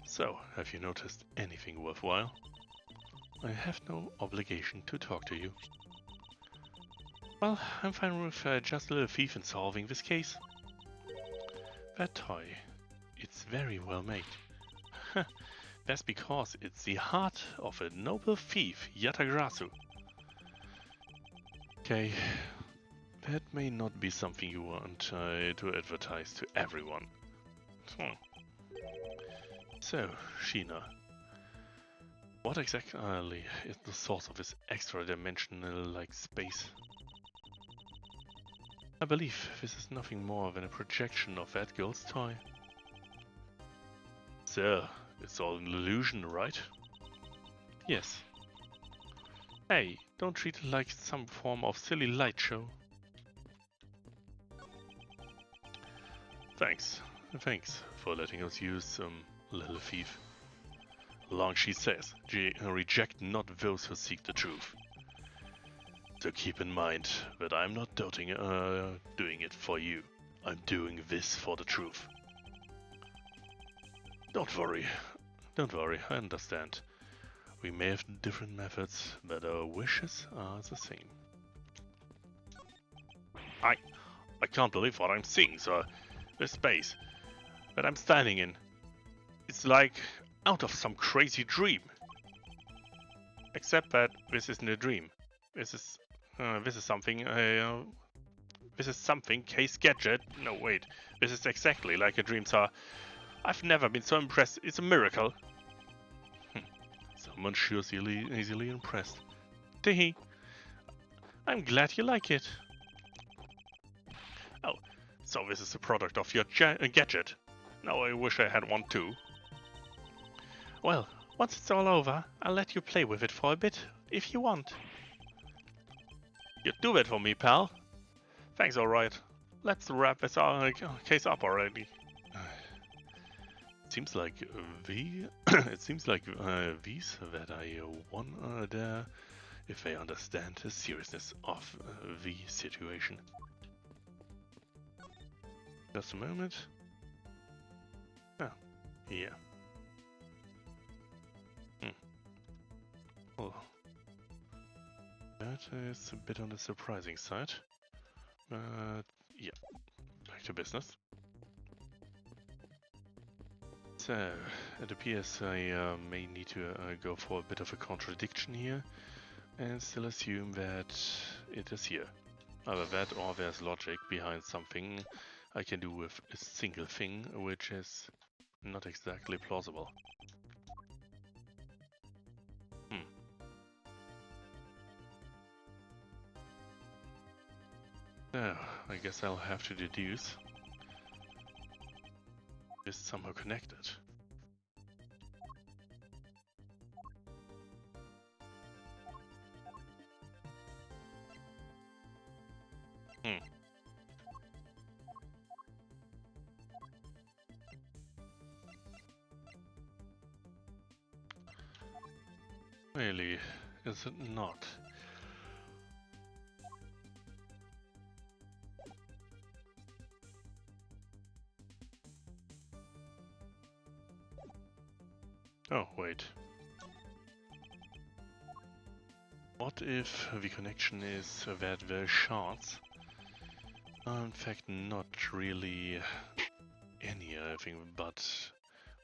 So, have you noticed anything worthwhile? I have no obligation to talk to you. Well, I'm fine with just a little thief in solving this case. That toy, it's very well made. That's because it's the heart of a noble thief, Yatagrasu. Okay, that may not be something you want to advertise to everyone. So, Sheena, what exactly is the source of this extra-dimensional-like space? I believe this is nothing more than a projection of that girl's toy. So, it's all an illusion, right? Yes. Hey, don't treat it like some form of silly light show. Thanks for letting us use little thief. Long she says, reject not those who seek the truth. So keep in mind that I'm not doing it for you. I'm doing this for the truth. Don't worry, I understand. We may have different methods, but our wishes are the same. I can't believe what I'm seeing, sir. This space that I'm standing in. It's like out of some crazy dream. Except that this isn't a dream. This is something. This is something. Case Gadget. No, wait. This is exactly like a dream, sir. I've never been so impressed. It's a miracle. Someone sure easily impressed. Teehee. I'm glad you like it. Oh, so this is a product of your gadget. Now I wish I had one too. Well, once it's all over, I'll let you play with it for a bit, if you want. You'd do that for me, pal. Thanks, alright. Let's wrap this case up already. It seems like these that I won there, if they understand the seriousness of the situation. Just a moment. Oh, yeah. Well, that is a bit on the surprising side. Yeah, back to business. So, it appears I may need to go for a bit of a contradiction here, and still assume that it is here. Either that or there's logic behind something I can do with a single thing, which is not exactly plausible. So, I guess I'll have to deduce it's somehow connected. Really, is it not? Oh, wait. What if the connection is that the shards are in fact not really anything but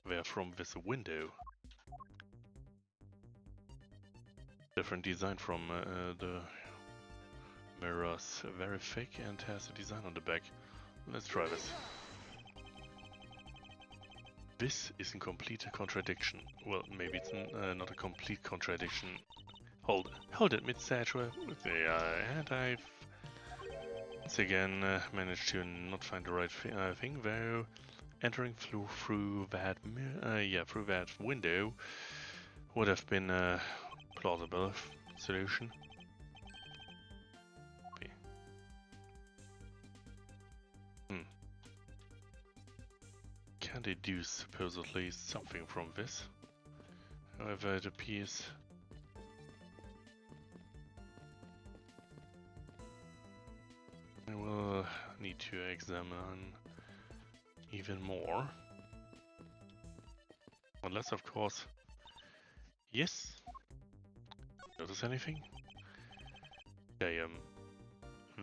they're from this window? Different design from the mirrors. Very thick and has a design on the back. Let's try this. This is in complete contradiction. Well, maybe it's not a complete contradiction. Hold it, Mr. Edgeworth. And I've once again managed to not find the right thing, though entering through that through that window would have been a plausible solution. Can deduce supposedly something from this. However, it appears I will need to examine even more. Unless, of course, yes. Notice anything? Okay,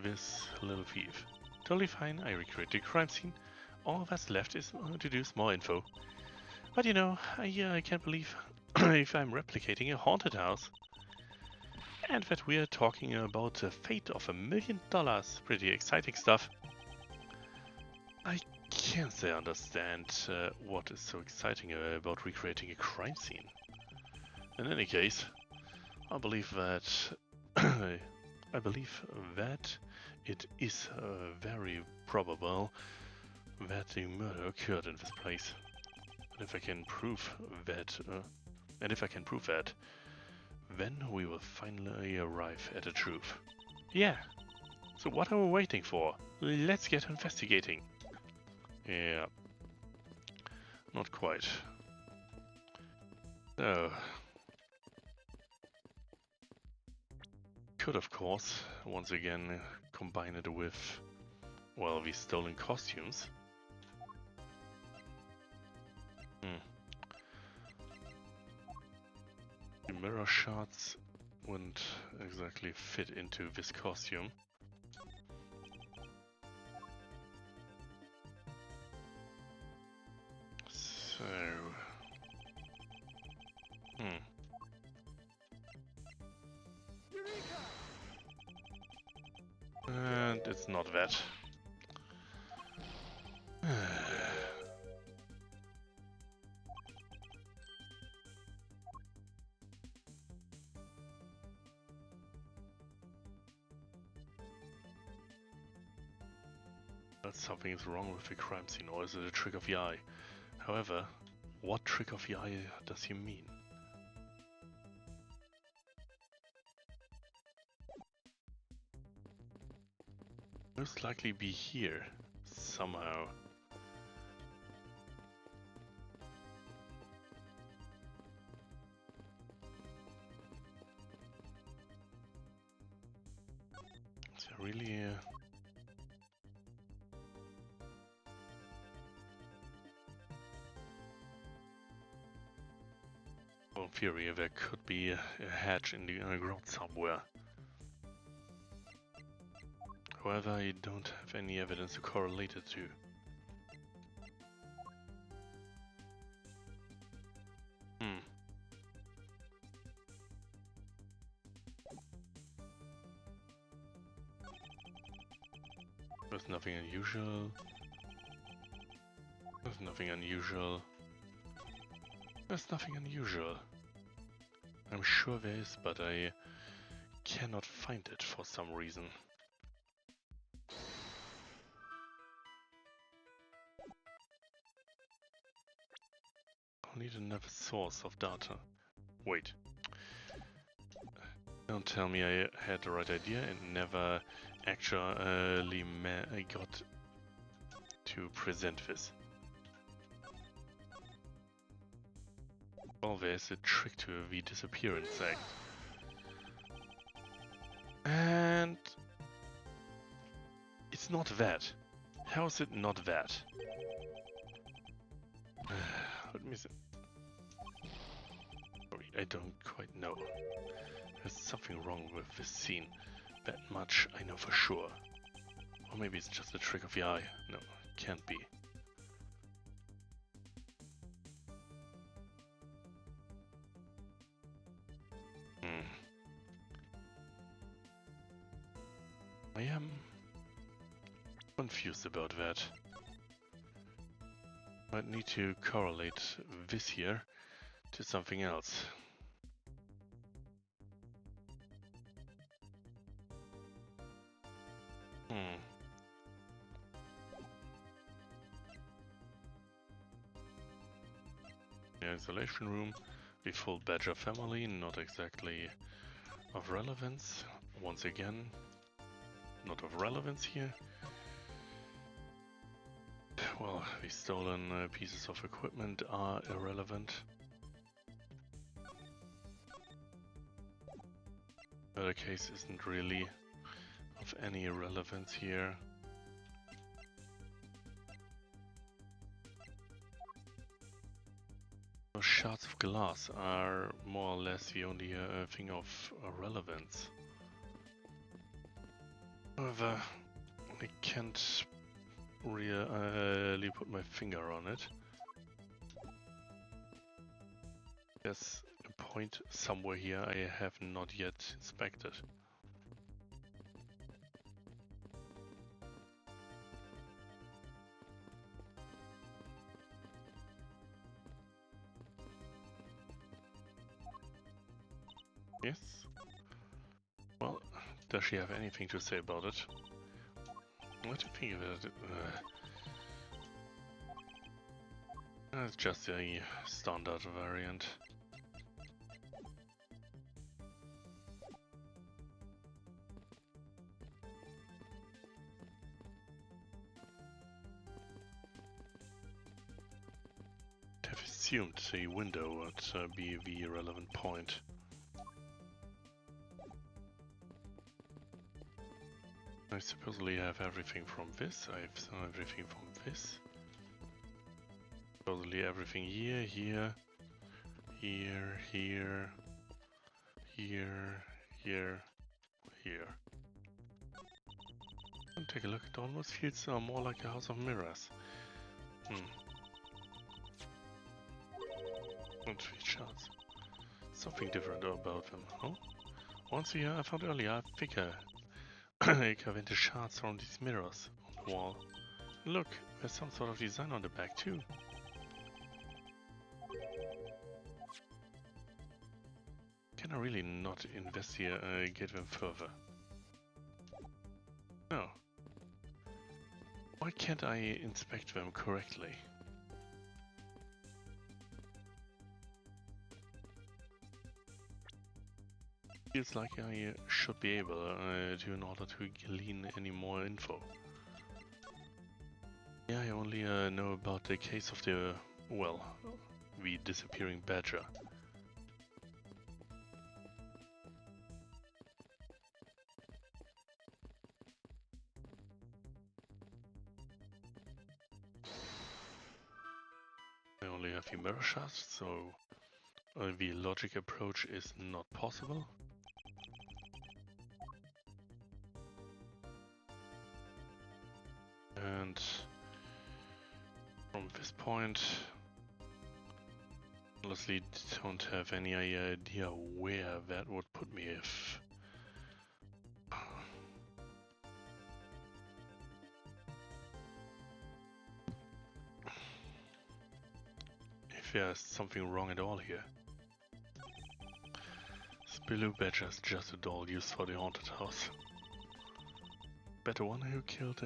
this little thief. Totally fine. I recreate the crime scene. All that's left is to do more info. But you know, I can't believe if I'm replicating a haunted house. And that we're talking about the fate of $1 million. Pretty exciting stuff. I can't say understand what is so exciting about recreating a crime scene. In any case, I believe that it is very probable that the murder occurred in this place. And if I can prove that, then we will finally arrive at the truth. Yeah. So what are we waiting for? Let's get investigating. Yeah. Not quite. So. Could, of course, once again combine it with, well, the stolen costumes. The mirror shards wouldn't exactly fit into this costume. So... And it's not that. That something is wrong with the crime scene, or is it a trick of the eye? However, what trick of the eye does he mean? Most likely be here, somehow. Is there really well, in theory, there could be a hatch in the underground somewhere. However, I don't have any evidence to correlate it to. There's nothing unusual. There's nothing unusual. There's nothing unusual. I'm sure there is, but I cannot find it for some reason. I'll need another source of data. Wait. Don't tell me I had the right idea and never actually got to present this. Well, there's a trick to the disappearance act. And it's not that. How is it not that? Let me see. Sorry, I don't quite know. There's something wrong with this scene. That much I know for sure. Or maybe it's just a trick of the eye. No, it can't be. I am confused about that. Might need to correlate this here to something else. The isolation room, the full Badger family, not exactly of relevance. Once again, not of relevance here. Well, the stolen pieces of equipment are irrelevant. The case isn't really of any relevance here. Those shards of glass are more or less the only thing of relevance. However, I can't really put my finger on it. There's a point somewhere here I have not yet inspected. Yes? Well, does she have anything to say about it? What do you think of it? It's just a standard variant. I've assumed a window would be the relevant point. I supposedly have everything from this, I have everything from this. Supposedly everything here, here, here, here, here, here, here. And take a look, it almost feels more like a house of mirrors. And 3 shards. Something different about them, huh? Once here I found earlier a figure. Carving the shards from these mirrors on the wall. Look, there's some sort of design on the back too. Can I really not investigate them further? No. Why can't I inspect them correctly? Feels like I should be able to in order to glean any more info. Yeah, I only know about the case of the, well, the disappearing badger. I only have the mirror shards, so the logic approach is not possible. And from this point, honestly don't have any idea where that would put me if there's something wrong at all here. This blue badger is just a doll used for the haunted house. Bet the one who killed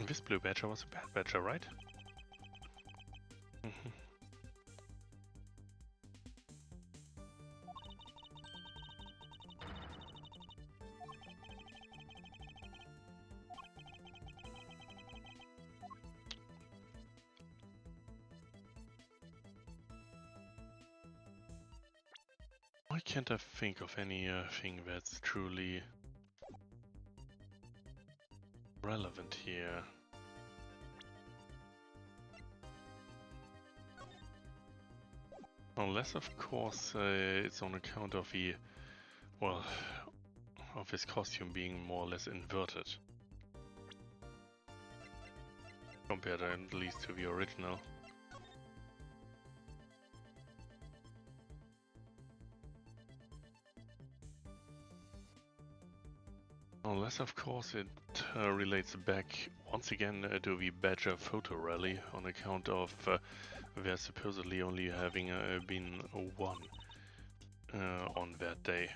this blue badger was a bad badger, right? Why can't I think of anything that's truly relevant here? Unless, of course, it's on account of the, well, of his costume being more or less inverted. Compared at least to the original. Unless, of course, it relates back once again to the Badger photo rally on account of there supposedly only having been one on that day.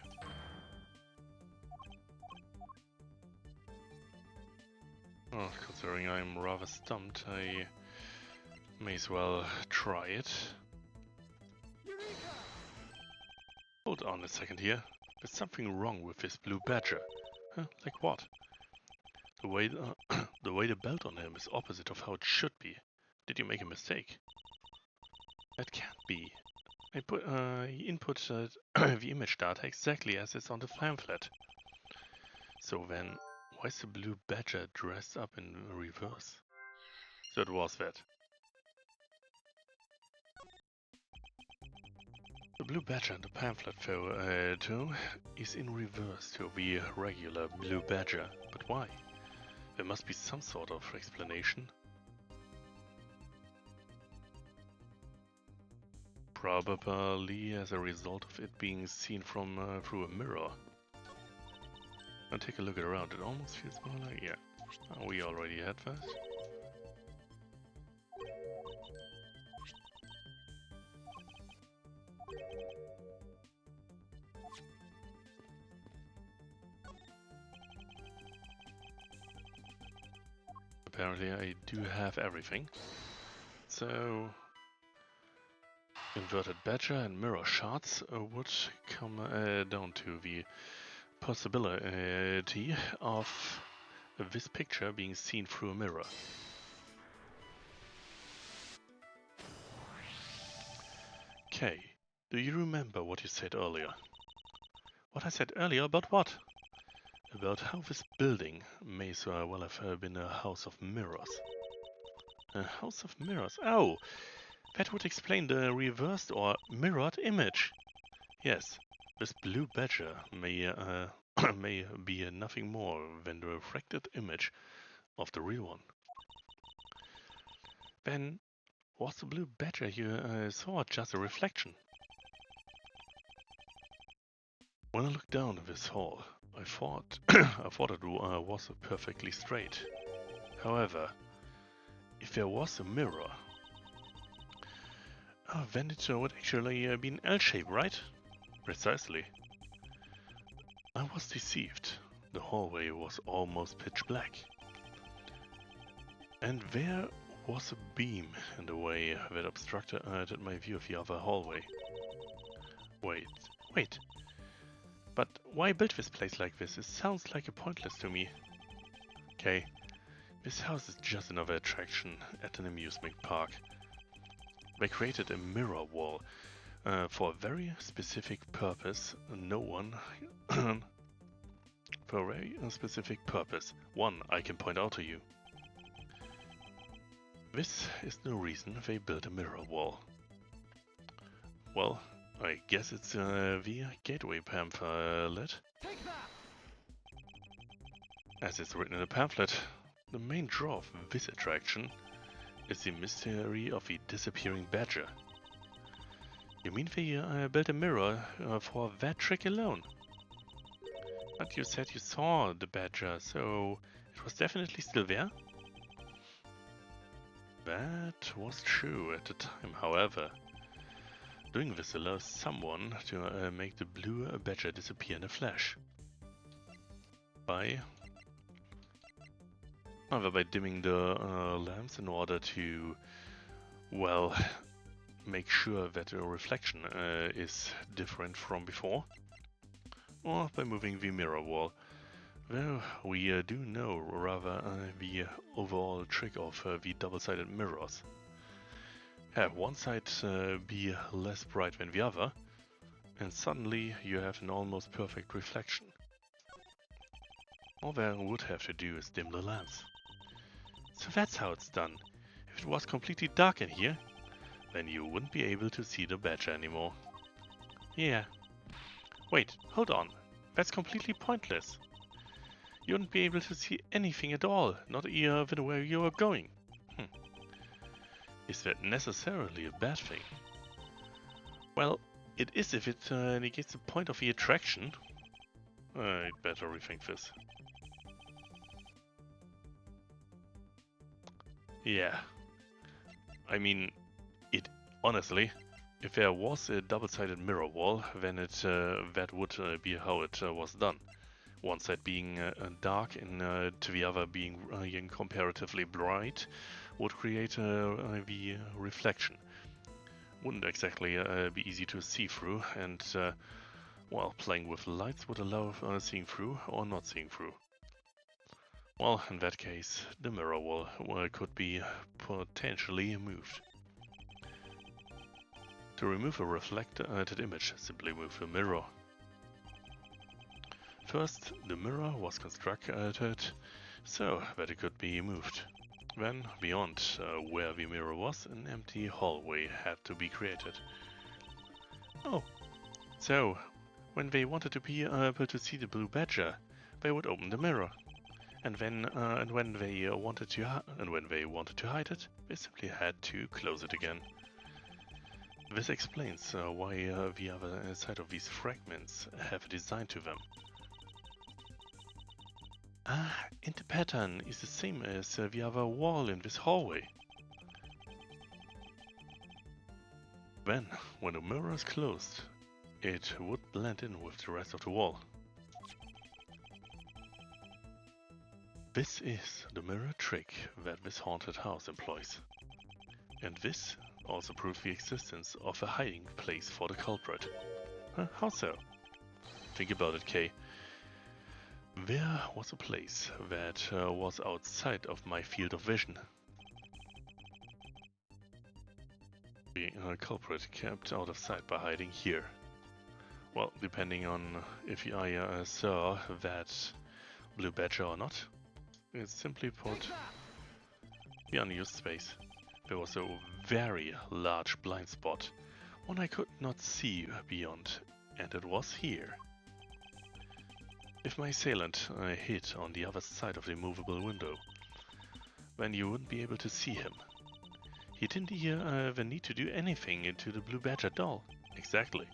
Oh, considering I'm rather stumped, I may as well try it. Eureka! Hold on a second here. There's something wrong with this blue Badger. Huh? Like what? The way the belt on him is opposite of how it should be. Did you make a mistake? That can't be. I input the image data exactly as it's on the pamphlet. So then, why is the blue Badger dressed up in reverse? So it was that. The blue Badger in the pamphlet photo is in reverse to the regular blue Badger. But why? There must be some sort of explanation. Probably as a result of it being seen from through a mirror. Now take a look around. It almost feels more like, yeah. Oh, we already had that. Apparently I do have everything. So inverted Badger and mirror shots would come down to the possibility of this picture being seen through a mirror. Okay, do you remember what you said earlier? What I said earlier about what? About how this building may so well have been a house of mirrors. A house of mirrors? Oh! That would explain the reversed or mirrored image. Yes, this blue Badger may may be nothing more than the refracted image of the real one. Then, was the blue Badger you saw just a reflection? When I looked down this hall, I thought it was perfectly straight. However, if there was a mirror, then it would actually be an L-shape, right? Precisely. I was deceived. The hallway was almost pitch black. And there was a beam in the way that obstructed my view of the other hallway. Wait. But why build this place like this? It sounds like a pointless to me. Okay, this house is just another attraction at an amusement park. They created a mirror wall for a very specific purpose. For a very specific purpose. One I can point out to you. This is the reason they built a mirror wall. Well, I guess it's the gateway pamphlet. Take that! As it's written in the pamphlet, the main draw of this attraction is the mystery of the disappearing Badger. You mean they built a mirror for that trick alone? But you said you saw the Badger, so it was definitely still there? That was true at the time, however. Doing this allows someone to make the blue Badger disappear in a flash. Either by dimming the lamps in order to, well, make sure that the reflection is different from before, or by moving the mirror wall. Though we do know rather the overall trick of the double-sided mirrors. Have one side be less bright than the other, and suddenly you have an almost perfect reflection. All they would have to do is dim the lamps. So that's how it's done. If it was completely dark in here, then you wouldn't be able to see the badger anymore. Yeah. Wait, hold on. That's completely pointless. You wouldn't be able to see anything at all, not even where you are going. Is that necessarily a bad thing? Well, it is if it negates the point of the attraction. I'd better rethink this. Yeah. I mean, honestly, if there was a double-sided mirror wall, then that would be how it was done. One side being dark and to the other being comparatively bright would create the reflection. Wouldn't exactly be easy to see through, and well, playing with lights would allow seeing through or not seeing through. Well, in that case, the mirror wall could be potentially moved. To remove a reflected image, simply move the mirror. First, the mirror was constructed so that it could be moved. Then, beyond where the mirror was, an empty hallway had to be created. Oh, so when they wanted to be able to see the blue badger, they would open the mirror, and then when they wanted to hide it, they simply had to close it again. This explains why the other side of these fragments have a design to them. Ah, and the pattern is the same as the other wall in this hallway. Then, when the mirror is closed, it would blend in with the rest of the wall. This is the mirror trick that this haunted house employs. And this also proves the existence of a hiding place for the culprit. How so? Think about it, Kay. There was a place that was outside of my field of vision. The culprit kept out of sight by hiding here. Well, depending on if I saw that blue badger or not, it's simply put the unused space. There was a very large blind spot, one I could not see beyond, and it was here. If my assailant hid on the other side of the movable window, then you wouldn't be able to see him. He didn't even need to do anything to the blue badger doll. Exactly.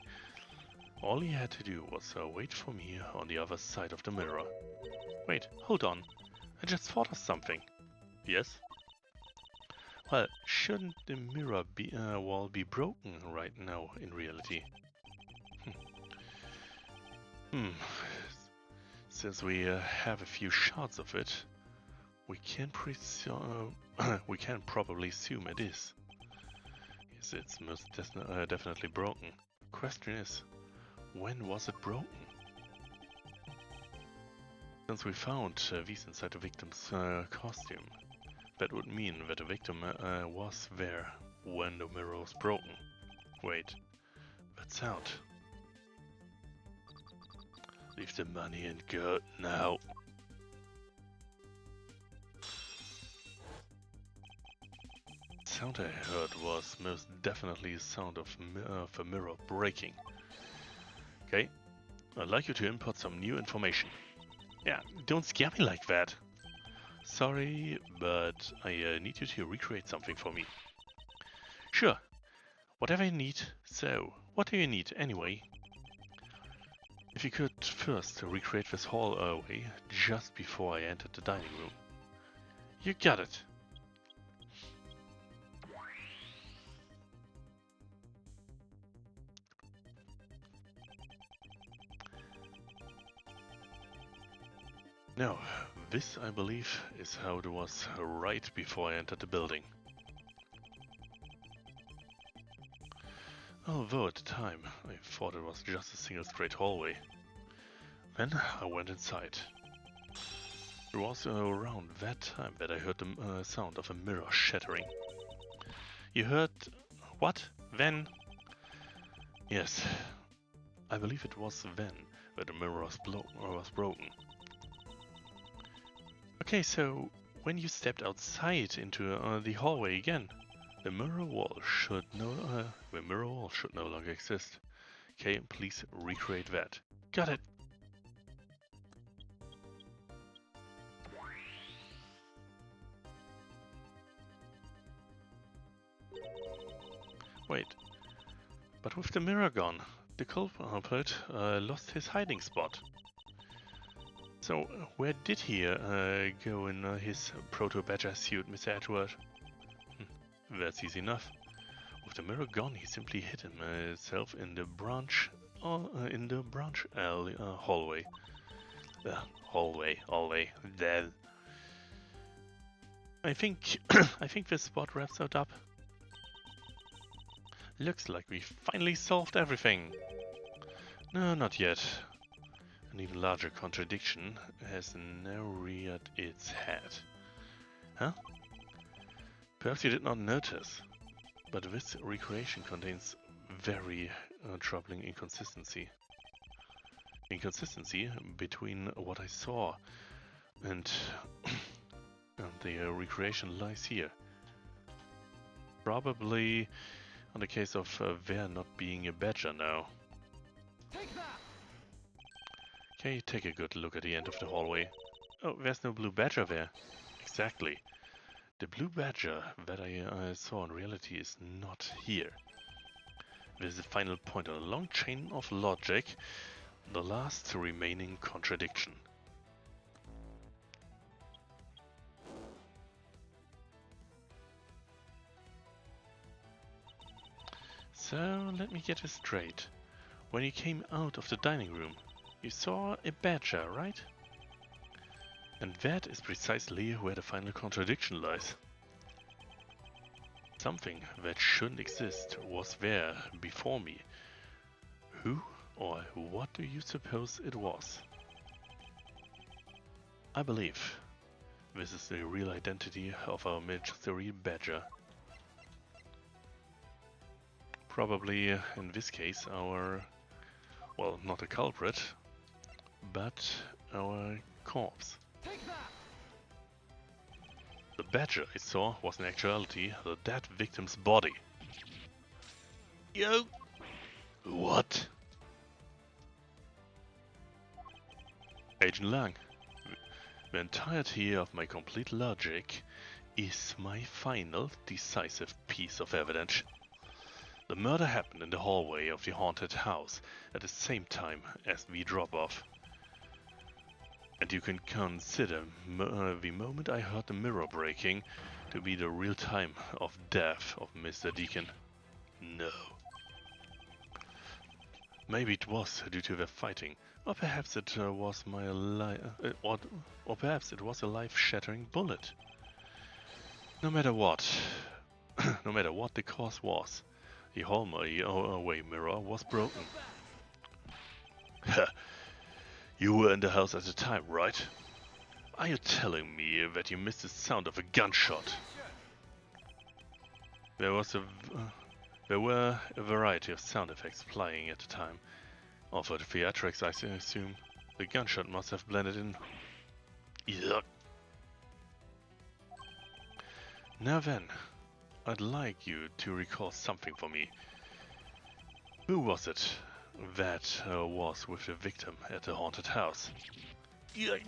All he had to do was wait for me on the other side of the mirror. Wait, hold on. I just thought of something. Yes? Well, shouldn't the mirror wall be broken right now in reality? Since we have a few shards of it, we can probably assume it is. Yes, it's most definitely broken. Question is, when was it broken? Since we found these inside the victim's costume, that would mean that the victim was there when the mirror was broken. Wait, that sound. Leave the money and go now. The sound I heard was most definitely the sound of a mirror breaking. Okay, I'd like you to input some new information. Yeah, don't scare me like that. Sorry, but I need you to recreate something for me. Sure, whatever you need. So, what do you need anyway? If you could first recreate this hallway just before I entered the dining room. You got it. Now, this, I believe, is how it was right before I entered the building. Although at the time, I thought it was just a single straight hallway. Then I went inside. It was around that time that I heard the sound of a mirror shattering. You heard... what? Then? Yes. I believe it was then where the mirror was broken. Okay, so when you stepped outside into the hallway again, the mirror wall should no longer exist. Okay, please recreate that. Got it. Wait, but with the mirror gone, the culprit lost his hiding spot. So, where did he go in his proto-badger suit, Mr. Edgeworth? That's easy enough. With the mirror gone, he simply hid himself in the branch alley, hallway. Hallway. There. I think this spot wraps it up. Looks like we finally solved everything. No, not yet. An even larger contradiction has now reared its head. Huh? Perhaps you did not notice, but this recreation contains very troubling inconsistency. Inconsistency between what I saw and the recreation lies here. Probably on the case of there not being a badger now. Take that! Okay, take a good look at the end of the hallway. Oh, there's no blue badger there. Exactly. The blue badger that I saw in reality is not here. This is the final point on a long chain of logic, the last remaining contradiction. So, let me get this straight. When you came out of the dining room, you saw a badger, right? And that is precisely where the final contradiction lies. Something that shouldn't exist was there before me. Who or what do you suppose it was? I believe this is the real identity of our mystery badger. Probably, in this case, our, well, not a culprit, but our corpse. Take that! The badger I saw was in actuality the dead victim's body. Yo! What? Agent Lang, the entirety of my complete logic is my final, decisive piece of evidence. The murder happened in the hallway of the haunted house at the same time as the drop-off. And you can consider the moment I heard the mirror breaking to be the real time of death of Mr. Deacon. No. Maybe it was due to their fighting, or perhaps it was or perhaps it was a life-shattering bullet. No matter what, no matter what the cause was, the hallway mirror was broken. You were in the house at the time, right? Are you telling me that you missed the sound of a gunshot? There were a variety of sound effects playing at the time. Or for the theatrics, I assume. The gunshot must have blended in. Yuck. Now then, I'd like you to recall something for me. Who was it that was with the victim at the haunted house? Yuck.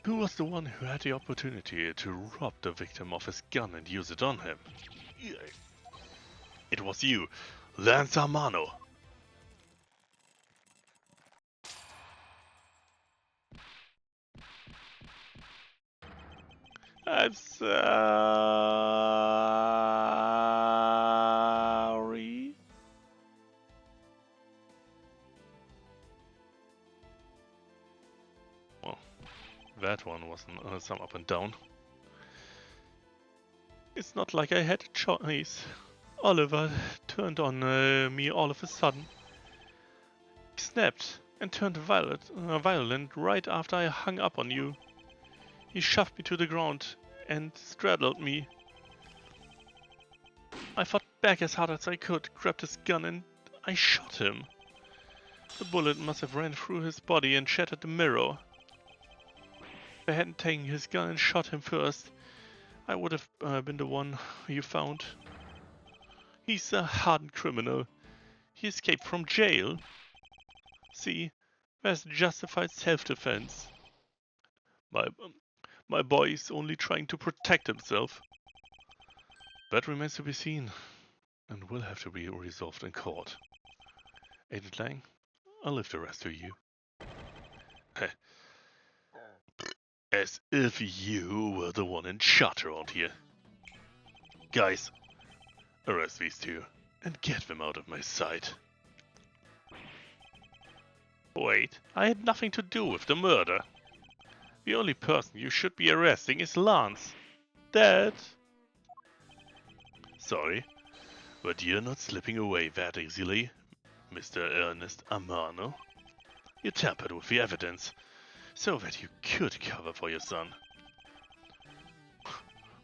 Who was the one who had the opportunity to rob the victim of his gun and use it on him? Yuck. It was you, Lance Armano. I'm sorry. Well, that one wasn't some up and down. It's not like I had a choice. Oliver turned on me all of a sudden. He snapped and turned violent right after I hung up on you. He shoved me to the ground and straddled me. I fought back as hard as I could, grabbed his gun and I shot him. The bullet must have ran through his body and shattered the mirror. If I hadn't taken his gun and shot him first, I would have been the one you found. He's a hardened criminal. He escaped from jail. See, there's justified self-defense. My boy is only trying to protect himself. That remains to be seen, and will have to be resolved in court. Agent Lang, I'll leave the rest to you. As if you were the one in charge around here. Guys, arrest these two and get them out of my sight. Wait, I had nothing to do with the murder. The only person you should be arresting is Lance. Dad. Sorry, but you're not slipping away that easily, Mr. Ernest Amano. You tampered with the evidence, so that you could cover for your son.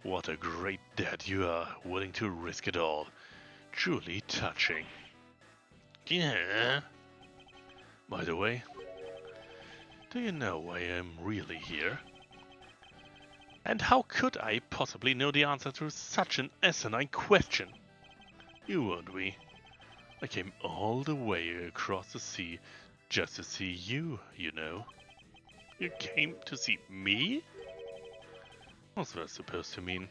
What a great dad you are, willing to risk it all. Truly touching. Yeah. By the way, do you know why I'm really here? And how could I possibly know the answer to such an asinine question? You won't we? I came all the way across the sea just to see you, you know. You came to see me? What's that supposed to mean?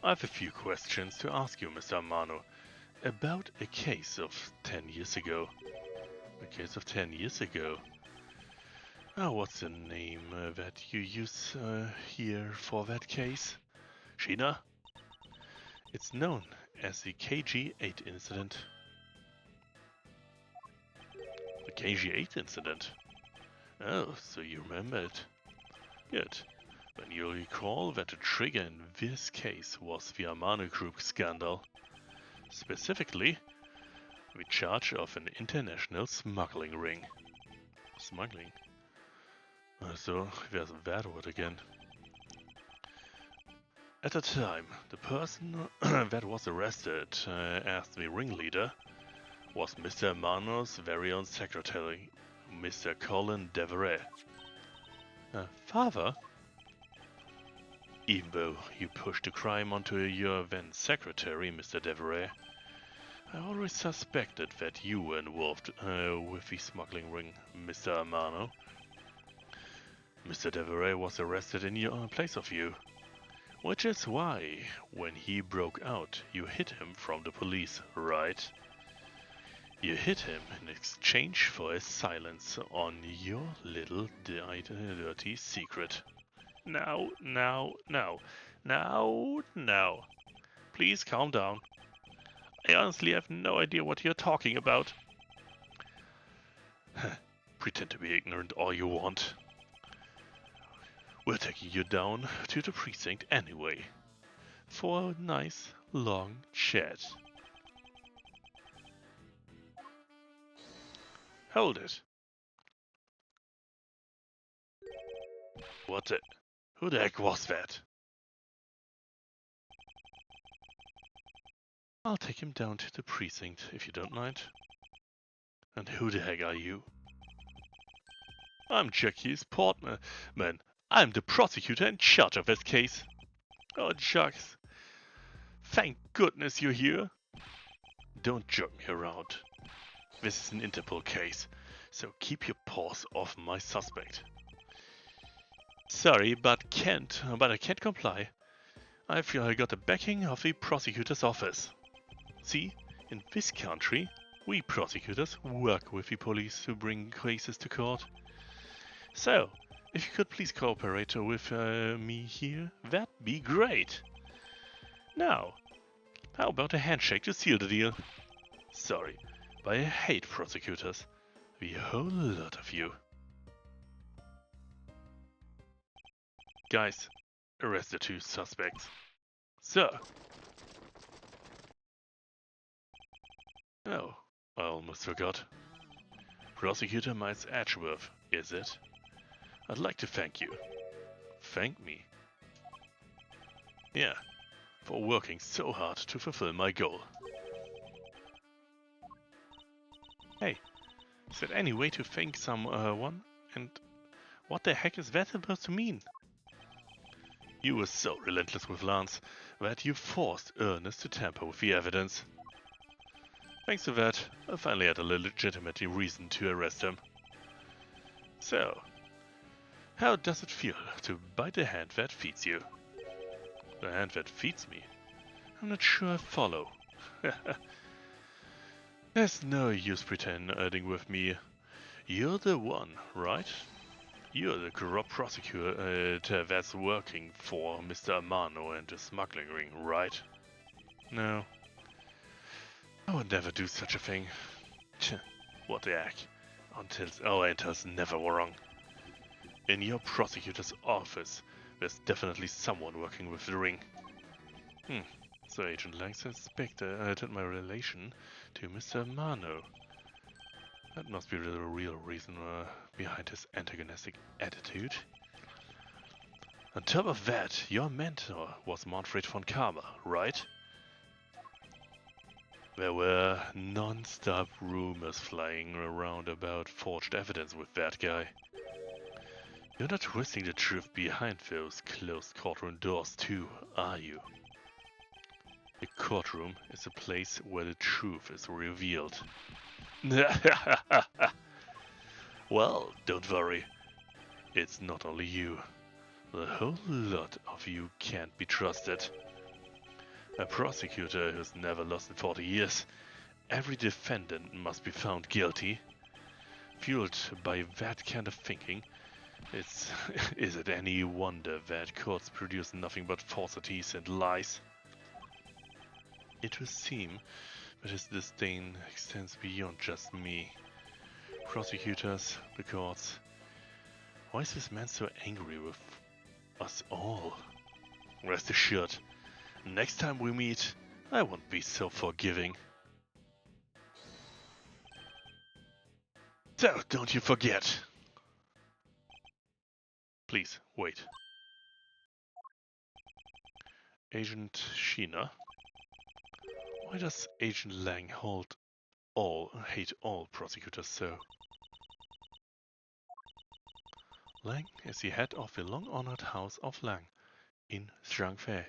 I have a few questions to ask you, Mr. Amano, about a case of 10 years ago. A case of 10 years ago? What's the name that you use here for that case? Sheena? It's known as the KG-8 incident. The KG-8 incident? Oh, so you remember it. Good. Then you'll recall that the trigger in this case was the Amano Group scandal. Specifically, the charge of an international smuggling ring. Smuggling? So, there's that word again. At the time, the person that was arrested as the ringleader was Mr. Amano's very own secretary, Mr. Colin Deveray. Father? Even though you pushed the crime onto your then secretary, Mr. Deveray, I always suspected that you were involved with the smuggling ring, Mr. Amano. Mr. Deveray was arrested in place of you, which is why, when he broke out, you hid him from the police, right? You hid him in exchange for his silence on your little dirty secret. Now. Please calm down. I honestly have no idea what you're talking about. Pretend to be ignorant all you want. We're taking you down to the precinct anyway, for a nice long chat. Hold it. Who the heck was that? I'll take him down to the precinct if you don't mind. And who the heck are you? I'm Jackie's partner, man. I'm the prosecutor in charge of this case. Oh, Jacques. Thank goodness you're here. Don't jerk me around. This is an Interpol case, so keep your paws off my suspect. Sorry, but I can't comply. I've got the backing of the prosecutor's office. See, in this country, we prosecutors work with the police to bring cases to court. So, if you could please cooperate with me here, that'd be great. Now, how about a handshake to seal the deal? Sorry, but I hate prosecutors. The whole lot of you. Guys, arrest the two suspects. Sir! Oh, I almost forgot. Prosecutor Miles Edgeworth, is it? I'd like to thank you. Thank me? Yeah, for working so hard to fulfill my goal. Hey, Is there any way to thank someone? And what the heck is that supposed to mean? You were so relentless with Lance that you forced Ernest to tamper with the evidence. Thanks to that, I finally had a legitimate reason to arrest him. So, how does it feel to bite the hand that feeds you? The hand that feeds me? I'm not sure I follow. There's no use pretending with me. You're the one, right? You're the corrupt prosecutor that's working for Mr. Amano and the smuggling ring, right? No. I would never do such a thing. What the heck? Until's never wrong. In your prosecutor's office, there's definitely someone working with the ring. So Agent Lang suspected my relation to Mr. Amano. That must be the real reason behind his antagonistic attitude. On top of that, your mentor was Manfred von Karma, right? There were non-stop rumors flying around about forged evidence with that guy. You're not twisting the truth behind those closed courtroom doors too, are you? The courtroom is a place where the truth is revealed. Well, don't worry. It's not only you. The whole lot of you can't be trusted. A prosecutor who's never lost in 40 years. Every defendant must be found guilty. Fueled by that kind of thinking, is it any wonder that courts produce nothing but falsities and lies? It would seem that his disdain extends beyond just me. Prosecutors, the courts. Why is this man so angry with us all? Rest assured, next time we meet, I won't be so forgiving. So, don't you forget. Please, wait. Agent Sheena? Why does Agent Lang hate all prosecutors so? Lang is the head of the long-honored House of Lang in Zhangfei.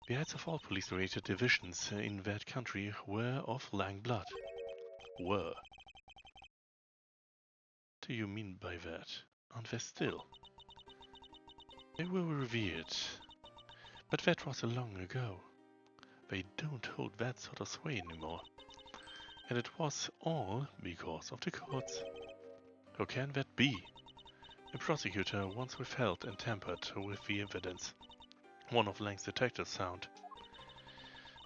The heads of all police-related divisions in that country were of Lang blood. Were. What do you mean by that? Aren't they still? They were revered, but that was long ago. They don't hold that sort of sway anymore. And it was all because of the courts. How can that be? The prosecutor once withheld and tampered with the evidence. One of Lang's detectives found.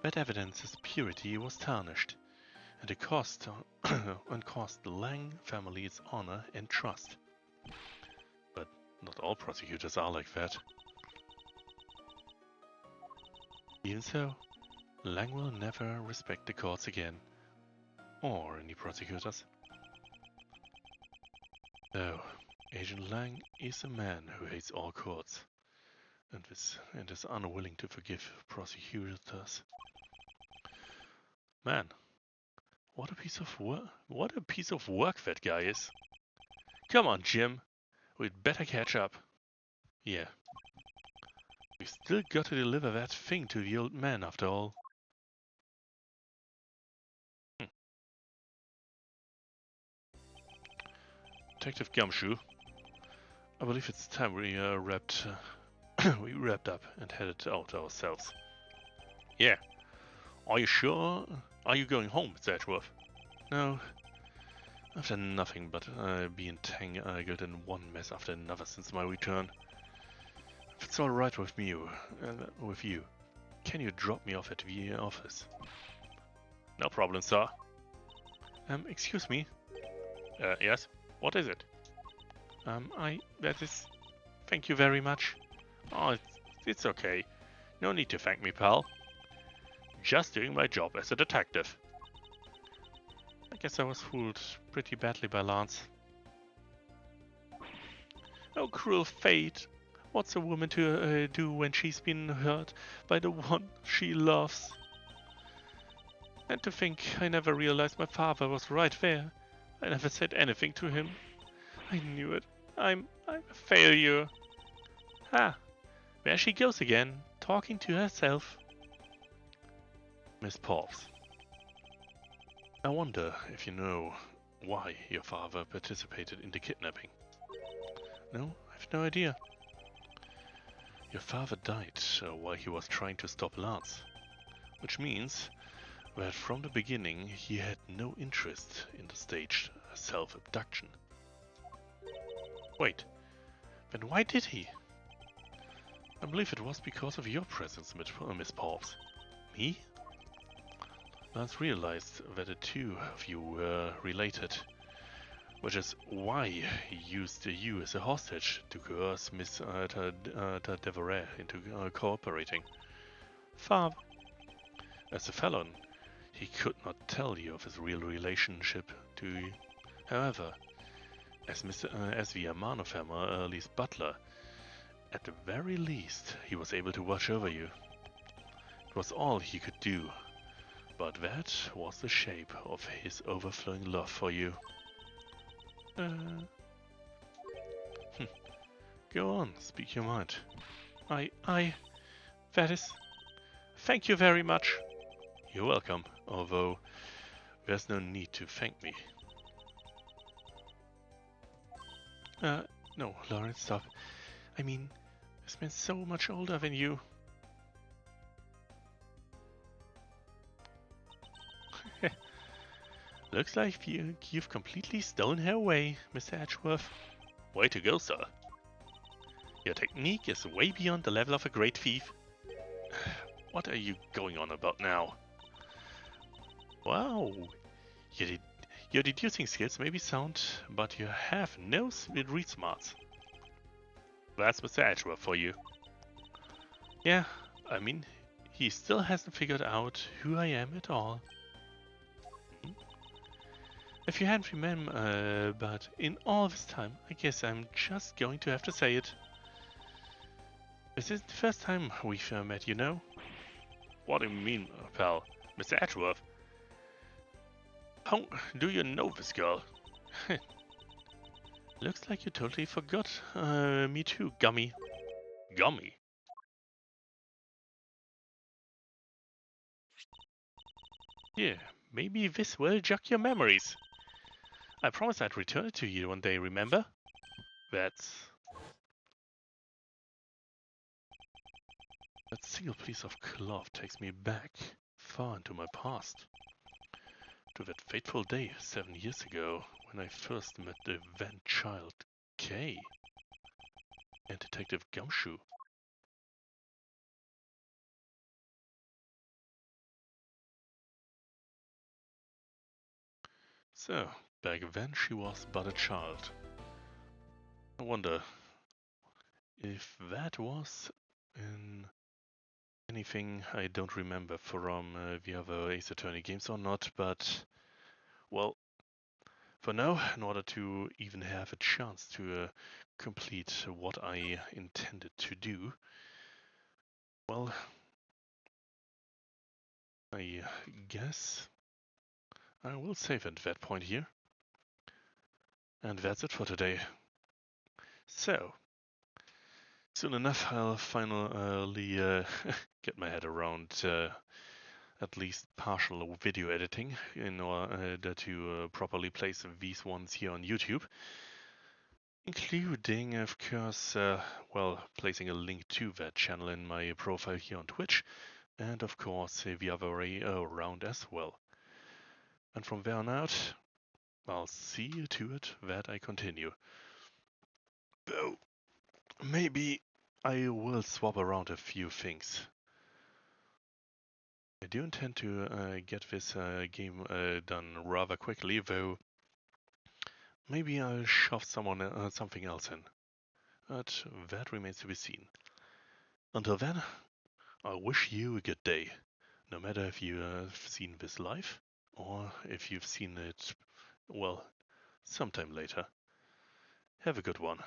That evidence's purity was tarnished, and it cost the Lang family its honor and trust. But not all prosecutors are like that. Even so, Lang will never respect the courts again, or any prosecutors. No, Agent Lang is a man who hates all courts, and is unwilling to forgive prosecutors. Man, what a piece of work! What a piece of work that guy is! Come on, Jim, we'd better catch up. Yeah, we still got to deliver that thing to the old man after all. Detective Gumshoe, I believe it's time we wrapped up and headed out ourselves. Yeah. Are you sure? Are you going home, Mr. Edgeworth? No. I've done nothing but being tangled in one mess after another since my return. If it's alright with you, can you drop me off at the office? No problem, sir. Excuse me? Yes? What is it? Thank you very much. Oh, it's okay. No need to thank me, pal. Just doing my job as a detective. I guess I was fooled pretty badly by Lance. Oh, cruel fate. What's a woman to do when she's been hurt by the one she loves? And to think I never realized my father was right there. I never said anything to him. I knew it. I'm a failure. Ah, there she goes again, talking to herself. Miss Pops, I wonder if you know why your father participated in the kidnapping. No, I have no idea. Your father died while he was trying to stop Lance, which means that from the beginning he had no interest in the staged self-abduction. Wait, then why did he? I believe it was because of your presence, Miss Pops. Me? Lance realized that the two of you were related, which is why he used you as a hostage to coerce Miss Devereux into cooperating. Father, as a felon, he could not tell you of his real relationship to you. However, as the Amano butler, at the very least, he was able to watch over you. It was all he could do, but that was the shape of his overflowing love for you. Go on, speak your mind. That is... Thank you very much. You're welcome, although there's no need to thank me. No, Lawrence, stop. I mean, this man's so much older than you. Looks like you've completely stolen her away, Mr. Edgeworth. Way to go, sir. Your technique is way beyond the level of a great thief. What are you going on about now? Wow, your deducing skills may be sound, but you have no read smarts. That's Mr. Edgeworth for you. Yeah, I mean, he still hasn't figured out who I am at all. If you hadn't remembered, but in all this time, I guess I'm just going to have to say it. This isn't the first time we've met, you know? What do you mean, pal? Mr. Edgeworth? How do you know this girl? Looks like you totally forgot me too, Gummy. Gummy? Yeah, maybe this will jog your memories. I promised I'd return it to you one day, remember? That single piece of cloth takes me back, far into my past. To that fateful day 7 years ago, when I first met the then child, Kay, and Detective Gumshoe. So, back then she was but a child. I wonder if that was in anything I don't remember from the other Ace Attorney games or not, but, well, for now, in order to even have a chance to complete what I intended to do, well, I guess I will save at that point here. And that's it for today. So, soon enough I'll finally get my head around at least partial video editing in order to properly place these ones here on YouTube. Including, of course, well, placing a link to that channel in my profile here on Twitch. And of course the other way around as well. And from there on out, I'll see to it that I continue. Though, maybe I will swap around a few things. I do intend to get this game done rather quickly, though maybe I'll shove something else in. But that remains to be seen. Until then, I wish you a good day, no matter if you have seen this live or if you've seen it, well, sometime later. Have a good one.